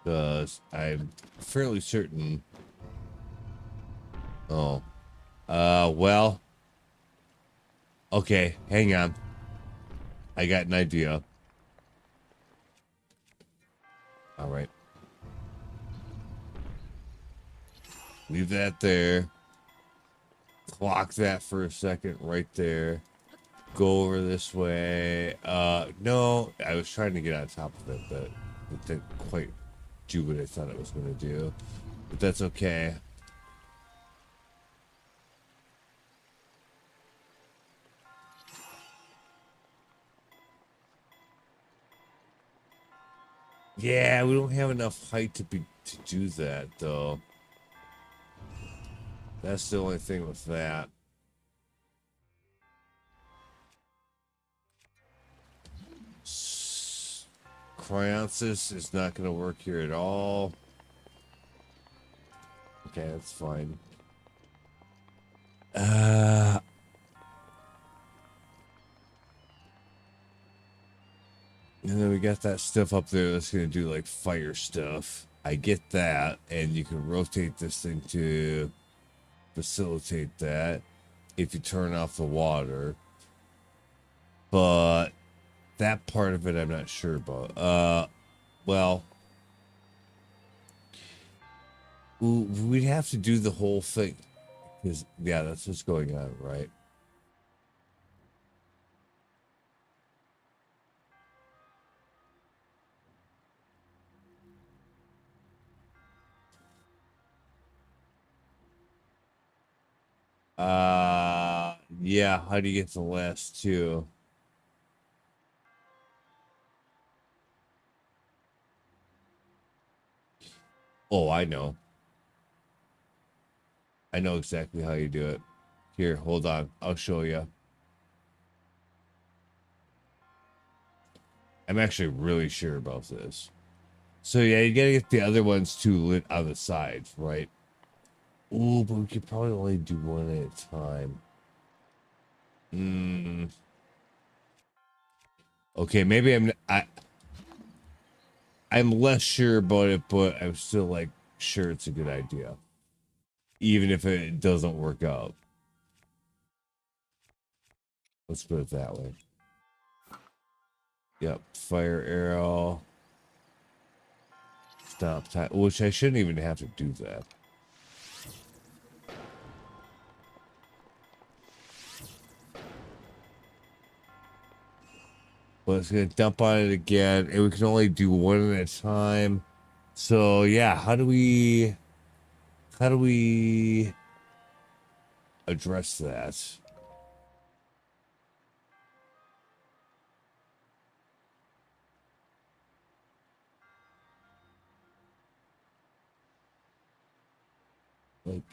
Because I'm fairly certain. Oh. Well. Okay, hang on. I got an idea. All right. Leave that there. Clock that for a second right there. Go over this way. No, I was trying to get on top of it, but it didn't quite do what I thought it was going to do. But that's okay. Yeah, we don't have enough height to do that though. That's the only thing with that. Cryonis is not going to work here at all. Okay, that's fine. And then we got that stuff up there that's going to do like fire stuff. I get that, and you can rotate this thing to facilitate that if you turn off the water. But that part of it I'm not sure about. Well, we'd have to do the whole thing. Because, yeah, that's what's going on, right? Yeah, how do you get the last two? Oh, I know. I know exactly how you do it. Here, hold on. I'll show you. I'm actually really sure about this. So, yeah, you gotta get the other ones too lit on the sides, right? Ooh, but we could probably only do one at a time. Okay, maybe I'm less sure about it, but I'm still like sure it's a good idea. even if it doesn't work out. Let's put it that way. Yep, fire arrow. Stop time, which I shouldn't even have to do that. But it's gonna dump on it again, and we can only do one at a time. So yeah, how do we address that? Like,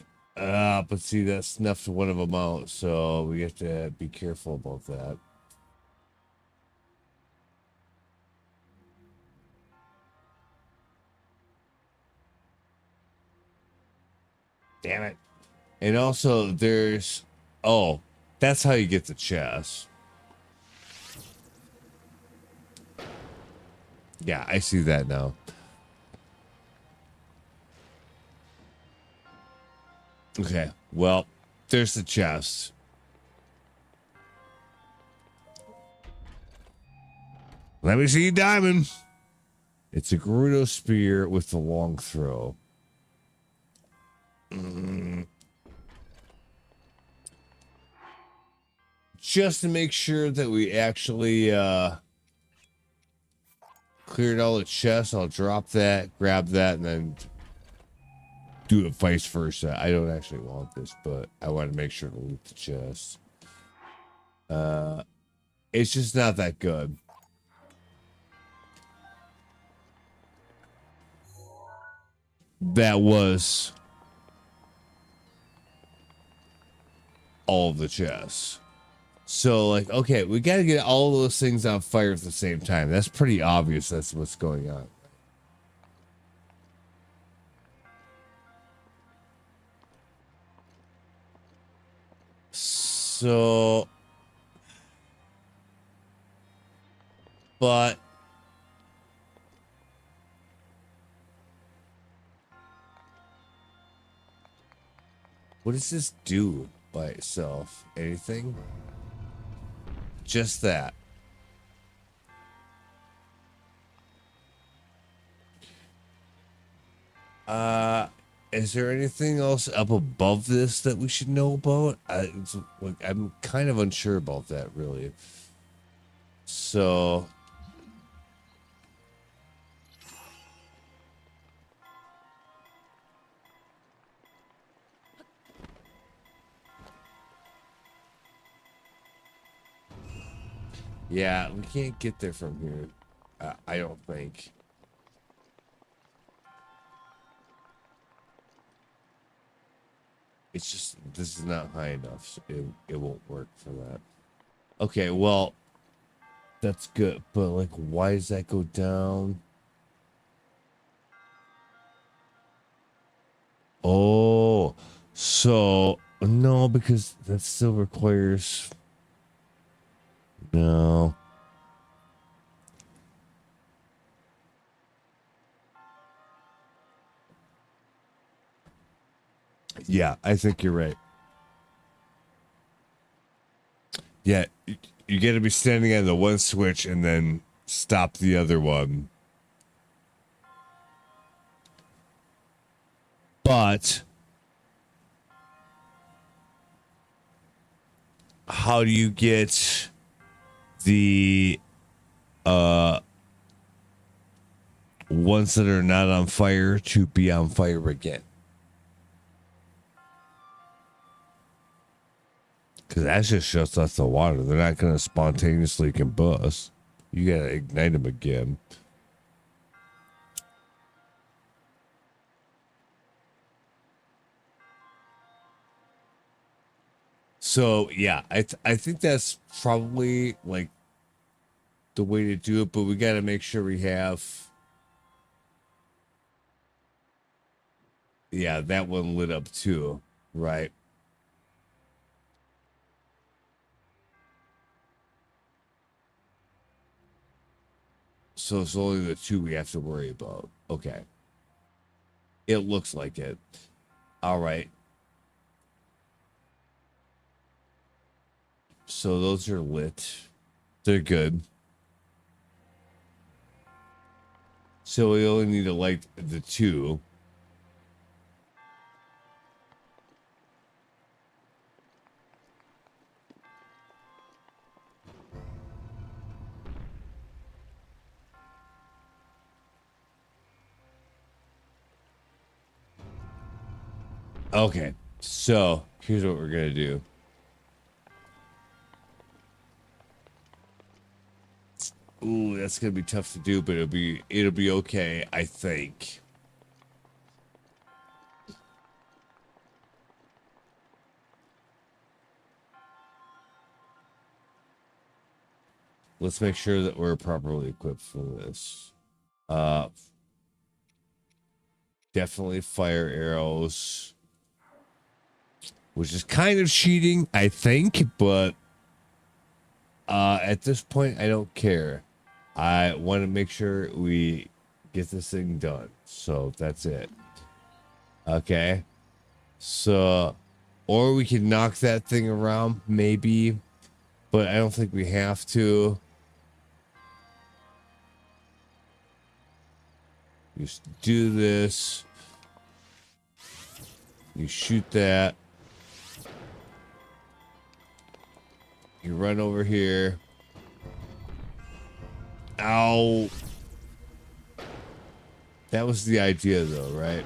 but see, that snuffed one of them out, so we have to be careful about that. Damn it. And also, there's... Oh, that's how you get the chest. Yeah, I see that now. Okay, well, there's the chest. Let me see you, diamond. It's a Gerudo spear with the long throw. Just to make sure that we actually cleared all the chests, I'll drop that, grab that, and then do it vice versa. I don't actually want this, but I want to make sure to loot the chest. It's just not that good. That was all of the chests. So, like, okay, we got to get all of those things on fire at the same time. That's pretty obvious. That's what's going on. So, but what does this do by itself? Anything? Just that. Is there anything else up above this that we should know about? I'm kind of unsure about that, really. So, yeah, we can't get there from here. I don't think. It's just, this is not high enough. So it won't work for that. Okay, well, that's good. But, like, why does that go down? Oh, so, no, because that still requires... No. Yeah, I think you're right. Yeah, you got to be standing on the one switch and then stop the other one. But how do you get the ones that are not on fire to be on fire again? Because that just shuts off the water. They're not going to spontaneously combust. You got to ignite them again. So yeah, I think that's probably like the way to do it, but we got to make sure we have, yeah, that one lit up too, right? So it's only the two we have to worry about. Okay. It looks like it. All right. So those are lit. They're good. So we only need to light the two. Okay, so here's what we're gonna do. Ooh, that's gonna be tough to do, but it'll be okay, I think. Let's make sure that we're properly equipped for this. Definitely fire arrows, which is kind of cheating, I think, but at this point, I don't care. I want to make sure we get this thing done. So that's it. Okay. So, or we can knock that thing around, maybe, but I don't think we have to. Just do this. You shoot that. You run over here. Ow. That was the idea, though, right?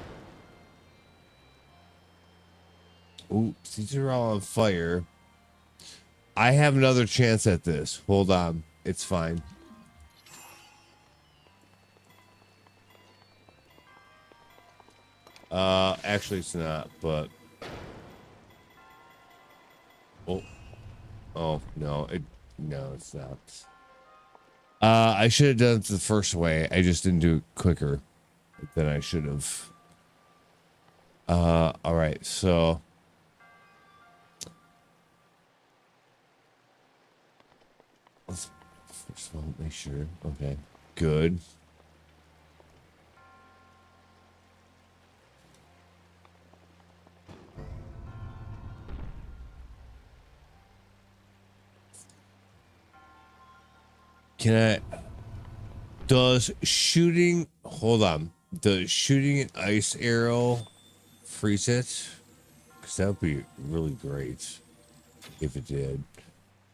Oops, these are all on fire. I have another chance at this. Hold on. It's fine. Actually, it's not, but... Oh. Oh, no. No, it's not. I should have done it the first way. I just didn't do it quicker than I should have. Alright, so... Let's first of all make sure. Okay, good. Can I... Does shooting... Hold on. Does shooting an ice arrow freeze it? Because that would be really great if it did.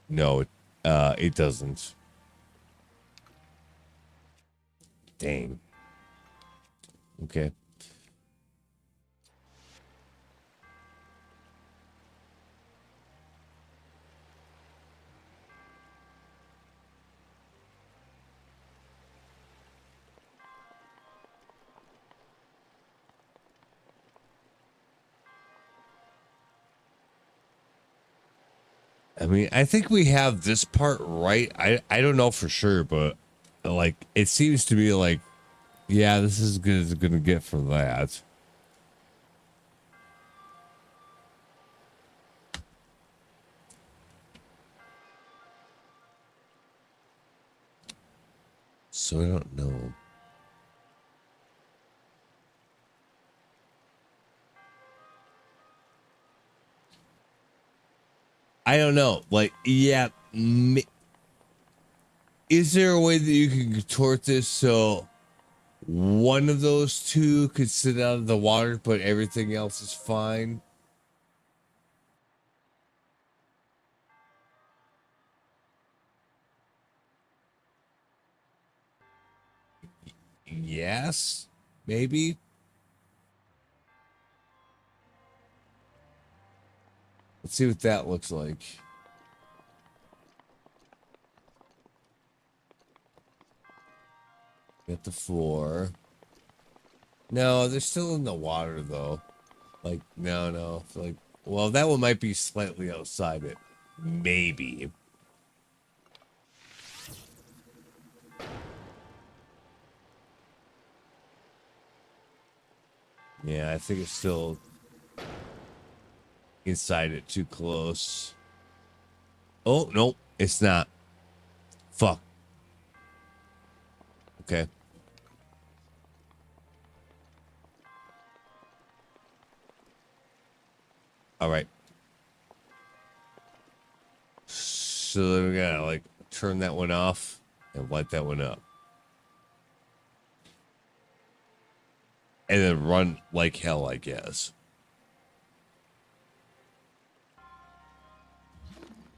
No, it doesn't. Dang. Okay. I mean, I think we have this part right. I don't know for sure, but like it seems to be like, yeah, this is as good as it's gonna get for that. So I don't know. I don't know. Like, yeah, is there a way that you can contort this so one of those two could sit out of the water, but everything else is fine? Yes, maybe. Let's see what that looks like. Get the floor. No, they're still in the water though. Like, no. Like, well, that one might be slightly outside it. Maybe. Yeah, I think it's still inside it too close. Oh, no, it's not. Fuck. Okay. All right. So then we gotta like turn that one off and light that one up. And then run like hell, I guess.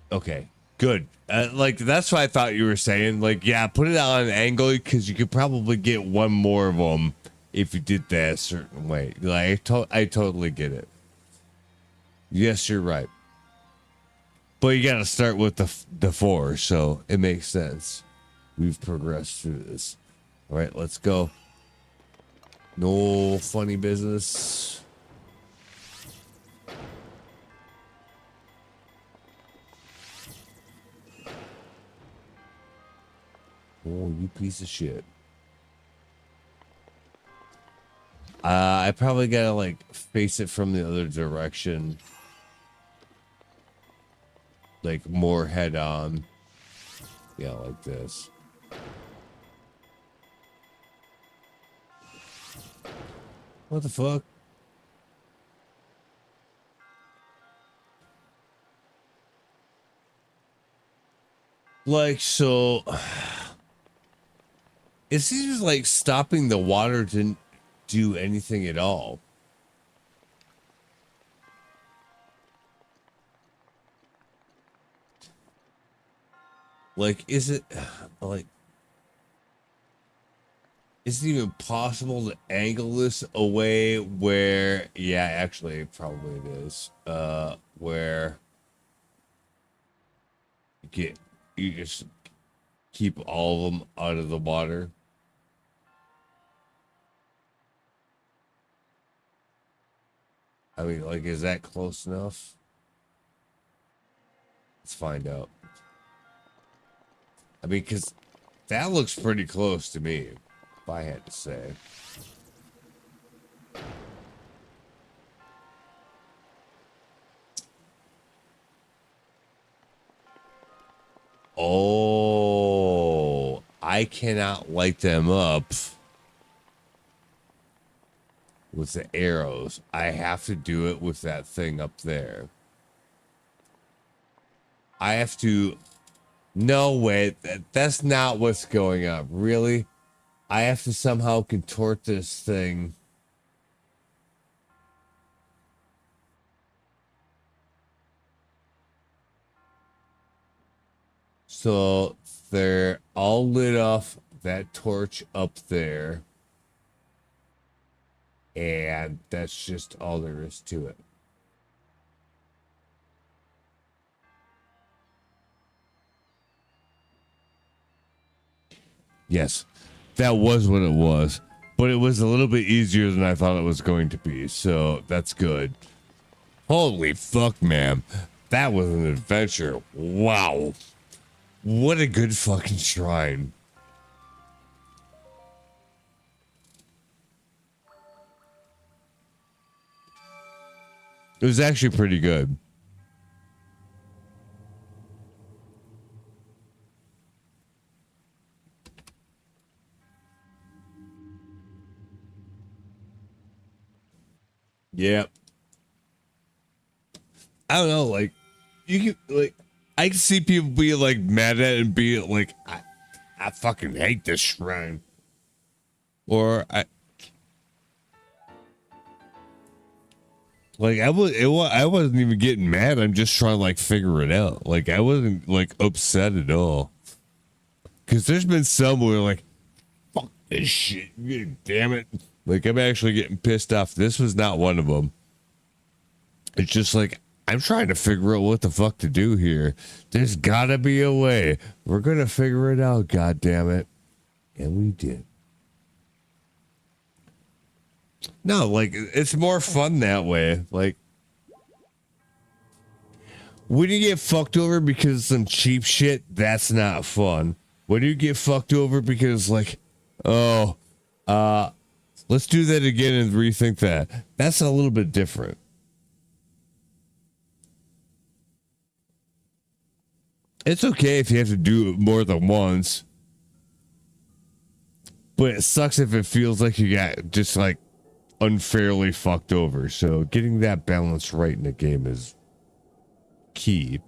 Okay, good. Like, that's what I thought you were saying. Like, yeah, put it on an angle because you could probably get one more of them if you did that a certain way. Like, I totally get it. Yes, you're right. But you gotta start with the 4, so it makes sense. We've progressed through this. All right, let's go. No funny business. Oh, you piece of shit. I probably gotta like face it from the other direction. Like more head on. Yeah, like this. What the fuck? Like, so it seems like stopping the water didn't do anything at all. Like, is it like, is it even possible to angle this away where, yeah, actually, probably it is, where you just keep all of them out of the water? I mean, like, is that close enough? Let's find out. I mean, because that looks pretty close to me, if I had to say. Oh, I cannot light them up with the arrows. I have to do it with that thing up there. I have to... No, wait, that's not what's going up. Really? I have to somehow contort this thing. So they're all lit off that torch up there. And that's just all there is to it. Yes, that was what it was. But it was a little bit easier than I thought it was going to be. So that's good. Holy fuck, man. That was an adventure. Wow. What a good fucking shrine. It was actually pretty good. Yep. I don't know, like, you can, like, I can see people be like mad at it and be like, I fucking hate this shrine. Or I wasn't even getting mad. I'm just trying to like figure it out. Like, I wasn't like upset at all. Cause there's been some where like, fuck this shit, damn it. Like, I'm actually getting pissed off. This was not one of them. It's just like, I'm trying to figure out what the fuck to do here. There's gotta be a way. We're gonna figure it out, god damn it. And we did. No, like, it's more fun that way. Like, when you get fucked over because of some cheap shit, that's not fun. When you get fucked over because, like, oh, let's do that again and rethink that. That's a little bit different. It's okay if you have to do it more than once. But it sucks if it feels like you got just like unfairly fucked over. So getting that balance right in the game is key.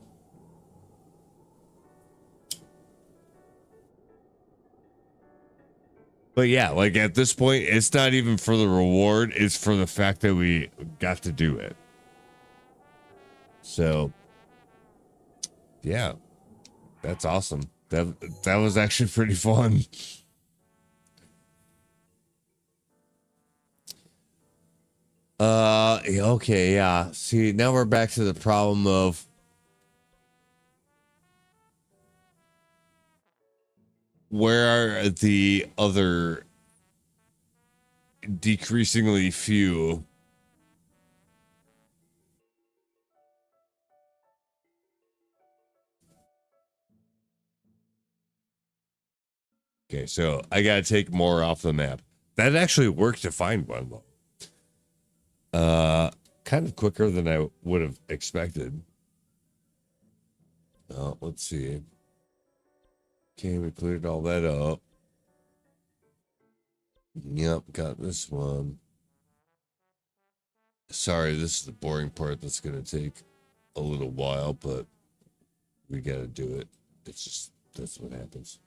But yeah, like at this point, it's not even for the reward, it's for the fact that we got to do it. So yeah, that's awesome. That was actually pretty fun. Okay, yeah. See, now we're back to the problem of where are the other decreasingly few. Okay, so I gotta take more off the map. That actually worked to find one though. Kind of quicker than I would have expected. Let's see. Okay, we cleared all that up. Yep, got this one. Sorry, this is the boring part that's gonna take a little while, but we gotta do it. It's just that's what happens.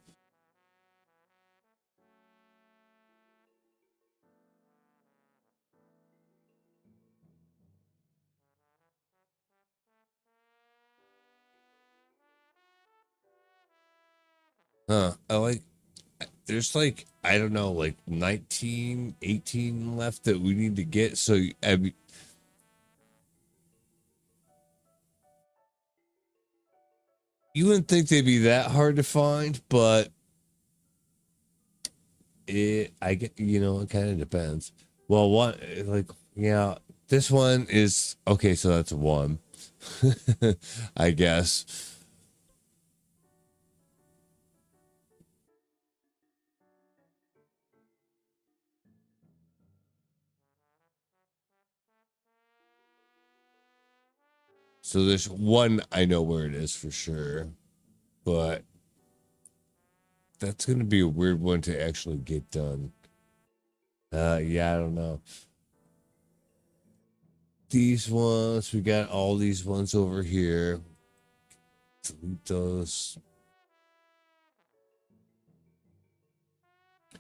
I like there's like I don't know, like 19, 18 left that we need to get. So I mean, you wouldn't think they'd be that hard to find, but I get, it kind of depends. Well, one, like, yeah, this one is okay, so that's one, I guess. So there's one I know where it is for sure, but that's gonna be a weird one to actually get done. Yeah, I don't know. These ones, we got all these ones over here. Delete those.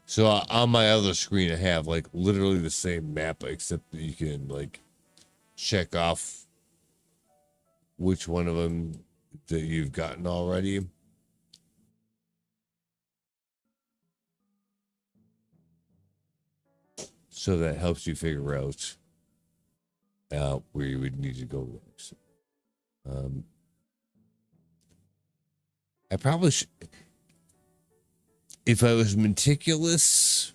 So on my other screen, I have like literally the same map, except that you can like check off which one of them that you've gotten already. So that helps you figure out where you would need to go next. I probably should, if I was meticulous,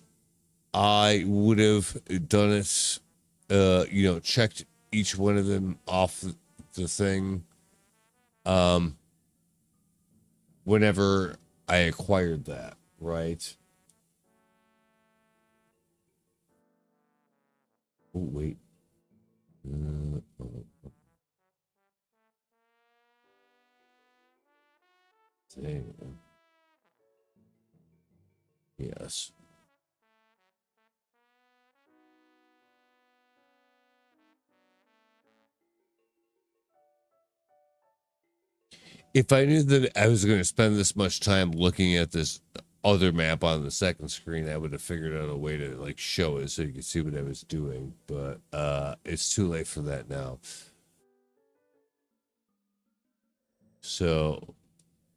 I would have done it, checked each one of them off the thing whenever I acquired that, right? Oh, wait. Yes. If I knew that I was going to spend this much time looking at this other map on the second screen, I would have figured out a way to like show it so you could see what I was doing. But it's too late for that now. So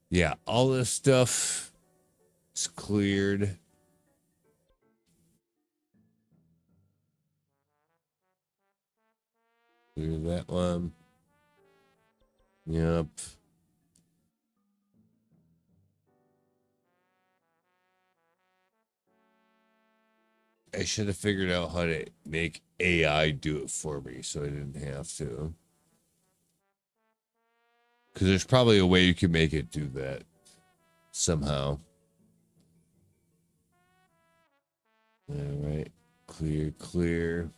yeah, all this stuff is cleared. Clear that one. Yep. I should have figured out how to make AI do it for me so I didn't have to. Because there's probably a way you can make it do that somehow. All right. Clear, clear.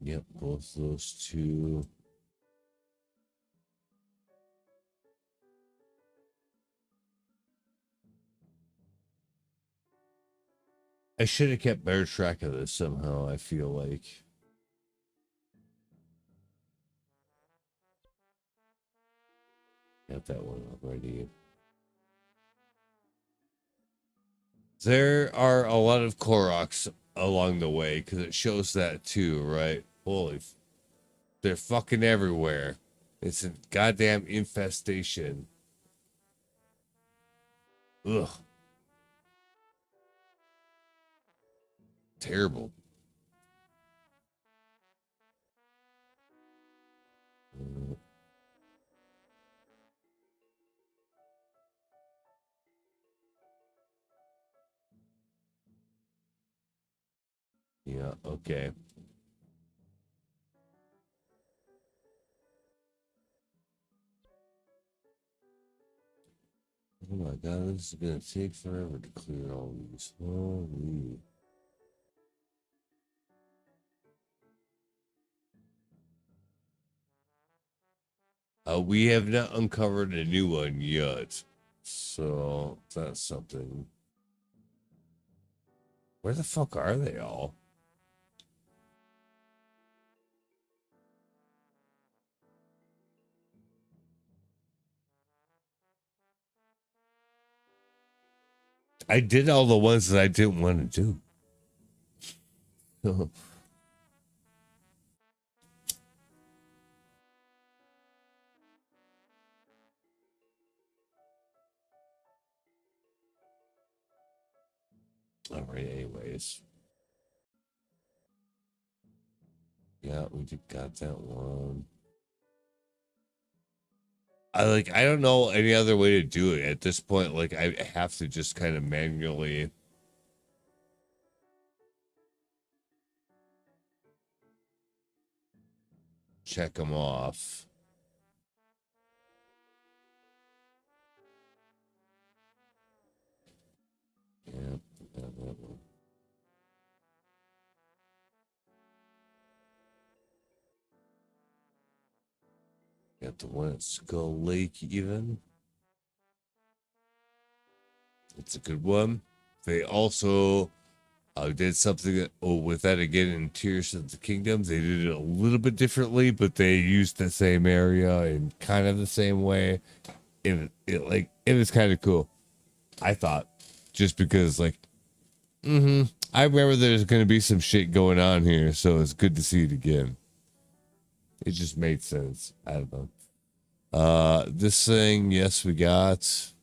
Yep, both those two. I should have kept better track of this somehow, I feel like. Got that one already. There are a lot of Koroks along the way because it shows that too, right? They're fucking everywhere. It's a goddamn infestation. Ugh. Terrible. Yeah, okay. Oh my god, this is gonna take forever to clear all these. Holy. We have not uncovered a new one yet. So that's something. Where the fuck are they all? I did all the ones that I didn't want to do. All right, anyways. Yeah, we just got that one. I don't know any other way to do it at this point. Like I have to just kind of manually check them off. Yeah, that one. Got the one at Skull Lake even. It's a good one. They also did something with that again in Tears of the Kingdom. They did it a little bit differently, but they used the same area in kind of the same way. It was kind of cool. I thought, just because I remember there's going to be some shit going on here, so it's good to see it again. It just made sense. I don't know. This thing, yes, we got.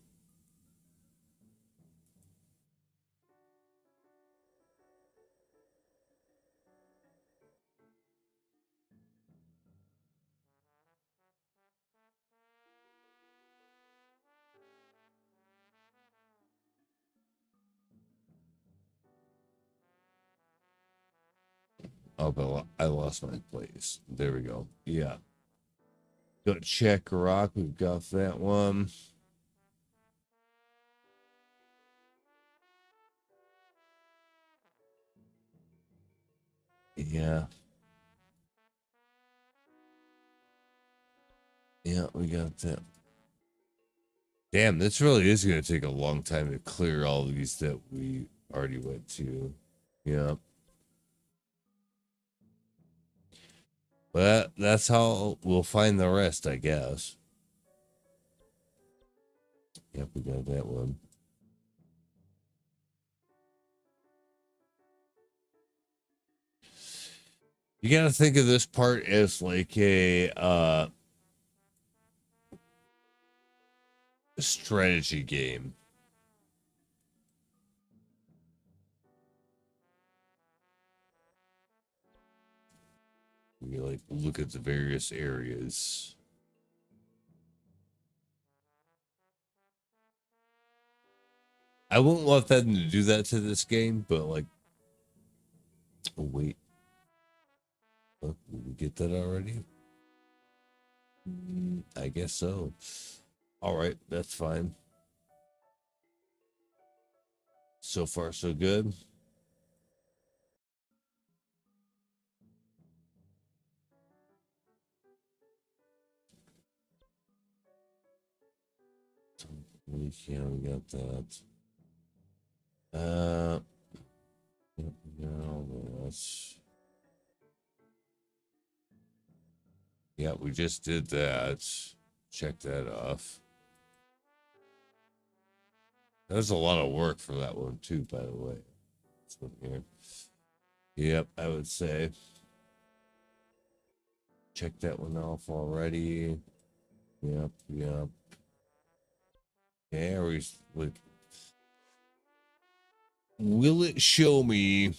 Oh, but I lost my place. There we go. Yeah. Got Check Rock. We've got that one. Yeah. Yeah, we got that. Damn, this really is going to take a long time to clear all these that we already went to. Yeah. But that's how we'll find the rest, I guess. Yep, we got that one. You got to think of this part as like a strategy game. You look at the various areas. I wouldn't want them to do that to this game, but oh wait. Oh, did we get that already? I guess so. All right, that's fine. So far, so good. Yeah, we got that. Yeah, we just did that. Check that off. That was a lot of work for that one too, by the way. This one here. Yep, I would say. Check that one off already. Yep, yep. Yeah, like, will it show me?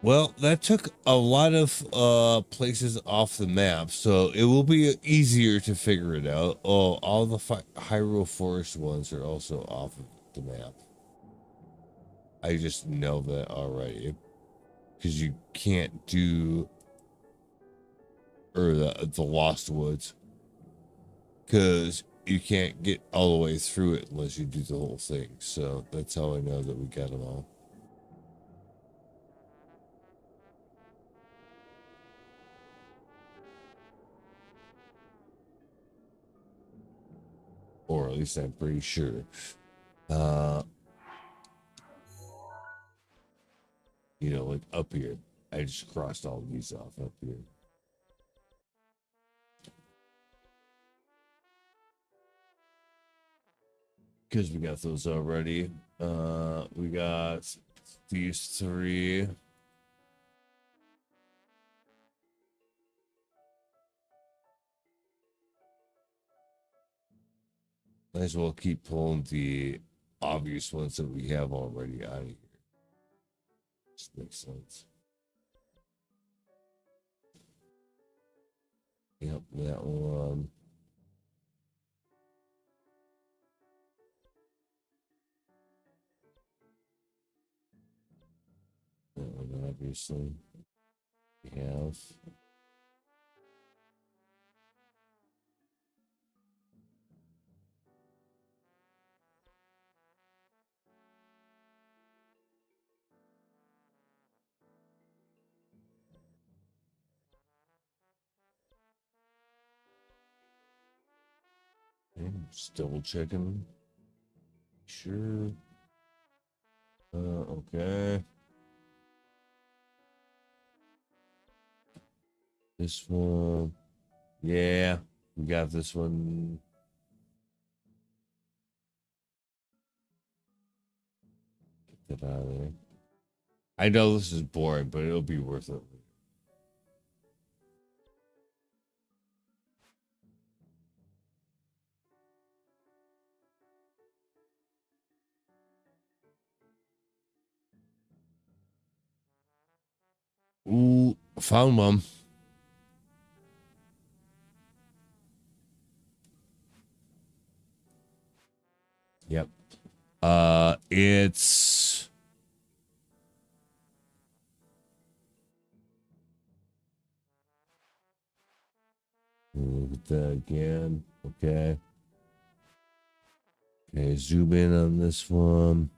Well, that took a lot of places off the map, so it will be easier to figure it out. Oh, all the Hyrule Forest ones are also off of the map. I just know that already, because you can't do the Lost Woods, because you can't get all the way through it unless you do the whole thing. So that's how I know that we got them all. Or at least I'm pretty sure. You know, like up here. I just crossed all these off up here. Because we got those already. We got these three. Might as well keep pulling the obvious ones that we have already out of here. Just makes sense. Yep, that one. That one, obviously. We have. Okay, just double checking. Sure. Okay. This one. Yeah, we got this one. Get that out of there. I know this is boring, but it'll be worth it. Ooh, found one. Yep. It's look at that again. Okay. Okay, zoom in on this one.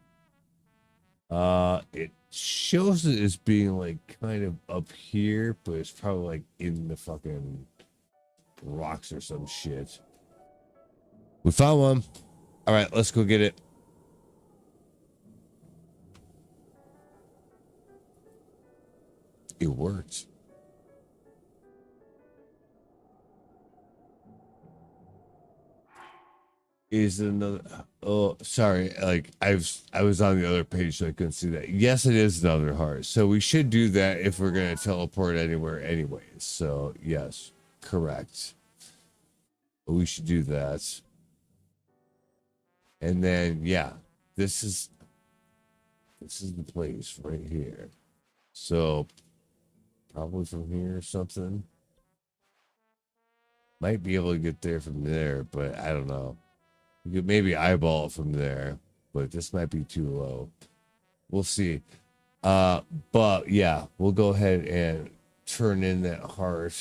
It shows it as being like kind of up here, but it's probably like in the fucking rocks or some shit. We found one. All right, let's go get it. It worked. Is another? Oh, sorry. Like I was on the other page, so I couldn't see that. Yes, it is another heart. So we should do that if we're gonna teleport anywhere, anyways. So yes, correct. We should do that. And then yeah, this is the place right here. So probably from here or something. Might be able to get there from there, but I don't know. You could maybe eyeball it from there, but this might be too low. We'll see. But yeah, we'll go ahead and turn in that heart.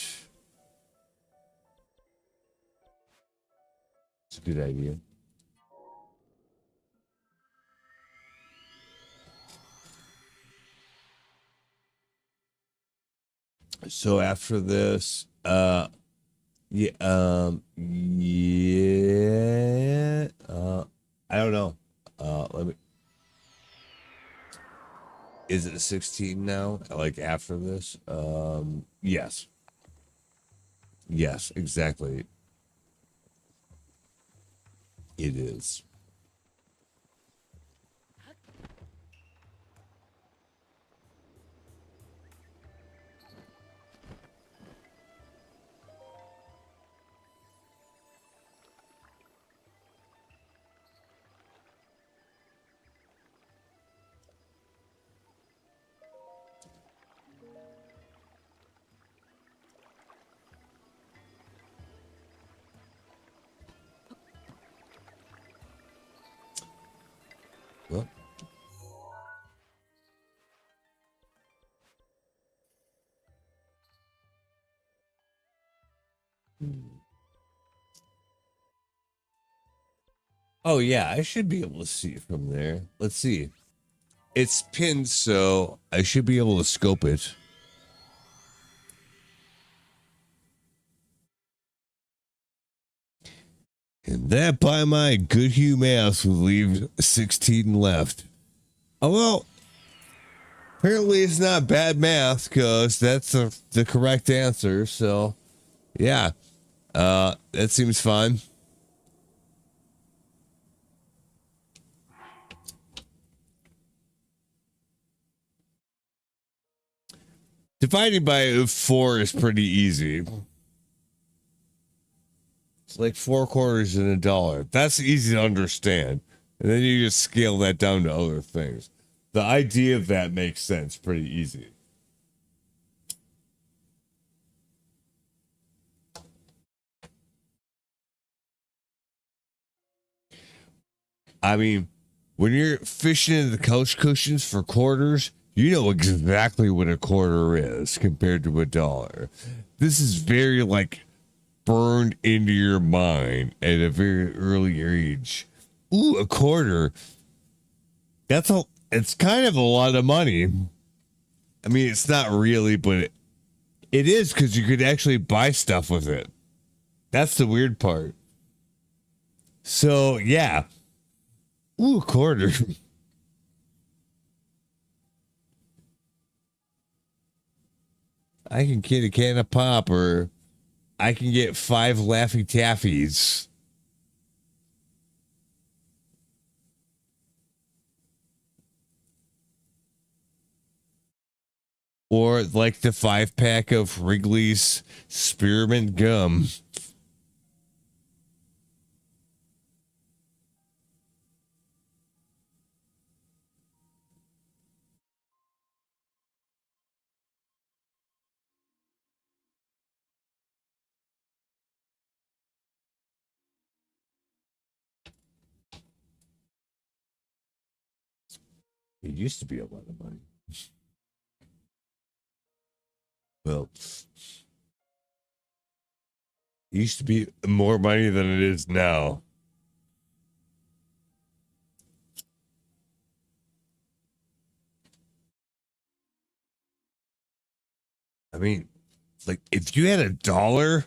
It's a good idea. So after this, yeah, I don't know. Let me. Is it 16 now? Like after this? Yes. Yes, exactly. It is. Well, oh yeah, I should be able to see it from there. Let's see. It's pinned, so I should be able to scope it. And that, by my good Hugh math, will leave 16 left. Oh well, apparently it's not bad math because that's the correct answer. So, yeah, that seems fine. Dividing by 4 is pretty easy. It's like 4 quarters in $1. That's easy to understand. And then you just scale that down to other things. The idea of that makes sense pretty easy. I mean, when you're fishing in the couch cushions for quarters, you know exactly what a quarter is compared to $1. This is very like burned into your mind at a very early age. Ooh, a quarter. It's kind of a lot of money. I mean, it's not really, but it is because you could actually buy stuff with it. That's the weird part. So, yeah. Ooh, a quarter. I can get a can of pop, or I can get 5 Laffy Taffies. Or like the 5-pack of Wrigley's Spearmint Gum. It used to be a lot of money. Well, it used to be more money than it is now. I mean, like if you had $1,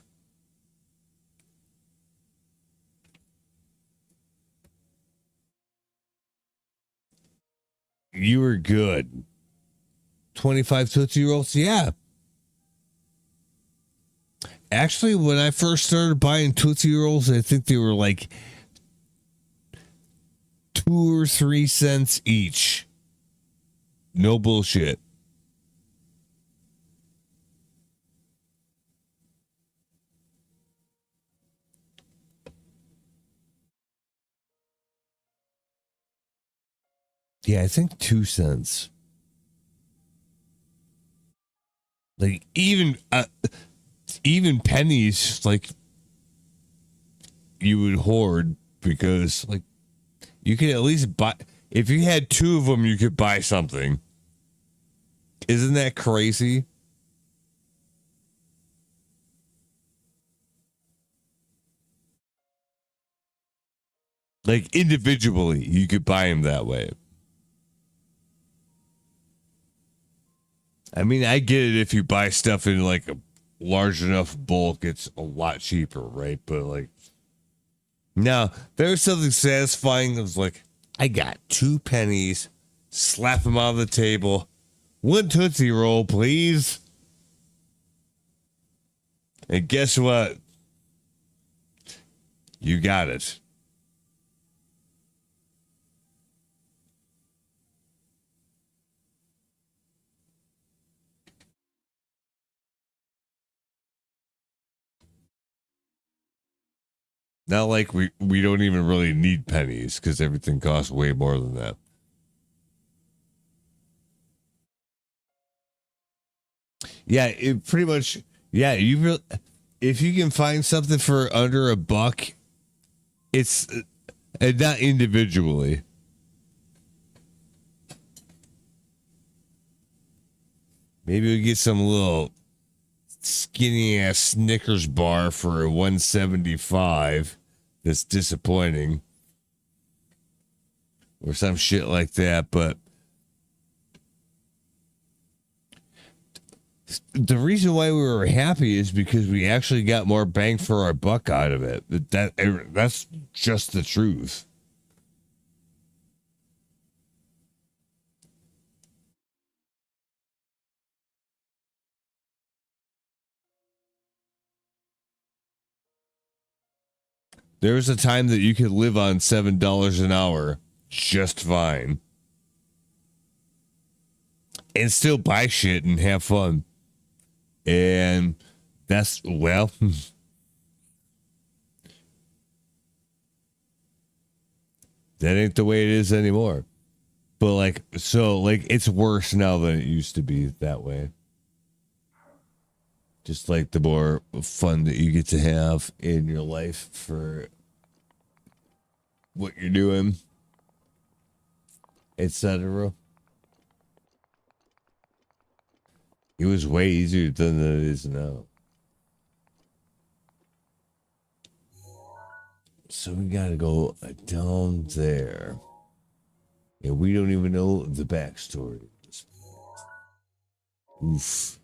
you were good. 25 Tootsie Rolls, yeah. Actually, when I first started buying Tootsie Rolls, I think they were like 2 or 3 cents each. No bullshit. Yeah, I think 2 cents. Like even pennies, like you would hoard because like you could at least buy, if you had 2 of them, you could buy something. Isn't that crazy? Like individually, you could buy them that way. I mean, I get it if you buy stuff in like a large enough bulk, it's a lot cheaper, right? But like, now there's something satisfying. It's like, I got 2 pennies slap him on the table. One Tootsie Roll, please. And guess what? You got it. Not like we don't even really need pennies because everything costs way more than that. Yeah, it pretty much. Yeah, if you can find something for under $1, it's and not individually. Maybe we get some little skinny ass Snickers bar for 175. That's disappointing, or some shit like that. But the reason why we were happy is because we actually got more bang for our buck out of it. That's just the truth. There was a time that you could live on $7 an hour just fine and still buy shit and have fun. And that's, well, that ain't the way it is anymore. But like, so like, it's worse now than it used to be that way. Just like the more fun that you get to have in your life for what you're doing, etc. It was way easier than it is now. So we gotta go down there. And we don't even know the backstory. Oof.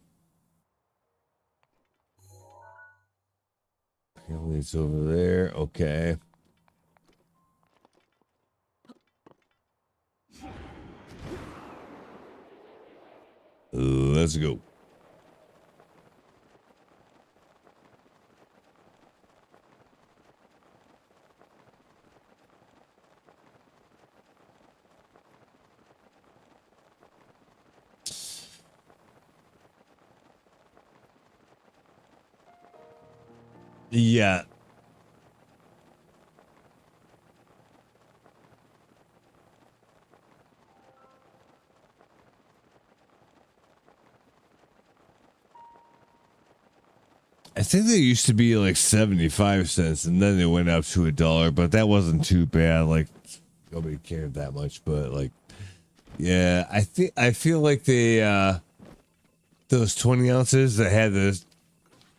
Apparently it's over there. Okay. Let's go. Yeah. I think they used to be like 75 cents and then they went up to $1, but that wasn't too bad. Like nobody cared that much, but like, yeah, I feel like they, those 20 ounces that had this,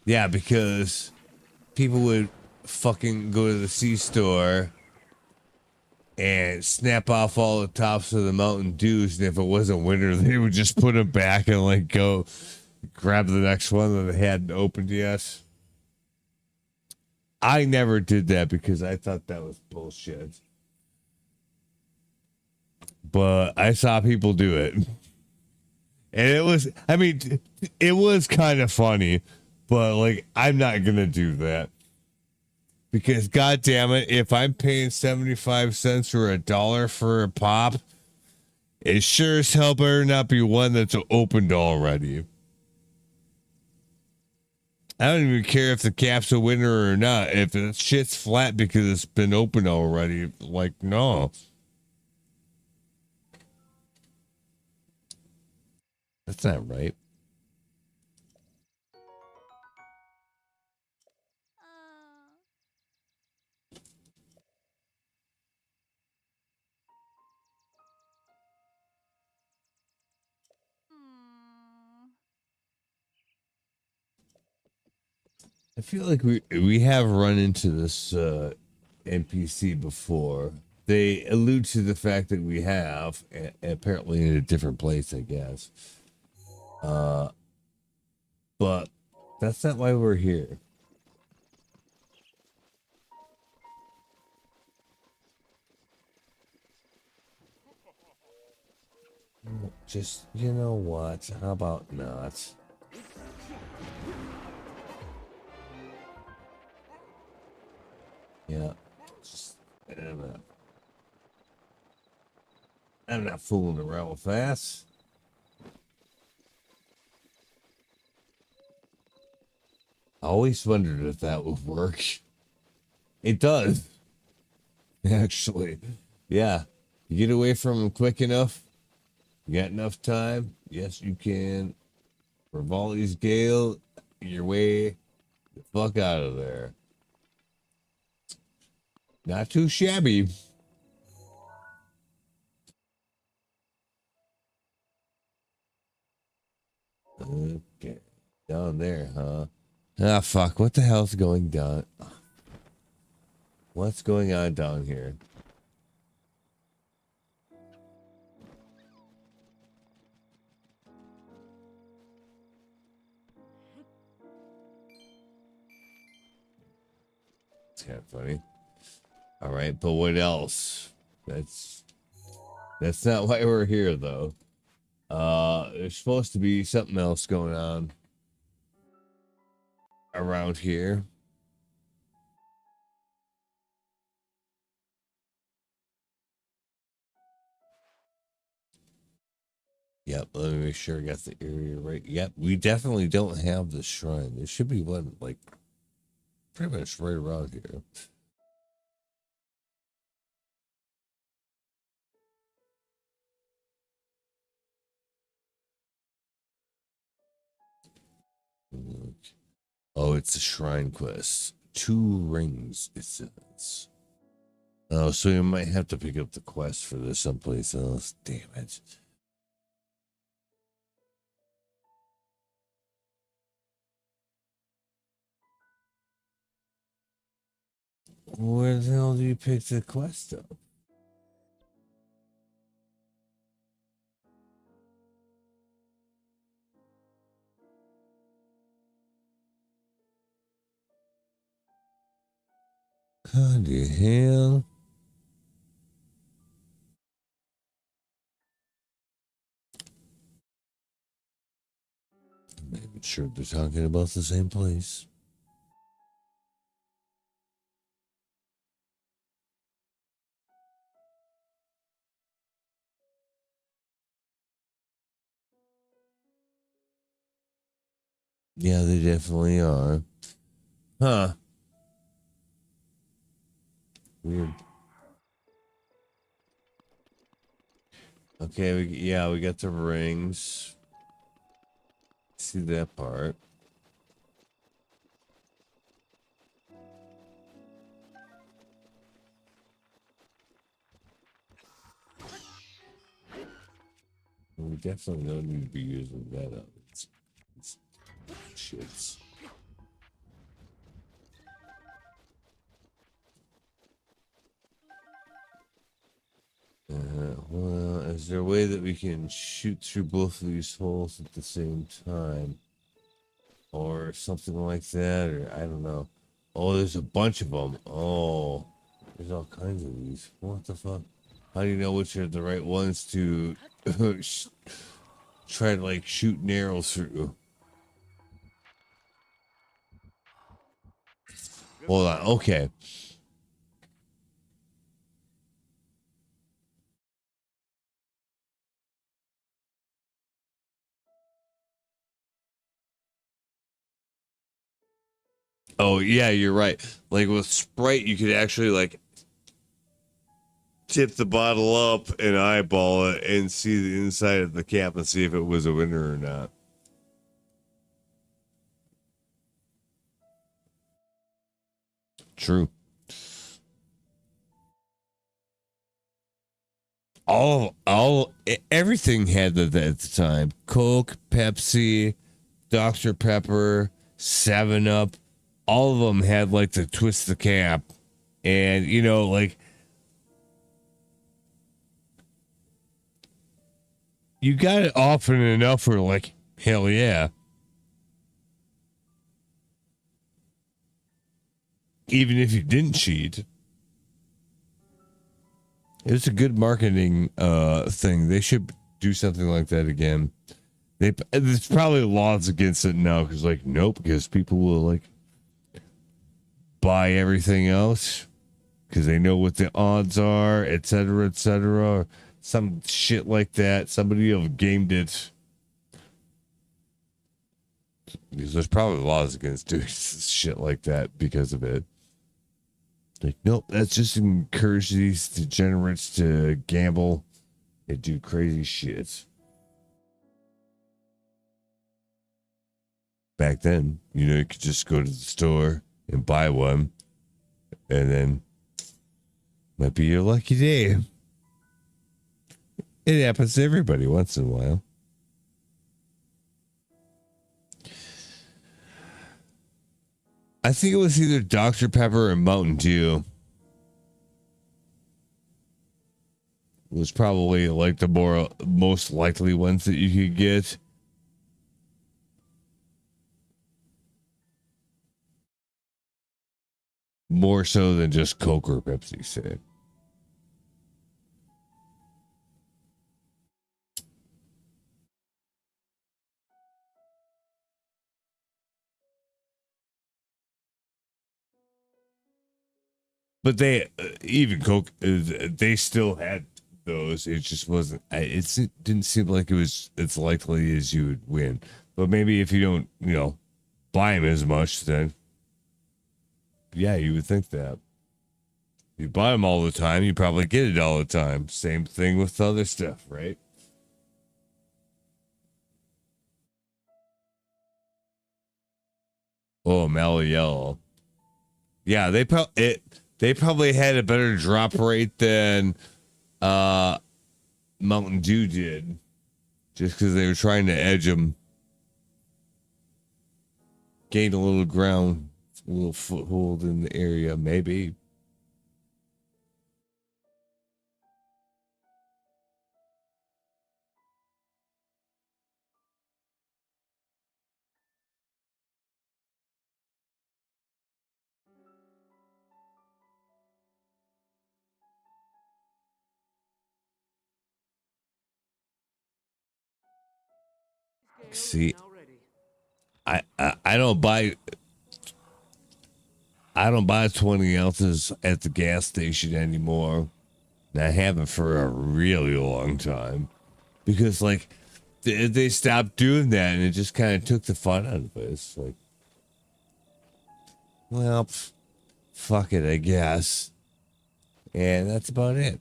yeah, because people would fucking go to the C-store and snap off all the tops of the Mountain Dews, and if it wasn't winter, they would just put them back and like go grab the next one that they hadn't opened yet. I never did that because I thought that was bullshit. But I saw people do it. And it was, I mean, it was kind of funny, but like, I'm not going to do that. Because, God damn it, if I'm paying 75 cents or $1 for a pop, it sure as hell better not be one that's opened already. I don't even care if the cap's a winner or not. If the shit's flat because it's been opened already, like, no. That's not right. I feel like we have run into this NPC before. They allude to the fact that we have, apparently in a different place, I guess. But that's not why we're here. Just, you know what? How about not? Yeah. Just, I'm not fooling around with that. I always wondered if that would work. It does, actually. Yeah. You get away from them quick enough, you got enough time. Yes, you can. Rivali's Gale, your way the fuck out of there. Not too shabby. Okay. Down there, huh? Ah, fuck. What the hell's going down? What's going on down here? It's kind of funny. All right, but what else? That's not why we're here, though. There's supposed to be something else going on around here. Yep, let me make sure I got the area right. Yep, we definitely don't have the shrine. There should be one, like, pretty much right around here. Oh, it's a shrine quest. 2 rings, it says. Oh, so you might have to pick up the quest for this someplace else. Damn it. Where the hell do you pick the quest up? How the hell? I'm not even sure they're talking about the same place. Yeah, they definitely are. Huh. Weird. Okay, we got the rings. See that part. We definitely don't need to be using that up. It's shits. Well, is there a way that we can shoot through both of these holes at the same time? Or something like that? Or I don't know. Oh, there's a bunch of them. Oh, there's all kinds of these. What the fuck? How do you know which are the right ones to try to like shoot arrows through? Hold on. Okay. Oh yeah, you're right. Like with Sprite, you could actually like tip the bottle up and eyeball it and see the inside of the cap and see if it was a winner or not. True. Everything had that at the time. Coke, Pepsi, Dr. Pepper, 7 Up, all of them had like the twist the cap. And, you know, like, you got it often enough where, like, hell yeah. Even if you didn't cheat. It's a good marketing thing. They should do something like that again, there's probably laws against it now because, like, nope, because people will, like, buy everything else because they know what the odds are, etc., etc. Some shit like that. Somebody have gamed it. Because there's probably laws against doing shit like that because of it. Like, nope, that's just encourage these degenerates to gamble and do crazy shit. Back then, you could just go to the store and buy one, and then might be your lucky day. It happens to everybody once in a while. I think it was either Dr. Pepper or Mountain Dew. It was probably like the most likely ones that you could get. More so than just Coke or Pepsi, say. But they, even Coke, they still had those. It just wasn't. It didn't seem like it was as likely as you would win. But maybe if you don't, buy them as much, then yeah, you would think that. You buy them all the time, you probably get it all the time. Same thing with other stuff, right? Oh, Mellow Yellow. Yeah, they probably had a better drop rate than Mountain Dew did, just because they were trying to edge them. Gain a little ground, a little foothold in the area, maybe. See, I don't buy 20 ounces at the gas station anymore. And I haven't for a really long time because like they stopped doing that and it just kind of took the fun out of it. It's like, well, fuck it, I guess. And that's about it.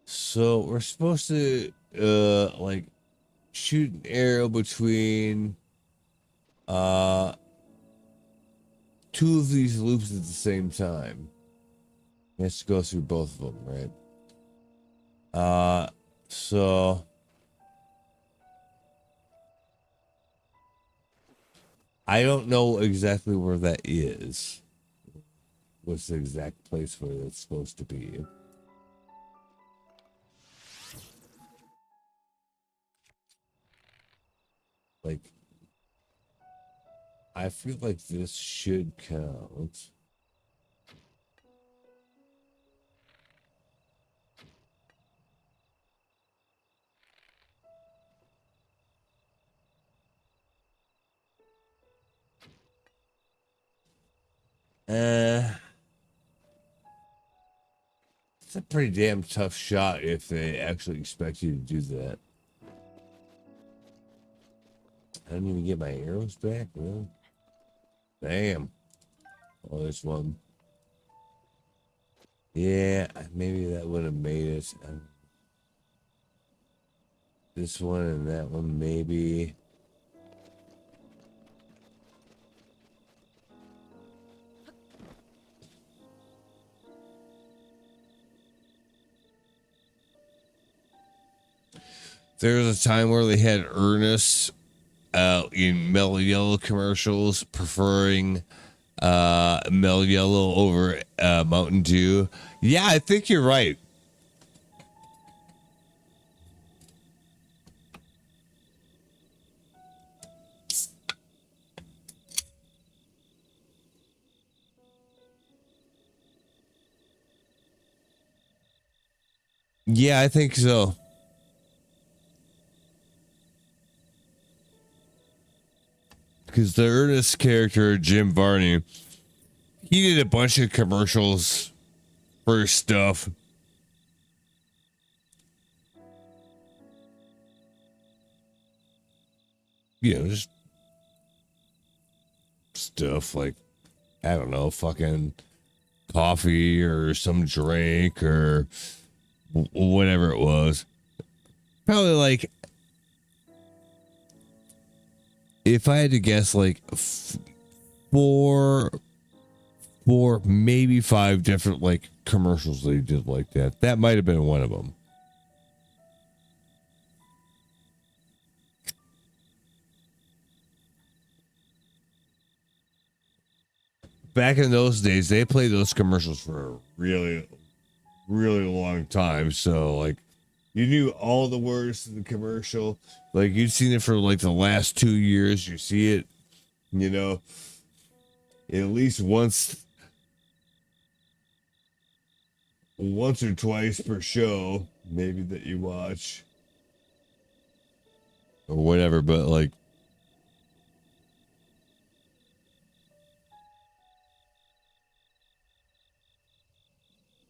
So we're supposed to like shoot an arrow between two of these loops at the same time. He has to go through both of them, right? So I don't know exactly where that is. What's the exact place where it's supposed to be? Like, I feel like this should count. It's a pretty damn tough shot if they actually expect you to do that. I didn't even get my arrows back, really? Damn. Oh, there's one. Yeah, maybe that would have made it. This one and that one, maybe. There was a time where they had Ernest in Mellow Yellow commercials preferring Mellow Yellow over Mountain Dew. Yeah, I think you're right. Yeah, I think so. Because the Ernest character, Jim Varney, he did a bunch of commercials for stuff. You know, just stuff like, I don't know, fucking coffee or some drink or whatever it was. Probably like, if I had to guess, like four, maybe five different like commercials that he did like that. That might have been one of them. Back in those days, they played those commercials for a really, really long time. So like, you knew all the words to the commercial. Like you'd seen it for like the last 2 years. You see it, you know, at least once or twice per show, maybe that you watch or whatever. But like,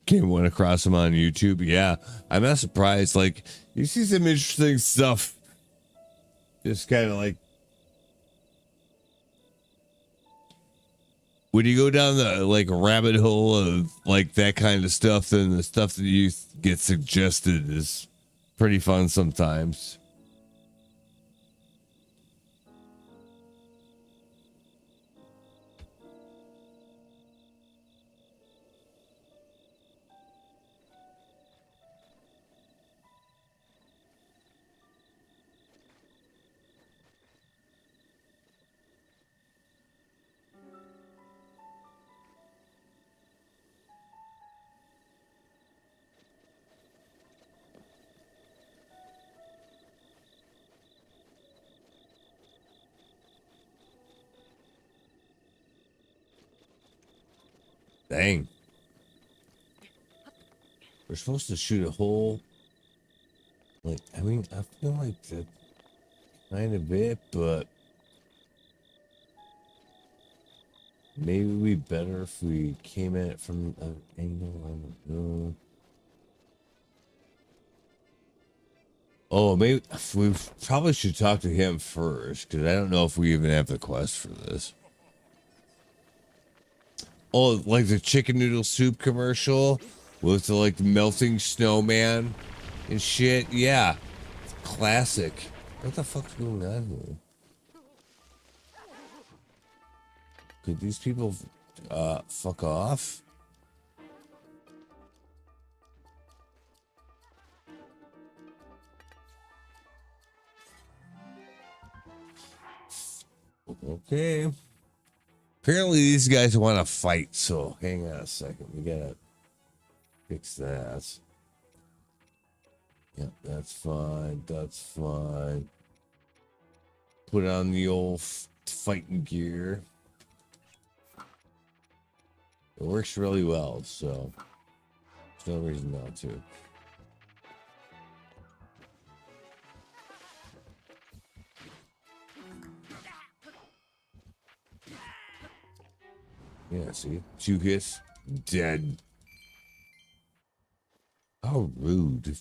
came one across them on YouTube. Yeah, I'm not surprised. Like, you see some interesting stuff. Just kind of like when you go down the like rabbit hole of like that kind of stuff, then the stuff that you get suggested is pretty fun sometimes. Dang. We're supposed to shoot a hole. Like, I mean, I feel like that kind of it, but maybe it would be better if we came at it from an angle. I don't know. Oh, maybe we probably should talk to him first, because I don't know if we even have the quest for this. Oh, like the chicken noodle soup commercial with the like melting snowman and shit. Yeah, classic. What the fuck's going on here? Could these people fuck off? Okay. Apparently these guys want to fight, so hang on a second. We gotta fix that. Yep, that's fine. That's fine. Put on the old fighting gear. It works really well, so there's no reason not to. Yeah, see? 2 hits, dead. How rude.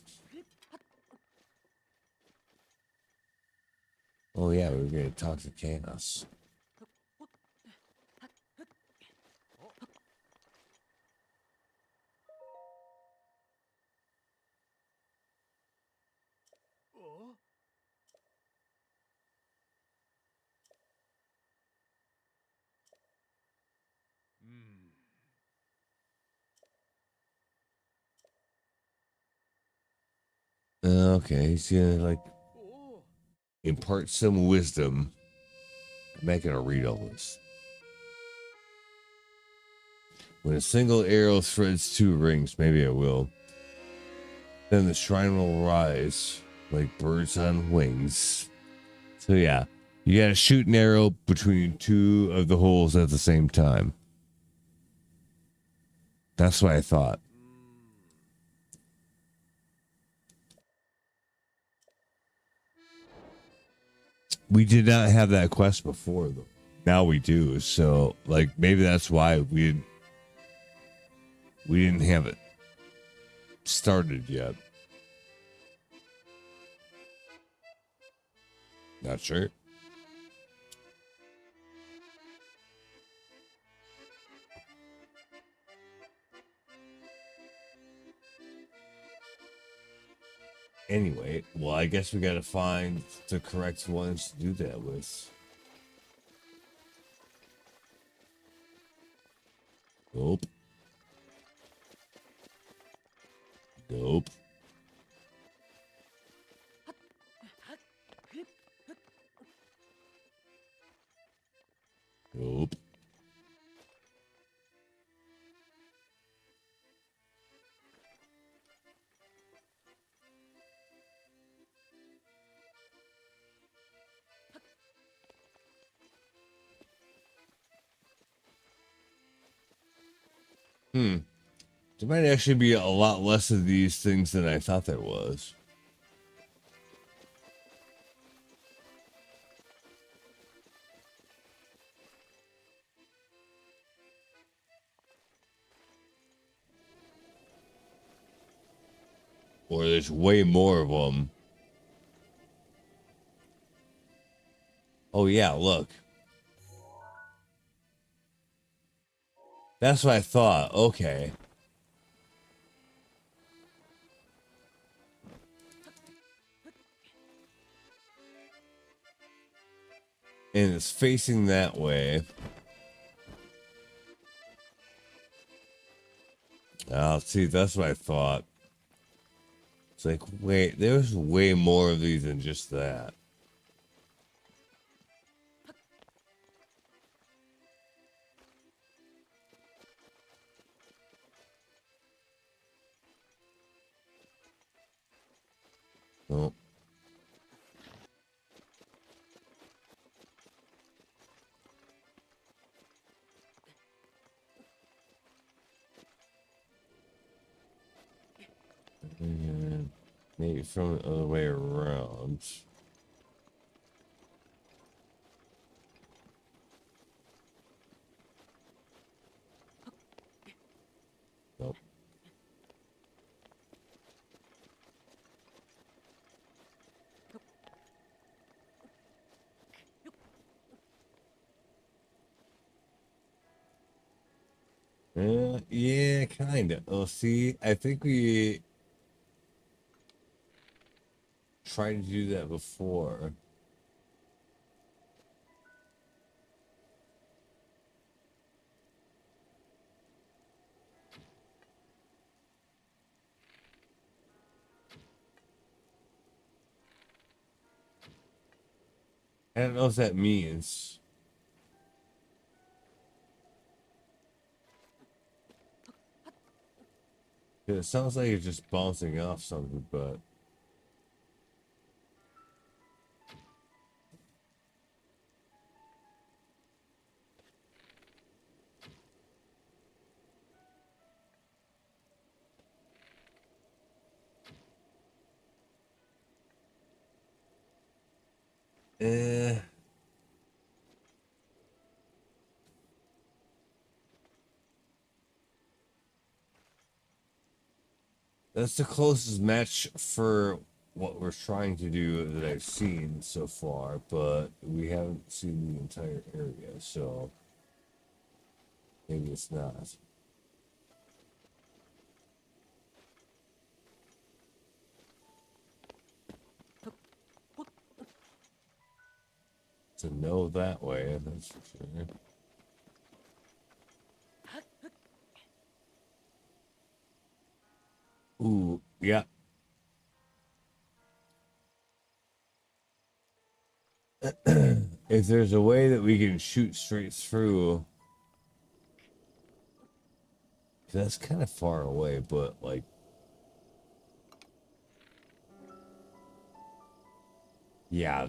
Oh yeah, we were gonna talk to Chaos. Okay, he's gonna like impart some wisdom. I'm not gonna read all this. When a single arrow threads 2 rings, maybe I will. Then the shrine will rise like birds on wings. So yeah, you gotta shoot an arrow between 2 of the holes at the same time. That's what I thought. We did not have that quest before, though. Now we do. So, like, maybe that's why we didn't have it started yet. Not sure. Anyway, well, I guess we gotta find the correct ones to do that with. Nope. Nope. Nope. There might actually be a lot less of these things than I thought there was. Or there's way more of them. Oh, yeah, look. That's what I thought. Okay. And it's facing that way. Oh, see, that's what I thought. It's like, wait, there's way more of these than just that. Oh. And maybe from the other way around. Nope. Yeah, kind of. Oh, see, I think we tried to do that before. I don't know what that means. It sounds like it's just bouncing off something, but eh. That's the closest match for what we're trying to do that I've seen so far, but we haven't seen the entire area, so maybe it's not. To know that way, that's for sure. Ooh, yeah. If there's a way that we can shoot straight through, that's kind of far away, but like, yeah.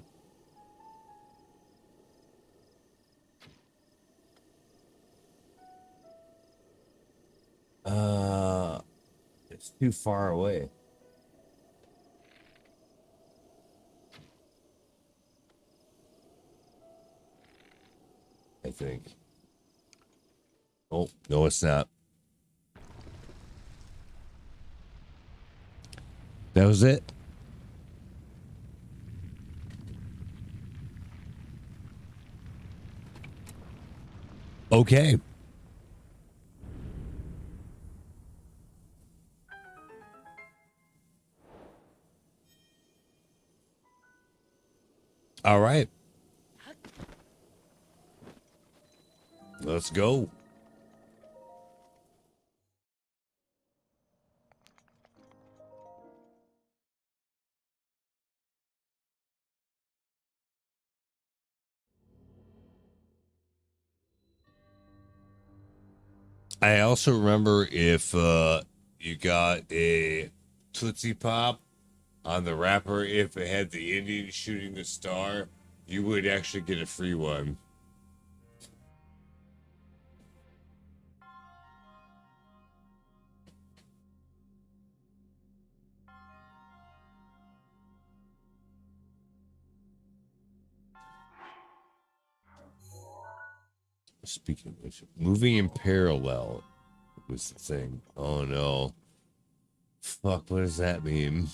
Uh, it's too far away. Oh, no, it's not. That was it. Okay. All right. Let's go. I also remember if you got a Tootsie Pop on the wrapper, if it had the Indian shooting the star, you would actually get a free one. Speaking of which, moving in parallel was the thing. Oh no. Fuck, what does that mean?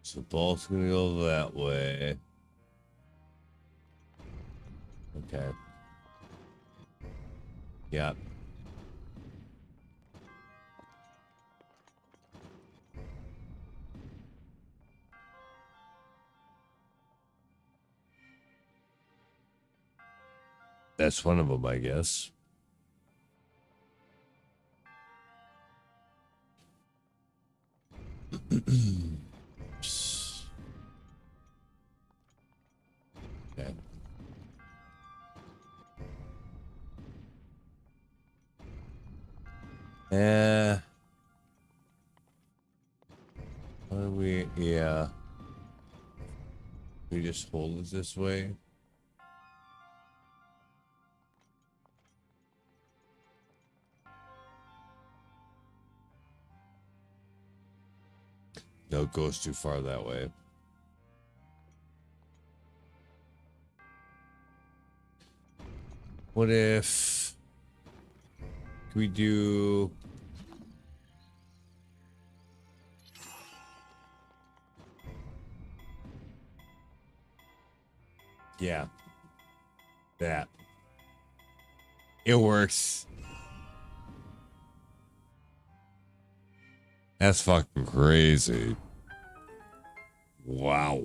So the ball's gonna go that way. Okay. Yeah. That's one of them, I guess. Okay. What do we, yeah. We just hold it this way. No, it goes too far that way. What if we do yeah, that. It works. That's fucking crazy. Wow.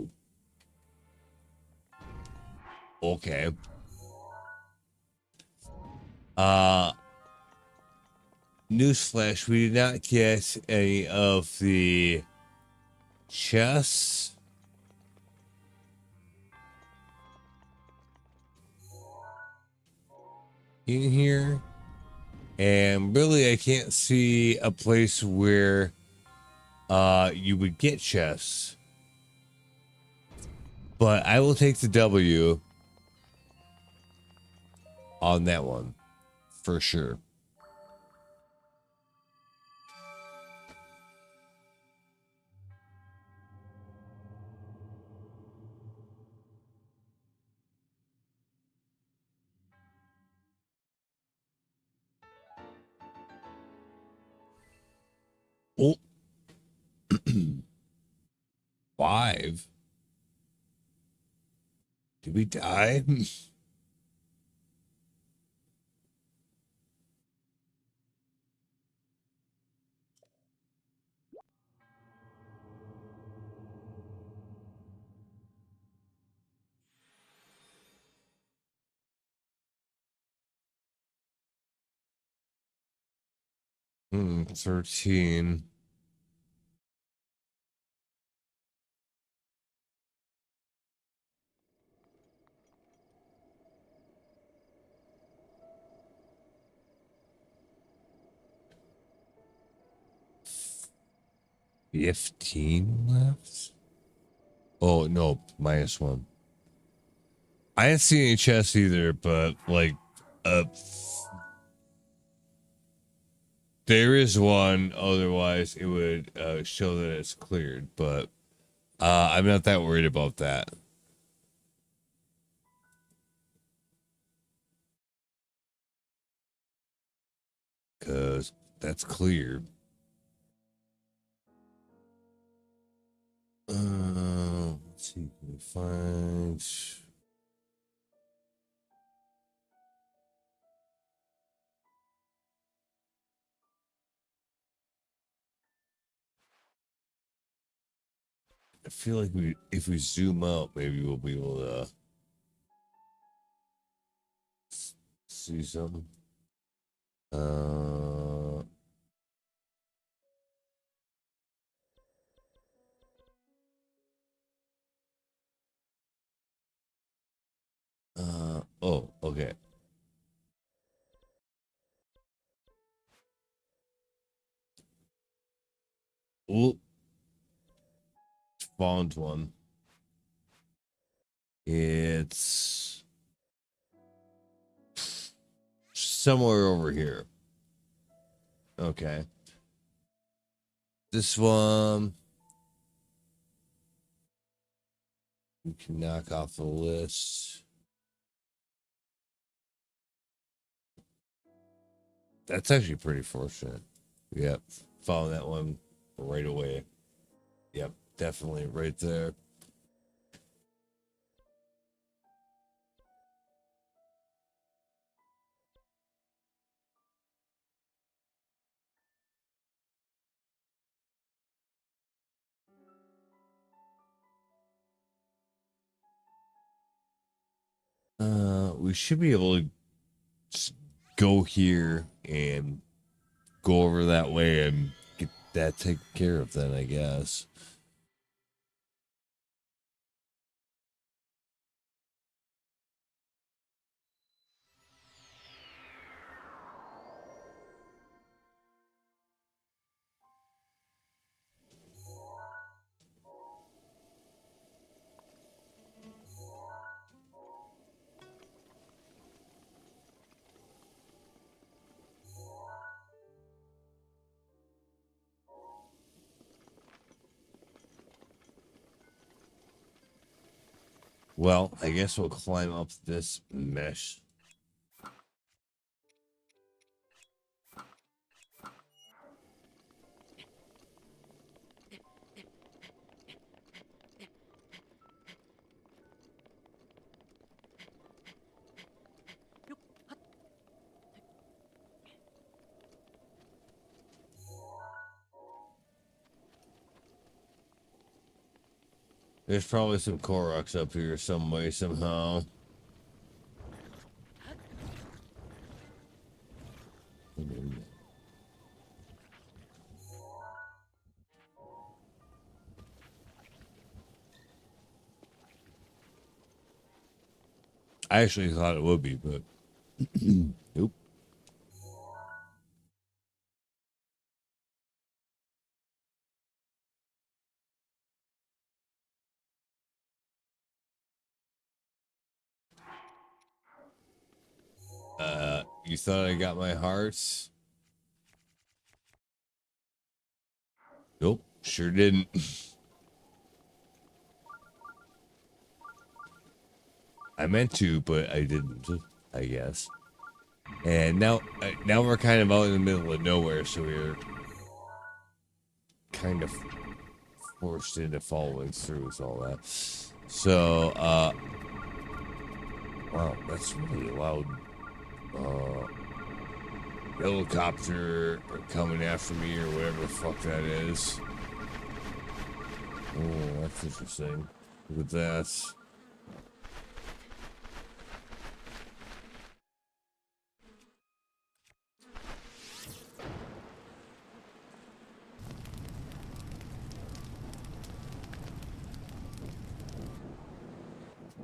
Okay. Newsflash, we did not get any of the chests. In here. And really I can't see a place where you would get chests. But I will take the W on that one for sure. Oh, 5. Did we die? 13. $15 left? Oh, no, -1. I didn't see any chests either, but like, There is one, otherwise it would show that it's cleared, but I'm not that worried about that. Because that's clear. Let's see, can we find... I feel like if we zoom out, maybe we'll be able to see something. Uh, oh, okay. Oh, found one. It's somewhere over here. Okay. This one we can knock off the list. That's actually pretty fortunate. Yep. Found that one right away. Yep. Definitely right there. We should be able to just go here and go over that way and get that taken care of then, I guess. Well, I guess we'll climb up this mesh. There's probably some Koroks up here some way, somehow. I actually thought it would be, but nope. You thought I got my hearts? Nope, sure didn't. I meant to, but I didn't, I guess. And now we're kind of out in the middle of nowhere, so we're kind of forced into following through with all that. So, wow, that's really loud. Helicopter coming after me or whatever the fuck that is. Oh, that's interesting. Look at that.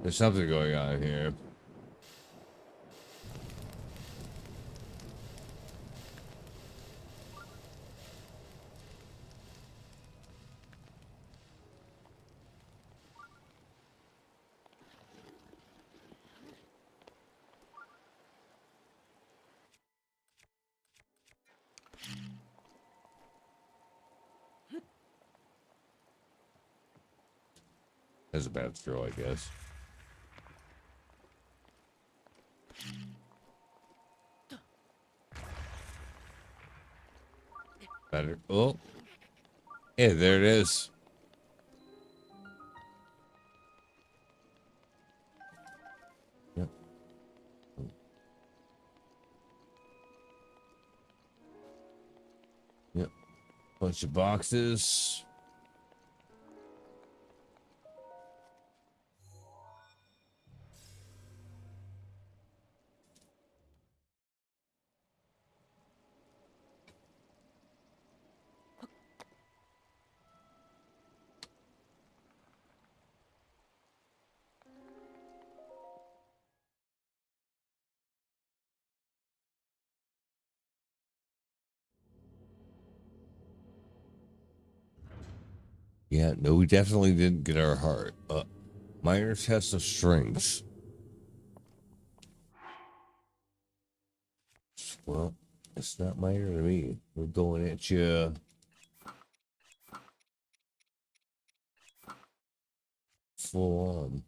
There's something going on here. Has a bad throw, I guess. Better. Oh. Yeah, there it is. Yep. Yep. Bunch of boxes. Yeah, no, we definitely didn't get our heart. Minor test of strengths. Well, it's not minor to me. We're going at you. Full on.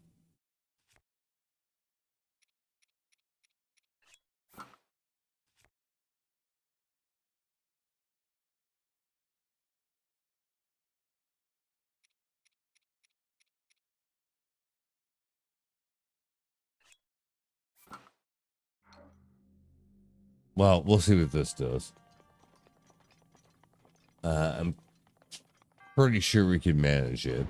Well, we'll see what this does. I'm pretty sure we can manage it.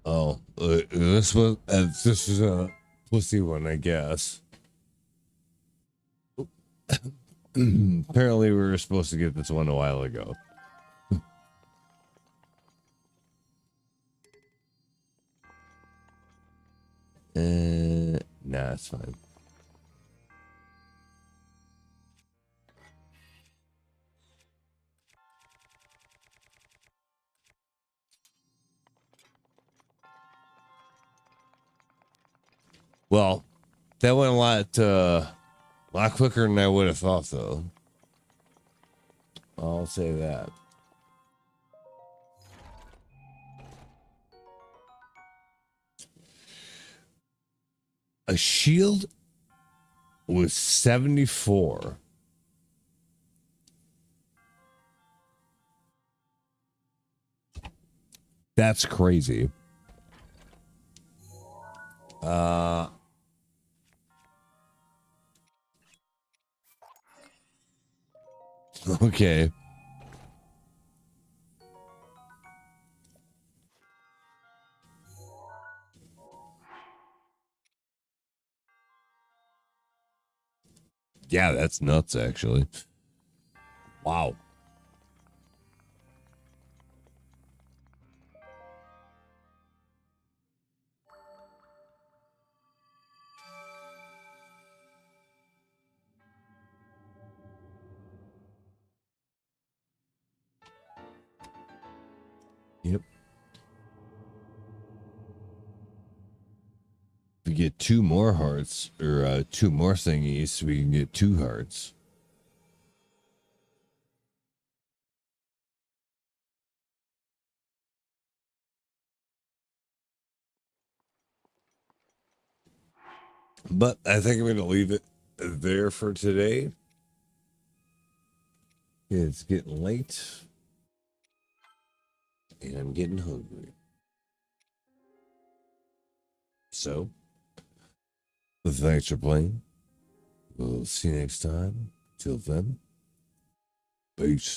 Oh, this was a pussy one, I guess. Apparently, we were supposed to get this one a while ago. Nah, it's fine. Well, that went a lot quicker than I would have thought, though. I'll say that. A shield was 74. That's crazy. Okay. Yeah, that's nuts, actually. Wow. Yep. If we get two more hearts, or two more thingies, we can get 2 hearts. But I think I'm going to leave it there for today. It's getting late. And I'm getting hungry. So, thanks for playing. We'll see you next time. Till then, peace.